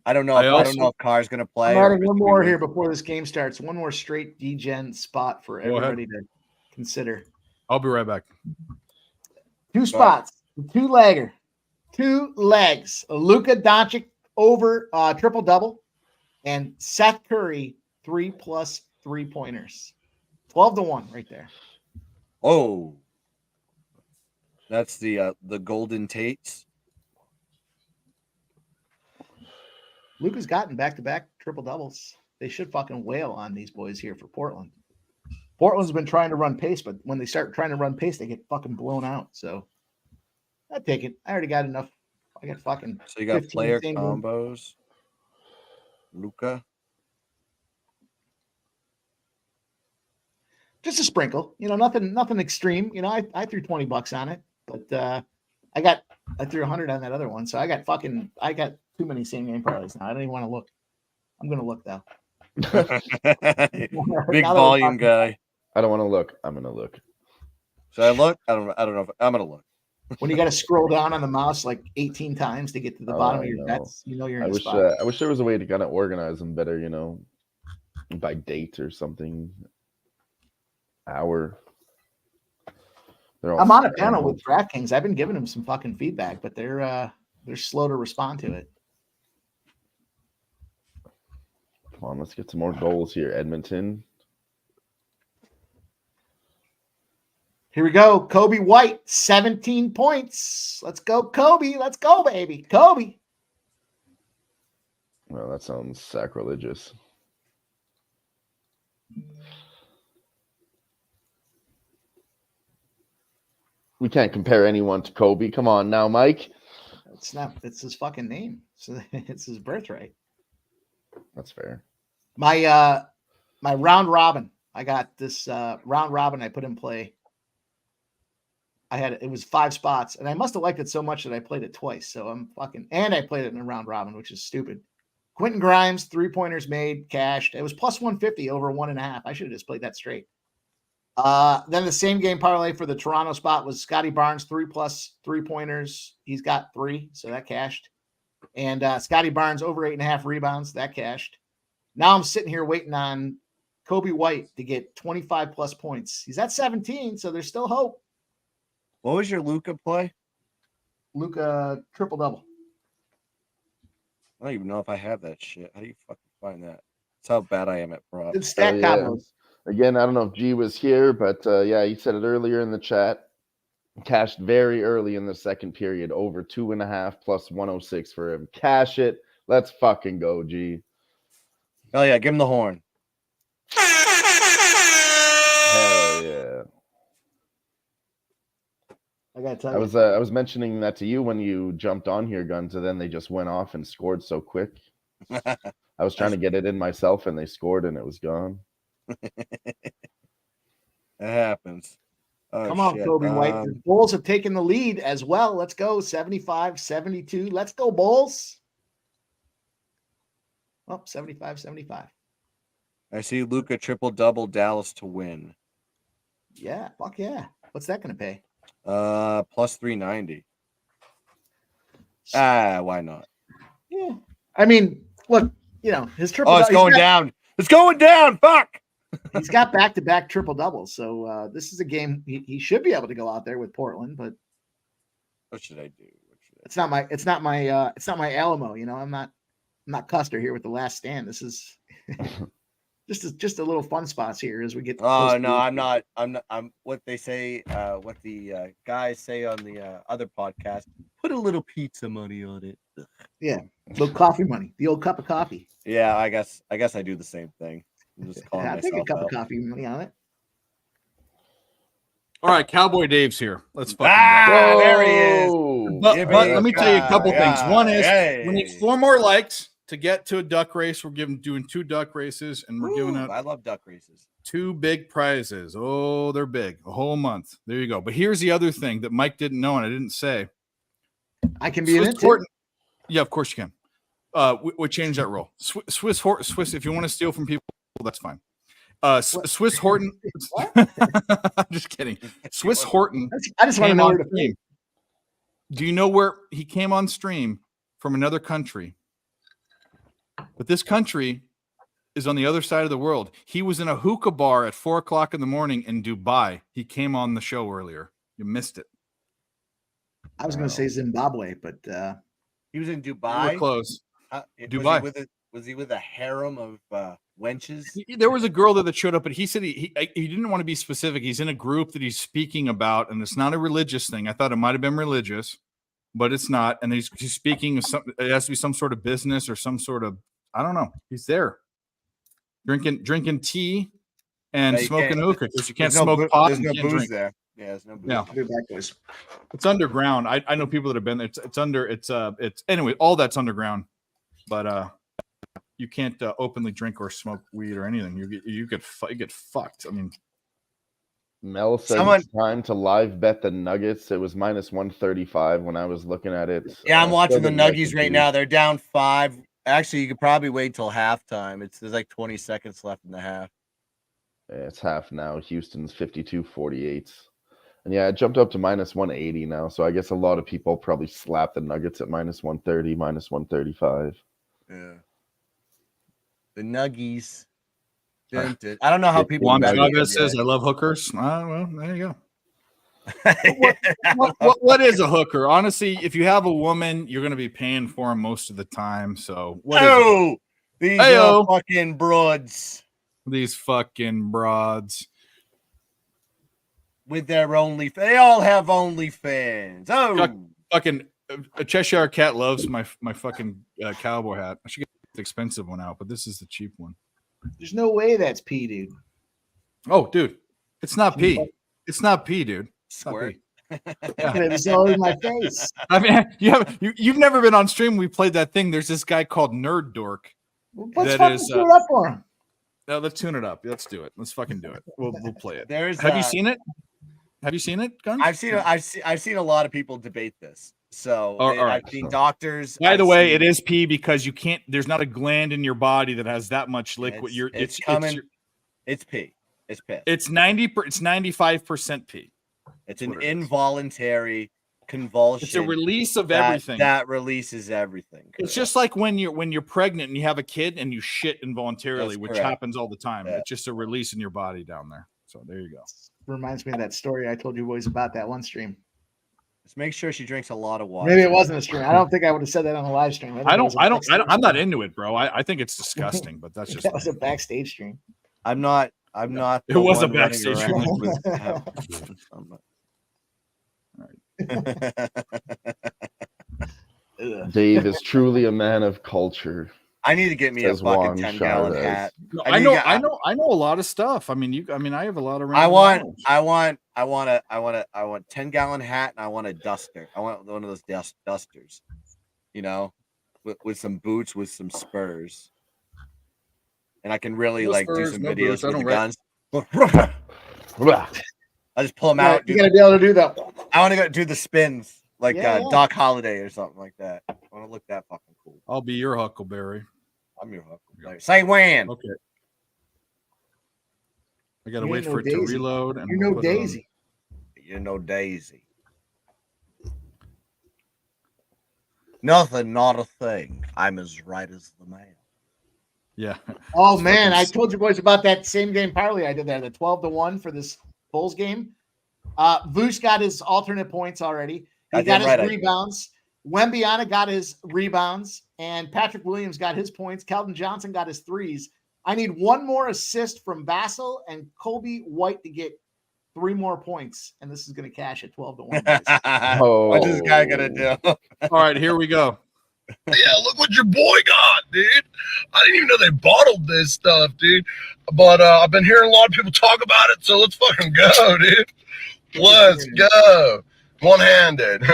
I don't know. I don't know if Carr's going to play. I'm adding one more here before this game starts. One more straight D-Gen spot for everybody to consider. I'll be right back. 2 spots, 2-legger, 2 legs. Luka Doncic over triple double, and Seth Curry 3+ 3-pointers. 12-1 right there. Oh, that's the Golden Tates. Luka's gotten back-to-back triple doubles. They should fucking wail on these boys here for Portland. Portland's been trying to run pace, but when they start trying to run pace, they get fucking blown out. So I take it. I already got enough. I got fucking. So you got player combos. Luka. Just a sprinkle, nothing extreme. I threw $20 on it, but I threw 100 on that other one. So I got too many same game parlays now. I don't even want to look. I'm gonna look though. Big volume guy. I don't want to look. I'm gonna look. Should I look? I don't know if I'm gonna look. When you got to scroll down on the mouse like 18 times to get to the bottom of your bets, you're in a spot. I wish there was a way to kind of organize them better, by date or something. Hour. I'm on a panel with DraftKings. I've been giving them some fucking feedback, but they're slow to respond to it. Come on, let's get some more goals here, Edmonton. Here we go. Kobe White, 17 points. Let's go, Kobe. Let's go, baby. Kobe. Well, that sounds sacrilegious. We can't compare anyone to Kobe. Come on now, Mike. It's his fucking name. So it's his birthright. That's fair. My round robin. I got this round robin I put in play. It was 5 spots, and I must have liked it so much that I played it twice. So I'm fucking, and I played it in a round robin, which is stupid. Quentin Grimes, 3-pointers made, cashed. It was plus 150 over 1.5. I should have just played that straight. Then the same game parlay for the Toronto spot was Scotty Barnes, 3+ 3-pointers. He's got 3, so that cashed. And Scotty Barnes over 8.5 rebounds, that cashed. Now I'm sitting here waiting on Kobe White to get 25+ points. He's at 17, so there's still hope. What was your Luka play? Luka triple-double. I don't even know if I have that shit. How do you fucking find that? That's how bad I am at props. It's stat combos. Again, I don't know if G was here, but yeah, he said it earlier in the chat. Cashed very early in the second period, over 2.5 plus 106 for him. Cash it. Let's fucking go, G. Oh yeah, give him the horn. Hell yeah. I gotta tell you. I was mentioning that to you when you jumped on here, Guns, and then they just went off and scored so quick. I was trying to get it in myself, and they scored, and it was gone. It happens. Oh, come on, Kobe White. The Bulls have taken the lead as well. Let's go. 75-72. Let's go, Bulls. Oh, 75-75. I see Luka triple-double, Dallas to win. Yeah, fuck yeah. What's that going to pay? Plus 390. Why not? Yeah. I mean, look, his triple. Oh, it's going down. It's going down. Fuck. He's got back-to-back triple doubles, so this is a game he should be able to go out there with Portland. But what should I do? It's not my Alamo. I'm not Custer here with The Last Stand. This is just a little fun spots here as we get. Oh no, I'm not. I'm what they say. What the guys say on the other podcast. Put a little pizza money on it. Yeah, little coffee money. The old cup of coffee. Yeah, I guess I do the same thing. I'm just calling I take a cup out. of coffee money on it. All right, Cowboy Dave's here. Let's fucking go. There he is. But let me tell you a couple things. One is we need 4 more likes to get to a duck race. We're doing 2 duck races, and we're giving out. I love duck races. 2 big prizes. Oh, they're big. A whole month. There you go. But here's the other thing that Mike didn't know, and I didn't say. I can be in it too. Yeah, of course you can. We changed that rule. Swiss. If you want to steal from people, that's fine. Swiss Horton. I'm just kidding. Swiss Horton. I just want to know where to play. Do you know where he came on stream from? Another country, but this country is on the other side of the world. He was in a hookah bar at 4:00 in the morning in Dubai. He came on the show earlier. You missed it. I was going to say Zimbabwe, but he was in Dubai. We're close. Dubai. Was he with a harem of wenches? There was a girl there that showed up, but he said he didn't want to be specific. He's in a group that he's speaking about, and it's not a religious thing. I thought it might have been religious, but it's not. And he's speaking of something. It has to be some sort of business or some sort of, I don't know. He's there drinking tea and smoking hookah because you can't smoke pot. There's no booze drink there. Yeah, there's no booze. Yeah. It's underground. I know people that have been there. It's anyway, all that's underground, but you can't openly drink or smoke weed or anything. You get fucked. I mean, Mel said it's time to live bet the Nuggets. It was minus 135 when I was looking at it. Yeah, I'm watching the Nuggies right now. They're down 5. Actually, you could probably wait till halftime. There's like 20 seconds left in the half. Yeah, it's half now. Houston's 52-48. And yeah, it jumped up to minus 180 now. So I guess a lot of people probably slap the Nuggets at minus 130, minus 135. Yeah. The Nuggies. I don't know how people. Juan Chavez says, "I love hookers." Well, there you go. What is a hooker? Honestly, if you have a woman, you're going to be paying for them most of the time. So these fucking broads. These fucking broads with their they all have OnlyFans. Fucking a Cheshire Cat loves my fucking cowboy hat. I should get the expensive one out, but this is the cheap one. There's no way that's P, dude. Oh, dude, it's not P. It's not P, dude. Squirt. It's all in my face. I mean, you've never been on stream. We played that thing. There's this guy called Nerd Dork. Let's fucking tune it up for him. No, let's tune it up. Let's do it. Let's fucking do it. We'll play it. Have you seen it? Have you seen it, Guns? I've seen a lot of people debate this. So All right. I've seen doctors. By the I've way, seen- it is pee because you can't. There's not a gland in your body that has that much liquid. It's coming. It's pee. It's piss. It's 90. It's 95% pee. It's an involuntary convulsion. It's a release of everything. That releases everything. It's just like when you're pregnant and you have a kid and you shit involuntarily, That's which correct. happens all the time. Yeah. It's just a release in your body down there. So there you go. Reminds me of that story I told you boys about that one stream. Just make sure she drinks a lot of water. Maybe it wasn't a stream. I don't think I would have said that on a live stream. I'm not into it, bro. I think it's disgusting, but that's just that was a backstage stream. I'm not. It was a backstage stream. Dave is truly a man of culture. I need to get me a says fucking Juan 10-gallon Chavez. hat. I know a lot of stuff. I mean, I have a lot of. I want a 10-gallon hat and I want a duster. I want one of those dusters, you know, with some boots, with some spurs, and I can really No like do spurs, some no videos boots. I with the don't guns. I just pull them out. You gotta be able to do that. I want to go do the spins like Yeah. Doc Holliday or something like that. I want to look that fucking cool. I'll be your Huckleberry. I'm your Huckleberry. Say when. Okay. I gotta You wait know for it Daisy. to reload. And You we'll know put it on. Daisy. You know Daisy. Nothing, not a thing. I'm as right as the man. Yeah. Oh man, I told you boys about that same game parlay I did there, the 12-1 for this Bulls game. Vuce got his alternate points already. He got his rebounds. Wembyana got his rebounds, and Patrick Williams got his points. Keldon Johnson got his threes. I need one more assist from Vassell and Kobe White to get 3 more points, and this is going to cash at 12-1. What's this guy gonna do? All right, here we go. Yeah, look what your boy got, dude. I didn't even know they bottled this stuff, dude. But I've been hearing a lot of people talk about it, so let's fucking go, dude. Let's go. One-handed.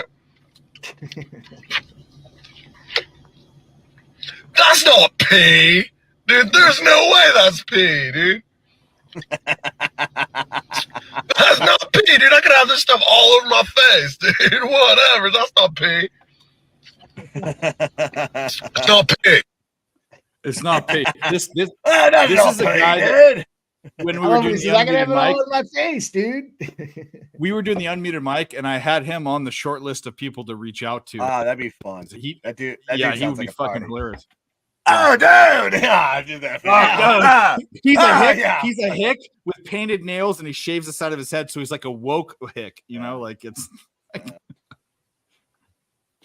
That's not pee. Dude, there's no way that's pee, dude. That's not pee, dude. I could have this stuff all over my face, dude. Whatever. That's not pee. It's not pee. It's not pee. This That's is not a pee, guy dude. that when we were doing the I can have unmuted it all mic, in my face, dude. we were doing the unmuted mic, and I had him on the short list of people to reach out to. That'd be fun. That dude he would sounds be like a fucking party. hilarious. Oh, dude! Yeah, I did that. He's a hick. Yeah. He's a hick with painted nails, and he shaves the side of his head, so he's like a woke hick. You know, like it's.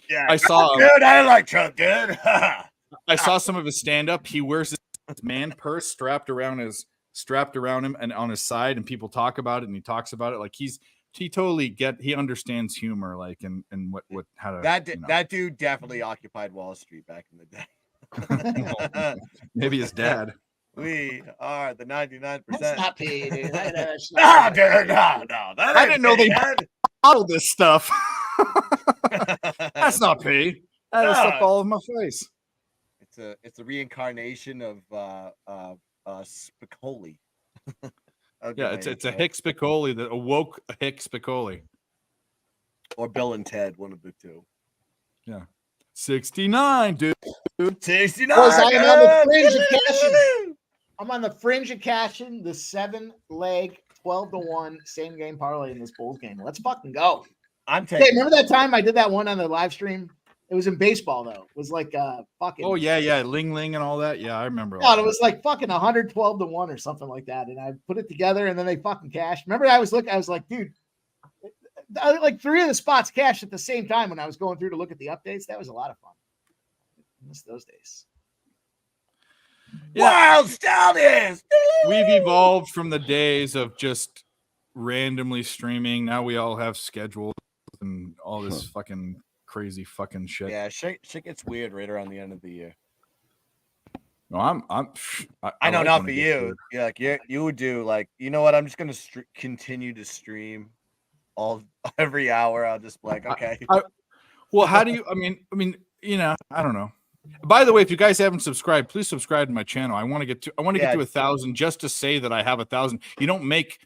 Yeah, I saw him. Dude, I like Chuck, dude. I saw some of his stand up. He wears his man purse strapped around him and on his side, and people talk about it, and he talks about it like he totally he understands humor, like and what how to that dude definitely occupied Wall Street back in the day. Maybe his dad. We are the 99%. That's not pee, dude. Nah, dude, no. That I ain't didn't know they pee, dude. bottled this stuff. That's not pee. That is stuff all over my face. It's a reincarnation of Spicoli. Yeah, it's a Hick Spicoli that awoke a Hick Spicoli. Or Bill and Ted, one of the two. Yeah. 69, dude. 69. Boys, I am on the fringe of cashing. I'm on the fringe of cashing the 7-leg 12-1 same game parlay in this Bulls game. Let's fucking go. I'm taking. Hey, remember that time I did that one on the live stream? It was in baseball though. It was like fucking. Oh yeah, Ling Ling and all that. Yeah, I remember. God, it was like fucking 112-1 or something like that, and I put it together, and then they fucking cashed. Remember, I was like, dude, like 3 of the spots cashed at the same time when I was going through to look at the updates. That was a lot of fun. I miss those days. Wild Stallions. We've evolved from the days of just randomly streaming. Now we all have schedules and all this fucking crazy fucking shit. Yeah, shit gets weird right around the end of the year. No, I know like not when for it gets you. weird. Yeah, like you would do like, you know what? I'm just gonna continue to stream every hour. I'll just be like, okay. Well, how do you? I mean, you know, I don't know. By the way, if you guys haven't subscribed, please subscribe to my channel. I want to get to 1,000 just to say that I have 1,000. You don't make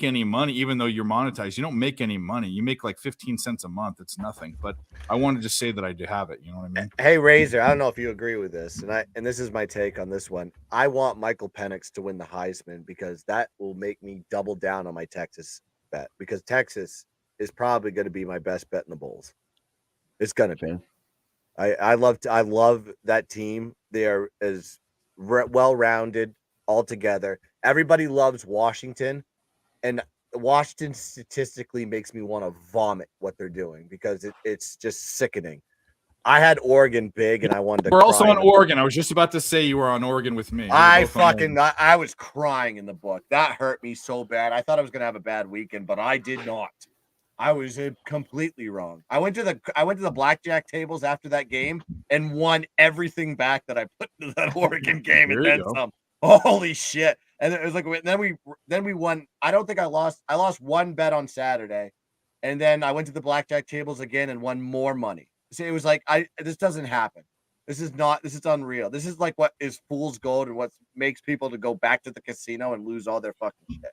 any money, even though you're monetized. You don't make any money. You make like 15 cents a month. It's nothing. But I wanted to say that I do have it. You know what I mean? Hey, Razor, I don't know if you agree with this, and this is my take on this one. I want Michael Penix to win the Heisman because that will make me double down on my Texas bet, because Texas is probably going to be my best bet in the bowls. It's going to be. I love that team. They are as well-rounded altogether. Everybody loves Washington, and Washington statistically makes me want to vomit what they're doing because it's just sickening. I had Oregon big, and I wanted to. We're also on Oregon. I was just about to say you were on Oregon with me. I was crying in the book. That hurt me so bad. I thought I was going to have a bad weekend, but I did not. I was completely wrong. I went to the blackjack tables after that game and won everything back that I put into that Oregon game, and then some. Holy shit! And it was like then we won. I don't think I lost. I lost one bet on Saturday, and then I went to the blackjack tables again and won more money. So it was like this doesn't happen. This is unreal. This is like what is fool's gold and what makes people to go back to the casino and lose all their fucking shit.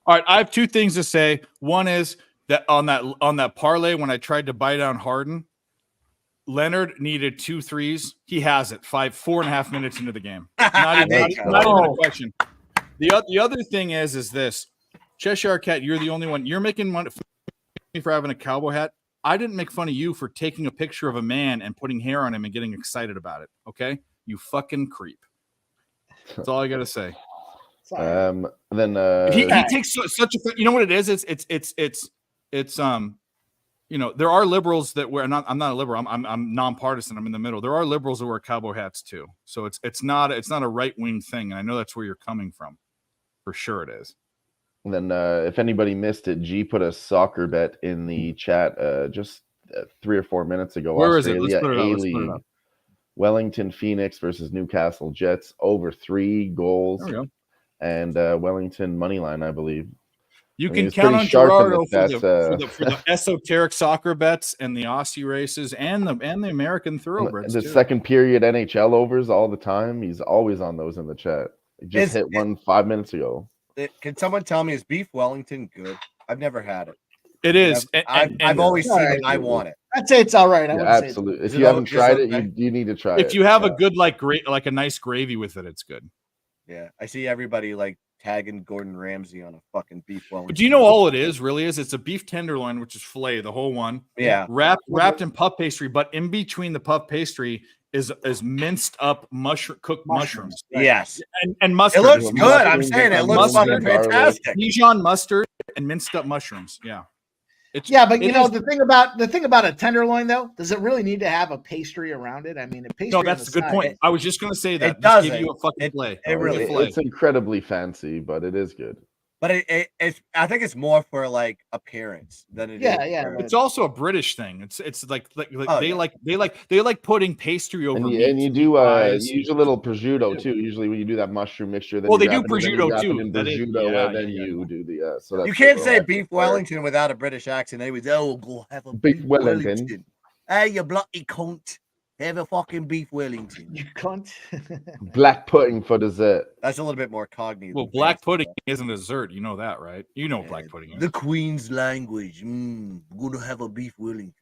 All right, I have two things to say. One is that on that parlay when I tried to buy down Harden, Leonard needed 2 threes. He has it 4.5 minutes into the game. Not even a question. The other thing is this: Cheshire Cat, you're the only one. You're making money for having a cowboy hat. I didn't make fun of you for taking a picture of a man and putting hair on him and getting excited about it. Okay, you fucking creep. That's all I gotta say. Then he takes such a, you know what it is? It's there are liberals that wear. I'm not a liberal. I'm nonpartisan. I'm in the middle. There are liberals that wear cowboy hats too. So it's not a right wing thing. And I know that's where you're coming from. For sure, it is. And then if anybody missed it, G put a soccer bet in the chat just 3 or 4 minutes ago. Where is it? Let's put it up. Wellington Phoenix versus Newcastle Jets over 3 goals. There we go. And Wellington money line, I believe. You can count on Gerardo for the esoteric soccer bets and the Aussie races and the American thoroughbreds. The second period NHL overs all the time. He's always on those in the chat. He just hit one 5 minutes ago. Can someone tell me, is beef Wellington good? I've never had it. It is. I've always seen it. I want it. I'd say it's all right. Absolutely. If you haven't tried it, you need to try it. If you have a good like a nice gravy with it, it's good. Yeah, I see everybody like tagging Gordon Ramsay on a fucking beef Wellington. But do you know all it is? Really is? It's a beef tenderloin, which is filet, the whole one. Yeah, wrapped in puff pastry, but in between the puff pastry is minced up cooked mushrooms. Yes, and mustard. It looks good. I'm saying it looks fucking fantastic. Dijon mustard and minced up mushrooms. Yeah. But you know the thing about a tenderloin though, does it really need to have a pastry around it? I mean, a pastry. No, that's a good point. I was just going to say that. It does give you a fucking play. It really it's incredibly fancy, but it is good. But it's I think it's more for like appearance than it is. Yeah. It's also a British thing. It's like they like putting pastry over. And you do you use a little prosciutto too. Usually when you do that mushroom mixture, then they do prosciutto too. And then you do the so you can't say beef Wellington without a British accent. Anyways, we'll have a beef Wellington. Hey, you bloody cunt. Have a fucking beef Wellington. You cunt. Black pudding for dessert. That's a little bit more cognitive. Well, black pudding isn't dessert. You know that, right? You know black pudding is. The Queen's language. We're going to have a beef Wellington.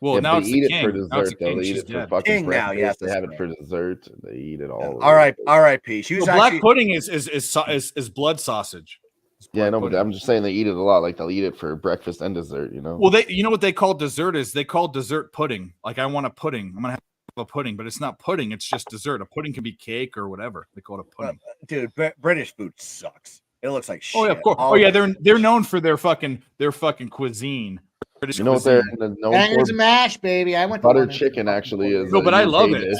Well, now they eat it for dessert, though. They eat it for fucking breakfast. They have it for dessert. They eat it all. All right, R.I.P. Black pudding is blood sausage. Yeah, no, but I'm just saying they eat it a lot. Like they'll eat it for breakfast and dessert. You know. Well, you know what they call dessert is? They call dessert pudding. Like I want a pudding. I'm gonna have a pudding, but it's not pudding. It's just dessert. A pudding can be cake or whatever. They call it a pudding. Dude, British food sucks. It looks like shit. Oh yeah, of course. Oh yeah, they're known for their fucking cuisine. British you know cuisine. what they're known Bangers for? and mash, baby. I went to butter chicken. Actually, is no, but I love it.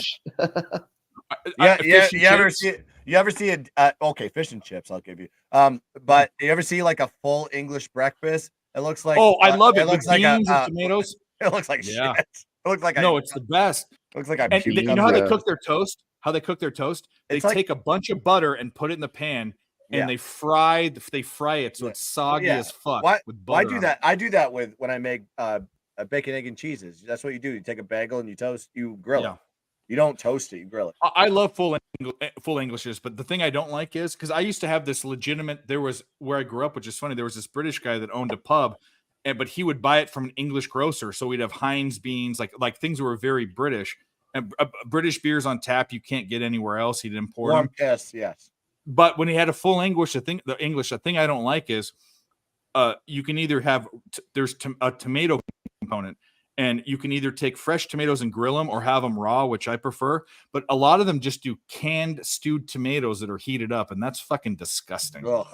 You ever see okay, fish and chips? I'll give you. But you ever see like a full English breakfast? It looks like I love it. It looks like beans and tomatoes. It looks like shit. It looks like it's the best. It looks like I. And you know how they cook their toast? They take a bunch of butter and put it in the pan, and they fry it so it's soggy as fuck. Why do that? I do that when I make bacon, egg, and cheeses. That's what you do. You take a bagel and you grill it. You don't toast it, you grill it. I love full Englishes, but the thing I don't like is because I used to have this legitimate. There was where I grew up, which is funny. There was this British guy that owned a pub, but he would buy it from an English grocer. So we'd have Heinz beans, like things that were very British, and British beers on tap you can't get anywhere else. He'd import them. Yes. But when he had a full English, the thing I don't like is, you can either have there's a tomato component. And you can either take fresh tomatoes and grill them or have them raw, which I prefer. But a lot of them just do canned stewed tomatoes that are heated up, and that's fucking disgusting. Ugh.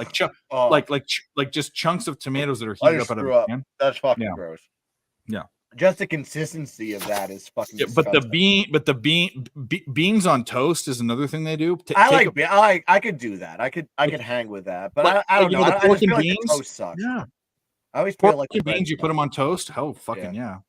Like just chunks of tomatoes that are heated up out of a can. That's fucking gross. Yeah. Just the consistency of that is fucking. Yeah, but the beans on toast is another thing they do. I could do that. I could hang with that, but I don't know. The pork and like beans. the toast sucks. Yeah. I always Pork feel like and beans. You put them on toast. Oh fucking yeah.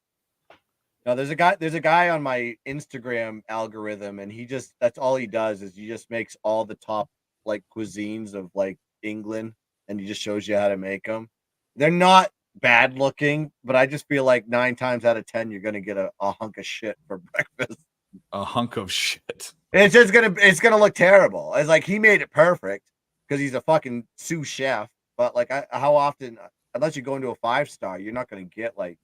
No, there's a guy on my Instagram algorithm, and that's all he does is he just makes all the top like cuisines of like England, and he just shows you how to make them. They're not bad looking, but I just feel like 9 times out of 10 you're gonna get a hunk of shit for breakfast. A hunk of shit. It's gonna look terrible. It's like he made it perfect because he's a fucking sous chef. But like, how often, unless you go into a 5-star, you're not gonna get like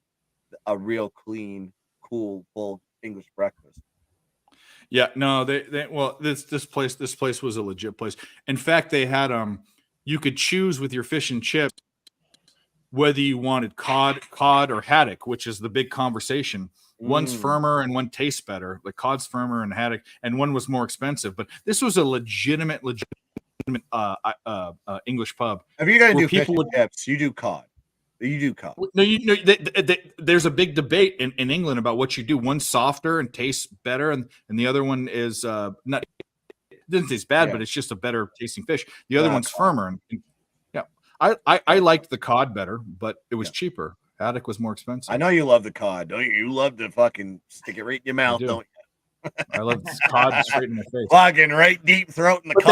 a real clean, cool, full English breakfast. Yeah, no, this place was a legit place. In fact, they had you could choose with your fish and chips whether you wanted cod or haddock, which is the big conversation. One's firmer and one tastes better. The cod's firmer and haddock, and one was more expensive. But this was a legitimate English pub. If you're gonna do fish and chips, you do cod. You do cod. No, there's a big debate in England about what you do. One's softer and tastes better, and the other one is not. It doesn't taste bad, but it's just a better tasting fish. The other one's firmer, and yeah, I liked the cod better, but it was cheaper. Haddock was more expensive. I know you love the cod, don't you? You love to fucking stick it right in your mouth, don't you? I love cod straight in my face. Fucking right deep throat in the cod.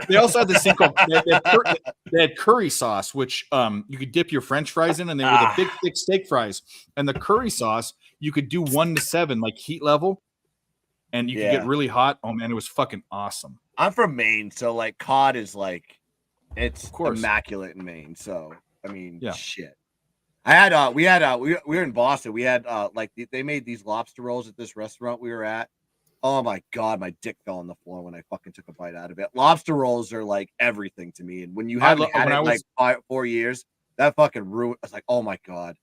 They also had this thing called they had curry sauce, which you could dip your French fries in, and they were the big thick steak fries. And the curry sauce you could do 1 to 7 like heat level, and you could get really hot. Oh man, it was fucking awesome. I'm from Maine, so like cod is like it's immaculate in Maine. So I mean, shit. We were in Boston. We had like they made these lobster rolls at this restaurant we were at. Oh my god, my dick fell on the floor when I fucking took a bite out of it. Lobster rolls are like everything to me, and when you haven't had it like 4 years, that fucking ruined. I was like, oh my god,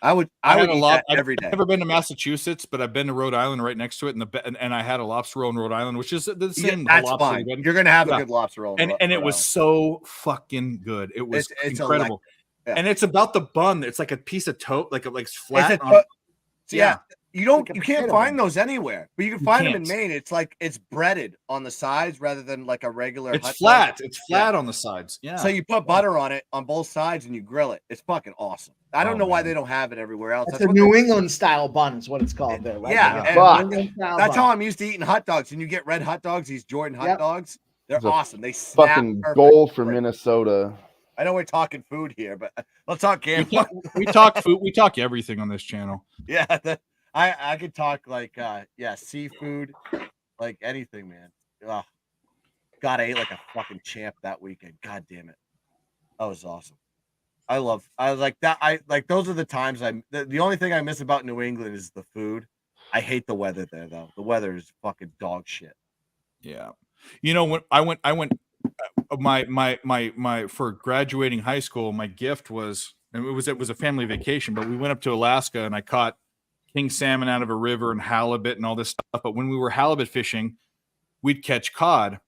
I would eat that every day. I've never been to Massachusetts, but I've been to Rhode Island right next to it, and I had a lobster roll in Rhode Island, which is the same. That's fine. You're gonna have a good lobster roll, and it was so fucking good. It was incredible. And it's about the bun. It's like a piece of toast, like flat. You can't find those anywhere, but you can find them in Maine. It's like it's breaded on the sides rather than like a regular. It's flat. It's flat on the sides. Yeah. So you put butter on it on both sides and you grill it. It's fucking awesome. I don't know why they don't have it everywhere else. That's a New England style bun is what it's called there. Right? That's how I'm used to eating hot dogs. And you get red hot dogs, these Jordan hot dogs. They're awesome. They snap fucking goal for Minnesota. I know we're talking food here, but let's talk game. We talk food. We talk everything on this channel. Yeah, I could talk like seafood, like anything, man. Oh, God, I ate like a fucking champ that weekend. God damn it, that was awesome. I was like that. Those are the times the only thing I miss about New England is the food. I hate the weather there though. The weather is fucking dog shit. Yeah, you know when I went. My for graduating high school, my gift was it was a family vacation, but we went up to Alaska and I caught king salmon out of a river and halibut and all this stuff. But when we were halibut fishing, we'd catch cod,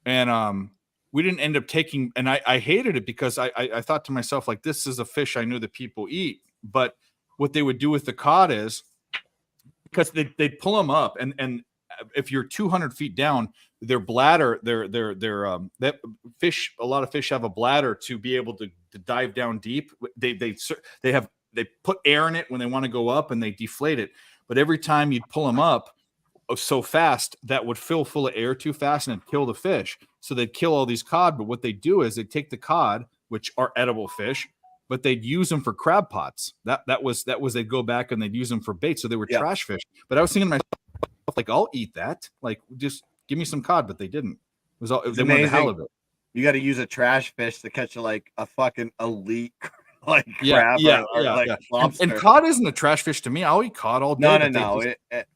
and we didn't end up taking. And I hated it because I thought to myself, like, this is a fish I knew that people eat. But what they would do with the cod is because they'd pull them up and if you're 200 feet down, their bladder, that fish, a lot of fish have a bladder to be able to dive down deep. They put air in it when they want to go up and they deflate it. But every time you'd pull them up so fast, that would fill full of air too fast and it'd kill the fish. So they'd kill all these cod. But what they do is they take the cod, which are edible fish, but they'd use them for crab pots. That was they'd go back and they'd use them for bait. So they were trash fish. But I was thinking to myself, like, I'll eat that. Like, just give me some cod, but they didn't. It was all they wanted the halibut. You got to use a trash fish to catch like a fucking elite like crab or like lobster. And cod isn't a trash fish to me. I'll eat cod all day. No.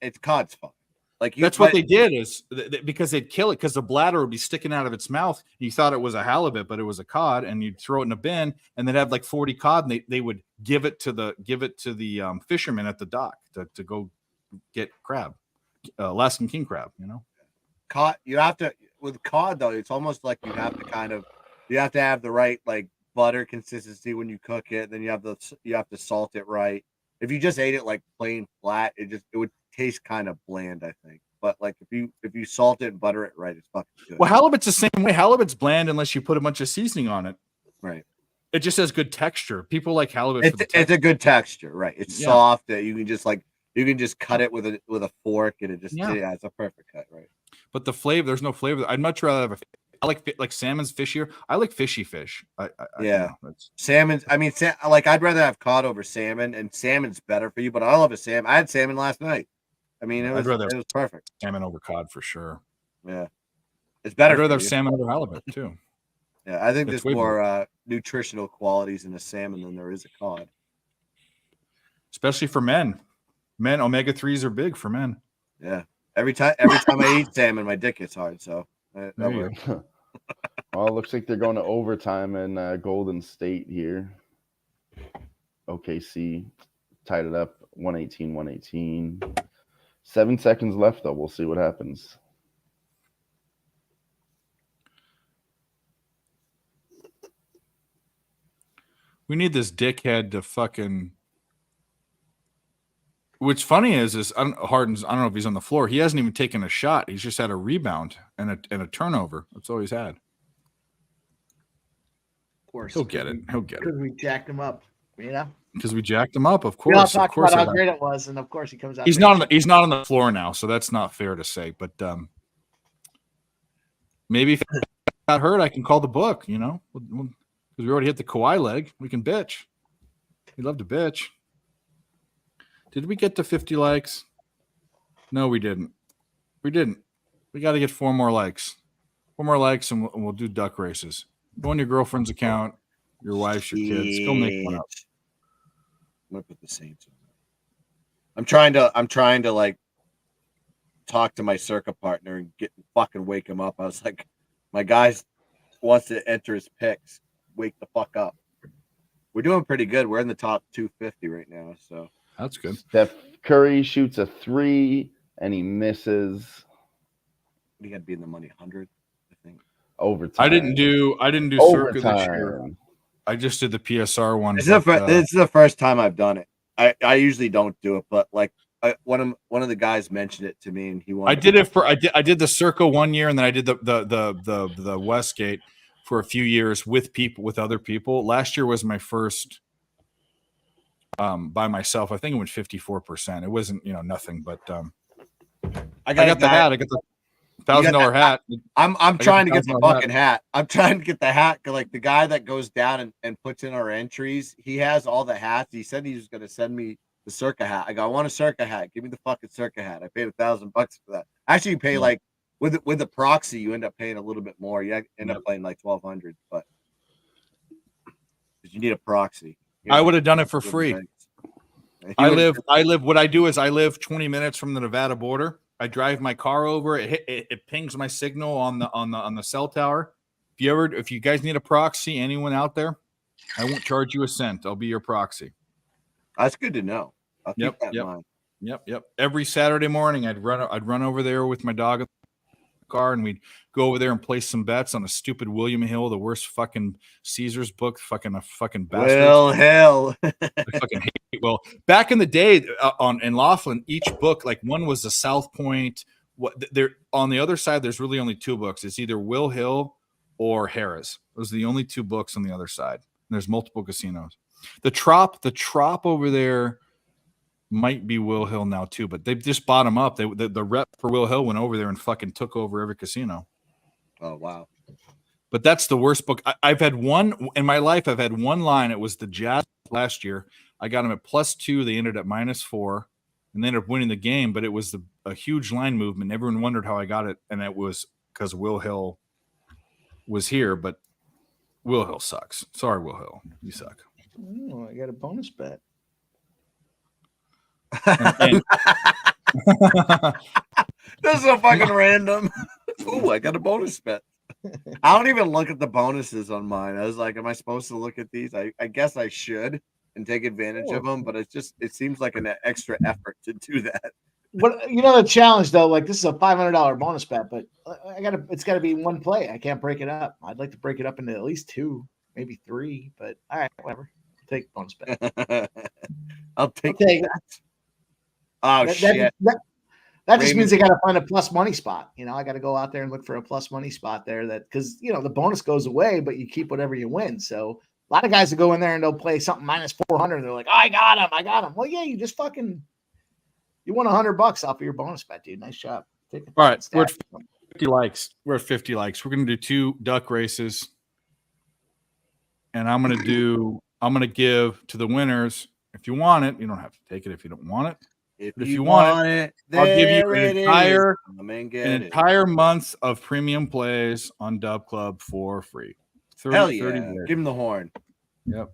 It's cod's fun. Like that's what they did is because they'd kill it because the bladder would be sticking out of its mouth. You thought it was a halibut, but it was a cod, and you'd throw it in a bin, and they'd have like 40 cod, and they would give it to the fishermen at the dock to go get crab, Alaskan king crab. You know, cod. You have to with cod though. It's almost like you have to have the right like butter consistency when you cook it. Then you have to salt it right. If you just ate it like plain flat, it would taste kind of bland, I think. But like if you salt it and butter it right, it's fucking good. Well, halibut's the same way. Halibut's bland unless you put a bunch of seasoning on it. Right. It just has good texture. People like halibut. It's a good texture, right? It's soft. That you can just cut it with a fork, and it's a perfect cut, right? But the flavor, there's no flavor. I'd much rather have I like salmon's fishier. I like fishy fish. Salmon. I mean, like I'd rather have cod over salmon, and salmon's better for you. But I love a salmon. I had salmon last night. I mean, it was perfect. Salmon over cod for sure. Yeah, it's better. I'd rather have salmon over halibut too. Yeah, I think there's more nutritional qualities in a salmon than there is a cod. Especially for men. Men, omega-3s are big for men. Yeah. Every time I eat salmon, my dick gets hard. So well, it looks like they're going to overtime in Golden State here. OKC tied it up 118. 7 seconds left, though. We'll see what happens. We need this dickhead to fucking. What's funny is Harden's. I don't know if he's on the floor. He hasn't even taken a shot. He's just had a rebound and a turnover. That's all he's had. Of course, he'll get it. Because we jacked him up, you know. Because we jacked him up, of course. We all talked about how great it was, and of course he comes out. He's not on the floor now, so that's not fair to say. But maybe if he got hurt, I can call the book. You know, because we already hit the Kawhi leg. We can bitch. We love to bitch. Did we get to 50 likes? No, we didn't. We got to get 4 more likes. 4 more likes, and we'll do duck races. Go on your girlfriend's account, your wife's, your kids. Go make one up. I'm gonna put the Saints on. I'm trying to like talk to my Circa partner and fucking wake him up. I was like, my guy wants to enter his picks. Wake the fuck up. We're doing pretty good. We're in the top 250 right now, so. That's good. Steph Curry shoots a 3 and he misses. He got to be in the money 100, I think. Overtime. I didn't do Circa this year. I just did the PSR one. This is the first time I've done it. I usually don't do it, but like one of the guys mentioned it to me, and he wanted. I did the Circa 1 year, and then I did the Westgate for a few years with other people. Last year was my first. By myself, I think it went 54%. It wasn't, nothing, but I got the hat. I got the $1,000 hat. I'm trying to get the fucking hat. I'm trying to get the hat. Like the guy that goes down and puts in our entries, he has all the hats. He said he was going to send me the Circa hat. I go, I want a Circa hat. Give me the fucking Circa hat. I paid $1,000 for that. Actually, you pay like with the proxy, you end up paying a little bit more. You end up paying like $1,200, but you need a proxy. I would have done it for free. I live. What I do is I live 20 minutes from the Nevada border. I drive my car over. It pings my signal on the cell tower. If you guys need a proxy, anyone out there, I won't charge you a cent. I'll be your proxy. That's good to know. I'll keep that in mind. Yep. Every Saturday morning, I'd run over there with my dog in the car, and we'd go over there and place some bets on a stupid William Hill, the worst fucking Caesars book, fucking bastard. Will Hill. I fucking hate it. Well, back in the day in Laughlin, each book, like one was the South Point. There on the other side, there's really only 2 books. It's either Will Hill or Harrah's. Those are the only 2 books on the other side. And there's multiple casinos. The Trop over there might be Will Hill now too, but they've just bought him up. The rep for Will Hill went over there and fucking took over every casino. Oh wow! But that's the worst book. I've had one in my life. I've had one line. It was the Jazz last year. I got them at +2. They ended at -4, and they ended up winning the game. But it was a huge line movement. Everyone wondered how I got it, and it was because Will Hill was here. But Will Hill sucks. Sorry, Will Hill, you suck. Oh, I got a bonus bet. This is so fucking random. Ooh, I got a bonus bet. I don't even look at the bonuses on mine. I was like, am I supposed to look at these? I guess I should and take advantage of them, but it seems like an extra effort to do that. But you know the challenge though, like this is a $500 bonus bet, but it's got to be one play. I can't break it up. I'd like to break it up into at least 2, maybe 3. But all right, whatever. I'll take bonus bet. I'll take that. Oh shit. That just means I got to find a plus money spot. You know, I got to go out there and look for a plus money spot there. That because you know the bonus goes away, but you keep whatever you win. So a lot of guys will go in there and they'll play something -400. They're like, oh, I got him. Well, yeah, you just fucking you won $100 off of your bonus bet, dude. Nice job. All right, we're at 50 likes. We're at 50 likes. We're gonna do 2 duck races, and I'm gonna give to the winners. If you want it, you don't have to take it if you don't want it. If you want it, I'll give you an entire month of premium plays on Dub Club for free. 30, Hell yeah. 30 days. Give him the horn. Yep.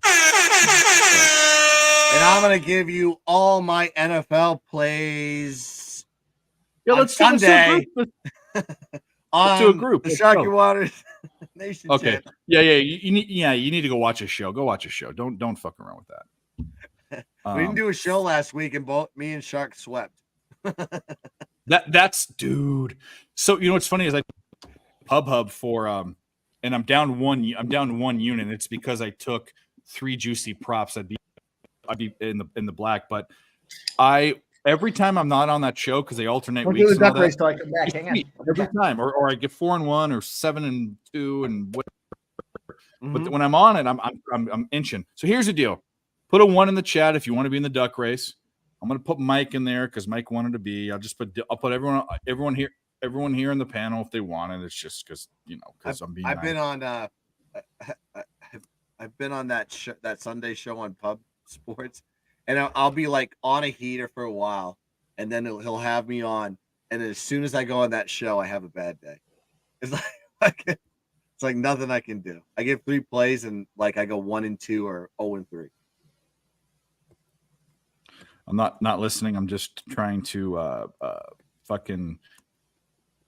And I'm going to give you all my NFL plays let's Sunday. Let's do a group. The Sharky Waters Nation. Okay. Channel. Yeah. You need to go watch a show. Go watch a show. Don't fuck around with that. We didn't do a show last week, and both me and Shark swept. That's dude. So you know what's funny is I PubHub for and I'm down one unit. It's because I took 3 juicy props. I'd be in the black, but every time I'm not on that show because they alternate We'll weeks. do the duck race till I come back. Hang on. Every time, or I get 4-1 or 7-2 and whatever. But when I'm on it, I'm inching. So here's the deal. Put a 1 in the chat if you want to be in the duck race. I'm going to put Mike in there because Mike wanted to be. I'll put everyone here in the panel if they want it. It's just because I'm being. I've been on. I've been on that Sunday show on Pub Sports, and I'll be like on a heater for a while, and then he'll have me on, and as soon as I go on that show, I have a bad day. It's like it's like nothing I can do. I get 3 plays, and like I go 1-2 or 0-3. I'm not listening. I'm just trying to fucking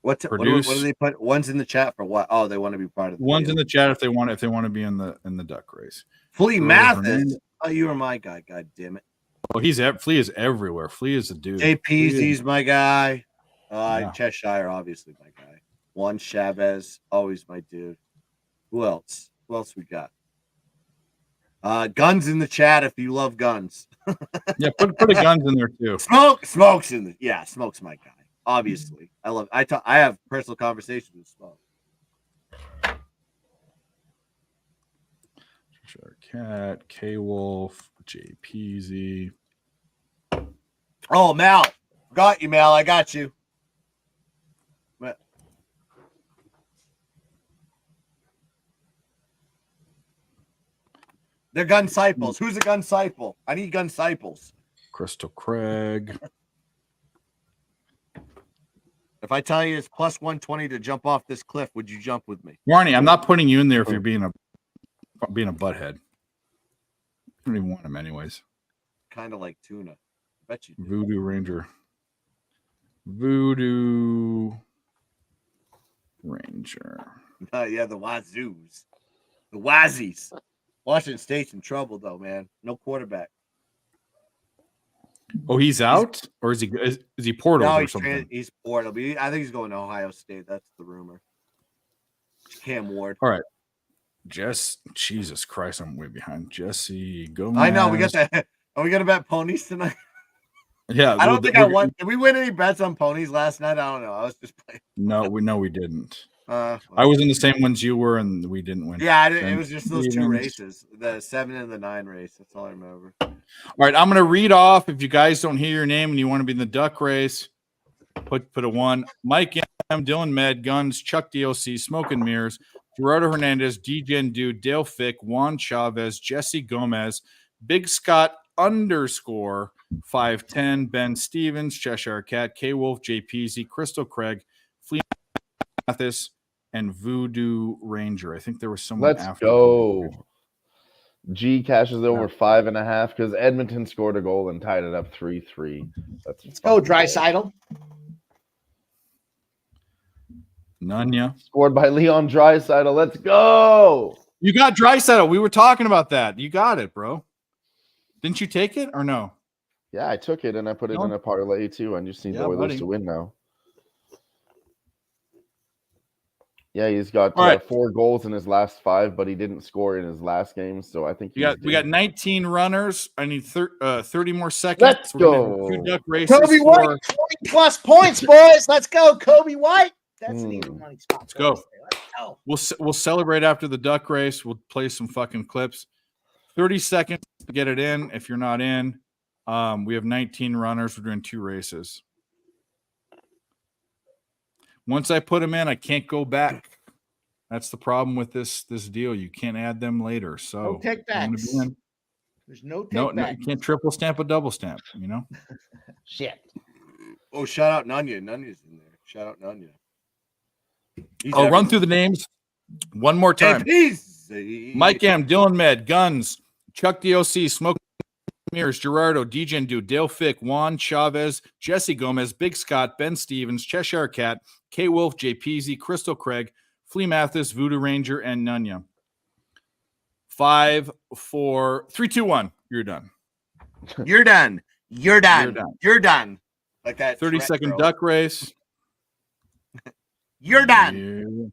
what do they put? One's in the chat for what? Oh, they want to be part of the one's in the chat if they want to be in the duck race. Flea Mathis. Oh, you were my guy. God damn it. Oh, Flea is everywhere. Flea is a dude. JPZ's my guy. Cheshire, obviously my guy. Juan Chavez, always my dude. Who else? Who else we got? Guns in the chat if you love guns. Yeah, put a guns in there too. Smoke's in the Smoke's my guy. Obviously, I have personal conversations with Smoke. Sure, Cat, K Wolf, JPZ. Oh, Mal, got you, Mal. I got you. They're gun disciples. Who's a gun disciple? I need gun disciples. Crystal Craig. If I tell you it's plus 120 to jump off this cliff, would you jump with me? Warnie, I'm not putting you in there if you're being a butthead. I don't even want him anyways. Kind of like tuna. I bet you do. Voodoo Ranger. Voodoo Ranger. Yeah, the Wazoos. The Wazzies. Washington State's in trouble, though, man. No quarterback. Oh, he's out? Or is he portal or something? He's portal. I think he's going to Ohio State. That's the rumor. Cam Ward. All right. Jesus Christ, I'm way behind. Jesse Gomez. I know. We got that. Are we going to bet ponies tonight? Yeah. I don't think I won. Did we win any bets on ponies last night? I don't know. I was just playing. No, we didn't. I was in the same ones you were, and we didn't win. Yeah, it was just those 2 races, the 7 and the 9 race. That's all I remember. All right, I'm going to read off. If you guys don't hear your name and you want to be in the duck race, put a 1. Mike M, Dylan Med, Guns, Chuck DOC, Smoke and Mirrors, Gerardo Hernandez, DJ Dude, Dale Fick, Juan Chavez, Jesse Gomez, Big Scott _ 510, Ben Stevens, Cheshire Cat, K Wolf, JPZ, Crystal Craig, Flea Mathis, and Voodoo Ranger. I think there was someone Let's after. go. G cashes over 5.5 because Edmonton scored a goal and tied it up 3-3. Let's go, Draisaitl. Nunya. Scored by Leon Draisaitl. Let's go. You got Draisaitl. We were talking about that. You got it, bro. Didn't you take it or no? Yeah, I took it and I put it in a parlay too. I just need the Oilers to win now. Yeah, he's got 4 goals in his last 5, but he didn't score in his last game. So I think we got 19 runners. I need 30 more seconds. Let's go. 2 duck races. Kobe White, 20 plus points, boys. Let's go, Kobe White. That's an even money spot. Let's go. We'll celebrate after the duck race. We'll play some fucking clips. 30 seconds to get it in. If you're not in, we have 19 runners. We're doing 2 races. Once I put them in, I can't go back. That's the problem with this deal. You can't add them later. So no take backs. There's no take no, backs. you can't triple stamp a double stamp. You know. Shit. Oh, shout out Nunya. Nunya's in there. Shout out Nunya. I'll run through the names one more time. Mike M, Dylan Med, Guns, Chuck DOC, Smoke Mirrors, Gerardo, DJ Dude, Dale Fick, Juan Chavez, Jesse Gomez, Big Scott, Ben Stevens, Cheshire Cat, K Wolf, JPZ, Crystal Craig, Flea Mathis, Voodoo Ranger, and Nunya. 5, 4, 3, 2, 1. You're done. You're done. You're done. You're done. Like that 30-second duck race. You're done.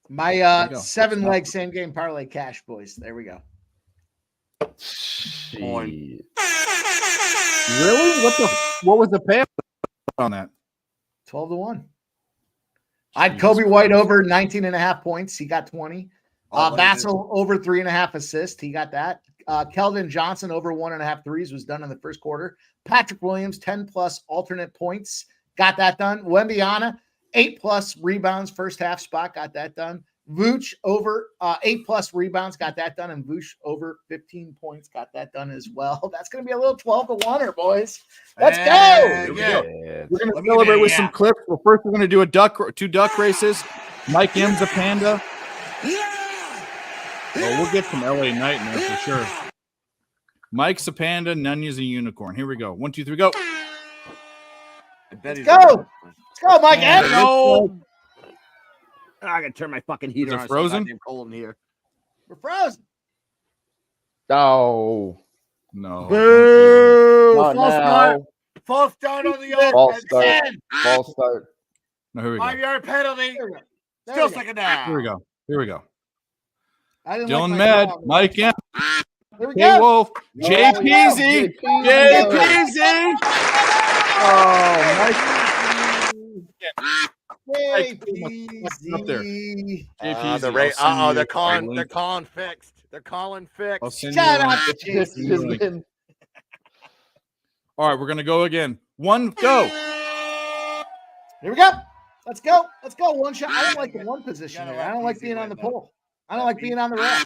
My 7-leg same game parlay cash, boys. There we go. Really? What was the payout on that? 12-1. I had Kobe White over 19.5 points. He got 20. Vassell over 3.5 assists. He got that. Keldon Johnson over 1.5 threes was done in the first quarter. Patrick Williams 10+ alternate points. Got that done. Wembiana 8+ rebounds first half spot. Got that done. Vooch over 8+ rebounds. Got that done. And Vooch over 15 points. Got that done as well. That's going to be a little 12-1er, boys. Let's go. We're going to celebrate with some clips. Well, first we're going to do 2 duck races. Mike M's a panda. Well, we'll get some LA Knight in there for sure. Mike's a panda. Nunya's a unicorn. Here we go. 1, 2, 3, go. Let's go. Let's go, Mike. No. I gotta turn my fucking heater on. Is it frozen? Cold in here. We're frozen. Oh. No. Boo. Not False now. start. False start on the False offense. start. False start. No, here we go. 5-yard penalty. Still second down. Here we go. Here we go. I didn't Dylan like Med, my Mike M, Here we K go. Wolf, No, JPZ, JPZ. Oh, up there. JPZ. They're calling fixed. They're calling fixed. I'll send Shout you out one. to JPZ. All right, we're gonna go again. 1, go. Here we go. Let's go. Let's go. One shot. I don't like the one position there. I don't like being on the pole. I don't like being on the rack.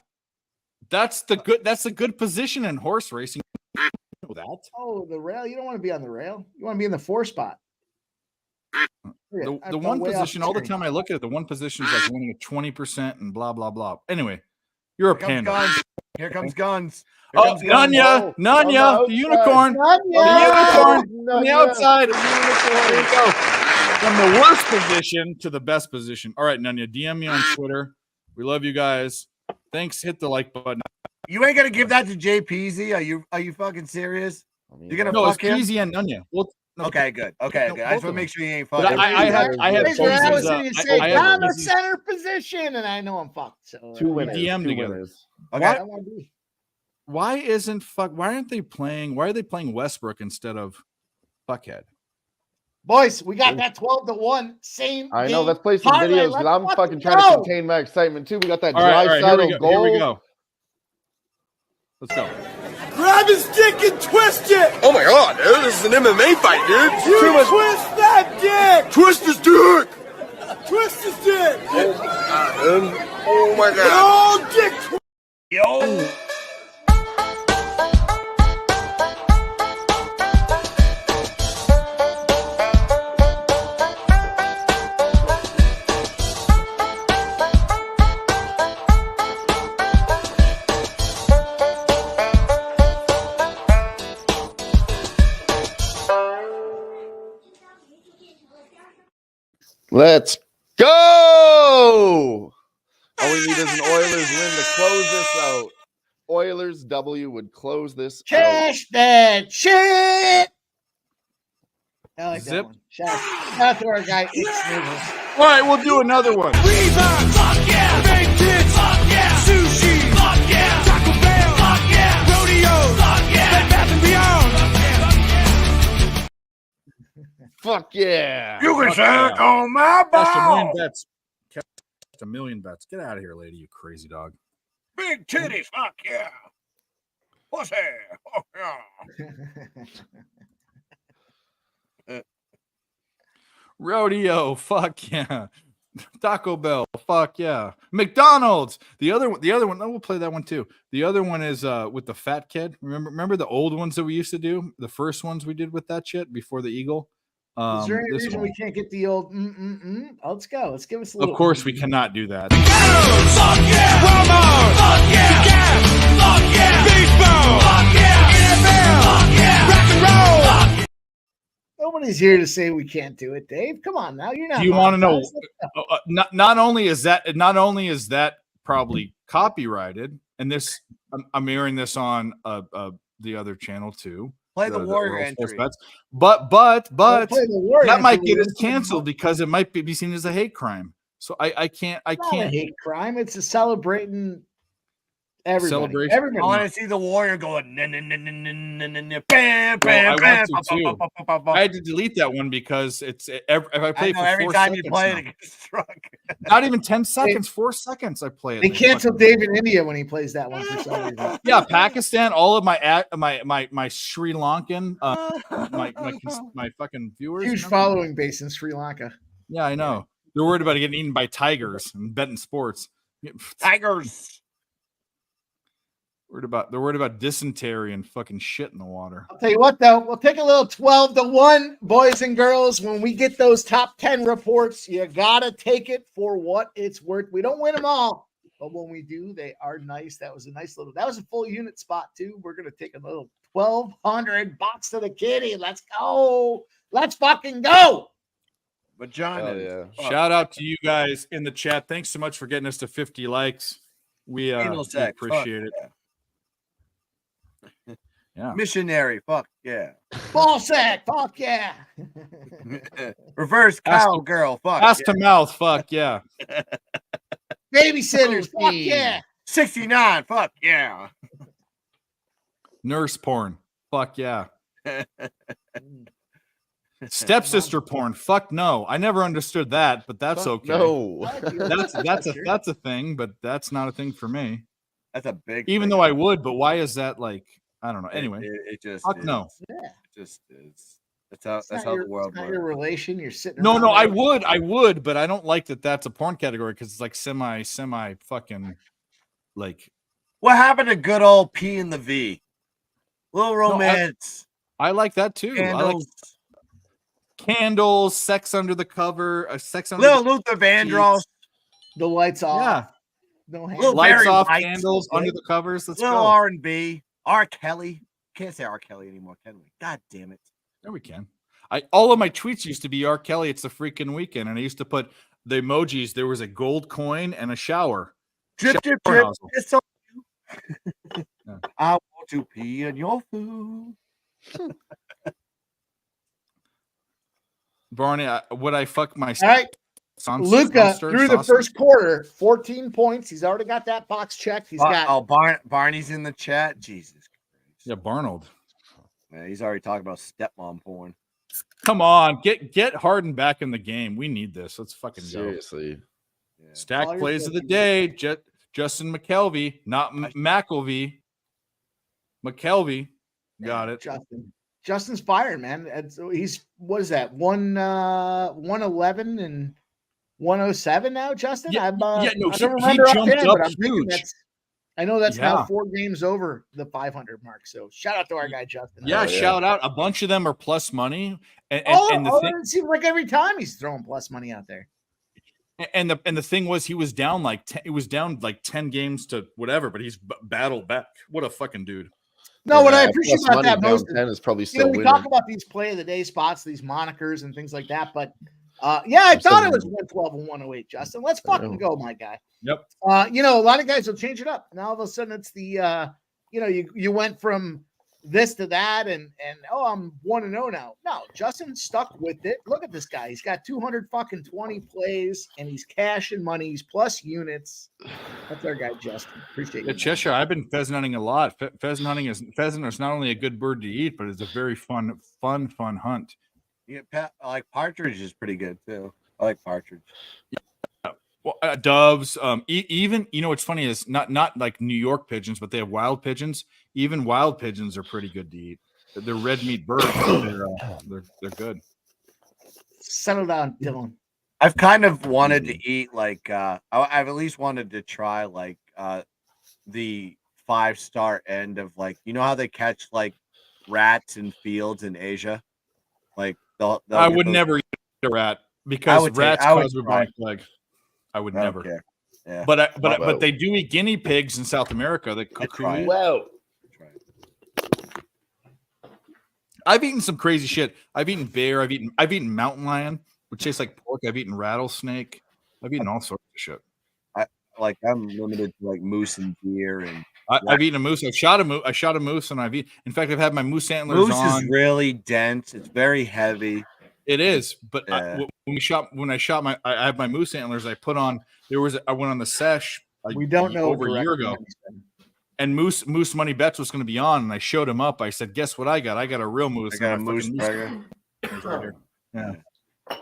That's a good position in horse racing. That. Oh, the rail. You don't want to be on the rail. You want to be in the 4 spot. The one position, all the time I look at it, the one position is like winning at 20% and blah, blah, blah. Anyway, you're a panda. Here comes Guns. Oh, Nunya, the unicorn. The unicorn on the outside. There you go. From the worst position to the best position. All right, Nunya, DM me on Twitter. We love you guys. Thanks. Hit the like button. You ain't gonna give that to JPZ? Are you fucking serious? You're gonna no, fuck it's him? Peasy and Nunya. Well, no, okay, good. Okay, no, good. I just want to make sure you ain't but fucking. I had Raise your hands Peasy's, and you say, I had down the Peasy's- center position, and I know I'm fucked. So 2 winners. DM 2 together. winners. Okay. I want to be. Why are they playing Westbrook instead of Buckhead? Boys, we got that 12-1. Same. I know. game Let's play some parlay. videos Let's because I'm fucking trying go. to contain my excitement too. We got that All right, dry here side we of go. Here we goal. go. Let's go. Grab his dick and twist it! Oh my god, dude, this is an MMA fight, dude. You twist that dick! Twist his dick! Twist his dick! Oh my god, man. Let's go. All we need is an Oilers win to close this out. Oilers W would close this Cash that shit. I like Zip. that one. Shout out to our guy. All right, we'll do another one. Reebok, fuck yeah. Big tits, fuck yeah. Sushi, fuck yeah. Taco Bell, fuck yeah. Rodeo, fuck yeah. Bed Bath and Beyond. Fuck yeah. You can Fuck suck yeah. on my Cash a million ball. bets. Cash a million bets. Get out of here, lady, you crazy dog. Big titties, fuck yeah. Pussy, fuck yeah. Rodeo, fuck yeah. Taco Bell, fuck yeah. McDonald's. The other one, no, we'll play that one too. The other one is with the fat kid. Remember the old ones that we used to do? The first ones we did with that shit before the Eagle. Is there any This reason one. we can't get the old Oh, let's go. Let's give us a little. Of course, we cannot do that. Fuck yeah. Walmart, fuck yeah. Gas, fuck yeah. Baseball, fuck yeah. NFL, fuck yeah. Rock and roll, fuck yeah. Nobody's here to say we can't do it, Dave. Come on now. You're not. Do you want to know? monetized. Not only is that probably copyrighted, and this I'm airing this on the other channel too. Play the Warrior Earl Sports entry. Bets. But Play the Warrior that might entry. get us canceled because it might be seen as a hate crime. So I can't. It's not a hate crime. It's a celebrating everybody. Celebration. Everybody. I want to see the Warrior going. Bam, Well, I bam, want to too. bam. I had to delete that one because it's if I play I it know for every 4 time you seconds play now. it, it gets struck. Not even 10 seconds, 4 seconds. I play it. They Like, cancel fucking- Dave in India when he plays that one for some reason. Yeah, Pakistan. All of my Sri Lankan, my fucking viewers. Huge remember? following base in Sri Lanka. Yeah, I know. They're worried about getting eaten by tigers and betting sports. Tigers. They're worried about dysentery and fucking shit in the water. I'll tell you what, though, we'll take a little 12-1, boys and girls. When we get those top 10 reports, you gotta take it for what it's worth. We don't win them all, but when we do, they are nice. That was a full unit spot too. We're gonna take a little 1,200 bucks to the kitty. Let's go. Let's fucking go. Vagina. Yeah. Shout out to you guys in the chat. Thanks so much for getting us to 50 likes. We Anal we sex. appreciate it. Fuck Yeah. Missionary. Fuck yeah. Ball sack. Fuck yeah. Reverse Ass cow to- girl. Fuck Ass yeah. to mouth. Fuck yeah. Babysitters. Fuck yeah. 69. Fuck yeah. Nurse porn. Fuck yeah. Stepsister porn. Fuck no. I never understood that, but that's Fuck okay. no. That's a thing, but that's not a thing for me. That's a big. Even thing. though I would, but why is that like? I don't know. Anyway, it just fuck is. no. Yeah. It just is. That's It's how not the world it's not your works. relation. You're sitting. No, around no, I there. would, but I don't like that. That's a porn category because it's like semi fucking like. What happened to good old P and the V? Little romance. I like that too. I like Candles. candles, sex under the cover, sex under Little the Luther Vandross. The lights off. yeah, No hands. Little lights Barry off, White. candles under the covers. Let's Little go. R&B. R. Kelly. Can't say R. Kelly anymore, can we? God damn it. There we can. All of my tweets used to be R. Kelly. It's the freaking weekend, and I used to put the emojis. There was a gold coin and a shower. Drip, Shower drip, drip. nozzle. It's on you. Yeah. I want to pee in your food. Barney, would I fuck my All right. Luca Sunster through the sausage? first quarter, 14 points. He's already got that box checked. He's got Barney's in the chat. Jesus Christ. Yeah, Barnold. Man, he's already talking about stepmom porn. Come on, get Harden back in the game. We need this. Let's fucking go. Seriously. Yeah. Stack All your plays of the fucking- day. Justin McKelvey, not McElvey. McKelvey. Got it. Justin's firing, man. He's what is that? 111 and 107 now, Justin? Yeah, I'm, yeah, no, I he don't remember jumped offhand, up but I'm thinking huge. I know that's now Yeah. 4 games over the 500 mark. So shout out to our guy Justin. Yeah, Oh, yeah. shout out. A bunch of them are plus money. And the thing, it seems like every time he's throwing plus money out there. and the thing was he was down like 10 games to whatever, but he's battled back. What a fucking dude. No, what I Yeah, appreciate plus about money that down most 10 is probably you know, still we winning. talk about these play of the day spots, these monikers and things like that, but Yeah, I thought it was 112 and 108, Justin. Let's fucking go, my guy. Yep. You know, a lot of guys will change it up. Now all of a sudden it's the you know, you went from this to that and oh, I'm 1-0 now. No, Justin stuck with it. Look at this guy. He's got 220 plays and he's cashing monies plus units. That's our guy, Justin. Appreciate you. Cheshire, I've been pheasant hunting a lot. Pheasant is not only a good bird to eat, but it's a very fun hunt. Yeah, I like partridge is pretty good too. I like partridge. Well, doves, even you know what's funny is not like New York pigeons, but they have wild pigeons. Even wild pigeons are pretty good to eat. They're red meat birds. They're good. Settle down, Dylan. I've kind of wanted to eat like I've at least wanted to try like the 5-star end of like, you know how they catch like rats in fields in Asia, like I would never eat a rat because rats cause bubonic plague. I would never. Okay. Yeah. But they do eat guinea pigs in South America. They cook. Wow. I've eaten some crazy shit. I've eaten bear. I've eaten mountain lion, which tastes like pork. I've eaten rattlesnake. I've eaten all sorts of shit. I'm limited to like moose and deer, and I've eaten a moose. I shot a moose, and in fact, I've had my moose antlers moose on. Is really dense. It's very heavy. It is, but when I have my moose antlers. I put on. I went on the sesh. We don't know over a year ago. And Moose Money Bets was going to be on, and I showed him up. I said, "Guess what? I got a real moose. I got a moose burger. Yeah,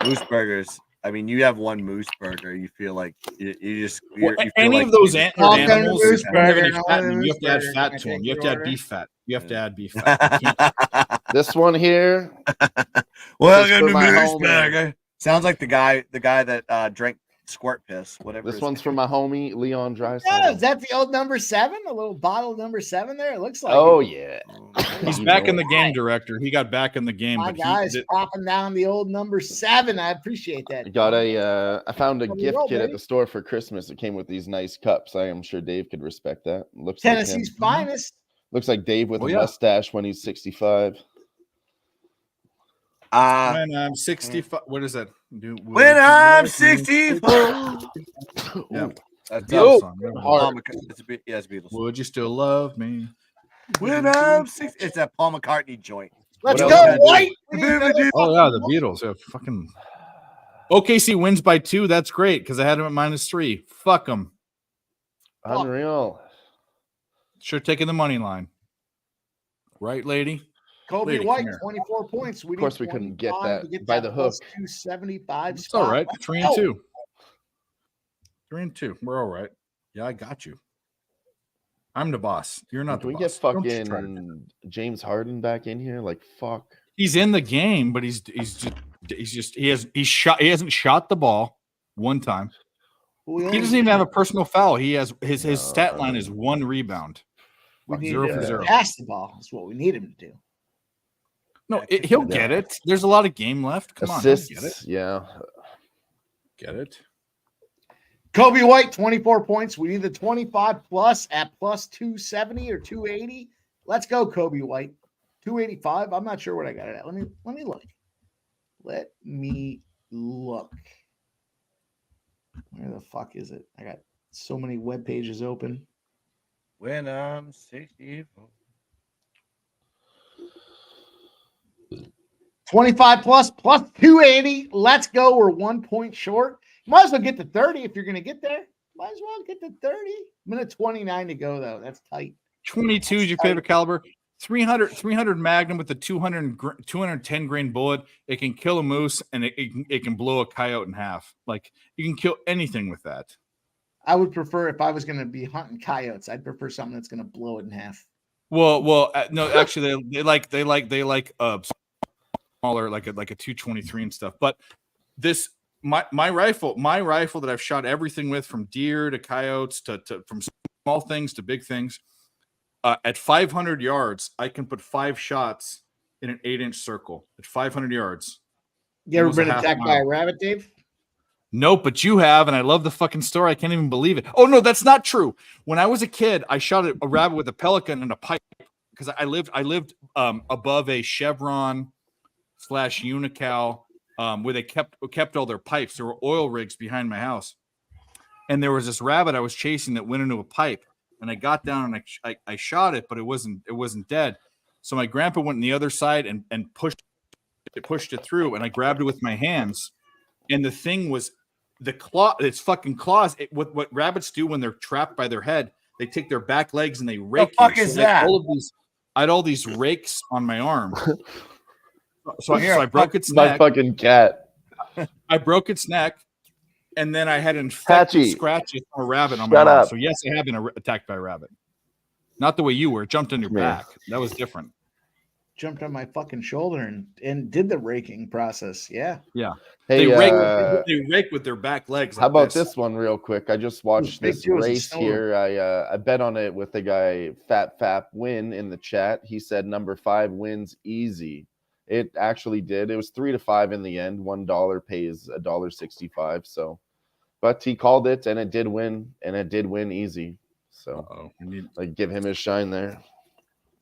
moose burgers. I mean, you have one moose burger. You feel like you just any like of those antlered animals. You have to add fat to them. You have to add beef fat. You have to add beef fat. This one here. Welcome to Moose Burger. Sounds like the guy that drank squirt piss. Whatever. This one's from my homie Leon Drysdale. Yeah, is that the old number 7? A little bottle number 7 there? It looks like. Oh yeah. He's back in the game, director. He got back in the game. My guy's popping down the old number 7. I appreciate that. I found a gift kit at the store for Christmas. It came with these nice cups. I am sure Dave could respect that. Looks Tennessee's finest. Looks like Dave with a mustache when he's 65. When I'm 65, what is that? When I'm 64. Yeah, that's a song. It's Beatles. Would you still love me? When I'm 60, it's a Paul McCartney joint. Let's go, White. Oh yeah, the Beatles. Yeah, fucking. OKC wins by 2. That's great because I had them at -3. Fuck them. Unreal. Should have taken the money line. Right, lady? Kobe White, 24 points. Of course, we couldn't get that by the hook. 275. It's all right. 3-2. 3-2. We're all right. Yeah, I got you. I'm the boss. You're not the boss. Can we get fucking James Harden back in here? Like, fuck. He's in the game, but he hasn't shot the ball one time. He doesn't even have a personal foul. He has his stat line is 1 rebound. We need to pass the ball. That's what we need him to do. No, he'll get it. There's a lot of game left. Come Assists, on, get it. Yeah. Get it. Kobe White, 24 points. We need the 25 plus at plus 270 or 280. Let's go, Kobe White. 285. I'm not sure what I got it at. Let me look. Let me look. Where the fuck is it? I got so many web pages open. When I'm 64. 25 plus 280. Let's go. We're 1 point short. You might as well get to 30 if you're going to get there. Might as well get to 30. Minute 29 to go, though. That's tight. 22 is your favorite caliber. 300 Magnum with the 210 grain bullet. It can kill a moose and it can blow a coyote in half. Like, you can kill anything with that. I would prefer, if I was going to be hunting coyotes, I'd prefer something that's going to blow it in half. Well, no, actually, they like smaller, like a 223 and stuff. But this my rifle that I've shot everything with, from deer to coyotes to from small things to big things. At 500 yards, I can put 5 shots in an 8-inch circle at 500 yards. You ever been attacked by a rabbit, Dave? Nope, but you have, and I love the fucking story. I can't even believe it. Oh no, that's not true. When I was a kid, I shot a rabbit with a pelican and a pipe because I lived above a Chevron / Unocal where they kept all their pipes. There were oil rigs behind my house, and there was this rabbit I was chasing that went into a pipe, and I got down and I shot it, but it wasn't dead. So my grandpa went on the other side and pushed it through, and I grabbed it with my hands, and the thing was the claw. It's fucking claws. What rabbits do when they're trapped by their head, they take their back legs and they rake. The fuck is that? I had all these rakes on my arm. So I broke its my neck. fucking cat. I broke its neck, and then I had infected Patchy. scratches from a rabbit on my Shut arm. up. So yes, I have been attacked by a rabbit. Not the way you were. It jumped on your back. That was different. Jumped on my fucking shoulder and did the raking process. Yeah. Yeah. Hey, they rake with their back legs. How about this one real quick? I just watched Big this Joe's a race snore. here. I bet on it with the guy Fat Fap win in the chat. He said number 5 wins easy. It actually did. It was 3-5 in the end. $1 pays $1.65. So, but he called it and it did win, and it did win easy. So like give him his shine there.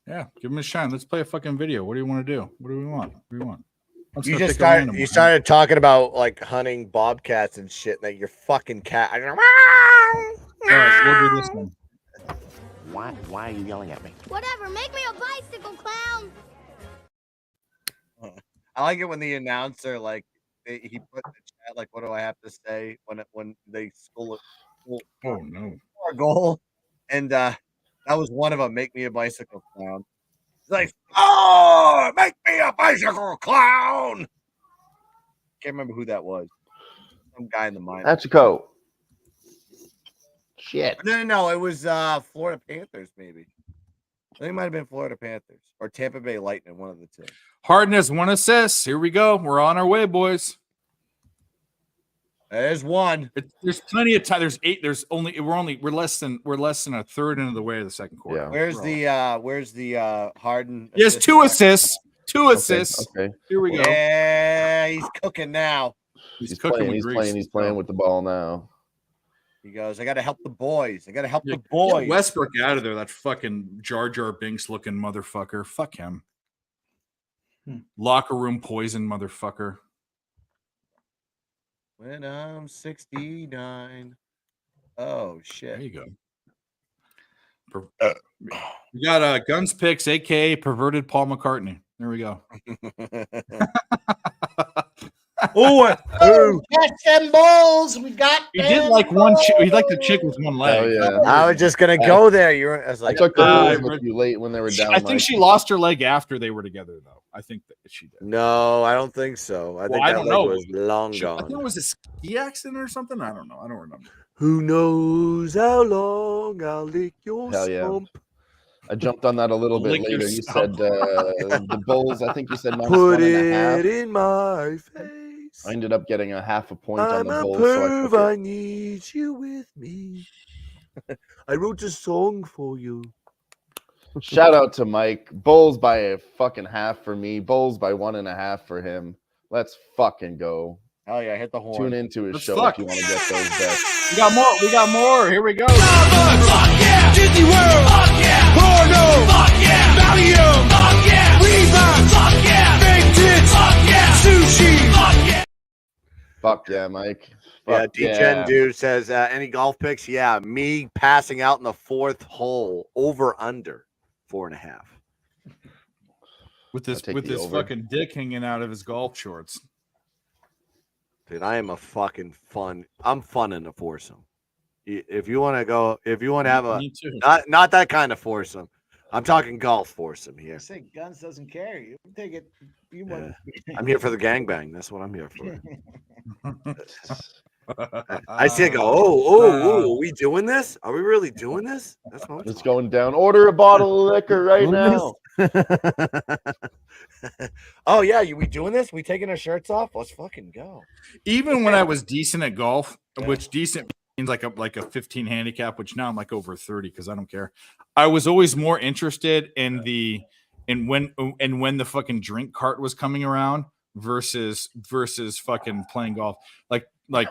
Yeah, give him a shine. Let's play a fucking video. What do you want to do? What do we want? What do you want? Let's You go just pick a random started. You one. started talking about like hunting bobcats and shit. That your fucking cat. All right, we'll do this one. Why are you yelling at me? Whatever, make me a bicycle clown. I like it when the announcer like he put in the chat like, what do I have to say when they score Oh no, a goal, and that was one of them. Make me a bicycle clown. It's like, oh, make me a bicycle clown. Can't remember who that was. Some guy in the mine. Mexico. Shit. No. It was Florida Panthers, maybe. I think it might have been Florida Panthers or Tampa Bay Lightning, one of the two. Harden has 1 assist. Here we go. We're on our way, boys. There's one. There's plenty of time. There's 8. We're less than a third into the way of the second quarter. Yeah. Where's the Harden? He has 2 assists. 2 assists. Okay. Here we go. Yeah, he's cooking now. He's cooking with grease. He's playing with the ball now. He goes, I got to help the boys. I got to help the Get boys. Westbrook out of there. That fucking Jar Jar Binks looking motherfucker. Fuck him. Locker room poison motherfucker. When I'm 69. Oh shit. There you go. We got Guns Picks, aka perverted Paul McCartney. There we go. Catch them balls. We got. He did like one. He liked the chick with one leg. Oh, yeah. I was just gonna go there. I was I like, took the rules with you late when they were down. I think she lost her leg after they were together, though. I think that she did. no, I don't think so. I think I that don't leg know. was long I gone. think it was a ski accident or something. I don't know. I don't remember. Who knows how long I'll lick your Hell yeah. stump? I jumped on that a little bit Lick your later. You stump. said the Bulls. I think you said minus Put 1.5. it in my face. I ended up getting a half a point on I'm the a Bulls. perv. So I I need you with me. I wrote a song for you. Shout out to Mike. Bulls by a fucking half for me. Bulls by 1.5 for him. Let's fucking go. Oh yeah, hit the horn. Tune into his Let's show fuck. if you want to get those bets. We got more. We got more. Here we go. Fuck yeah! Disney World! Fuck yeah! Porno! Fuck yeah! Valium! Fuck yeah! Reebok! Fuck yeah! Big tits! Fuck yeah! Sushi! Fuck yeah! Fuck yeah, Mike. Yeah, Fuck D-Gen Dude says, any golf picks? Yeah, me passing out in the 4th hole, over under 4.5. With this take with the this over. fucking dick hanging out of his golf shorts. Dude, I am a fucking fun. I'm fun in a foursome. If you want to go, if you want to have a Me too. not that kind of foursome. I'm talking golf foursome here. I say Guns doesn't care. You take it. You want. I'm here for the gangbang. That's what I'm here for. I see it go. Oh, are we doing this? Are we really doing this? That's what I'm It's going down. Order a bottle of liquor right now. Oh yeah, we doing this? We taking our shirts off? Let's fucking go. Even when I was decent at golf, which decent means like a 15 handicap, which now I'm like over 30 because I don't care. I was always more interested in when the fucking drink cart was coming around versus fucking playing golf, like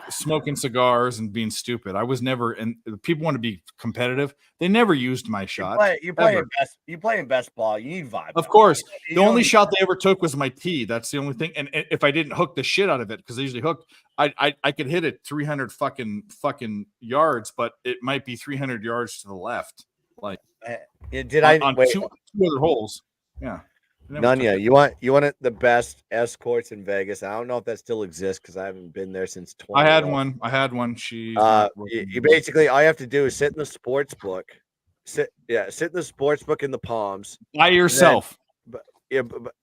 smoking cigars and being stupid. I was never, and people want to be competitive. They never used my shot. You play in best ball. You need vibe. Of course, the only shot they ever took was my tee. That's the only thing. And if I didn't hook the shit out of it, because they usually hook, I could hit it 300 fucking yards, but it might be 300 yards to the left. Like, on two other holes? Yeah. Nunya, you want the best escorts in Vegas? I don't know if that still exists because I haven't been there since 20. I had one. She you basically all you have to do is sit in the sports book. Sit in the sports book in the Palms. By yourself.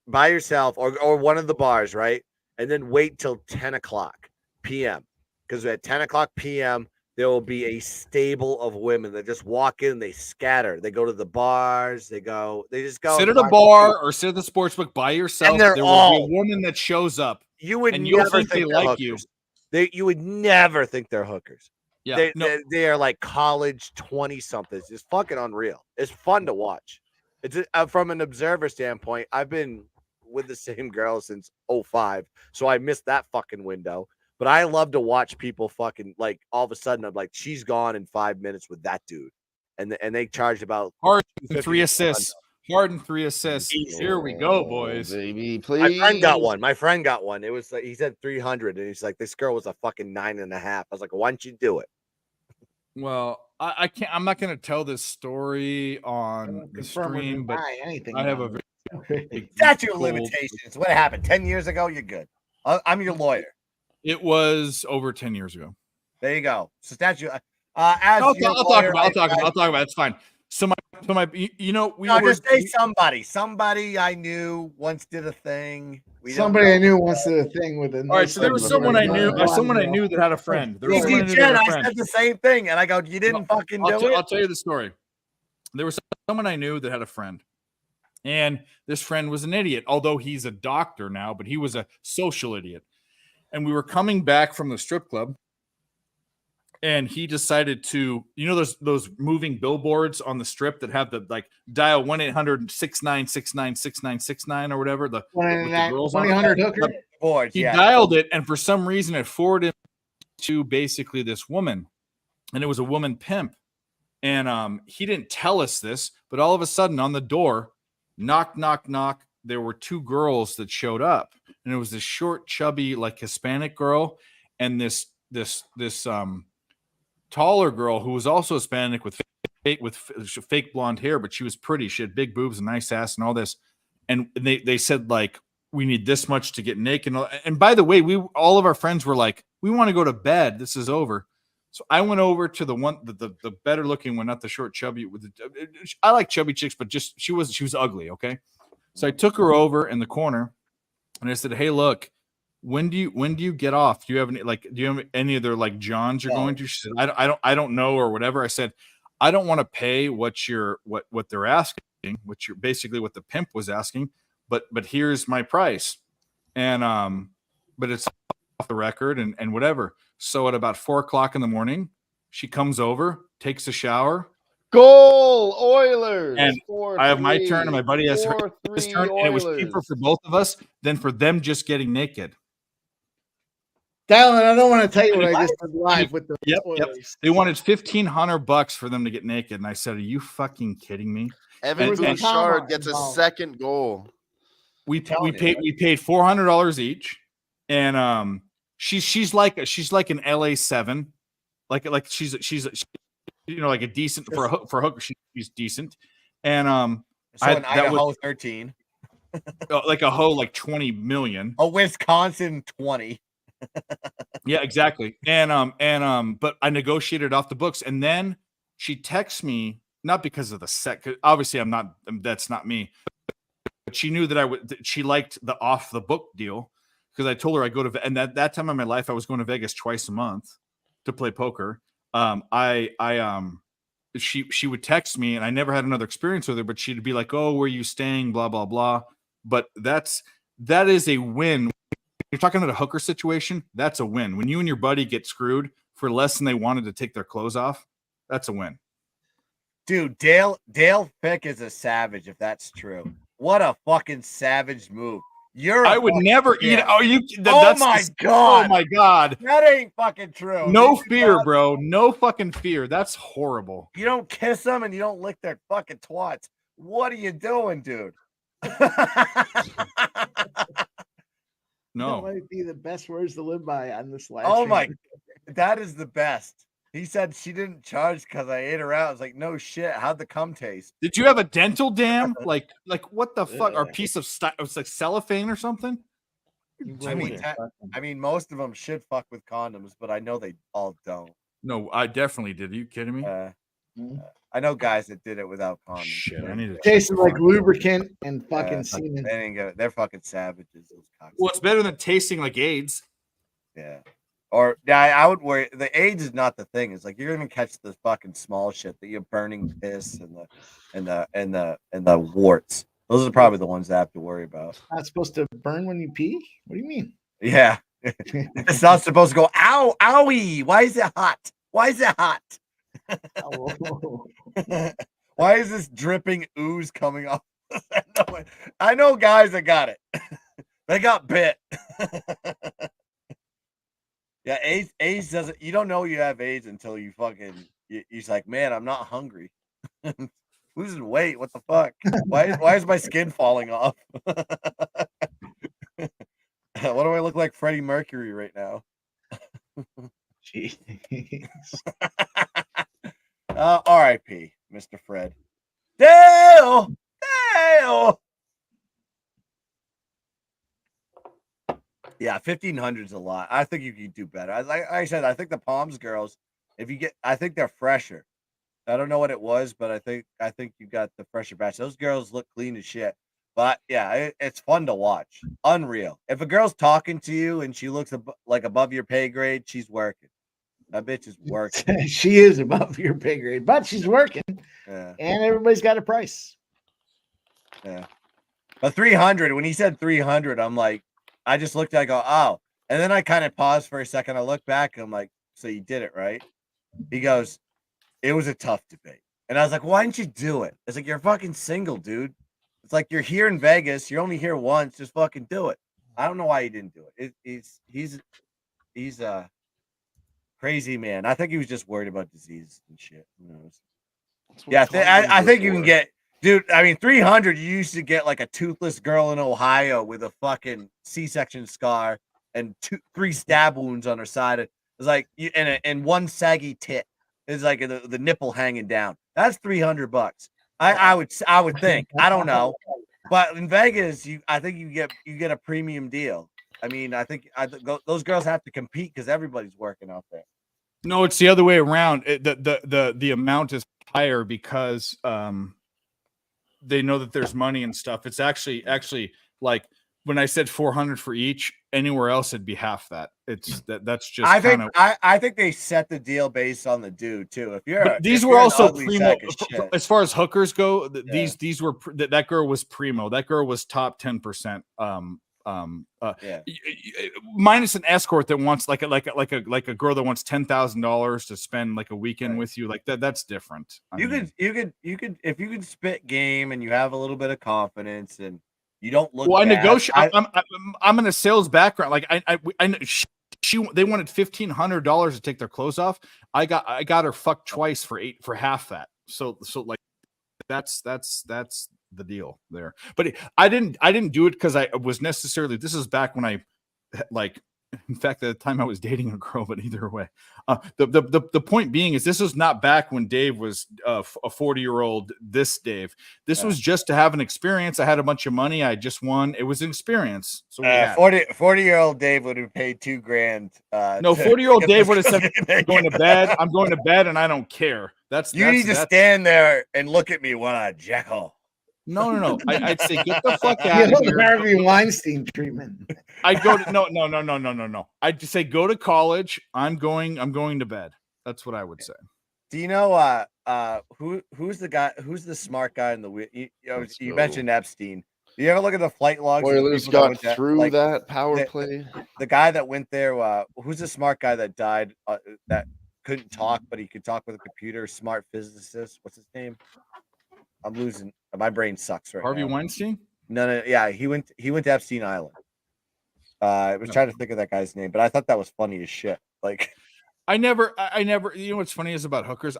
By yourself or one of the bars, right? And then wait till 10 o'clock p.m. Because at 10 o'clock p.m. there will be a stable of women that just walk in, they scatter. They go to the bars, they just go. Sit at a bar or sit at the sports book by yourself. And there will be a woman that shows up. You would and never think they like hookers. You would never think they're hookers. Yeah, they are like college 20-somethings. It's fucking unreal. It's fun to watch. It's from an observer standpoint. I've been with the same girl since 2005, so I missed that fucking window. But I love to watch people fucking like all of a sudden I'm like, she's gone in 5 minutes with that dude. And they charged about Harden 3 assists. Harden 3 assists. Here we go, boys. Baby, please. My friend got one. It was like he said 300, and he's like, this girl was a fucking 9.5. I was like, why don't you do it? Well, I can't. I'm not going to tell this story on the stream, but I have a very statute of limitations. What happened 10 years ago? You're good. I'm your lawyer. It was over 10 years ago. There you go. So statute. I'll talk about it. It's fine. So my, you know, just say somebody. Somebody I knew once did a thing. Somebody I knew once did a thing with it. All right, so there was someone I knew. Someone I knew that had a friend. I said the same thing, and I go, "You didn't fucking do it." I'll tell you the story. There was someone I knew that had a friend, and this friend was an idiot. Although he's a doctor now, but he was a social idiot. And we were coming back from the strip club, and he decided to, you know, those moving billboards on the strip that have the like dial 1-800-696-9969 or whatever. The 1-800 hooker boards. He dialed it, and for some reason, it forwarded to basically this woman, and it was a woman pimp. And he didn't tell us this, but all of a sudden, on the door, knock, knock, knock. There were 2 girls that showed up, and it was this short, chubby, like Hispanic girl, and this taller girl who was also Hispanic with fake blonde hair, but she was pretty. She had big boobs and nice ass and all this. And they said like, we need this much to get naked. And by the way, all of our friends were like, we want to go to bed. This is over. So I went over to the better looking one, not the short chubby. I like chubby chicks, but just she was ugly. Okay. So I took her over in the corner, and I said, "Hey, look, when do you get off? Do you have any other like Johns you're going to?" She said, "I don't know," or whatever. I said, "I don't want to pay what they're asking, basically what the pimp was asking, but here's my price, and but it's off the record and whatever." So at about 4:00 in the morning, she comes over, takes a shower. Goal Oilers, and I have my turn, and my buddy has his turn, and it was cheaper for both of us than for them just getting naked. Dallin, I don't want to tell you what I just did live with the Oilers. They wanted $1,500 for them to get naked, and I said, "Are you fucking kidding me?" Evan Bouchard gets a second goal. We paid $400 each, and she's like an LA7, like she's you know, like a decent for a hooker. She's decent, and so an Idaho 13, like a hoe like 20 million, a Wisconsin 20. Yeah, exactly. And but I negotiated off the books, and then she texts me, not because of the set, because obviously that's not me, but she knew that she liked the off the book deal, because I told her I go to, and that time in my life I was going to Vegas twice a month to play poker. She would text me, and I never had another experience with her, but she'd be like, "Oh, where are you staying? Blah, blah, blah." But that is a win. You're talking about a hooker situation. That's a win. When you and your buddy get screwed for less than they wanted to take their clothes off, that's a win. Dude, Dale Fick is a savage. If that's true, what a fucking savage move. I would never eat. Oh, my god! Oh my god! That ain't fucking true. No fear, bro. No fucking fear. That's horrible. You don't kiss them and you don't lick their fucking twats. What are you doing, dude? No. That might be the best words to live by on this live. Oh stream. my, that is the best. He said she didn't charge because I ate her out. I was like, no shit. How'd the cum taste? Did you have a dental dam? like what the fuck? Or a piece of it's like cellophane or something? I mean, most of them should fuck with condoms, but I know they all don't. No, I definitely did. Are you kidding me? I know guys that did it without condoms. Shit, I need to tasting like lubricant and fucking semen. They didn't get it. They're fucking savages. Those cocks. Well, it's better than tasting like AIDS. Yeah. Or I would worry. The AIDS is not the thing. It's like you're gonna catch the fucking small shit that you're burning piss and the warts. Those are probably the ones I have to worry about. Not supposed to burn when you pee? What do you mean? Yeah. It's not supposed to go, ow, owie. Why is it hot? Why is it hot? Why is this dripping ooze coming off? I know guys that got it. They got bit. Yeah, AIDS doesn't. You don't know you have AIDS until you fucking. He's like, man, I'm not hungry. Losing weight. What the fuck? Why is my skin falling off? What do I look like, Freddie Mercury right now? Jeez. R.I.P. Mr. Fred. Dale. Yeah, 1,500 is a lot. I think you could do better. Like I said, I think the Palms girls, I think they're fresher. I don't know what it was, but I think you got the fresher batch. Those girls look clean as shit. But yeah, it's fun to watch. Unreal. If a girl's talking to you and she looks like above your pay grade, she's working. That bitch is working. She is above your pay grade, but she's working. Yeah. And everybody's got a price. Yeah. But 300, when he said 300, I'm like, I just looked at it, I go, oh. And then I kind of paused for a second. I look back and I'm like, so you did it, right? He goes, it was a tough debate. And I was like, why didn't you do it? It's like, you're fucking single, dude. It's like you're here in Vegas. You're only here once. Just fucking do it. I don't know why he didn't do it. He's a crazy man. I think he was just worried about disease and shit. Who knows? Yeah, I think you can get, dude. I mean, 300. You used to get like a toothless girl in Ohio with a fucking C-section scar and 3 stab wounds on her side. It's like and one saggy tit. It's like the nipple hanging down. That's $300. I would think. I don't know, but in Vegas, I think you get a premium deal. I mean, I think those girls have to compete because everybody's working out there. No, it's the other way around. The amount is higher because they know that there's money and stuff. It's actually like when I said 400 for each. Anywhere else, it'd be half that. It's that's just. I think they set the deal based on the dude too. If you're these were also primo as far as hookers go. These were that girl was primo. That girl was top 10%. Minus an escort that wants like a girl that wants $10,000 to spend like a weekend with you. Like that's different. You could if you could spit game and you have a little bit of confidence and. You don't look. Well, bad. I negotiate. I'm in a sales background. Like they wanted $1,500 to take their clothes off. I got her fucked twice for half that. So like that's the deal there. But I didn't do it because I was necessarily. This is back when I like. In fact, at the time I was dating a girl, but either way, the point being is this was not back when Dave was a 40-year-old. This Dave, this was just to have an experience. I had a bunch of money. I just won. It was an experience. So 40-year-old Dave would have paid $2,000. No, 40-year-old Dave would have said, "I'm going to bed. I'm going to bed, and I don't care." You need to stand there and look at me when I jack off. No. I'd say get the fuck out of here. Harvey Weinstein treatment. I'd go to no. I'd just say go to college. I'm going to bed. That's what I would say. Do you know who's the guy? Who's the smart guy in the? You mentioned Epstein. Do you ever look at the flight logs? Oilers got through that power play. The guy that went there. Who's the smart guy that died? That couldn't talk, but he could talk with a computer. Smart physicist. What's his name? I'm losing. My brain sucks right Harvey now. Weinstein? No, yeah, he went to Epstein Island. I was trying to think of that guy's name, but I thought that was funny as shit. Like, I never. You know what's funny is about hookers.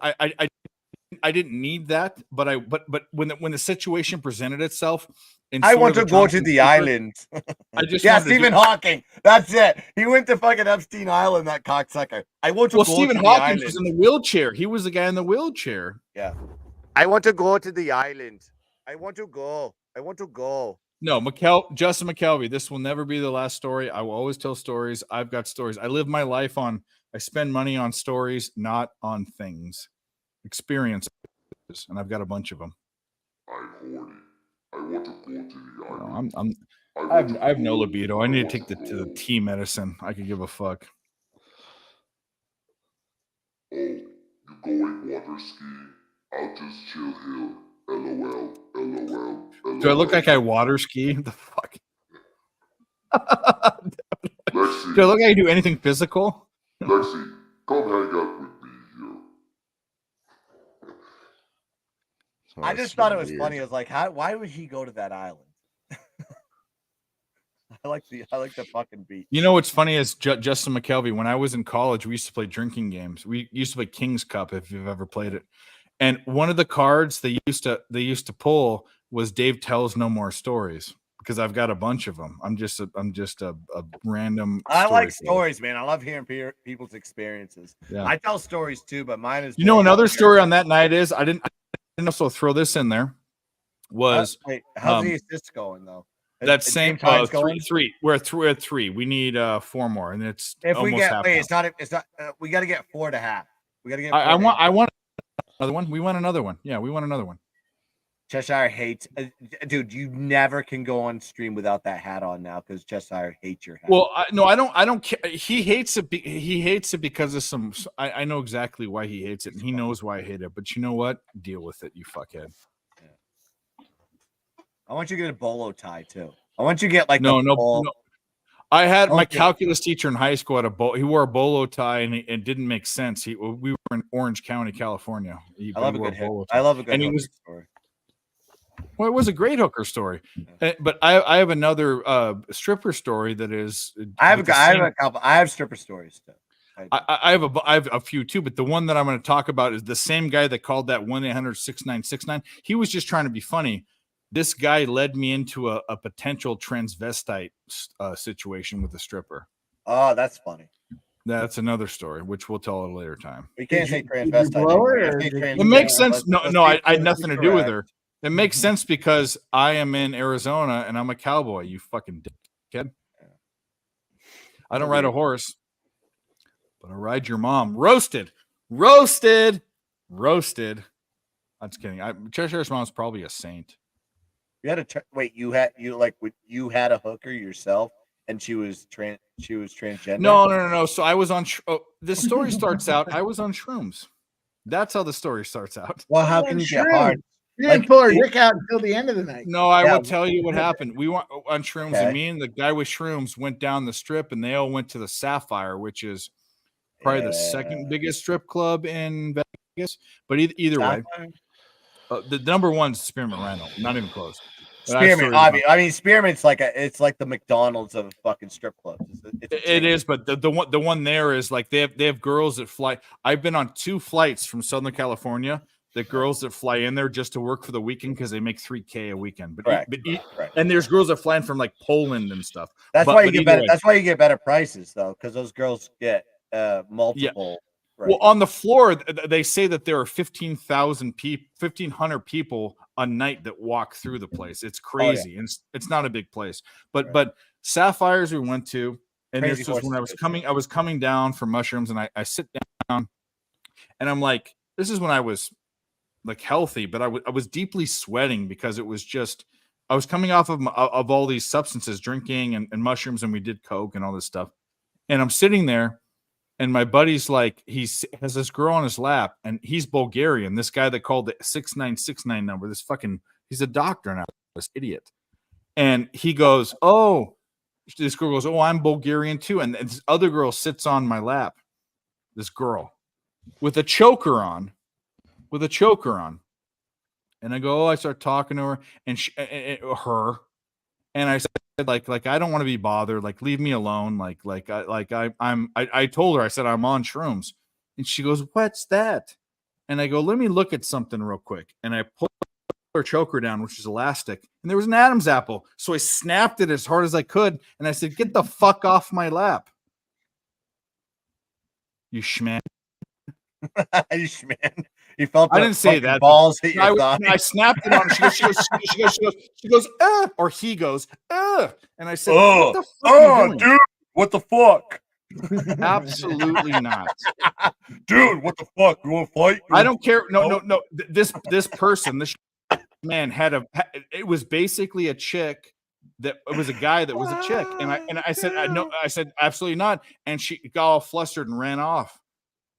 I didn't need that, but when the situation presented itself, I want to go to the island. Yeah, Stephen Hawking. That's it. He went to fucking Epstein Island. That cocksucker. I want to. Well, Stephen Hawking was in the wheelchair. He was the guy in the wheelchair. Yeah. I want to go to the island. I want to go. I want to go. No, Justin McKelvey. This will never be the last story. I will always tell stories. I've got stories. I live my life on. I spend money on stories, not on things. Experiences, and I've got a bunch of them. I have no libido. I need to take the tea medicine. I could give a fuck. Oh, you going water skiing? I'll just chill here. LOL. LOL. Do I look like I water ski? The fuck? Lexi, do I look like I do anything physical? Lexi, come hang out with me here. I just thought it was funny. I was like, why would he go to that island? I like the fucking beat. You know what's funny is Justin McKelvey. When I was in college, we used to play drinking games. We used to play King's Cup, if you've ever played it. And one of the cards they used to pull was Dave Tells No More Stories, because I've got a bunch of them. I'm just a random. I like stories, man. I love hearing people's experiences. Yeah. I tell stories too, but mine is. You know, another story on that night is I didn't also throw this in there. Was wait, how's the assist going though? That same 3-3. We're at 3. We need 4 more, and it's if we get half. It's not. We got to get 4 to half. We got to get. I want another one. We want another one. Yeah, we want another one. Cheshire hates, dude. You never can go on stream without that hat on now because Cheshire hates your hat. Well, I don't care. He hates it. He hates it because of some. I know exactly why he hates it, and he knows why I hate it. But you know what? Deal with it, you fuckhead. I want you to get a bolo tie too. I want you to get like no. I had my calculus teacher in high school had he wore a bolo tie and it didn't make sense. We were in Orange County, California. I love a good story. Well, it was a great hooker story, but I have another stripper story that is. I have a couple. I have stripper stories too. I have a few too, but the one that I'm going to talk about is the same guy that called that 1-800-6969. He was just trying to be funny. This guy led me into a potential transvestite situation with a stripper. Oh, that's funny. That's another story, which we'll tell at a later time. We can't say transvestite. It makes sense. No, I had nothing to do with her. It makes sense because I am in Arizona and I'm a cowboy. You fucking dickhead. I don't ride a horse, but I ride your mom. Roasted. I'm just kidding. Cheshire's mom's probably a saint. You had you had a hooker yourself, and she was transgender. No. So I was on. This story starts out. I was on shrooms. That's how the story starts out. Well, how can you get hard? You didn't pull her dick out until the end of the night. No, I will tell you what happened. We went on shrooms, and me and the guy with shrooms went down the strip, and they all went to the Sapphire, which is probably the second biggest strip club in Vegas. But either way, the number one's Spearmint Randall, not even close. Spearmint, I mean, Spearmint's like it's like the McDonald's of fucking strip clubs. It is, but the one there is like they have girls that fly. I've been on 2 flights from Southern California. The girls that fly in there just to work for the weekend because they make $3,000 a weekend. But and there's girls that fly in from like Poland and stuff. That's why you get better. That's why you get better prices though, because those girls get multiple. Yeah. Right. Well, on the floor, they say that there are 1,500 people a night that walk through the place. It's crazy, and it's not a big place. But Sapphires we went to, and crazy. This was when I was coming down from mushrooms, and I sit down, and I'm like, this is when I was like healthy, but I was deeply sweating because it was just I was coming off of all these substances, drinking and mushrooms, and we did coke and all this stuff, and I'm sitting there. And my buddy's like, he has this girl on his lap, and he's Bulgarian. This guy that called the 6969 number, he's a doctor now, this idiot. And he goes, oh, this girl goes, oh, I'm Bulgarian too. And this other girl sits on my lap, this girl, with a choker on. And I go, oh, I start talking to her, and And I said, like I don't want to be bothered. Like, leave me alone. I told her, I said, I'm on shrooms. And she goes, what's that? And I go, let me look at something real quick. And I pulled her choker down, which is elastic. And there was an Adam's apple. So I snapped it as hard as I could. And I said, get the fuck off my lap. You schman. You schman. You felt I didn't say that. Balls hit your thigh. I snapped it on. She goes, or he goes, and I said, what the fuck are you doing? Dude, what the fuck? Absolutely not. Dude, what the fuck? You want to fight? I don't care. No. This person, this man it was basically a chick that it was a guy that was a chick. And I said, no, I said, absolutely not. And she got all flustered and ran off.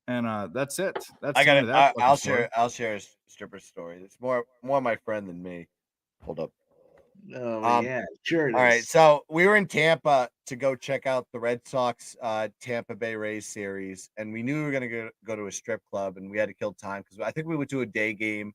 And that's it. That's I'll share a stripper story. It's more my friend than me. Hold up. Oh yeah, sure. All right, so we were in Tampa to go check out the Red Sox Tampa Bay Rays series, and we knew we were gonna go to a strip club, and we had to kill time because I think we went to a day game,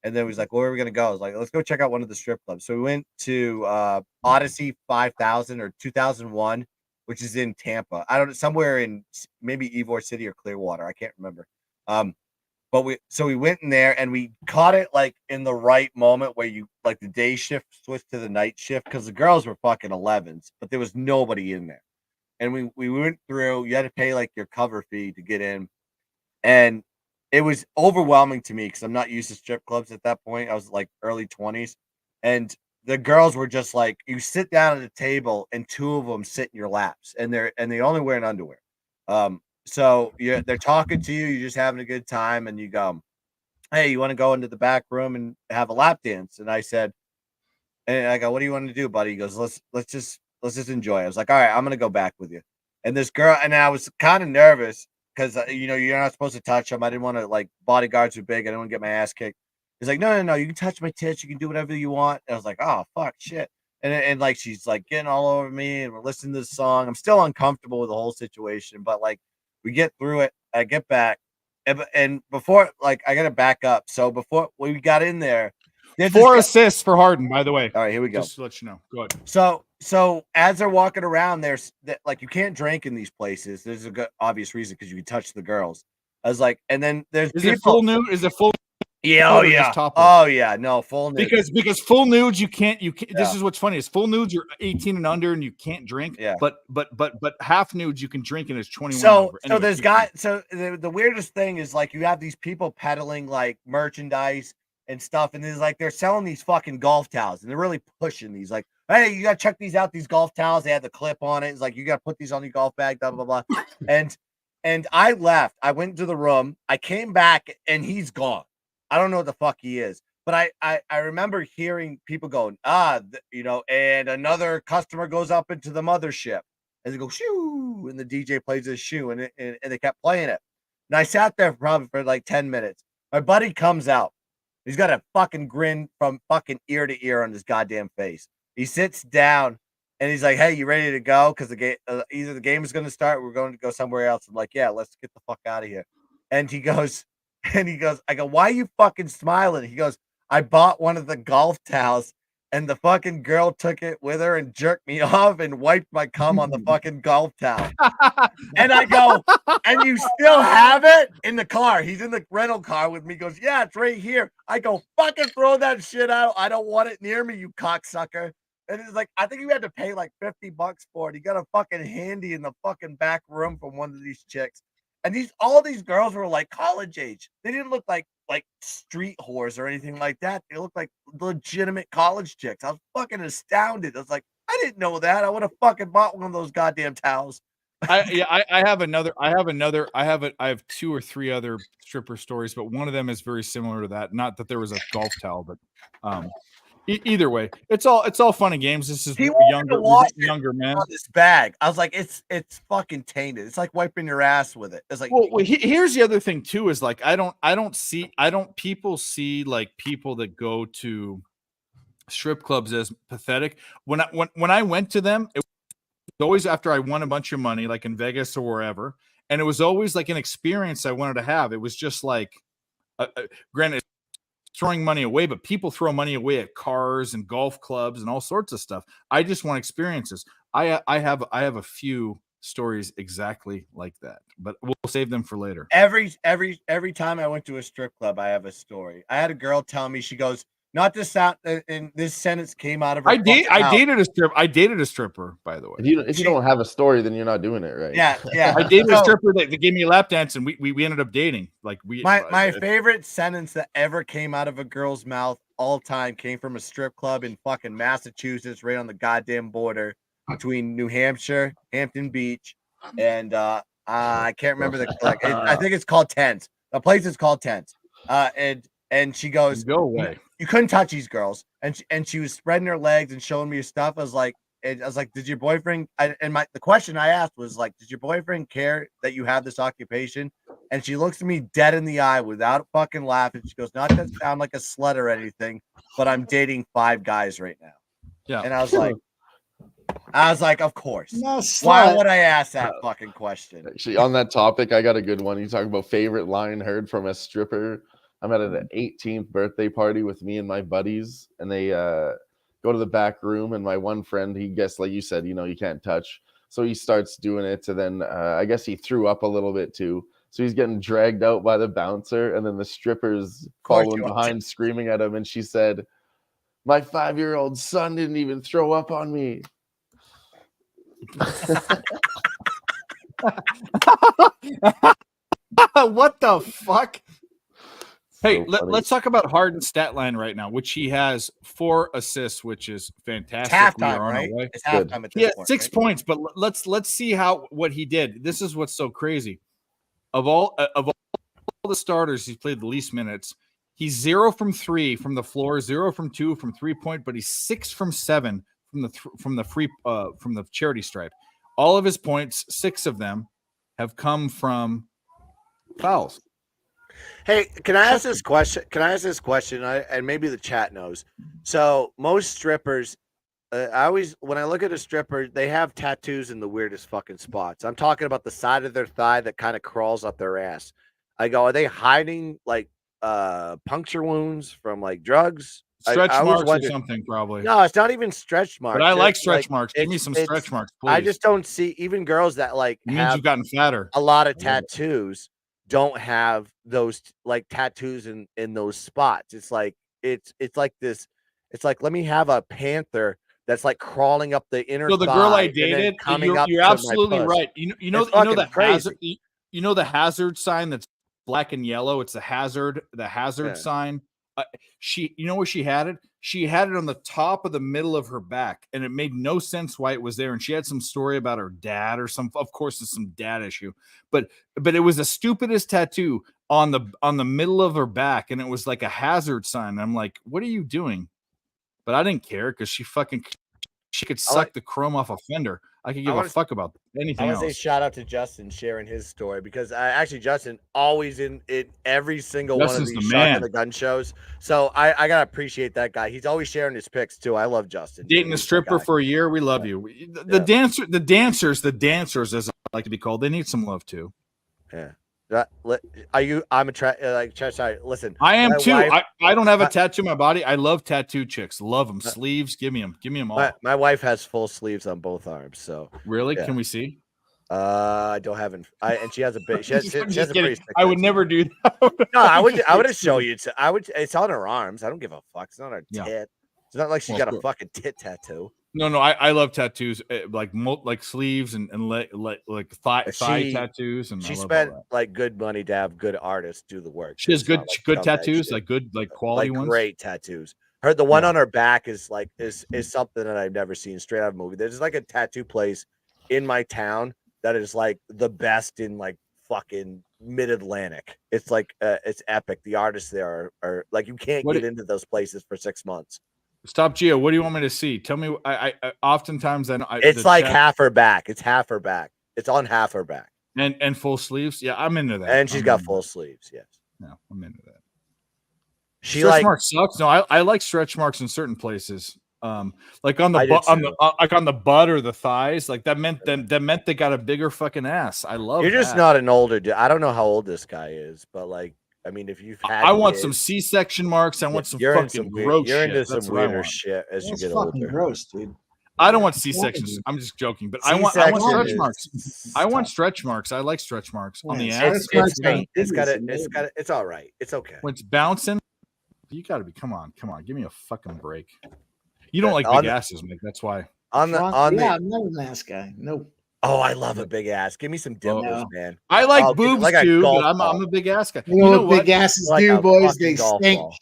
and then we was like, where are we gonna go? I was like, let's go check out one of the strip clubs. So we went to Odyssey 5000 or 2001. Which is in Tampa. I don't know, somewhere in maybe Ybor City or Clearwater. I can't remember. But we went in there and we caught it like in the right moment where you like the day shift switched to the night shift because the girls were fucking 11s, but there was nobody in there. And we went through, you had to pay like your cover fee to get in. And it was overwhelming to me because I'm not used to strip clubs at that point. I was like early 20s. And the girls were just like, you sit down at a table and two of them sit in your laps and they only wear an underwear. So they're talking to you, you're just having a good time, and you go, hey, you want to go into the back room and have a lap dance? And I said, and I go, what do you want to do, buddy? He goes, let's just enjoy. I was like, all right, I'm gonna go back with you. And this girl, and I was kind of nervous because you're not supposed to touch them. I didn't want to, like, bodyguards were big. I didn't want to get my ass kicked. He's like, no, you can touch my tits, you can do whatever you want. And I was like, oh fuck, shit. And like she's like getting all over me, and we're listening to the song. I'm still uncomfortable with the whole situation, but like we get through it. I get back, and before, like, I gotta back up. So before we got in there, 4 assists for Harden, by the way. All right, here we go. Just to let you know. Go ahead. So as they're walking around, there's like you can't drink in these places. There's a good obvious reason because you can touch the girls. I was like, and then there's it full nude? Is it full? Yeah, oh yeah, oh yeah, no, full nude. Because full nudes you can't. Yeah. This is what's funny is full nudes you're 18 and under and you can't drink. Yeah, but half nudes you can drink and it's 21. So there's guys. So the weirdest thing is like you have these people peddling like merchandise and stuff, and there's like they're selling these fucking golf towels, and they're really pushing these. Like, hey, you gotta check these out. These golf towels, they have the clip on it. It's like you gotta put these on your golf bag. Blah blah blah. And I left. I went into the room. I came back, and he's gone. I don't know what the fuck he is, but I remember hearing people going, and another customer goes up into the mothership, and they go shoo, and the DJ plays his shoe, and they kept playing it. And I sat there probably for like 10 minutes. My buddy comes out. He's got a fucking grin from fucking ear to ear on his goddamn face. He sits down and he's like, hey, you ready to go? Because the game, either the game is going to start, or we're going to go somewhere else. I'm like, yeah, let's get the fuck out of here. And he goes, I go, why are you fucking smiling? He goes, I bought one of the golf towels and the fucking girl took it with her and jerked me off and wiped my cum on the fucking golf towel. And I go, and you still have it in the car? He's in the rental car with me. He goes, yeah, it's right here. I go, fucking throw that shit out. I don't want it near me, you cocksucker. And it's like, I think you had to pay like $50 for it. He got a fucking handy in the fucking back room from one of these chicks. And all these girls were like college age. They didn't look like street whores or anything like that. They looked like legitimate college chicks. I was fucking astounded. I was like, I didn't know that. I would have fucking bought one of those goddamn towels. I have 2 or 3 other stripper stories, but one of them is very similar to that. Not that there was a golf towel, but either way, it's all fun and games. This is younger man. This bag, I was like, it's fucking tainted. It's like wiping your ass with it. It's like, well, here's the other thing too is like people see like people that go to strip clubs as pathetic. When I went to them, it was always after I won a bunch of money, like in Vegas or wherever, and it was always like an experience I wanted to have. It was just like, granted, throwing money away, but people throw money away at cars and golf clubs and all sorts of stuff. I just want experiences. I have a few stories exactly like that, but we'll save them for later. Every time I went to a strip club, I have a story. I had a girl tell me, she goes, not to sound, and this sentence came out of her. I dated a stripper, by the way. If you don't have a story, then you're not doing it right. Yeah. I dated a stripper that gave me a lap dance, and we ended up dating. Like my favorite sentence that ever came out of a girl's mouth all time came from a strip club in fucking Massachusetts, right on the goddamn border between New Hampshire, Hampton Beach, and I can't remember I think it's called Tent. The place is called Tent. And she goes, "Go away. You couldn't touch these girls." And she was spreading her legs and showing me her stuff. I was like, did your boyfriend? The question I asked was like, did your boyfriend care that you have this occupation? And she looks at me dead in the eye without fucking laughing. She goes, not to sound like a slut or anything, but I'm dating 5 guys right now. Yeah. And I was like, of course. No, why would I ask that fucking question? Actually, on that topic, I got a good one. You talk about favorite line heard from a stripper. I'm at an 18th birthday party with me and my buddies, and they go to the back room, and my one friend, he guessed, like you said, you can't touch. So he starts doing it, and then I guess he threw up a little bit too. So he's getting dragged out by the bouncer, and then the strippers following behind screaming at him, and she said, "My 5-year-old son didn't even throw up on me." What the fuck? Hey, let's talk about Harden's stat line right now, which he has 4 assists, which is fantastic. It's halftime, right? It's halftime at this point. 6 points, but let's see what he did. This is what's so crazy. Of all the starters, he's played the least minutes. He's 0 from 3 from the floor, 0 from 2 from 3-point, but he's 6 from 7 from the charity stripe. All of his points, 6 of them, have come from fouls. Hey, can I ask this question? And maybe the chat knows. So most strippers, when I look at a stripper, they have tattoos in the weirdest fucking spots. I'm talking about the side of their thigh that kind of crawls up their ass. I go, are they hiding like puncture wounds from like drugs? Stretch marks or something, probably. No, it's not even stretch marks. But I like stretch marks. Give me some stretch marks, please. I just don't see even girls that like means you've gotten fatter. A lot of tattoos don't have those like tattoos in those spots. It's like it's like this. It's like, let me have a panther that's like crawling up the inner. So the girl I dated, you're absolutely right. You know the hazard. You know the hazard sign that's black and yellow. It's the hazard sign. You know where she had it? She had it on the top of the middle of her back, and it made no sense why it was there. And she had some story about her dad or some. Of course, it's some dad issue, but it was the stupidest tattoo on the middle of her back, and it was like a hazard sign. And I'm like, what are you doing? But I didn't care because she could suck the chrome off a fender. I could give a fuck about anything else. I want to say shout out to Justin sharing his story, because Justin always in every single one of these Shotgun the Gun shows. So I gotta appreciate that guy. He's always sharing his picks too. I love Justin. Dating a stripper for a year, we love you. The dancers, as I like to be called, they need some love too. Yeah. I'm sorry. Listen, I am too. I don't have a tattoo on my body. I love tattoo chicks. Love them. Sleeves, give me them all. My wife has full sleeves on both arms. So really, yeah. Can we see? I don't have and she has a big. She has a pretty. I would never do that. No, I would show you. It's on her arms. I don't give a fuck. It's not her tit. Yeah. It's not like she got a fucking tit tattoo. No, I love tattoos, like sleeves and like thigh tattoos, and she spent like good money to have good artists do the work. She has good tattoos, like good quality ones, great tattoos. The one on her back is something that I've never seen straight out of a movie. There's like a tattoo place in my town that is like the best in like fucking mid-Atlantic. It's like it's epic. The artists there are like, you can't get into those places for 6 months. Stop, Gio. What do you want me to see? Tell me. I oftentimes it's like half her back. It's half her back. It's on half her back. And full sleeves. Yeah, I'm into that. And she's got full sleeves. Yes. No, I'm into that. Stretch marks sucks. No, I like stretch marks in certain places. Like on the butt or the thighs. Like that meant they got a bigger fucking ass. I love. You're just not an older dude. I don't know how old this guy is, but like I mean, if you've had, I want kids, some C-section marks. I want some you're in fucking weird, gross you're shit. into That's some what I weirder want. shit as you That's get fucking older. gross, dude. I don't want What's wrong C-sections. with you? I'm just joking, but I want stretch C-section marks. is I want tough. stretch marks. I like stretch marks on the Yeah, ass. stretch marks on Great. It's got titties, it. It's all right. It's okay. When it's bouncing, you got to be. Come on. Give me a fucking break. You don't like On big the- asses, Mike. That's why. On the Yeah, I'm not an ass guy. Nope. Oh, I love a big ass. Give me some dimples, man. I like Oh, give me boobs like a too, golf but I'm ball. a big ass guy. You know what big asses Like do, a boys? fucking They golf stink. ball.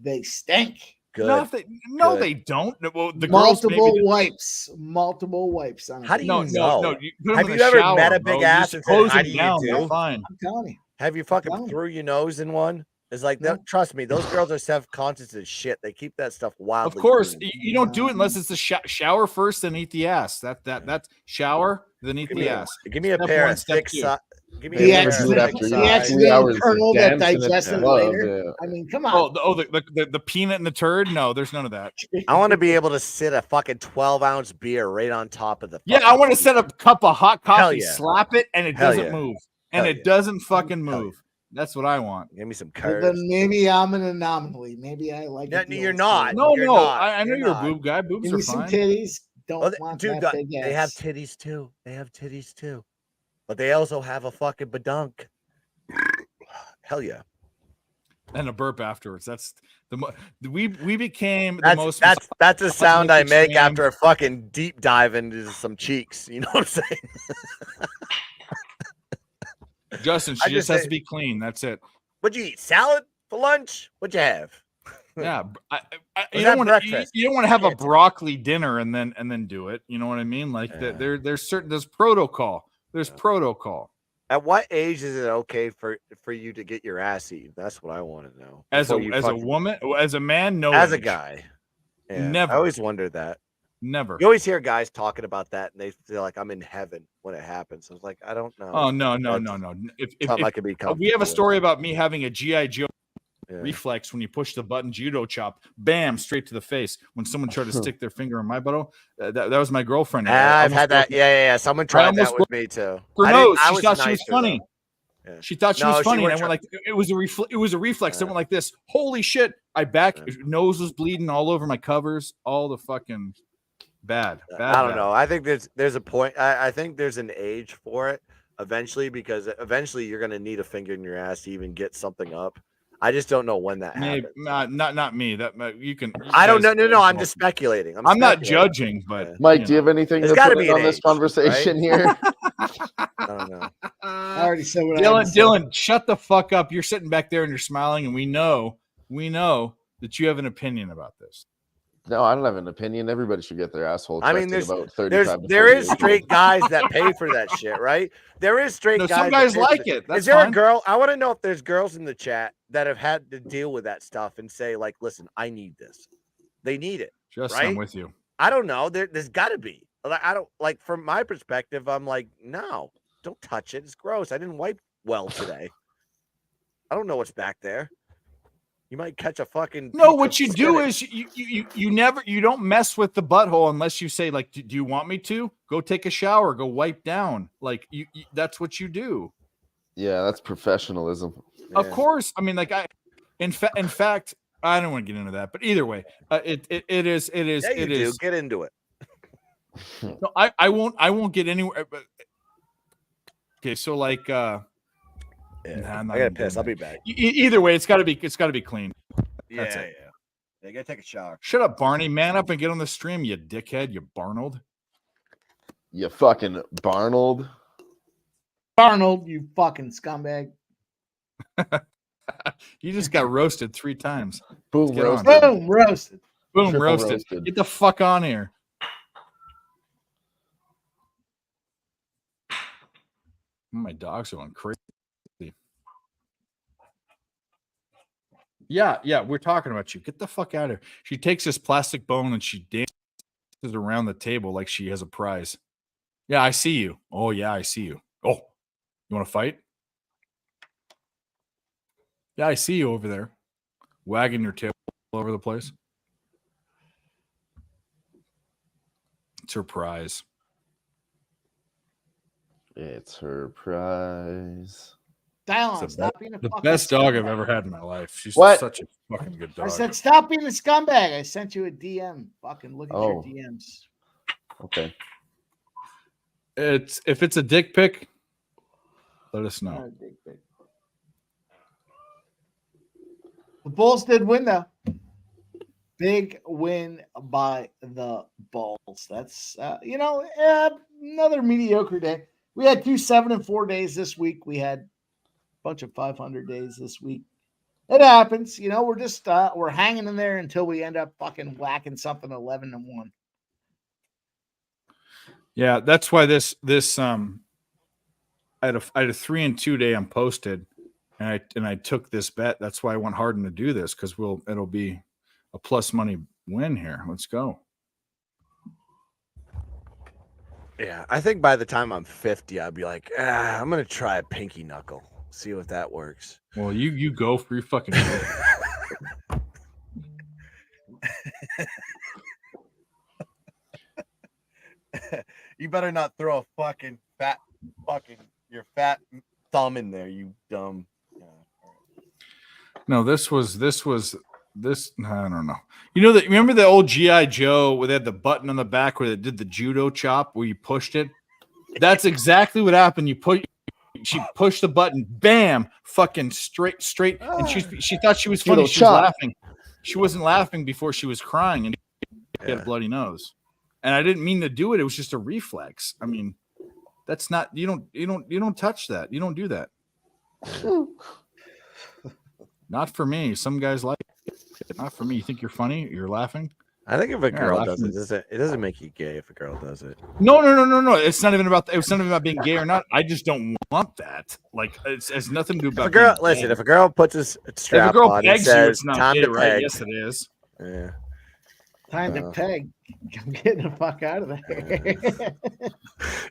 They stink. Good. No, Good. they don't. Well, the girls Multiple maybe. wipes. Multiple wipes. On a How do big you ass. know? You put 'em Have in you the ever shower, met a bro. big You ass just and said, hose "How them do you down, do?" they're fine. I'm telling you. Have you fucking threw your nose in one? It's like that. Trust me, those girls are self-conscious as shit. They keep that stuff wildly. Of course, clean. you don't do it unless it's a shower first, then eat the ass. That's shower, then eat Give the me ass. Give me a Step pair one, of step thick two. side. Give me The a pair of thick accidental side. kernel that dancing in digested the later. glove, I mean, come on. The peanut and the turd? No, there's none of that. I want to be able to sit a fucking 12-ounce beer right on top of the. Yeah, I want to set a cup of hot Hell coffee, yeah. slap it, and it Hell doesn't yeah. move. And Hell it yeah. doesn't fucking move. That's what I want. Give me some Well, curves. then maybe I'm an anomaly. Maybe I like No, it the you're old not. school. No, You're no. not. I know you're a not. boob guy. Boobs Give are me some fine. titties. Don't Oh, want dude, that big they have ass. titties too. They have titties too. But they also have a fucking badunk. Hell yeah. And a burp afterwards. That's we became the most. That's a sound I make extreme. after a fucking deep dive into some cheeks. You know what I'm saying? Justin, she just has to be clean. That's it. What'd you eat? Salad for lunch? What'd you have? Yeah, Was you that don't want breakfast? you don't want to have a broccoli dinner and then do it. You know what I mean? Like there's protocol. There's protocol. At what age is it okay for you to get your ass eaten? That's what I want to know. As Before you a fucking- woman, as a man, no. as a age. guy. Yeah, Never. I always wondered that. Never. You always hear guys talking about that, and they feel like I'm in heaven when it happens. I was like, I don't know. Oh no. If something I could be we have a comfortable with. story about me having a GI Joe reflex when you push the button judo chop, bam, straight to the face. When someone tried to stick their finger in my butthole, that was my girlfriend. I've had that. Yeah. Someone tried that with me too. Her I nose. I She thought she was nicer, funny. though. Yeah. She thought she No, was she funny, and I wouldn't went like, it was a reflex. I went like this. Holy shit! Nose was bleeding all over my covers. All the fucking bad. I don't know. I think there's a point. I think there's an age for it eventually, because eventually you're gonna need a finger in your ass to even get something up. I just don't know when that happens. Not me. That you can. I don't know. No. I'm just speculating. I'm not judging, but Mike, do you have anything There's to gotta put be in an on this age, conversation here? I don't know. I already said what I had to say. Dylan, shut the fuck up. You're sitting back there and you're smiling, and we know that you have an opinion about this. No, I don't have an opinion. Everybody should get their asshole checked I mean, at there's about 35 to there is 48. straight guys that pay for that shit, right? There is straight No, guys. some that guys pay for like it. it. That's Is there fine. a girl? I want to know if there's girls in the chat that have had to deal with that stuff and say, like, listen, I need this. They need it. Just right? I'm with you. I don't know. There's got to be. I don't like. From my perspective, I'm like, no, don't touch it. It's gross. I didn't wipe well today. I don't know what's back there. You might catch a fucking. No, piece what of you do spinach. is you don't mess with the butthole unless you say, like, do you want me to go take a shower, go wipe down? Like you that's what you do. Yeah, that's professionalism. Of course. I mean, like in fact, I don't want to get into that, but either way, it is. Yeah, you it do. is. Get into it. No, I won't get anywhere. But, okay, so like, Yeah, I'm not I gonna gotta do piss. that. I'll be back. Either way, it's got to be clean. That's Yeah, it. yeah. I gotta take a shower. Shut up, Barney. Man up and get on the stream, you dickhead, you Barnold. You fucking Barnold. Arnold, you fucking scumbag. You just got roasted 3 times. Boom, Let's get on. roasted. Boom, roasted. Boom, Triple roasted. roasted. Get the fuck on here. My dog's going crazy. Yeah, we're talking about you. Get the fuck out of here. She takes this plastic bone and she dances around the table like she has a prize. Yeah, I see you. Oh, yeah, I see you. Oh, you want to fight? Yeah, I see you over there, wagging your tail all over the place. It's her prize. It's her prize. Dial stop being a the fucking best dog scumbag. I've ever had in my life. She's What? such a fucking good dog. I said, stop being a scumbag. I sent you a DM. Fucking look at your Oh. DMs. Okay. If it's a dick pic, let us know. Not a big pic. The Bulls did win, though. Big win by the Bulls. That's, another mediocre day. We had 2 7-4 days this week. We had a bunch of 500 days this week. It happens. We're just, we're hanging in there until we end up fucking whacking something 11-1. Yeah, that's why this I had a 3-2 day I'm posted, and I took this bet. That's why I want Harden to do this, because it'll be a plus money win here. Let's go. Yeah, I think by the time I'm 50, I'll be like, I'm gonna try a pinky knuckle, see if that works. Well, you go for your fucking. You better not throw a fucking your fat thumb in there, you dumb. No, this. I don't know. Remember the old G.I. Joe where they had the button on the back where they did the judo chop where you pushed it? That's exactly what happened. She pushed the button, bam, fucking straight, and she thought she was funny. Judo She chop. was laughing. She wasn't laughing before she was crying, and she had a bloody nose. And I didn't mean to do it. It was just a reflex. I mean, that's not. You don't touch that. You don't do that. Not for me. Some guys like it. Not for me. You think you're funny? You're laughing? I think if a girl does laughing. it doesn't make you gay if a girl does it. No. It's not even about. It's not even about being gay or not. I just don't want that. Like it has nothing to do about. If a girl puts a strap if a girl on, pegs it says, you, it's not time gay, to right? peg. Yes, it is. Yeah. Time to peg. I'm getting the fuck out of there.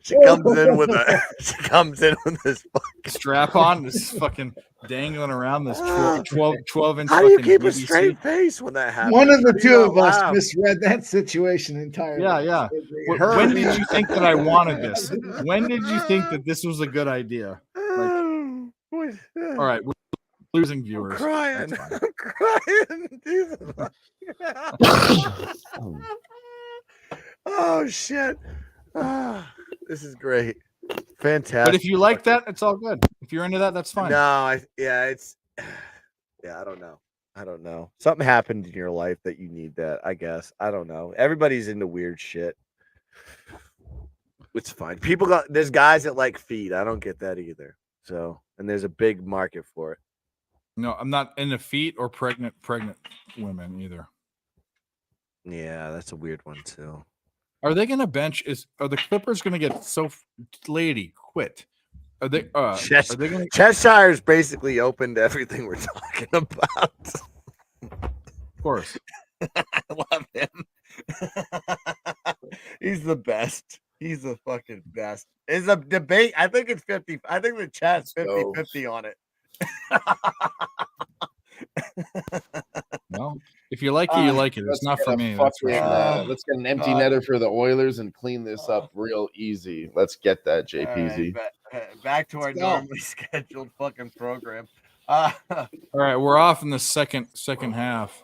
She comes in with this fucking strap on, this fucking dangling around this 12 inch. How do you fucking keep a BBC. straight face when that happens? One of the How do two you of not us laugh? misread that situation entirely. Yeah. When did you think that I wanted this? When did you think that this was a good idea? All right, we're losing viewers. I'm crying. That's fine. I'm crying. Jesus. Oh shit. This is great. Fantastic. But if you like that, it's all good. If you're into that, that's fine. No, I don't know. Something happened in your life that you need that, I guess. I don't know. Everybody's into weird shit. It's fine. There's guys that like feet. I don't get that either. So, and there's a big market for it. No, I'm not into feet or pregnant women either. Yeah, that's a weird one too. Are they going to bench? Are the Clippers going to get lady quit? Are they? Are they going to? Cheshire's basically opened everything we're talking about. Of course, I love him. He's the best. He's the fucking best. It's a debate. I think it's 50. I think the chat's 50-50 on it. Well, if you like it, you like it. It's not for me. That's for sure. Let's get an empty netter for the Oilers and clean this up real easy. Let's get that, JPZ. Back to our normally scheduled fucking program. All right, we're off in the second half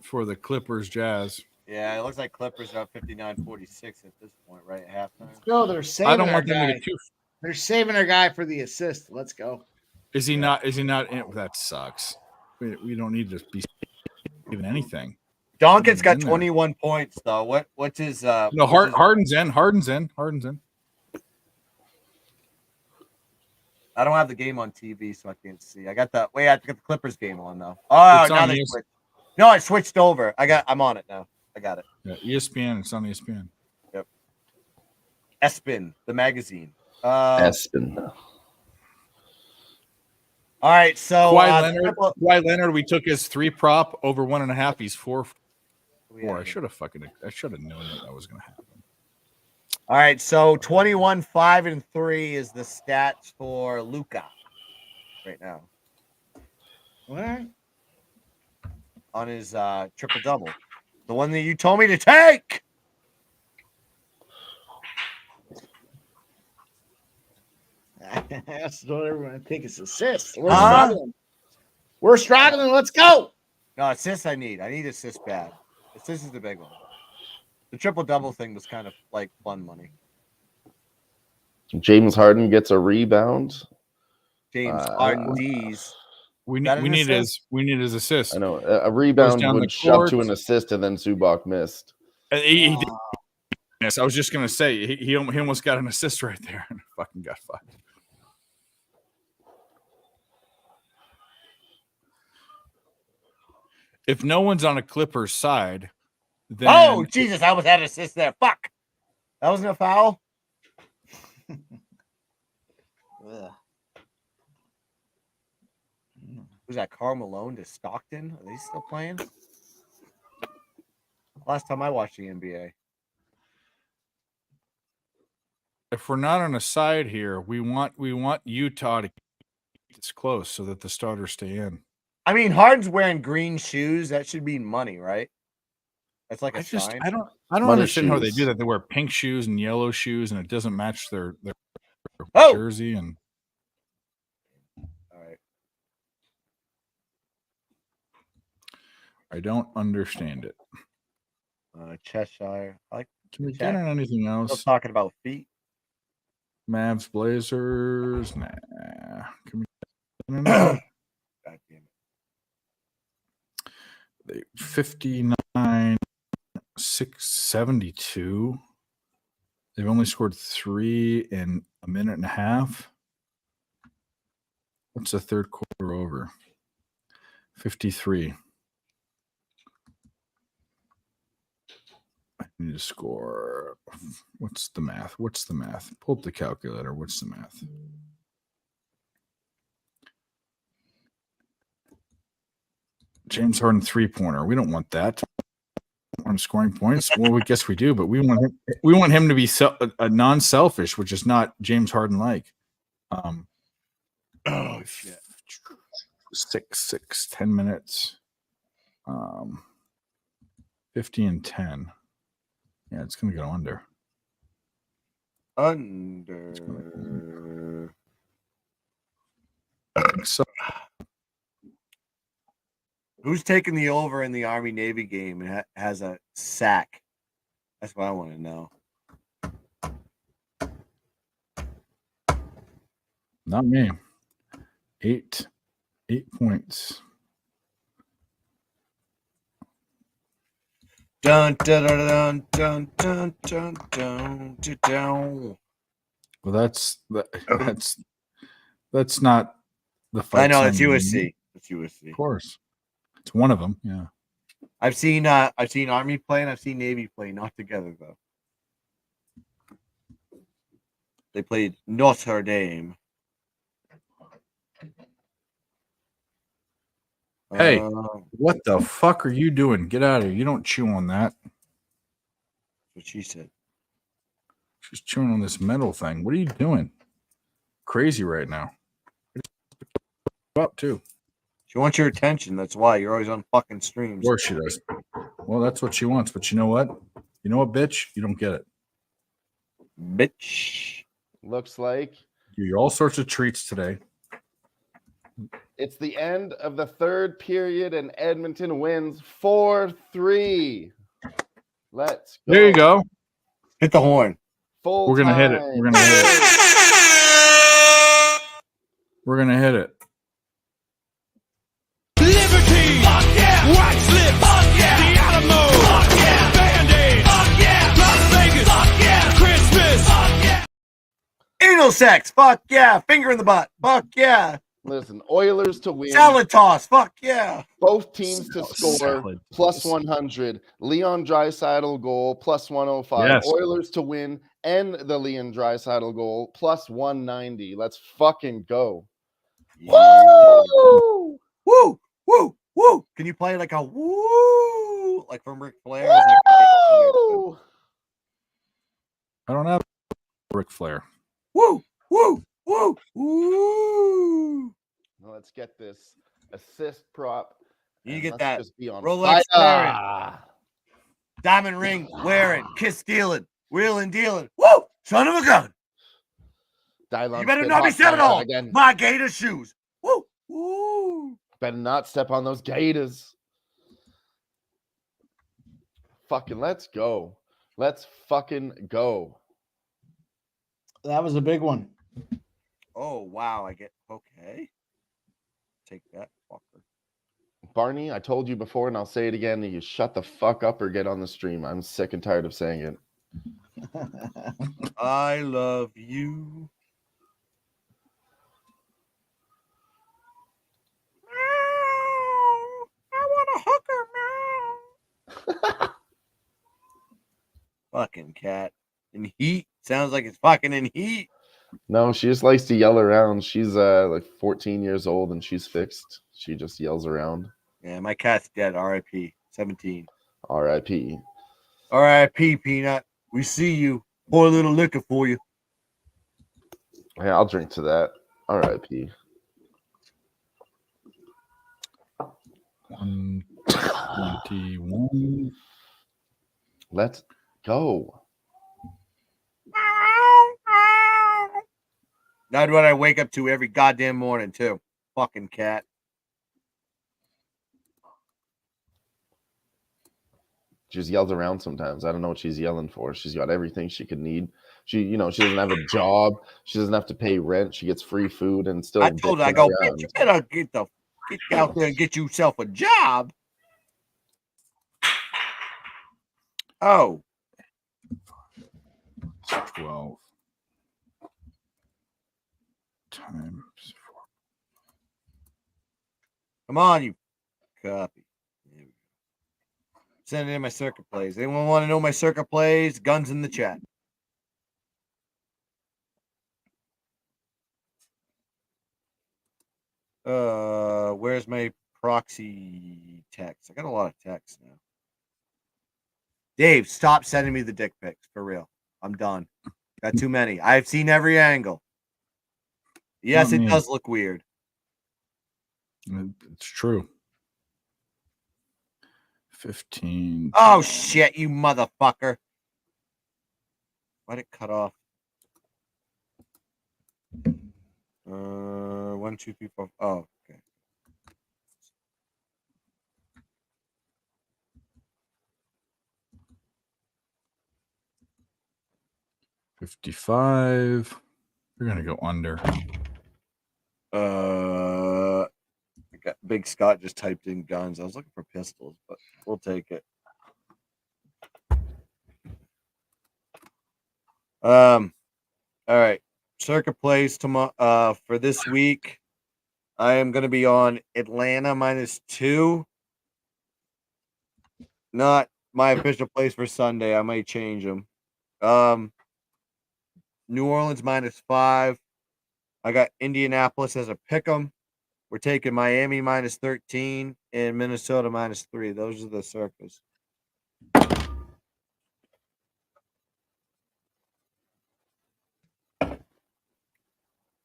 for the Clippers Jazz. Yeah, it looks like Clippers are up 59-46 at this point, right? At halftime. Go, they're saving. I don't our want them to guy. get too. They're saving our guy for the assist. Let's go. Is he not? Is he not? That sucks. We don't need to be even anything. Donkin's got 21 points though. What's his? No, Harden's in. Harden's in. I don't have the game on TV, so I can't see. I got the the Clippers game on though. Oh, now they switched. No, I switched over. I'm on it now. I got it. Yeah, ESPN. It's on ESPN. Yep. ESPN, the magazine. ESPN. All right, so Kawhi Leonard, we took his 3 prop over 1.5. He's 4. I should have known that was going to happen. All right, so 21-5-3 is the stats for Luka right now. All right. On his triple double, the one that you told me to take. That's what everyone thinks is assists. We're struggling. We're struggling. Let's go. No, assists I need. I need assists bad. Assists is the big one. The triple-double thing was kind of like fun money. James Harden gets a rebound. James Harden D's. We need his assist. I know a rebound would shove to an assist, and then Zubac missed. He did. Yes, I was just gonna say he almost got an assist right there and fucking got fucked. If no one's on a Clippers side, then oh Jesus, I almost had an assist there. Fuck, that wasn't a foul. Who's that? Karl Malone to Stockton? Are they still playing? Last time I watched the NBA. If we're not on a side here, we want Utah to keep this close so that the starters stay in. I mean, Harden's wearing green shoes. That should mean money, right? That's like a sign. I don't understand how they do that. They wear pink shoes and yellow shoes, and it doesn't match their jersey. And all right, I don't understand it. Cheshire. I like. Can we get on anything else? Still talking about feet. Mavs, Blazers. Nah. Can we? God damn it. They 59, 672. They've only scored 3 in a minute and a half. What's the third quarter over? 53. I need to score. What's the math? Pull up the calculator. What's the math? James Harden 3-pointer. We don't want that. On scoring points. Well, we guess we do, but we want him to be a non-selfish, which is not James Harden like. Oh shit. 10 minutes. 50 and 10. Yeah, it's gonna go under. So who's taking the over in the Army Navy game and has a sack? That's what I want to know. Not me. 8 points. Dun dun dun dun dun dun dun dun. Well, that's not the fight. I know it's USC. It's USC. Of course, it's one of them. Yeah, I've seen Army play and I've seen Navy play, not together though. They played Notre Dame. Hey, what the fuck are you doing? Get out of here. You don't chew on that. What she said. She's chewing on this metal thing. What are you doing? Crazy right now. Up too. She wants your attention. That's why you're always on fucking streams. Of course she does. Well, that's what she wants. But you know what? You know what, bitch? You don't get it. Bitch. Looks like you all sorts of treats today. It's the end of the third period, and Edmonton wins 4-3. Let's go. There you go. Hit the horn. We're gonna hit it. We're gonna hit it. We're gonna hit it. Liberty! Fuck yeah! White slip! Fuck yeah! The Alamo! Fuck yeah! Band-Aid! Fuck yeah! Las Vegas! Fuck yeah! Christmas! Fuck yeah! Anal sex! Fuck yeah! Finger in the butt! Fuck yeah! Listen, Oilers to win. Salad toss! Fuck yeah! Both teams to score plus 100. Leon Draisaitl goal plus 105. Yes. Oilers to win and the Leon Draisaitl goal plus 190. Let's fucking go. Yeah. Woo! Woo! Woo! Woo! Can you play like a woo? Like from Ric Flair? Woo! I don't have Ric Flair. Woo! Woo! Woo! Woo! Now let's get this assist prop. You get let's that just be on Rolex fire. wearing, diamond ring wearing, kiss stealing, wheeling dealing. Woo! Son of a gun. Dylon You better spit not be hot said at fire all. again. My gator shoes. Woo! Woo! Better not step on those gators. Fucking let's go. Let's fucking go. That was a big one. Oh wow! I get okay. Take that, fucker. Barney, I told you before, and I'll say it again. You shut the fuck up or get on the stream. I'm sick and tired of saying it. I love you. I want a hooker, meow. Fucking cat in heat. Sounds like it's fucking in heat. No, she just likes to yell around. She's like 14 years old and she's fixed. She just yells around. Yeah, my cat's dead. R.I.P. 17. R.I.P. R.I.P. Peanut. We see you. Pour a little liquor for you. Yeah, I'll drink to that. R.I.P. 121. Let's go. That's what I wake up to every goddamn morning, too. Fucking cat. She just yells around sometimes. I don't know what she's yelling for. She's got everything she could need. She doesn't have a job. She doesn't have to pay rent. She gets free food and still. I told her, I go, bitch, you better get out there and get yourself a job. Oh. 12 times 4. Come on, you copy. Send it in my circuit plays. Anyone want to know my circuit plays? Guns in the chat. Where's my proxy text? I got a lot of text now. Dave, stop sending me the dick pics for real. I'm done. Got too many. I've seen every angle. Yes, it does look weird. It's true. 15. Oh shit, you motherfucker. Why'd it cut off? 1, 2, 3, 4. Oh, okay. $55. We're gonna go under. I got Big Scott just typed in guns. I was looking for pistols, but we'll take it. All right. Circuit plays tomorrow for this week. I am going to be on Atlanta -2. Not my official place for Sunday. I might change them. New Orleans -5. I got Indianapolis as a pick 'em. We're taking Miami -13 and Minnesota -3. Those are the circles.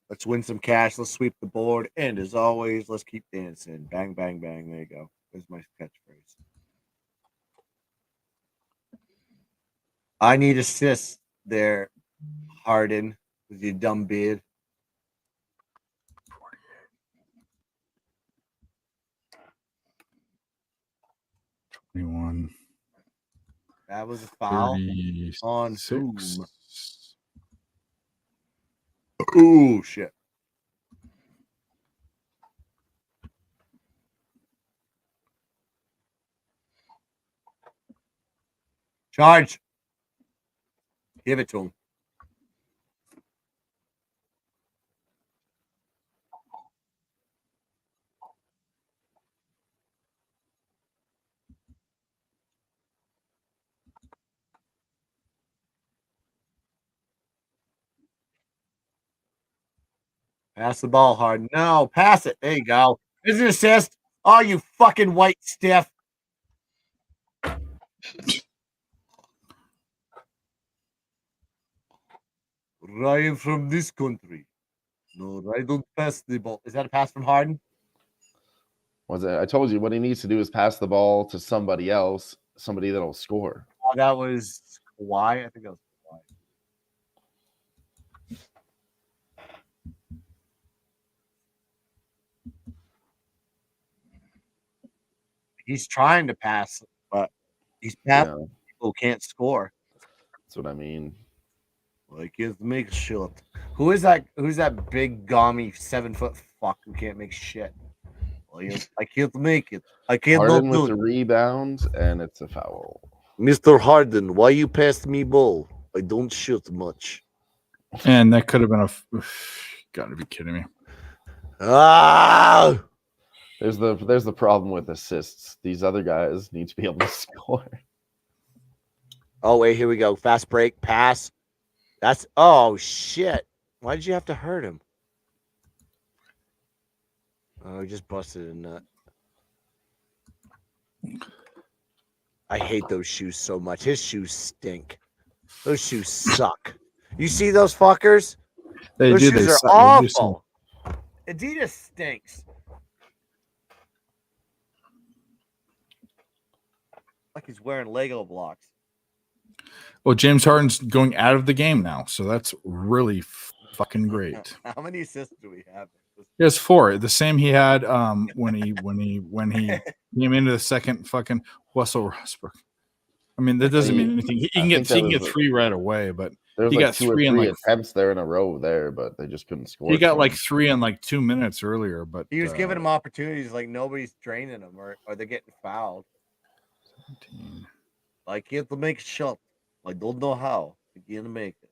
Let's win some cash. Let's sweep the board. And as always, let's keep dancing. Bang, bang, bang. There you go. There's my catchphrase. I need assists there, Harden, with your dumb beard. 21. That was a foul 36. on whom? Ooh, shit. Charge. Give it to him. Pass the ball hard. No, pass it. There you go. There's an assist. Oh, you fucking white stiff. I am from this country. No, I don't pass the ball. Is that a pass from Harden? Was it? I told you what he needs to do is pass the ball to somebody else, somebody that'll score. Oh, that was Kawhi. I think that was Kawhi. He's trying to pass, but he's passing people who can't score. That's what I mean. Like it makes shit. Who is that? Who's that big gummy 7-foot fuck who can't make shit? Well, I can't make it. I can't Harden do with it. the rebound, and it's a foul. Mr. Harden, why you passed me ball? I don't shoot much. And that could have been a. Got to be kidding me. Ah! There's the problem with assists. These other guys need to be able to score. Oh wait, here we go. Fast break, pass. That's shit. Why did you have to hurt him? Oh, he just busted a nut. I hate those shoes so much. His shoes stink. Those shoes suck. You see those fuckers? Those shoes are awful. Adidas stinks. Like he's wearing Lego blocks. Well, James Harden's going out of the game now, so that's really fucking great. How many assists do we have? He has 4, the same he had when he came into the second fucking Russell Westbrook. I mean, that doesn't mean anything. He can get 3 right away, but There was he like got 2 or 3 in 3 like attempts there in a row there, but they just couldn't score. he got like 3 in like 2 minutes earlier. But He was giving him opportunities like nobody's draining them or they're getting fouled. 17. I can't make a shot. I don't know how. I can't make it.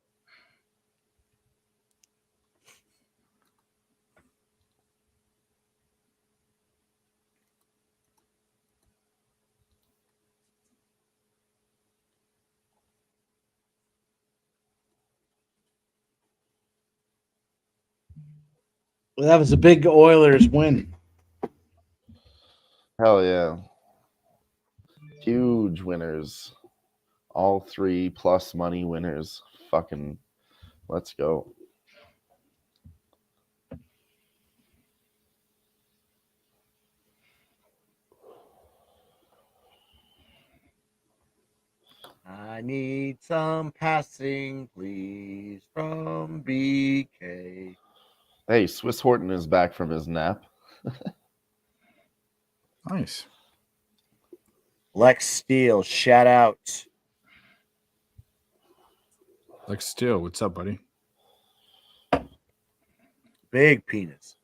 Well, that was a big Oilers win. Hell yeah. Huge winners. All 3 plus money winners. Fucking let's go. I need some passing, please, from BK. Hey, Swiss Horton is back from his nap. Nice. Lex Steele, shout out. Lex Steele, what's up, buddy? Big penis.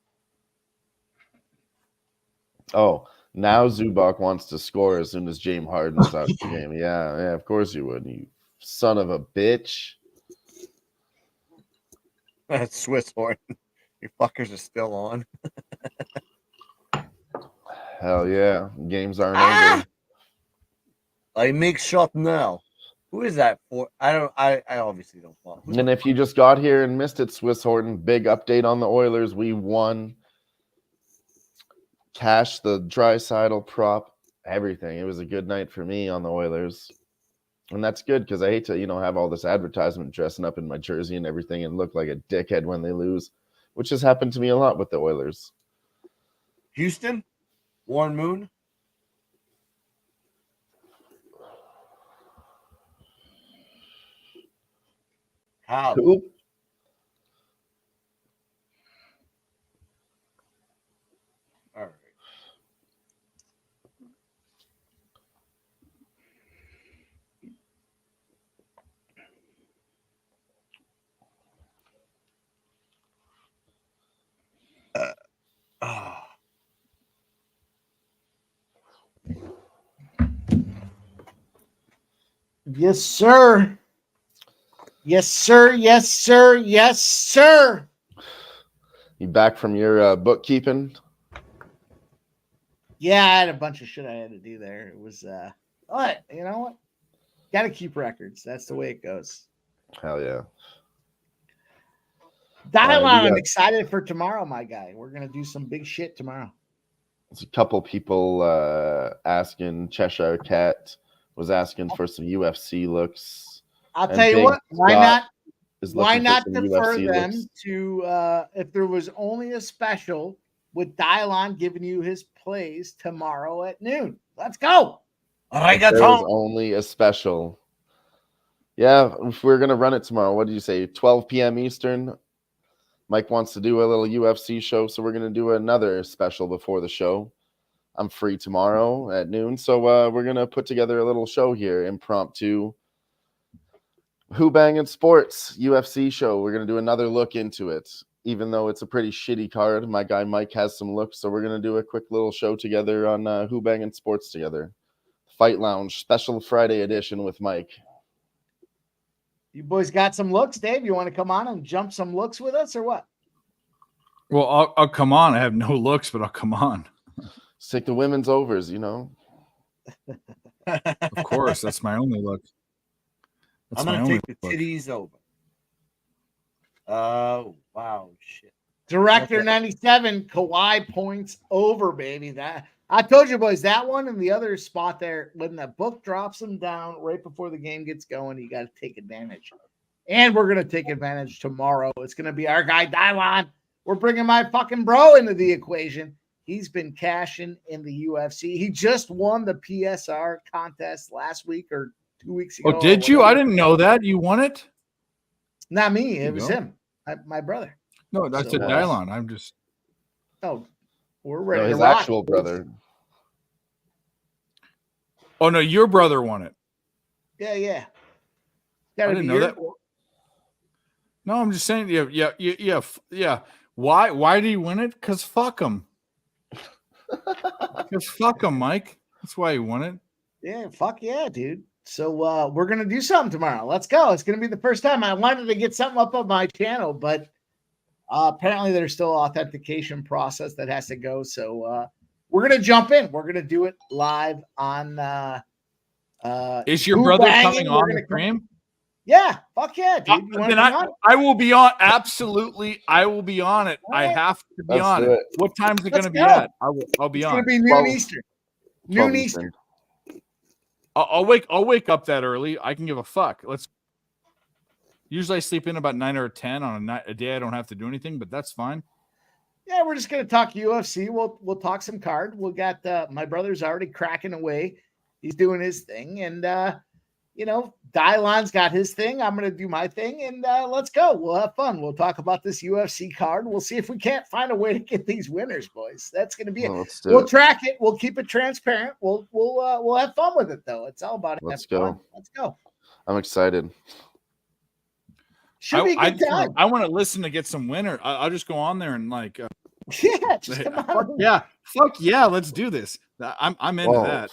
Oh, now Zubac wants to score as soon as James Harden's out of the game. Yeah, of course you would. You son of a bitch. That's Swiss Horton. You fuckers are still on. Hell yeah. Games aren't over. I make shot now. Who is that for? I obviously don't follow. And if you just got here and missed it, Swiss Horton, big update on the Oilers. We won. Cash the Draisaitl prop, everything. It was a good night for me on the Oilers. And that's good because I hate to, have all this advertisement dressing up in my jersey and everything and look like a dickhead when they lose, which has happened to me a lot with the Oilers. Houston? Warren Moon? How? Who? All right. Yes, sir. Yes, sir. Yes, sir. Yes, sir. You back from your bookkeeping? Yeah, I had a bunch of shit I had to do there. It was, what? You know what? Got to keep records. That's the way it goes. Hell yeah. I'm excited for tomorrow, my guy. We're going to do some big shit tomorrow. There's a couple people asking. Cheshire Cat was asking for some UFC looks. I'll tell you what. Why not defer them to if there was only a special with Dylon giving you his plays tomorrow at noon? Let's go. There was only a special. Yeah, if we're gonna run it tomorrow, what did you say? 12 p.m. Eastern. Mike wants to do a little UFC show, so we're gonna do another special before the show. I'm free tomorrow at noon. So we're going to put together a little show here, impromptu. Who Bangin' Sports UFC show. We're going to do another look into it. Even though it's a pretty shitty card, my guy Mike has some looks. So we're going to do a quick little show together on Who Bangin' Sports together. Fight Lounge, special Friday edition with Mike. You boys got some looks, Dave? You want to come on and jump some looks with us or what? Well, I'll come on. I have no looks, but I'll come on. Stick the women's overs, you know. Of course, that's my only look. I'm gonna take the titties over. Oh wow, shit! Director 97, Kawhi points over, baby. That I told you, boys, that one and the other spot there when the book drops them down right before the game gets going, you got to take advantage. And we're gonna take advantage tomorrow. It's gonna be our guy Dylon. We're bringing my fucking bro into the equation. He's been cashing in the UFC. He just won the PSR contest last week or 2 weeks ago. Oh, did you? I didn't know that. You won it? Not me. It was him. My brother. No, that's a Dylon. I'm just. Oh, we're ready. No, his to rock. actual brother. Oh no, your brother won it. Yeah. I didn't know that. No, I'm just saying. Yeah. Why do you win it? Because fuck him. Because fuck him, Mike. That's why he won it. Yeah, fuck yeah, dude. So we're gonna do something tomorrow. Let's go. It's gonna be the first time. I wanted to get something up on my channel, but apparently there's still an authentication process that has to go. So we're gonna jump in. We're gonna do it live on. Is your brother coming on the stream? Yeah, fuck yeah, dude. Then I will be on. Absolutely, I will be on it. I have to be on it. What time is it going to be at? I'll be on. It's going to be noon Eastern. Noon Eastern. I'll wake up that early. I can give a fuck. Usually I sleep in about 9 or 10 on a day I don't have to do anything, but that's fine. Yeah, we're just going to talk UFC. We'll talk some card. We'll got my brother's already cracking away. He's doing his thing, and Dylon's got his thing. I'm going to do my thing, and let's go. We'll have fun. We'll talk about this UFC card. We'll see if we can't find a way to get these winners, boys. That's going to be it. We'll track it. We'll keep it transparent. We'll have fun with it, though. It's all about it. Let's go. Fun. Let's go. I'm excited. Should be a good time. I want to listen to get some winner. I'll just go on there and yeah, just come on. Fuck yeah, let's do this. I'm into that.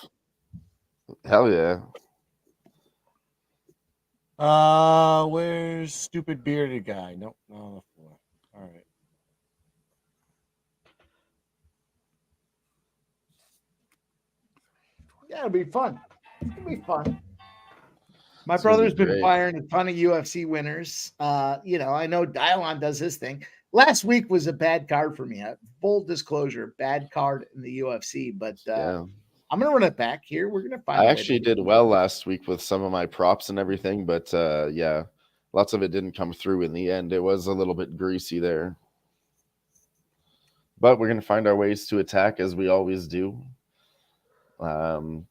Hell yeah. Where's stupid bearded guy? Nope, not on the floor. All right. Yeah, it'll be fun. It'll be fun. My brother's been firing a ton of UFC winners. I know Dylon does his thing. Last week was a bad card for me. Full disclosure, bad card in the UFC, but I'm going to run it back here. We're going to find. I actually did well last week with some of my props and everything, but lots of it didn't come through in the end. It was a little bit greasy there. But we're going to find our ways to attack as we always do. It's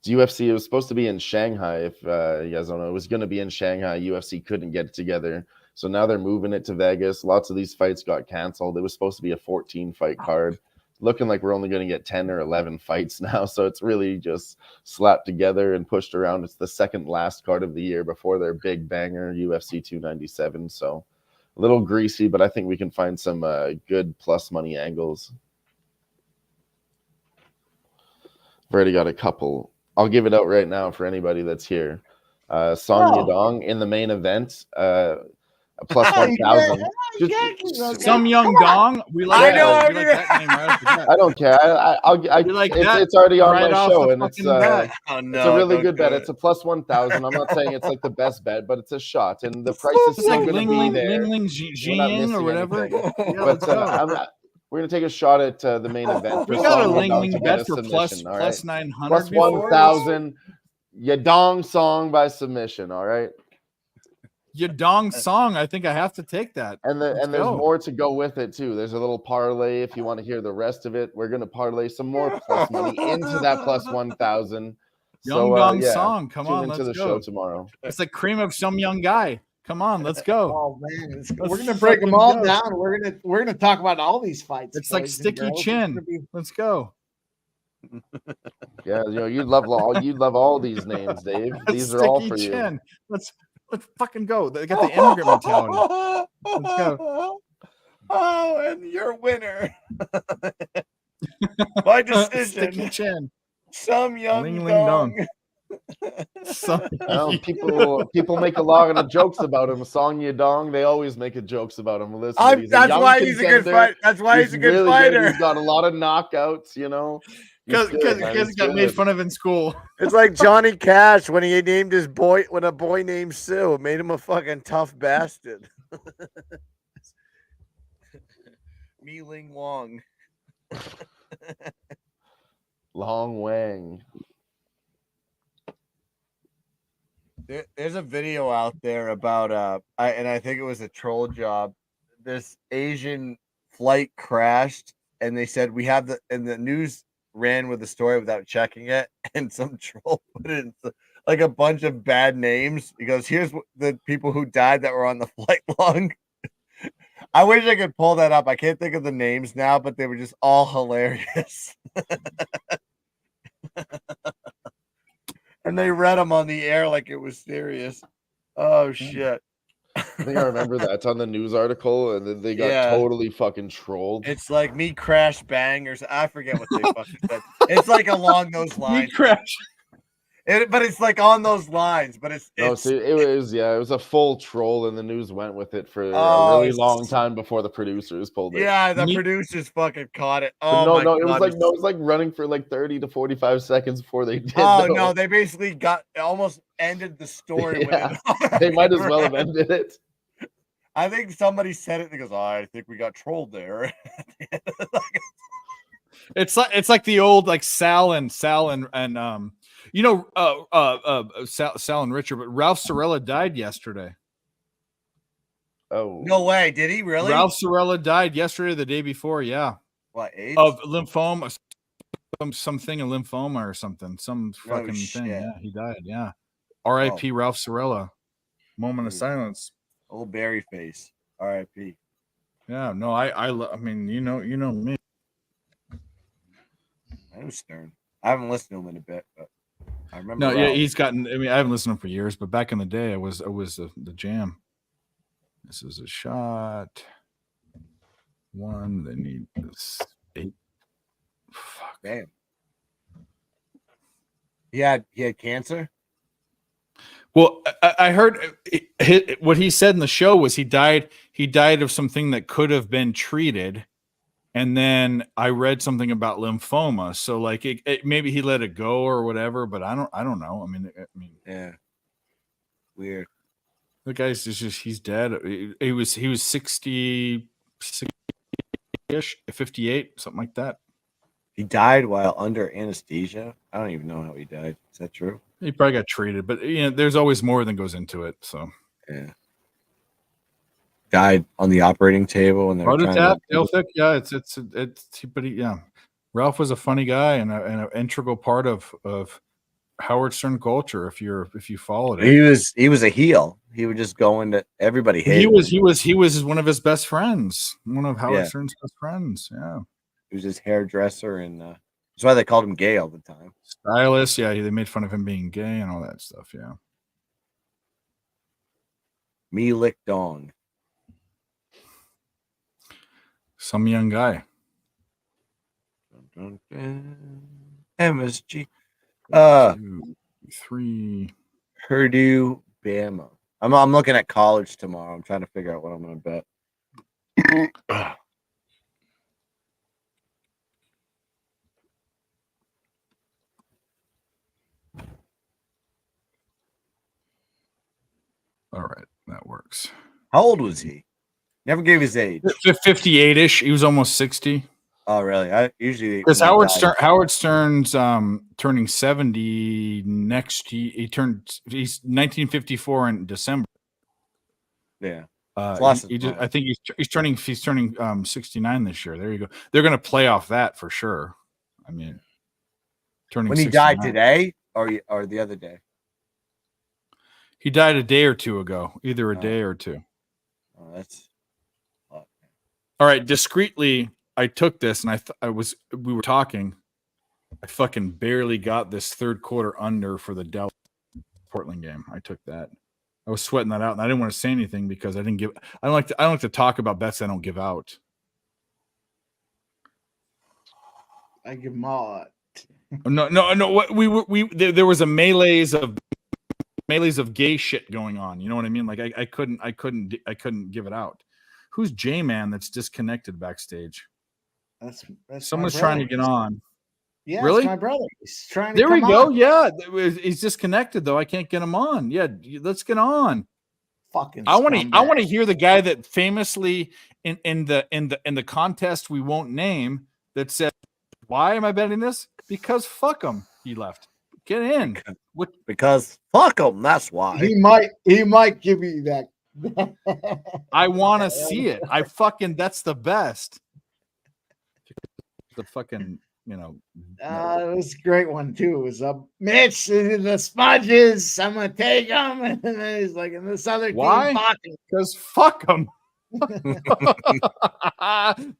UFC. It was supposed to be in Shanghai. If you guys don't know, it was going to be in Shanghai. UFC couldn't get it together. So now they're moving it to Vegas. Lots of these fights got canceled. It was supposed to be a 14-fight card. Looking like we're only going to get 10 or 11 fights now. So it's really just slapped together and pushed around. It's the second last card of the year before their big banger, UFC 297. So a little greasy, but I think we can find some good plus money angles. I've already got a couple. I'll give it out right now for anybody that's here. Song Yadong in the main event. Plus 1,000. Some young dong. We like that name right. I don't care. It's already on my show, and it's a really good bet. It's a plus 1,000. I'm not saying it's like the best bet, but it's a shot, and the price is still going to be there. Ling or whatever. But we're going to take a shot at the main event. We got a Ling bet for plus 900. Plus 1,000. Yadong song by submission. All right. Yadong song. I think I have to take that. And there's more to go with it too. There's a little parlay if you want to hear the rest of it. We're going to parlay some more plus money into that plus 1,000. Young Dong song. Come on, tune into let's the go. show tomorrow. It's the cream of some young guy. Come on, let's go. Oh man, Let's we're gonna break them fucking all go. down. We're gonna talk about all these fights. It's like boys and Sticky girls. It's Chin. gonna be- Let's go. Yeah, you'd love all these names, Dave. These are all for Sticky you. Chin. Let's fucking go. They got the immigrant mentality. Let's go. Oh, and your winner by decision. Sticky Chin. Some young Ling dong. Ling Dong. People make a lot of jokes about him. Song Yadong, they always make jokes about him. Listen, That's why he's a good fighter. That's why he's a good fighter. He's got a lot of knockouts, you know. Because he got made fun of in school. It's like Johnny Cash when he named his boy when a boy named Sue. It made him a fucking tough bastard. Mi Ling Wong. Long Wang. There's a video out there about I think it was a troll job. This Asian flight crashed, and they said the news ran with the story without checking it, and some troll put in like a bunch of bad names. He goes, "Here's the people who died that were on the flight long." I wish I could pull that up. I can't think of the names now, but they were just all hilarious. And they read them on the air like it was serious. Oh shit! I think I remember that. It's on the news article, and then they got totally fucking trolled. It's like me crash bangers. I forget what they fucking said. It's like along those lines. Me crash. But it's like on those lines. But it was a full troll, and the news went with it for a really long time before the producers pulled it. Yeah, the producers fucking caught it. Oh no, it was like running for like 30 to 45 seconds before they did. Oh no, they basically almost ended the story. Yeah, they might as well have ended it. I think somebody said it. And he goes, I think we got trolled there. It's like the old like Sal and Sal and and Richard, but Ralph Sorella died yesterday. Oh no way! Did he really? Ralph Sorella died yesterday, the day before. Yeah. What, AIDS? Of lymphoma? Something of lymphoma or something. Some fucking thing. shit. Yeah, he died. Yeah. R.I.P. Ralph Sorella. Moment of silence. Old Barry face. R.I.P. Yeah. No, I mean, you know me. I know Stern. I haven't listened to him in a bit, but I remember. No, yeah, he's gotten. I mean, I haven't listened to him for years, but back in the day, it was the jam. This is a shot. One. They need this 8. Fuck. Damn. He had cancer. Well, I heard what he said in the show was he died of something that could have been treated. And then I read something about lymphoma. So like it maybe he let it go or whatever, but I don't know. I mean, yeah. Weird. The guy's just he's dead. He was 60-ish, 58, something like that. He died while under anesthesia. I don't even know how he died. Is that true? He probably got treated, but there's always more than goes into it. So yeah. Died on the operating table and heart attack. Yeah, it's but Ralph was a funny guy and an integral part of Howard Stern culture. If you followed it, he was a heel. He would just go into everybody. He was one of his best friends, one of Howard Stern's best friends. Yeah, he was his hairdresser, and that's why they called him gay all the time. Stylist. Yeah, they made fun of him being gay and all that stuff. Yeah. Me lick dong. Some young guy. MSG. 2, 3. Purdue, Bama. I'm looking at college tomorrow. I'm trying to figure out what I'm going to bet. All right, that works. How old was he? Never gave his age. 58-ish. He was almost 60. Oh, really? I usually because Howard Stern's turning 70 next year. He's 1954 in December. Yeah. I think he's turning 69 this year. There you go. They're going to play off that for sure. I mean, turning when he 69. died today or the other day. He died a day or two ago, either a day or two. Oh, that's. All right, discreetly, I took this and we were talking. I fucking barely got this third quarter under for the Dallas Portland game. I took that. I was sweating that out, and I didn't want to say anything because I don't like to talk about bets I don't give out. I give them all. No. There was a melees of gay shit going on. You know what I mean? Like I couldn't give it out. Who's J-Man that's disconnected backstage? That's someone's trying to get on. Yeah, really? It's my brother. He's trying to. There we come go. on. Yeah, he's disconnected though. I can't get him on. Yeah, let's get on. Fucking. I want to hear the guy that famously in the contest we won't name that said, "Why am I betting this? Because fuck him." He left. Get in. What? Because fuck him. That's why. He might give you that. I want to see it. That's the best. The fucking. It was a great one too. It was Mitch, the Smudges. I'm gonna take them, and then he's like, and this other why? Team, because fuck them.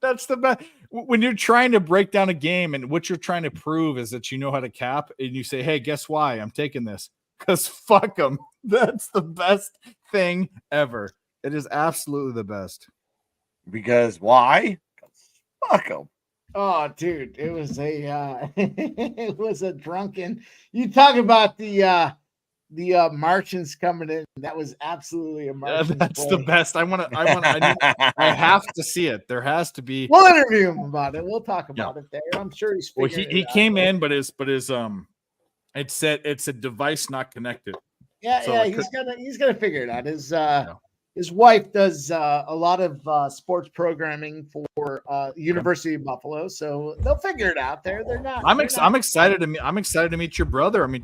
That's the best. When you're trying to break down a game, and what you're trying to prove is that you know how to cap, and you say, "Hey, guess why I'm taking this? Because fuck them." That's the best thing ever. It is absolutely the best. Because why? Fuck them. Oh, dude, it was it was a drunken. You talk about the Martians coming in. That was absolutely a Martian. That's the best. I have to see it. There has to be. We'll interview him about it. We'll talk about it there. I'm sure he's. Well, he came in, but his it said it's a device not connected. Yeah, so he's gonna figure it out. His wife does a lot of sports programming for University of Buffalo, so they'll figure it out. There, they're not. I'm excited to meet your brother. I mean,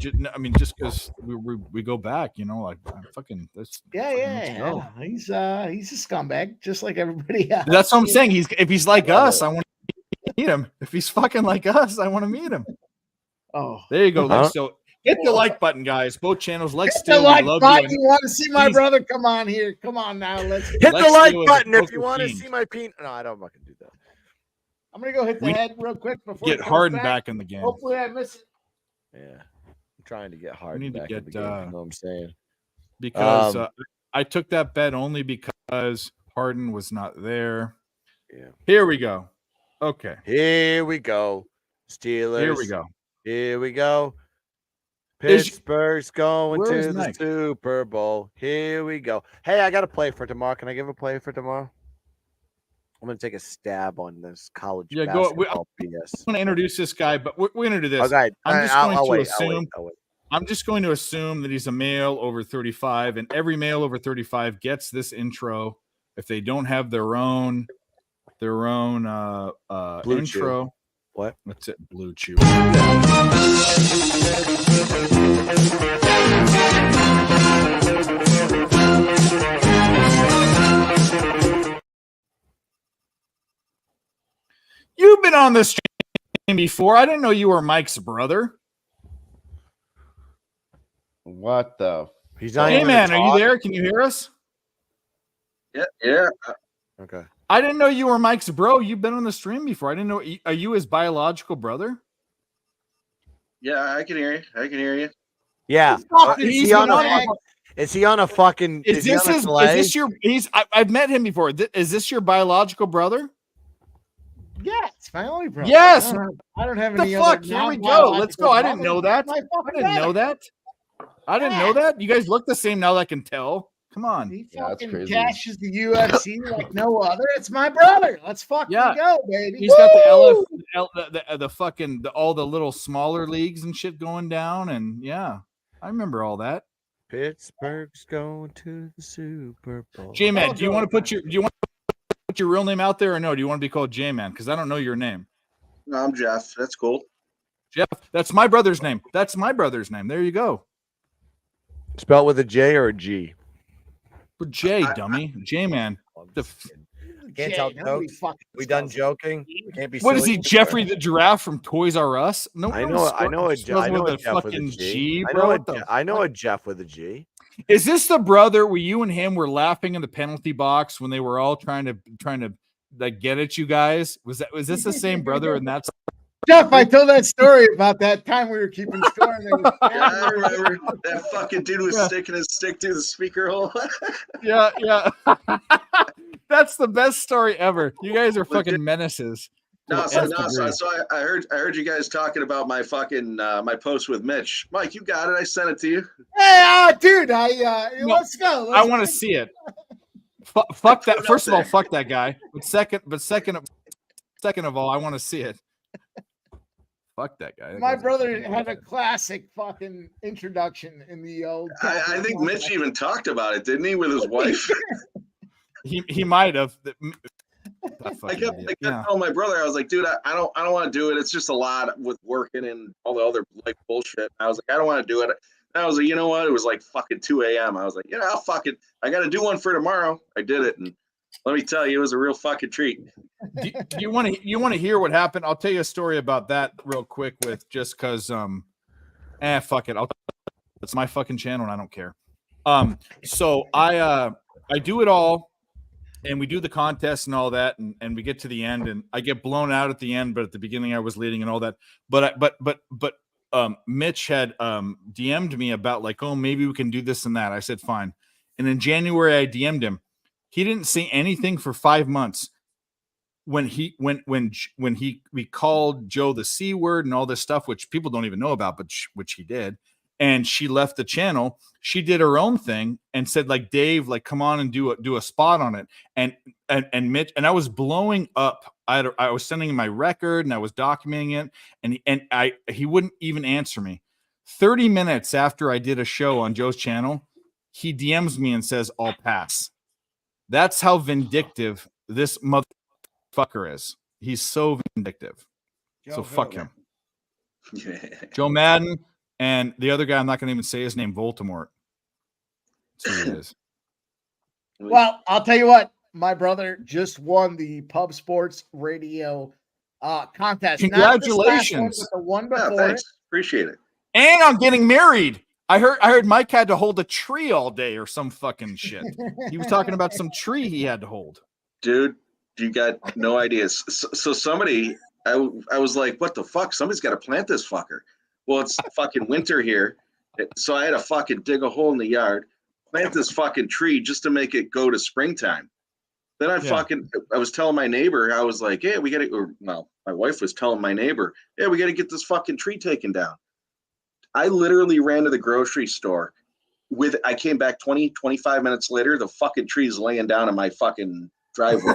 just because we go back, like fucking. Yeah. He's a scumbag, just like everybody else. That's what I'm saying. If he's like us, I want to meet him. If he's fucking like us, I want to meet him. Oh, there you go. So hit the like button, guys. Both channels. Hit the like button. You want to see my brother? Come on here. Come on now. Let's hit the like button if you want to see my penis. No, I don't fucking do that. I'm gonna go hit the head real quick before get Harden back in the game. Hopefully, I miss it. Yeah, I'm trying to get Harden. We need back to in the game, you know what I'm saying? Because I took that bet only because Harden was not there. Yeah. Here we go. Okay. Here we go. Steelers. Here we go. Here we go. Pittsburgh's going to the Super Bowl. Here we go. Hey, I got a play for tomorrow. Can I give a play for tomorrow? I'm going to take a stab on this college basketball BS. I'm going to introduce this guy, but we're going to do this. Okay. I'm just going to assume that he's a male over 35, and every male over 35 gets this intro if they don't have their own Blue intro. Chew. What? That's it, Blue Chew. You've been on this stream before. I didn't know you were Mike's brother. What the? He's not. Hey man, are you there? Can you hear us? Yeah. Okay. I didn't know you were Mike's bro. You've been on the stream before. I didn't know. Are you his biological brother? Yeah, I can hear you. Yeah. Is he on a fucking? Is this your? I've met him before. Is this your biological brother? Yeah, it's my only brother. Yes. I don't have the any fuck. other. Here we go. Let's go. I didn't know that. I didn't know that. You guys look the same now that I can tell. Come on. He fucking cashes the UFC like no other. It's my brother. Let's fucking go, baby. He's got the fucking all the little smaller leagues and shit going down, and yeah, I remember all that. Pittsburgh's going to the Super Bowl. J-Man, do you want to put your real name out there, or no? Do you want to be called J-Man? Because I don't know your name. No, I'm Jeff. That's cool. Jeff, that's my brother's name. There you go. Spelled with a J or a G? With J, dummy. J-Man. Can't tell jokes. We done joking. We can't be. What is he, Jeffrey the Giraffe from Toys R Us? No, I know a Jeff with a G. I know a Jeff with a G. Is this the brother where you and him were laughing in the penalty box when they were all trying to like get at you guys? Was this the same brother? And that's Jeff, I told that story about that time we were keeping score. And I remember that fucking dude was sticking his stick through the speaker hole. yeah. That's the best story ever. You guys are fucking menaces. So I heard you guys talking about my fucking my post with Mitch. Mike, you got it. I sent it to you. Hey, dude, let's go. I want to see it. Fuck that. First of all, fuck that guy. But second of all, I want to see it. Fuck that guy. My brother had a classic fucking introduction in the old. I think Mitch even talked about it, didn't he, with his wife? he might have. I kept telling my brother, I was like, dude, I don't want to do it. It's just a lot with working and all the other like bullshit. I was like, I don't want to do it. And I was like, you know what? It was like fucking 2 a.m. I was like, I'll fucking, I got to do one for tomorrow. I did it, and let me tell you, it was a real fucking treat. Do you want to hear what happened? I'll tell you a story about that real quick with just because fuck it. It's my fucking channel and I don't care. So I do it all. And we do the contest and all that, and we get to the end, and I get blown out at the end, but at the beginning I was leading and all that. But Mitch had DM'd me about like, oh, maybe we can do this and that. I said fine. And in January I DM'd him. He didn't say anything for 5 months. When we called Joe the C word and all this stuff, which people don't even know about, but which he did. And she left the channel. She did her own thing and said, like, Dave, like, come on and do a spot on it. And Mitch, and I was blowing up. I was sending him my record and I was documenting it. And he wouldn't even answer me. 30 minutes after I did a show on Joe's channel, he DMs me and says, I'll pass. That's how vindictive this motherfucker is. He's so vindictive. So fuck him. Joe Madden. And the other guy, I'm not going to even say his name, Voldemort. That's who he is. Well, I'll tell you what. My brother just won the Pub Sports Radio contest. Congratulations. Not this last one, but the one before. Thanks. Appreciate it. And I'm getting married. I heard Mike had to hold a tree all day or some fucking shit. He was talking about some tree he had to hold. Dude, you got no ideas. So somebody, I was like, what the fuck? Somebody's got to plant this fucker. Well, it's fucking winter here. So I had to fucking dig a hole in the yard, plant this fucking tree just to make it go to springtime. Then I was telling my neighbor, I was like, hey, my wife was telling my neighbor, yeah, we got to get this fucking tree taken down. I literally ran to the grocery store I came back 20, 25 minutes later, the fucking tree's laying down in my fucking driveway.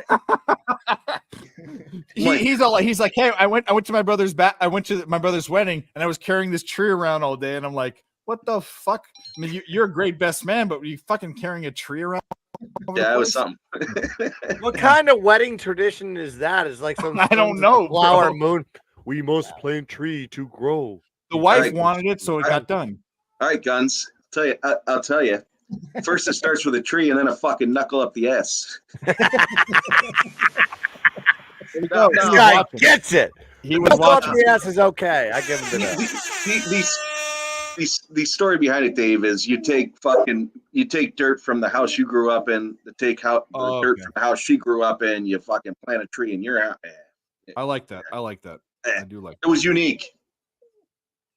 He's like, hey, I went to my brother's wedding and I was carrying this tree around all day. And I'm like, what the fuck? I mean, you're a great best man, but were you fucking carrying a tree around? Yeah, it was something. What kind of wedding tradition is that? Is like some I don't know. Flower moon. We must plant tree to grow. The wife wanted it, so it got done. All right, Guns. I'll tell you. First, it starts with a tree, and then a fucking knuckle up the ass. This guy gets it. He was watching. The ass is okay. I give him the The story behind it, Dave, is you take dirt from the house you grew up in, dirt from the house she grew up in, you fucking plant a tree in your house. I like that. I do like it. It was unique.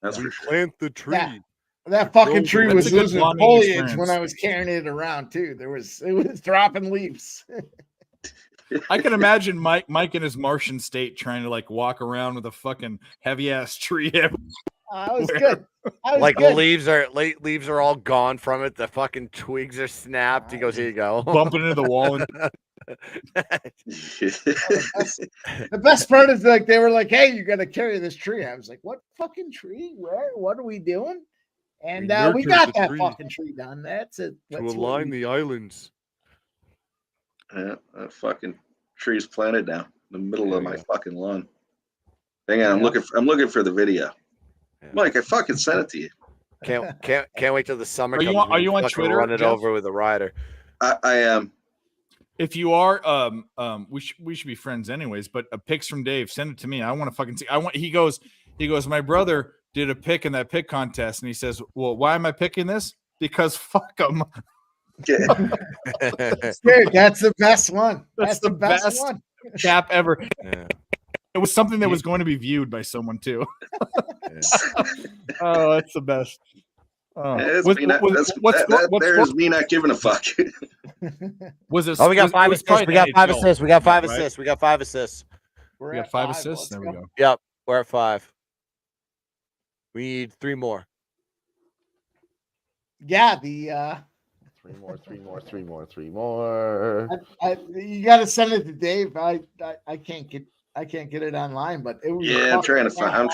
That's for sure. Plant the tree. That fucking tree was losing foliage when I was carrying it around too. It was dropping leaves. I can imagine Mike in his Martian state trying to like walk around with a fucking heavy ass tree. I was good. Leaves are all gone from it. The fucking twigs are snapped. He goes, here you go. Bumping into the wall. The best part is like they were like, hey, you got to carry this tree. I was like, what fucking tree? Where? What are we doing? And we got that fucking tree done. That's it. To align the islands. Yeah, that fucking tree's planted now in the middle of my fucking lawn. Hang on, I'm looking for the video. Mike, I fucking sent it to you. Can't wait till the summer. Are you on Twitter? Run it over with a rider. I am. If you are, we should be friends anyways. But pics from Dave, send it to me. I want to fucking see. He goes. My brother did a pick in that pick contest, and he says, "Well, why am I picking this? because fuck them. Yeah. Dude, that's the best one. That's the best one. Cap ever. Yeah. It was something that was going to be viewed by someone too. Oh, that's the best. Oh. There's Was- me not, was- that's, what's- that, that, what's- there's me not giving a fuck. Was it? Oh, we got was- it 5 was assists. probably We got the 5 NHL, assists. We got 5 right? assists. We got 5 assists. We got 5 assists. There we go. Yep, we're at 5. We need 3 more. Yeah, the Three more. you got to send it to Dave. I can't get it online, but it was Yeah, I'm trying to find. I'm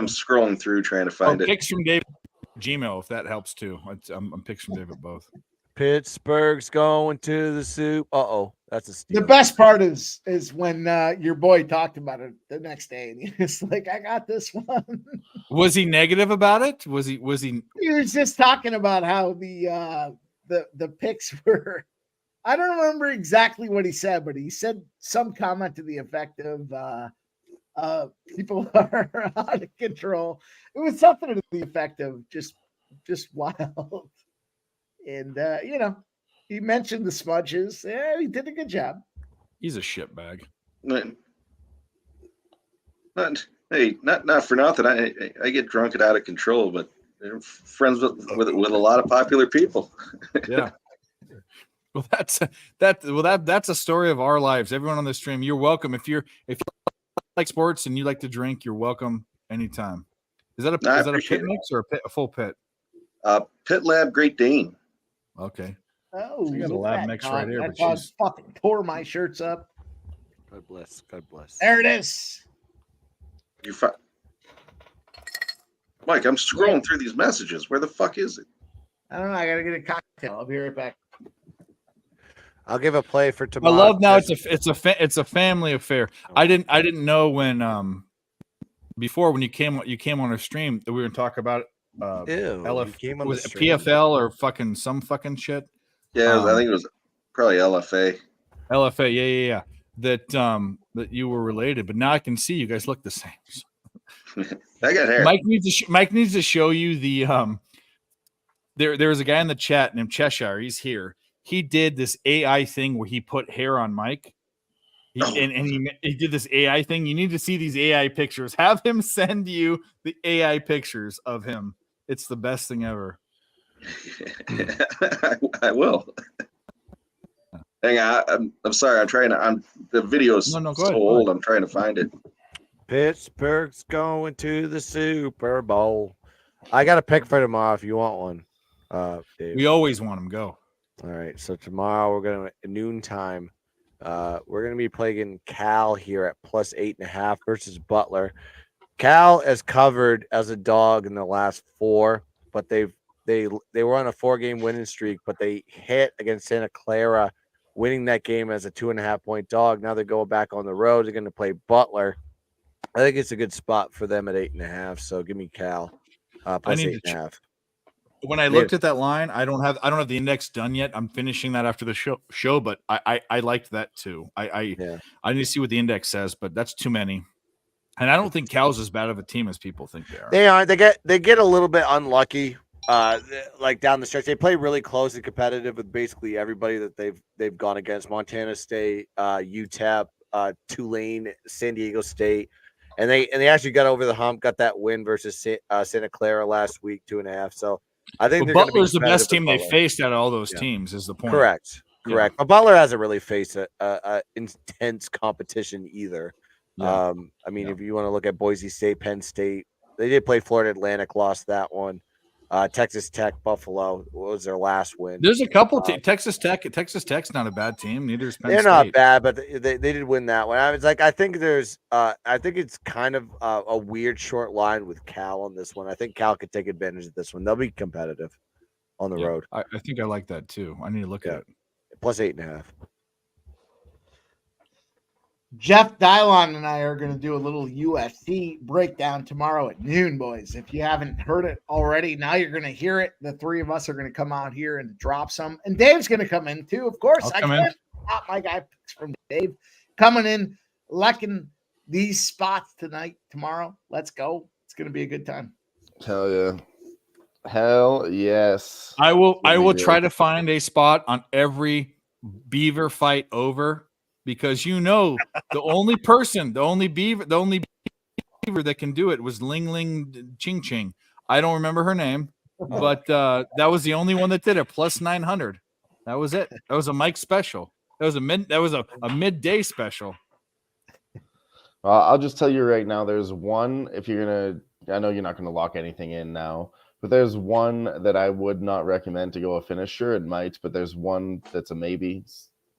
scrolling through trying to find it. Picks from David Gmail, if that helps too. I'm picks from David both. Pittsburgh's going to the soup. Uh-oh, that's a steal. The best part is when your boy talked about it the next day, and he was like, "I got this one." Was he negative about it? Was he? He was just talking about how the picks were. I don't remember exactly what he said, but he said some comment to the effect of people are out of control. It was something to the effect of just wild. And he mentioned the smudges. Yeah, he did a good job. He's a shitbag. Not for nothing. I get drunk and out of control, but they're friends with a lot of popular people. Yeah. Well, that's a story of our lives. Everyone on this stream, you're welcome. If you like sports and you like to drink, you're welcome anytime. Is that a pit mix or a full pit? Pit Lab Great Dane. Okay. Oh, you got a lab mix right here. That But dog fucking tore my shirts up. God bless. God bless. There it is. Mike, I'm scrolling through these messages. Where the fuck is it? I don't know. I gotta get a cocktail. I'll be right back. I'll give a play for I tomorrow. love now it's a family affair. I didn't know when before when you came on our stream that we were talking about was it PFL or fucking some fucking shit. Yeah, I think it was probably LFA. LFA, yeah. That you were related, but now I can see you guys look the same. I got hair. Mike needs to show you the There was a guy in the chat named Cheshire. He's here. He did this AI thing where he put hair on Mike. He did this AI thing. You need to see these AI pictures. Have him send you the AI pictures of him. It's the best thing ever. I will. Hang on, I'm sorry. The video's so old. I'm trying to find it. Pittsburgh's going to the Super Bowl. I got a pick for tomorrow if you want one. Dave. We always want him. Go. All right. So tomorrow we're gonna noontime. We're gonna be playing Cal here at +8.5 versus Butler. Cal has covered as a dog in the last 4, but they were on a 4-game winning streak, but they hit against Santa Clara, winning that game as a 2.5-point dog. Now they're going back on the road. They're going to play Butler. I think it's a good spot for them at 8.5. So give me Cal +8.5. When I looked at that line, I don't have the index done yet. I'm finishing that after the show, but I liked that too. I need to see what the index says, but that's too many. And I don't think Cal's as bad of a team as people think they are. They are. They get a little bit unlucky. Like down the stretch, they play really close and competitive with basically everybody that they've gone against: Montana State, UTEP, Tulane, San Diego State, and they actually got over the hump, got that win versus Santa Clara last week, 2.5. So I think Butler's the best team they faced out of all those teams. Is the point? Correct. Yeah. But Butler hasn't really faced a intense competition either. Yeah. If you want to look at Boise State, Penn State, they did play Florida Atlantic, lost that one. Texas Tech, Buffalo was their last win. There's a couple. Texas Tech's not a bad team. Neither is Penn They're State. not bad, but they did win that one. I think it's kind of a weird short line with Cal on this one. I think Cal could take advantage of this one. They'll be competitive on the road. I think I like that too. I need to look at it. +8.5. Jeff Dylon and I are going to do a little UFC breakdown tomorrow at noon, boys. If you haven't heard it already, now you're going to hear it. The 3 of us are going to come out here and drop some. And Dave's going to come in too, of course. I can't stop my guy picks from Dave coming in, lucking these spots tomorrow. Let's go. It's going to be a good time. Hell yeah. Hell yes. I will Really try do. to find a spot on every beaver fight over, because the only beaver that can do it was Ling Ling Ching Ching. I don't remember her name, but that was the only one that did it. Plus 900. That was it. That was a Mike special. That was a midday special. I'll just tell you right now, there's one, if you're going to, I know you're not going to lock anything in now, but there's one that I would not recommend to go a finisher. It might, but there's one that's a maybe.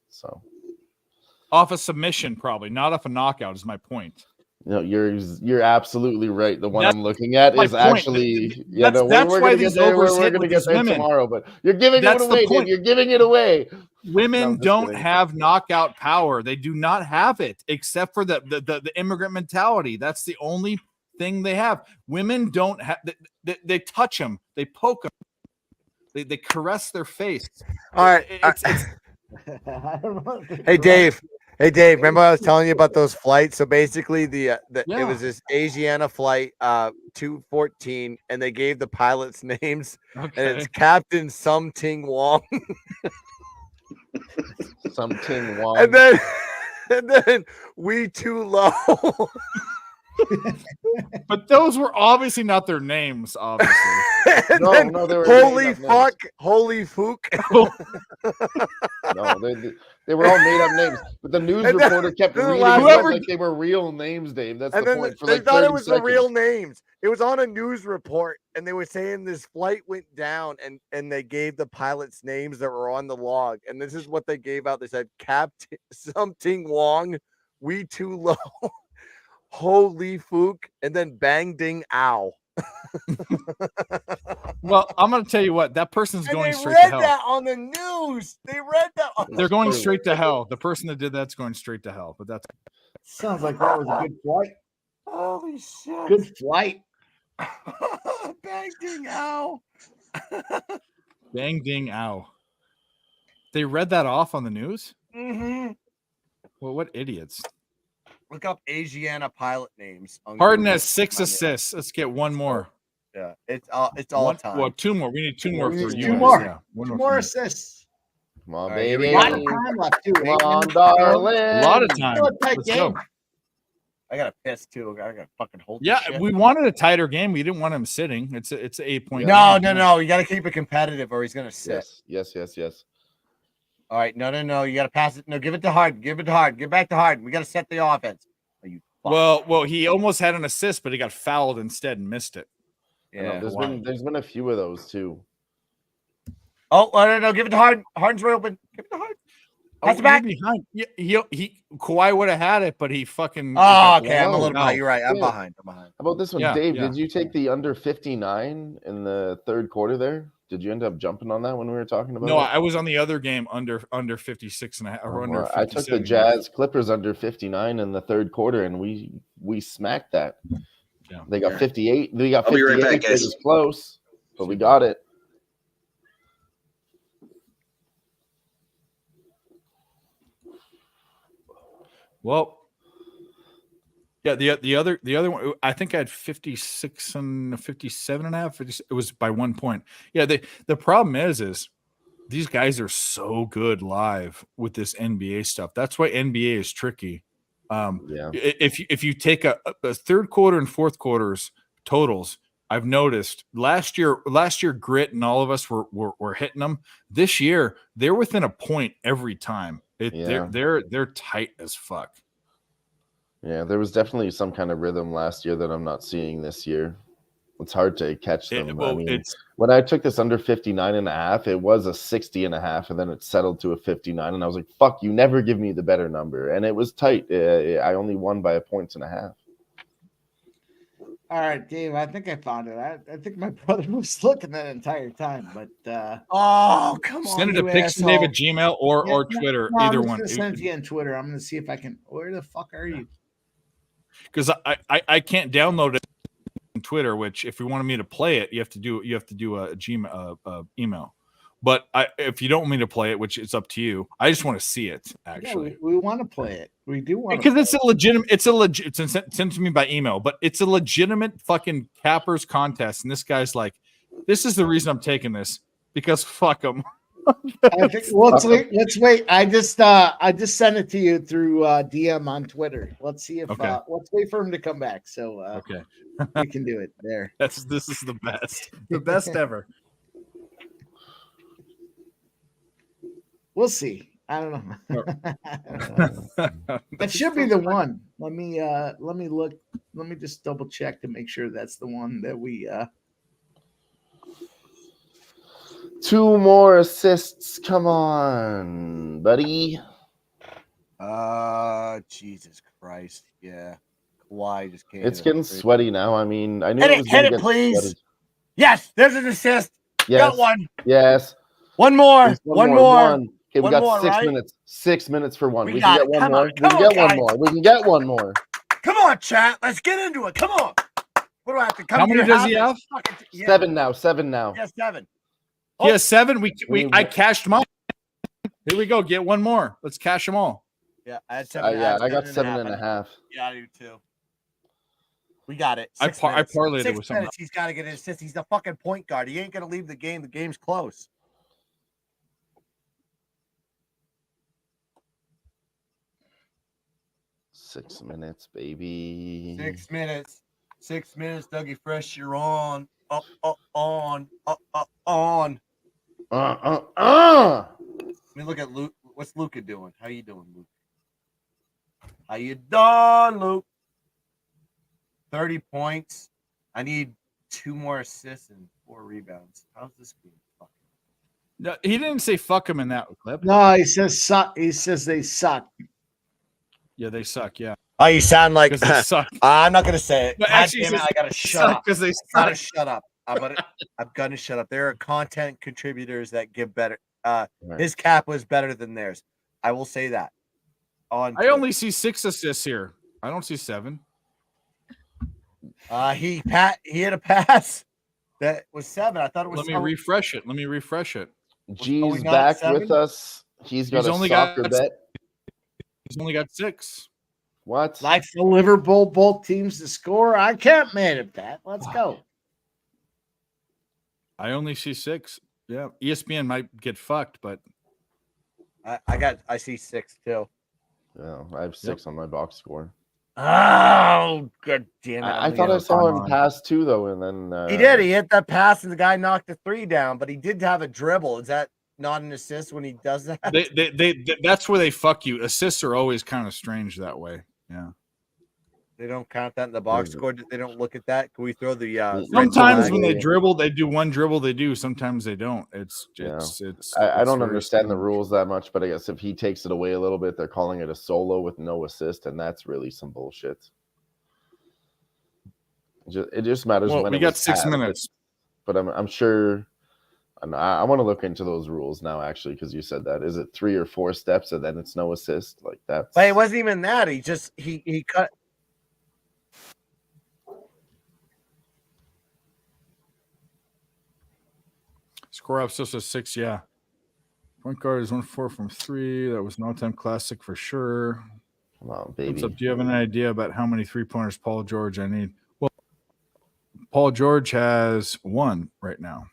So off a submission, probably not off a knockout is my point. No, you're absolutely right. The one I'm looking at is actually we're why gonna these get there. overs We're hit gonna with get these there women. tomorrow, but you're giving it away, dude. You're giving it away. Women don't have knockout power. They do not have it, except for the immigrant mentality. That's the only thing they have. Women don't have. They touch them. They poke them. They caress their face. All right. Hey, Dave. Hey, Dave, remember I was telling you about those flights? So basically, it was this Asiana flight 214, and they gave the pilots names, and it's Captain Something Wong. Something Wong. And then We Too Low. But those were obviously not their names, obviously. No, they were Holy fuck, holy fook. No, they were all made up names. But the news reporter kept reading them like they were real names, Dave. That's the point. For They like thought 30 it was seconds. the real names. It was on a news report, and they were saying this flight went down, and they gave the pilots names that were on the log. And this is what they gave out. They said Captain Something Wong, We Too Low. Holy fook, and then Bang Ding Ow. Well, I'm going to tell you what, that person's going straight to They read hell. that on the news. They read that. They're going straight to hell. The person that did that's going straight to hell. But that's Sounds like that was a good flight. Holy shit. Good flight. Bang Ding Ow. Bang Ding Ow. They read that off on the news? Mm-hmm. Well, what idiots. Look up Asiana pilot names. Harden has 6 assists. Let's get one more. Yeah, it's all time. Well, 2 more. We need 2 more for you. Two more. Yeah, Two more assists. Come on, right, baby. A lot of time left, too. Come on, darling. A lot of time. Still a tight Let's game. go. I got to piss too. I got to fucking hold. Yeah, this shit. we wanted a tighter game. We didn't want him sitting. It's an 8-point. No. game. You got to keep it competitive, or he's gonna sit. Yes. All right. No. You got to pass it. No, give it to Harden. Give back to Harden. We got to set the offense. Are you? Well, he almost had an assist, but he got fouled instead and missed it. Yeah. There's been a few of those too. Oh no. Give it to Harden. Harden's right open. Give it to Harden. Pass it back. Behind. Yeah, he Kawhi would have had it, but he fucking. Oh, okay. I'm a little No. behind. You're right. I'm Yeah. behind. How about this one, Yeah, Dave? yeah. Did you take the under 59 in the third quarter there? Did you end up jumping on that when we were talking about No, it? I was on the other game under 56 and a half, or under. I took the 57. Jazz Clippers under 59 in the third quarter, and we smacked that. Yeah. They got 58. They got I'll be 58. right back, It guys. was close, but we got it. Well, yeah, the other one, I think I had 56 and 57 and a half. It was by 1 point. Yeah, the problem is these guys are so good live with this NBA stuff. That's why NBA is tricky. Yeah. If you take a third quarter and fourth quarters totals, I've noticed last year Grit and all of us were hitting them. This year they're within a point every time. They're tight as fuck. Yeah, there was definitely some kind of rhythm last year that I'm not seeing this year. It's hard to catch them. When I took this under 59 and a half, it was a 60 and a half, and then it settled to a 59. And I was like, fuck, you never give me the better number. And it was tight. I only won by 1.5 points. All right, Dave, I think I found it. I think my brother was looking that entire time, but oh, come on. Send it to Pixie David Gmail or Twitter, either one. I'm just gonna send it to you on Twitter. I'm gonna see if I can. Where the fuck are you? Because I can't download it on Twitter, which if you wanted me to play it, you have to do a Gmail email. But if you don't want me to play it, which it's up to you, I just want to see it. Actually, Yeah, we want to play it. We do want because it's a legitimate. It's sent to me by email, but it's a legitimate fucking cappers contest, and this guy's like This is the reason I'm taking this because fuck them. Let's wait. I just sent it to you through DM on Twitter. Let's see if let's wait for him to come back. So okay, we can do it there. This is the best ever. We'll see. I don't know. That should be the one. Let me look. Let me just double check to make sure that's the one that we. 2 more assists. Come on, buddy. Jesus Christ. Yeah. Kawhi just can't. It's getting sweaty now. I mean, I knew hit it was it, gonna hit it, get please. sweaty. Yes, there's an assist. Yes. Got one. Yes. One more. There's One more. Okay, we One got more, 6 right? minutes. 6 minutes for one. We got can it. get one Come more. on. We can Come get on, one guys. more. We can get one more. Come on, chat. Let's get into it. Come on. What do I have to come? How many does he have? Yeah. 7 now. 7 now. Yeah, 7. He has 7. I cashed mine. Here we go. Get one more. Let's cash them all. Yeah, I had 7. I got 7.5. Yeah, I do too. We got it. I parlayed it 6 with something. minutes. He's got to get an assist. He's the fucking point guard. He ain't gonna leave the game. The game's close. Six minutes, baby. 6 minutes. 6 minutes. Dougie Fresh, you're on. On. Let me look at Luke. What's Luka doing? How you doing, Luke? How you doing, Luke? 30 points. I need 2 more assists and 4 rebounds. How's this game? No, he didn't say fuck him in that clip. No, he says suck. He says they suck. Yeah, they suck. Yeah. Oh, you sound like they suck. I'm not gonna say it. But God actually, damn it, I gotta shut up. because they Gotta suck. shut up. I'm gonna shut up. There are content contributors that give better. His cap was better than theirs. I will say that. I only see 6 assists here. I don't see 7. He hit a pass that was 7. I thought it was. Let me refresh it. G's back with us. He's got a soccer bet. He's only got 6. What? Like the Liverpool, both teams to score. I can't mad at that. Let's go. I only see 6. Yeah, ESPN might get fucked, but I see 6 too. Yeah, I have 6 on my box score. Oh, god damn it! I thought I saw him pass 2 though, and then he did. He hit that pass, and the guy knocked the 3 down. But he did have a dribble. Is that not an assist when he does that? they that's where they fuck you. Assists are always kind of strange that way. Yeah. They don't count that in the box score. They don't look at that. Can we throw the? Sometimes when they dribble, they do one dribble. They do. Sometimes they don't. I don't understand the rules that much, but I guess if he takes it away a little bit, they're calling it a solo with no assist, and that's really some bullshit. It just matters when we it got was 6 passed, minutes, but I'm sure. I want to look into those rules now, actually, because you said that. Is it 3 or 4 steps and then it's no assist? Like that? But it wasn't even that. He just he cut. Score up just a 6. Yeah. Point guard is 1-4 from 3. That was an all-time classic for sure. Come on, baby. What's up? Do you have an idea about how many 3-pointers Paul George I need? Well, Paul George has 1 right now.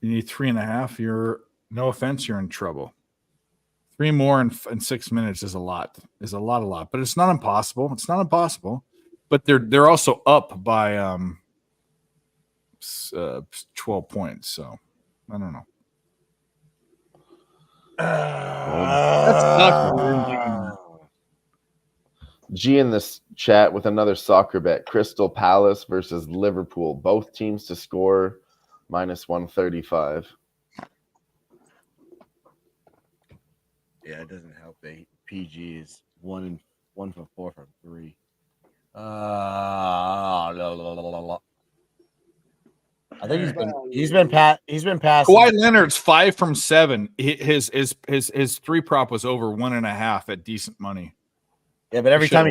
You need 3.5. You're no offense, you're in trouble. 3 more in 6 minutes is a lot. But it's not impossible. It's not impossible. But they're also up by 12 points. So I don't know. G in this chat with another soccer bet: Crystal Palace versus Liverpool. Both teams to score -135. Yeah, it doesn't help. PG is 1 for 4 from 3. I think he's been passing. Kawhi Leonard's 5 from 7. His 3 prop was over 1.5 at decent money. Yeah, but every time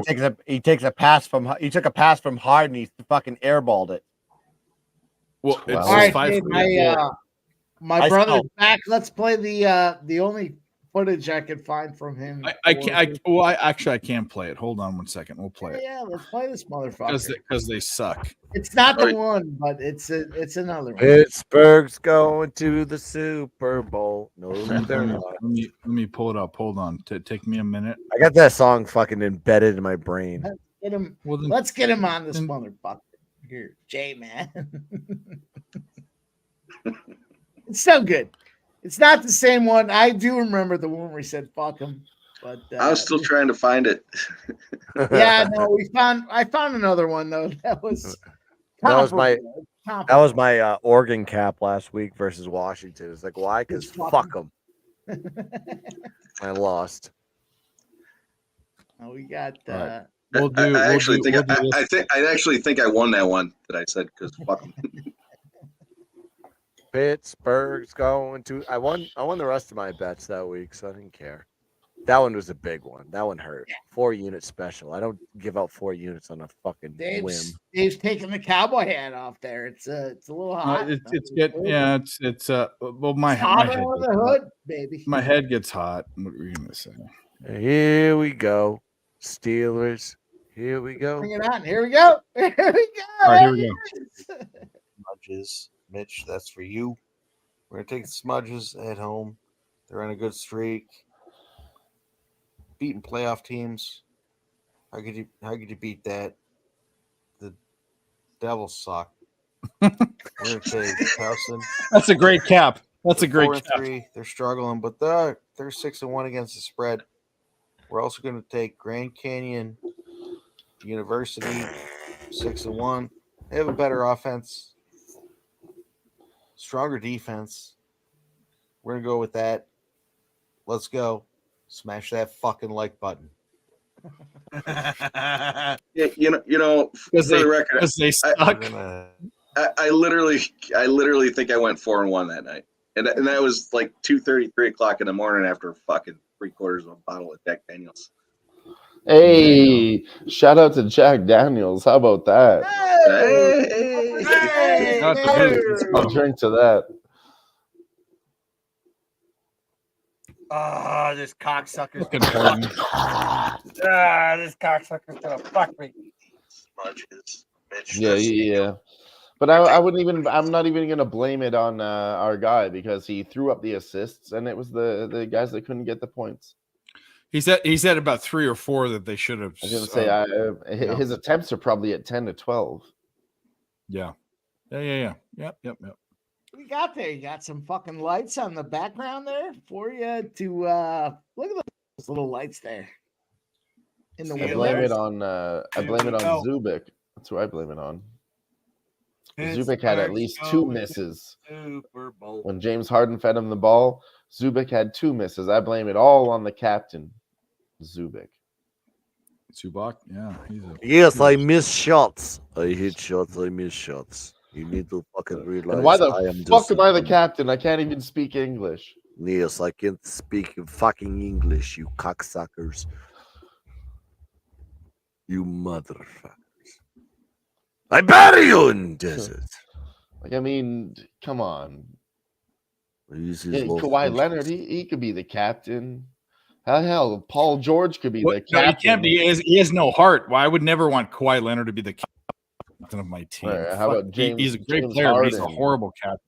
he took a pass from Harden, he fucking airballed it. Well, it's all right, 5. Dave, my brother's back. Let's play the only footage I could find from him. I can't. I can play it. Hold on 1 second. We'll play it. Yeah, let's play this motherfucker. Because they suck. It's not the one, but it's another one. Pittsburgh's going to the Super Bowl. No, they're not. Let me pull it up. Hold on. Take me a minute. I got that song fucking embedded in my brain. Let's get him on this motherfucker. Here, J-Man. It's so good. It's not the same one. I do remember the one where he said "fuck him," but I was still trying to find it. yeah, no, I found another one though. That was my Oregon cap last week versus Washington. It's like, why? Because fuck them. I lost. Oh, we got. I actually think I won that one that I said because fuck them. Pittsburgh's going to. I won the rest of my bets that week, so I didn't care. That one was a big one. That one hurt. 4-unit special. I don't give out 4 units on a fucking whim. Dave's taking the cowboy hat off there. It's a little hot. Well, my hot head under the hood, baby. My head gets hot. What were you gonna say? Here we go, Steelers. Here we go. Bring it on. Here we go. Here we go. All right, here we go. Smudges, Mitch, that's for you. We're gonna take the Smudges at home. They're on a good streak, beating playoff teams. How could you beat that? The Devils suck. We're gonna take Carlson. That's a great cap. That's a great cap. 4-3. They're struggling, but they're 6-1 against the spread. We're also going to take Grand Canyon University, 6-1. They have a better offense, stronger defense. We're going to go with that. Let's go. Smash that fucking like button. Yeah, you know, for the record, they suck. I literally think I went 4-1 that night, and that was like 2:30, 3 o'clock in the morning after fucking 3/4 of a bottle of Jack Daniels. Hey, shout out to Jack Daniels. How about that? I'll drink to that. This cocksucker's gonna fuck me. This cocksucker's gonna fuck me. Smudges. Yeah. But I wouldn't even. I'm not even gonna blame it on our guy because he threw up the assists, and it was the guys that couldn't get the points. He said about 3 or 4 that they should have. I was gonna say his attempts are probably at 10 to 12. Yeah. Yep. We got there. You got some fucking lights on the background there for you to look at those little lights there. In the I blame it on Zubik. That's who I blame it on. Zubik had at least 2 misses. Super Bowl. When James Harden fed him the ball, Zubik had 2 misses. I blame it all on the captain, Zubik. Zubak, yeah. Yes, I miss shots. I hit shots. I miss shots. You need to fucking realize. And why the fuck am I the captain? I can't even speak English. Yes, I can't speak fucking English, you cocksuckers. You motherfuckers. I bury you in desert. Like, I mean, come on. Yeah, Kawhi Leonard, he could be the captain. Hell, Paul George could be the captain. No, he can't be. He has no heart. Well, I would never want Kawhi Leonard to be the captain of my team. Right, how about James? He's a great James player, but he's a Harden? horrible captain.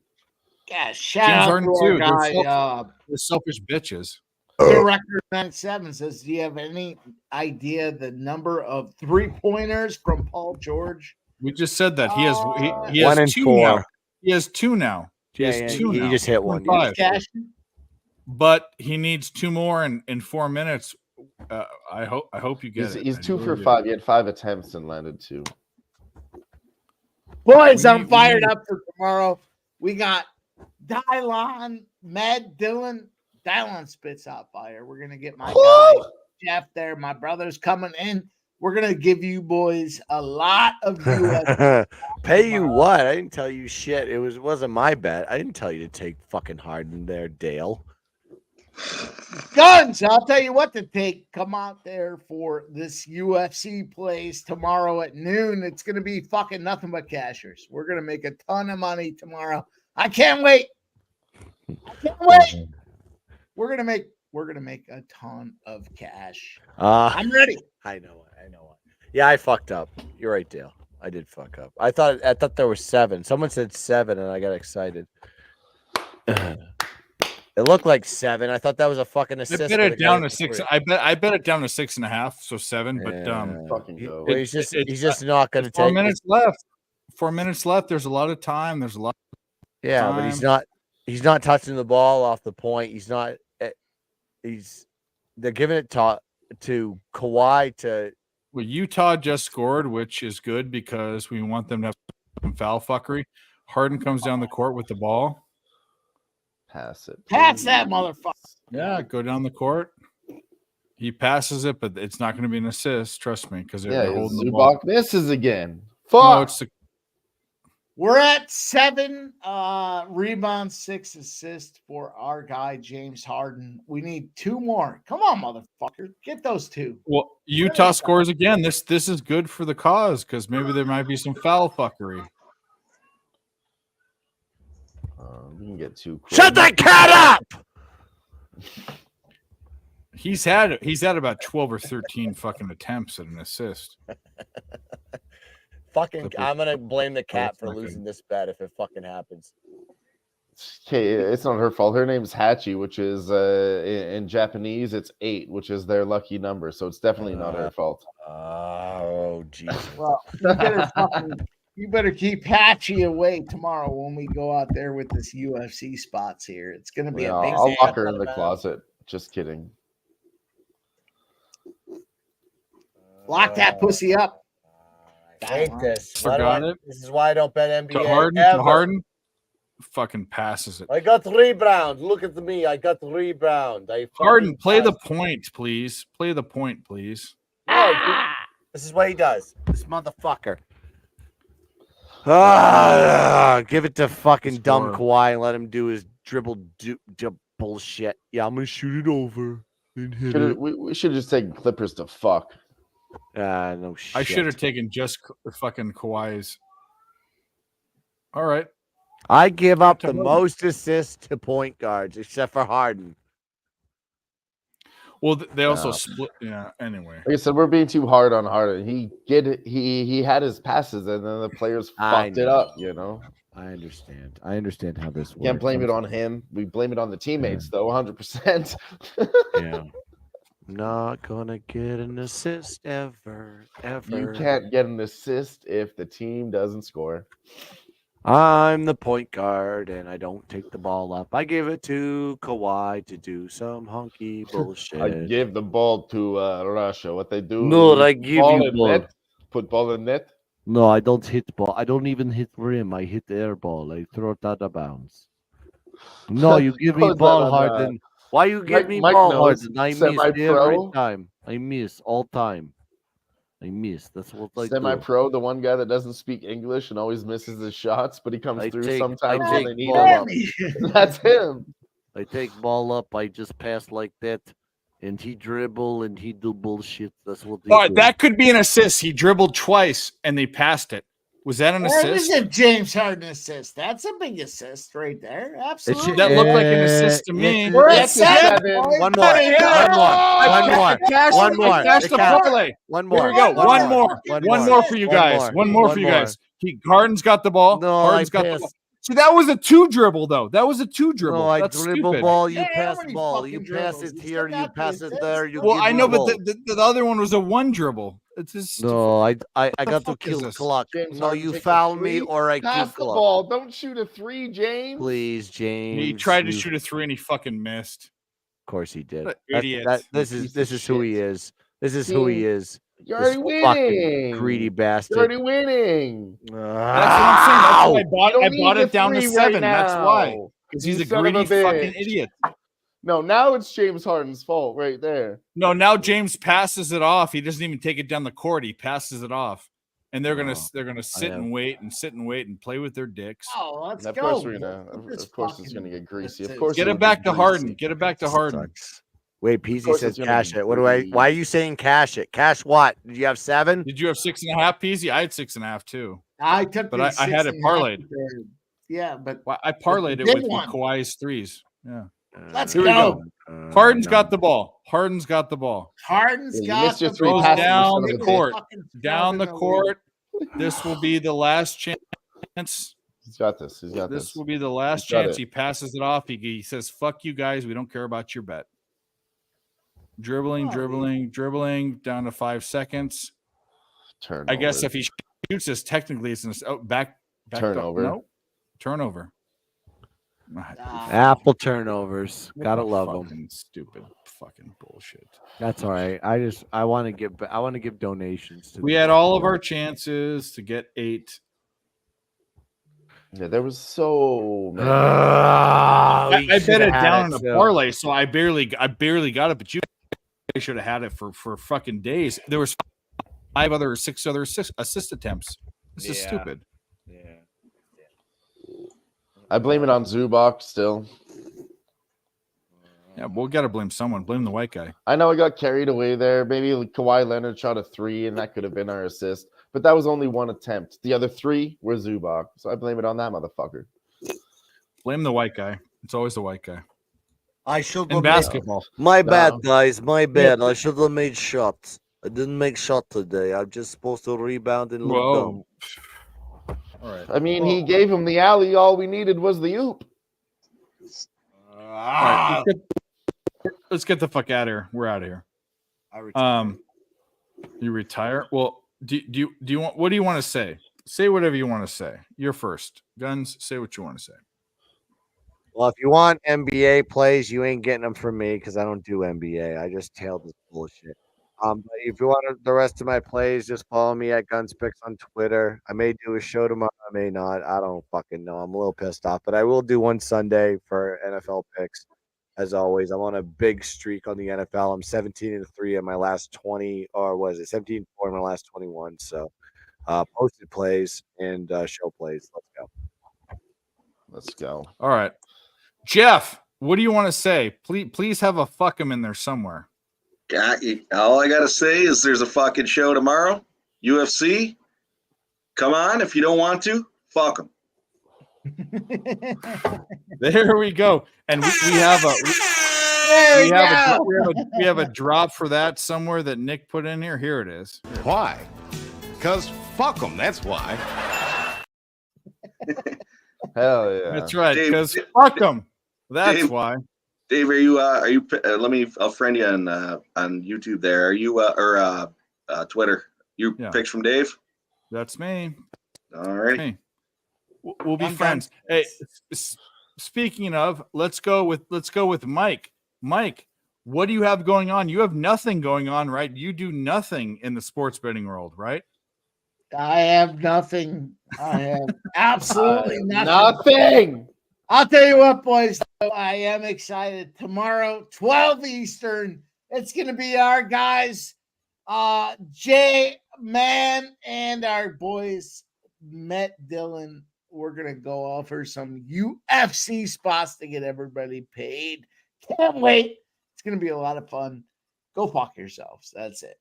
Yeah, shout James out Harden to our too. guy. They're selfish bitches. Director 97 says, "Do you have any idea the number of 3-pointers from Paul George?" We just said that he has 1 and 2 4. now. He has 2 now. He just hit one. But he needs 2 more in 4 minutes. I hope you get it. He's 2 for 5. He had 5 attempts and landed 2. Boys, I'm fired up for tomorrow. We got Dylon, Mad Dylan. Dylon spits out fire. We're gonna get my guy Jeff there. My brother's coming in. We're gonna give you boys a lot of US. Pay you what? I didn't tell you shit. It wasn't my bet. I didn't tell you to take fucking Harden there, Dale. Guns, I'll tell you what to take. Come out there for this UFC plays tomorrow at noon. It's going to be fucking nothing but cashers. We're going to make a ton of money tomorrow. I can't wait. We're going to make we're gonna make a ton of cash. I'm ready. I know it. Yeah, I fucked up. You're right, Dale. I did fuck up. I thought there were 7. Someone said 7, and I got excited. It looked like 7. I thought that was a fucking assist. I bet it down to 6. I bet it down to 6.5, so 7. But fucking go. Well, he's just not going to take 4 minutes left. 4 minutes left. There's a lot of time. There's a lot. Yeah, but he's not touching the ball off the point. He's not. They're giving it to Kawhi to. Well, Utah just scored, which is good because we want them to have some foul fuckery. Harden comes down the court with the ball. Pass it. Pass that motherfucker. Yeah, go down the court. He passes it, but it's not going to be an assist. Trust me, because they're holding the ball. Zubac misses again. Fuck. No, it's We're at 7 rebounds, 6 assists for our guy James Harden. We need 2 more. Come on, motherfucker, get those 2. Well, Utah scores again. This is good for the cause because maybe there might be some foul fuckery. We can get 2. Shut that cat up. He's had about 12 or 13 fucking attempts at an assist. Fucking, I'm gonna blame the cat for losing this bet if it fucking happens. Okay, it's not her fault. Her name's Hachi, which is in Japanese, it's 8, which is their lucky number. So it's definitely not her fault. Oh, Jesus. Well, you better keep Hatchie away tomorrow when we go out there with this UFC spots here. It's gonna be a big. I'll lock her in the closet. Just kidding. Lock that pussy up. I hate this. Forgot it. This is why I don't bet NBA. To Harden, fucking passes it. I got rebound. Look at me. I got rebound. Harden, play the point, please. Play the point, please. This is what he does. This motherfucker. Give it to fucking dumb Kawhi and let him do his dribble bullshit. Yeah, I'm gonna shoot it over. We should have just taken Clippers to fuck. No shit. I should have taken just fucking Kawhi's. All right. I give up the most assists to point guards except for Harden. Well, they also split. Yeah. Anyway, like I said, we're being too hard on Harden. He had his passes, and then the players fucked it up. You know. I understand. I understand how this works. Can't blame it on him. We blame it on the teammates, though. 100%. Yeah. Not gonna get an assist ever. You can't get an assist if the team doesn't score. I'm the point guard and I don't take the ball up. I give it to Kawhi to do some hunky bullshit. I give the ball to Russia. What they do? No, I give you ball. Net, put ball in net. No, I don't hit ball. I don't even hit rim. I hit air ball. I throw it out of bounds. No, you give me ball Harden. Why you give me ball Harden? I miss every time. I miss all time. I miss. That's what I Semi-pro, the one guy that doesn't speak English and always misses his shots, but he comes through sometimes when they need him. That's him. I take ball up. I just pass like that, and he dribble and he do bullshit. That's what. All right, that could be an assist. He dribbled twice and they passed it. Was that an assist? That is a James Harden assist. That's a big assist right there. Absolutely. That looked like an assist to me. We're at 7. One more. Here we go. One more for you guys. One more for you guys. Harden's got the ball. No, Harden's got the ball. See, that was a 2 dribble, though. That was a 2 dribble. No, I That's dribble stupid. ball. You pass ball. You pass it here. You pass it there. You well, give I know, me but the other one was a 1 dribble. It's just no. I got to kill the clock. No, you foul me or I pass kill the ball. Don't shoot a 3, James. Please, James. He tried to shoot a 3 and he fucking missed. Of course he did. Idiot. This is who he is. This is who he is. You're already winning. Greedy bastard. You're already winning. That's what I'm saying. That's why I bought it down to 7. That's why. Because he's a greedy fucking idiot. No, now it's James Harden's fault right there. No, now James passes it off. He doesn't even take it down the court. He passes it off. And they're gonna sit and wait and play with their dicks. Oh, let's of go. Course we're gonna, of course it's gonna get greasy. Of course, get it back to Harden. Get it back to Harden. Wait, Peasy says cash it. What do I? Why are you saying cash it? Cash what? Did you have 7? Did you have 6.5, Peasy? I had 6.5 too. I took, but I had it parlayed. Yeah, but I parlayed it with Kawhi's 3s. Yeah. Let's Here we go. Harden's got the ball. Harden's got the ball. Harden's you got missed your the three ball. passes Down instead the of a court. Fucking Down scrub the in league. court. This will be the last chance. He's got this. He's got This this. will be the last He's got chance. it. He passes it off. He says, "Fuck you guys. We don't care about your bet." Dribbling down to 5 seconds. Turnover. I guess if he shoots this, technically it's back Turnover. No, turnover. Apple turnovers. Gotta love them. Fucking stupid fucking bullshit. That's all right. I want to give donations to. We had all of our chances to get 8. Yeah, there was so many. I bet it down in a parlay, so I barely got it. But you should have had it for fucking days. There was 6 other assist attempts. This is stupid. Yeah. I blame it on Zubac still. Yeah, we'll got to blame someone. Blame the white guy. I know I got carried away there. Maybe Kawhi Leonard shot a 3, and that could have been our assist. But that was only one attempt. The other 3 were Zubac. So I blame it on that motherfucker. Blame the white guy. It's always the white guy. I should In basketball. My bad, guys. My bad. I should have made shots. I didn't make shot today. I'm just supposed to rebound and look dumb. All right. I mean, he gave him the alley. All we needed was the oop. All right, let's get the fuck out of here. We're out of here. You retire? Well, do you want? What do you want to say? Say whatever you want to say. You're first. Guns. Say what you want to say. Well, if you want NBA plays, you ain't getting them from me because I don't do NBA. I just tailed this bullshit. But if you want the rest of my plays, just follow me at GunsPicks on Twitter. I may do a show tomorrow, I may not. I don't fucking know. I'm a little pissed off, but I will do one Sunday for NFL picks. As always, I'm on a big streak on the NFL. I'm 17-3 in my last 20, or was it 17-4 in my last 21? So, posted plays and show plays. Let's go. Let's go. All right, Jeff. What do you want to say? Please have a fuck him in there somewhere. All I gotta say is there's a fucking show tomorrow. UFC. Come on, if you don't want to, fuck them. There we go. And we have a drop for that somewhere that Nick put in here. Here it is. Why? Because fuck them. That's why. Hell yeah. That's right. Because fuck them. That's Dave, why. Dave, are you? I'll friend you on YouTube. There, are you or Twitter? Picks from Dave. That's me. All right. Hey. We'll be friends. Hey, speaking of, let's go with Mike. Mike, what do you have going on? You have nothing going on, right? You do nothing in the sports betting world, right? I have nothing. I have absolutely nothing. Nothing. I'll tell you what, boys. I am excited. Tomorrow, 12 Eastern. It's going to be our guys, Jay Man and our boys, Met Dillon. We're going to go offer some UFC spots to get everybody paid. Can't wait. It's going to be a lot of fun. Go fuck yourselves. That's it.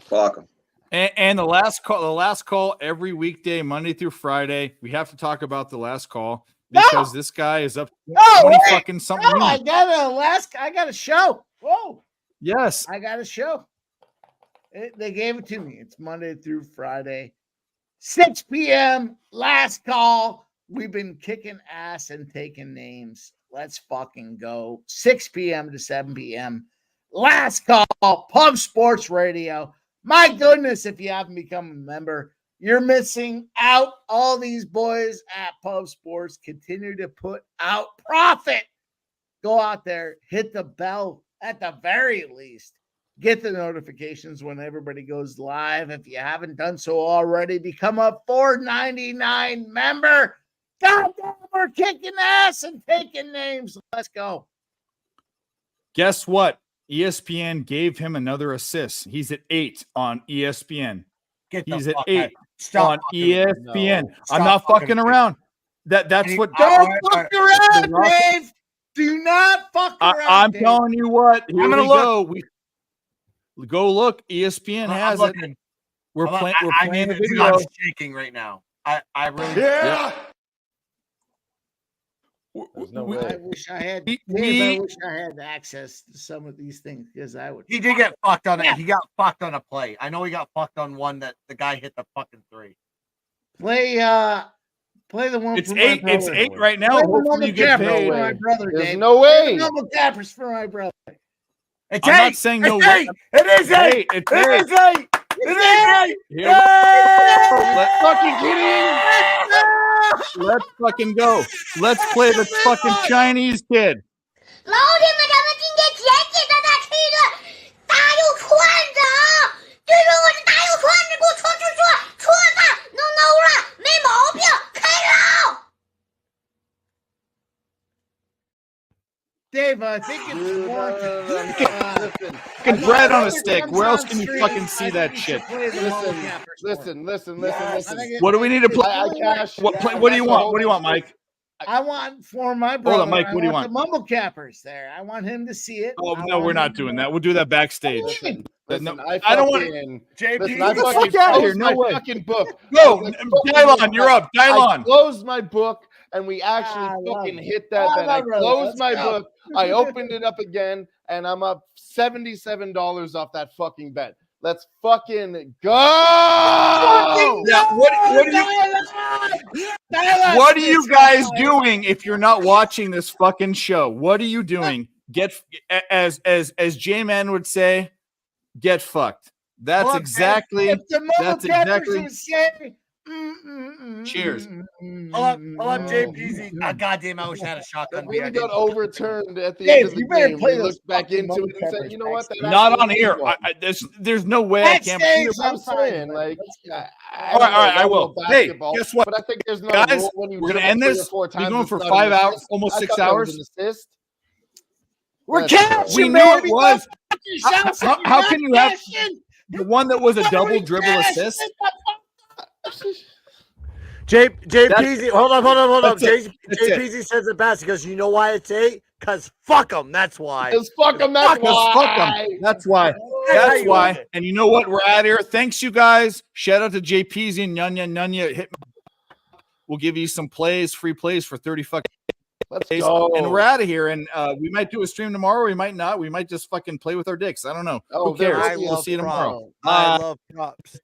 Fuck them. And the last call every weekday, Monday through Friday. We have to talk about the last call because this guy is up 20 fucking something. No, I got a show. Whoa. Yes. I got a show. They gave it to me. It's Monday through Friday. 6 p.m. Last call. We've been kicking ass and taking names. Let's fucking go. 6 p.m. to 7 p.m. Last call. Pub Sports Radio. My goodness, if you haven't become a member, you're missing out. All these boys at Pub Sports continue to put out profit. Go out there, hit the bell at the very least. Get the notifications when everybody goes live. If you haven't done so already, become a $4.99 member. God damn, we're kicking ass and taking names. Let's go. Guess what? ESPN gave him another assist. He's at 8 on ESPN. He's at 8 on ESPN. I'm not fucking around. That's what. Don't fuck around, Dave. Do not fuck around. I'm Dave. telling you what. Here I'm gonna we look. go. Go look. ESPN has it. We're playing the video. I'm shaking right now. I really. Yeah. There's no I way. wish I had. We- Dave, I wish I had access to some of these things because I would. He did get fucked on it. He got fucked on a play. I know he got fucked on one that the guy hit the fucking 3. Play the one. It's for 8. my It's brother. 8 right now. Play the Hopefully number you get cappers paid. for my brother, There's Dave. no Play way. the number cappers for my brother. It's I'm 8. not saying no It's way. 8. It is 8. It's It 8. is 8. It is 8. Here Yay! Let's fucking kidding. Let's fucking go. Let's play the fucking Chinese kid. 老铁们，咱们今天简简单单吃一顿大肉串子啊！对说我是大肉串子，给我戳戳戳戳吧，弄弄了，没毛病，开捞。 Dave, I think it's warranted. Fucking bread on a stick. Where else can you fucking see that shit? Listen. What do we need to play? I cash. What do you want? What do you want, Mike? I want for my brother. Hold on, Mike. What do you The want? mumble cappers there. I want him to see it. Oh no, we're not doing that. We'll do that backstage. Listen, No, I don't want. JP, Listen, I Get the fucking fuck outta here, closed no my way. fucking book. Go, I was Dylon, you're up. I Dylon. closed my book, and we actually fucking hit that bet. I closed my book. I opened it up again, and I'm up $77 off that fucking bet. Let's fucking go! Yeah, what are you guys doing if you're not watching this fucking show? What are you doing? Get as J-Man would say, get fucked. That's exactly. That's exactly. Cheers. Hold up, JPZ. Ah, goddamn, I wish I had a shotgun. We got overturned at the Dave, end of the you better game. play We those looked back fucking into it and motherfuckers said, you know what? that Not on actually air. was. There's no way I can't. I'm saying, like, All right, I will. Hey, basketball, guess what? But I think there's no Guys, rule when you we're gonna dribble end 3 or this. 4 We're times, going it's for not 5 an hours, assist. almost I 6 thought that was hours. an assist. We're Let's go. cashing, We knew it baby. was. Shout How can you have the one that was a double dribble assist? JPZ, hold up. That's it. JPZ says it best. He goes, you know why it's 8? Because fuck them. That's why. Because fuck them. That's why. Fuck 'em. That's why. That's why. And you know what? We're out of here. Thanks, you guys. Shout out to JPZ and Nunya. Hit me. We'll give you some plays, free plays for 30 fucking Let's days. go. And we're out of here. And we might do a stream tomorrow. We might not. We might just fucking play with our dicks. I don't know. Oh, Who cares? I We'll love see you tomorrow. I love props.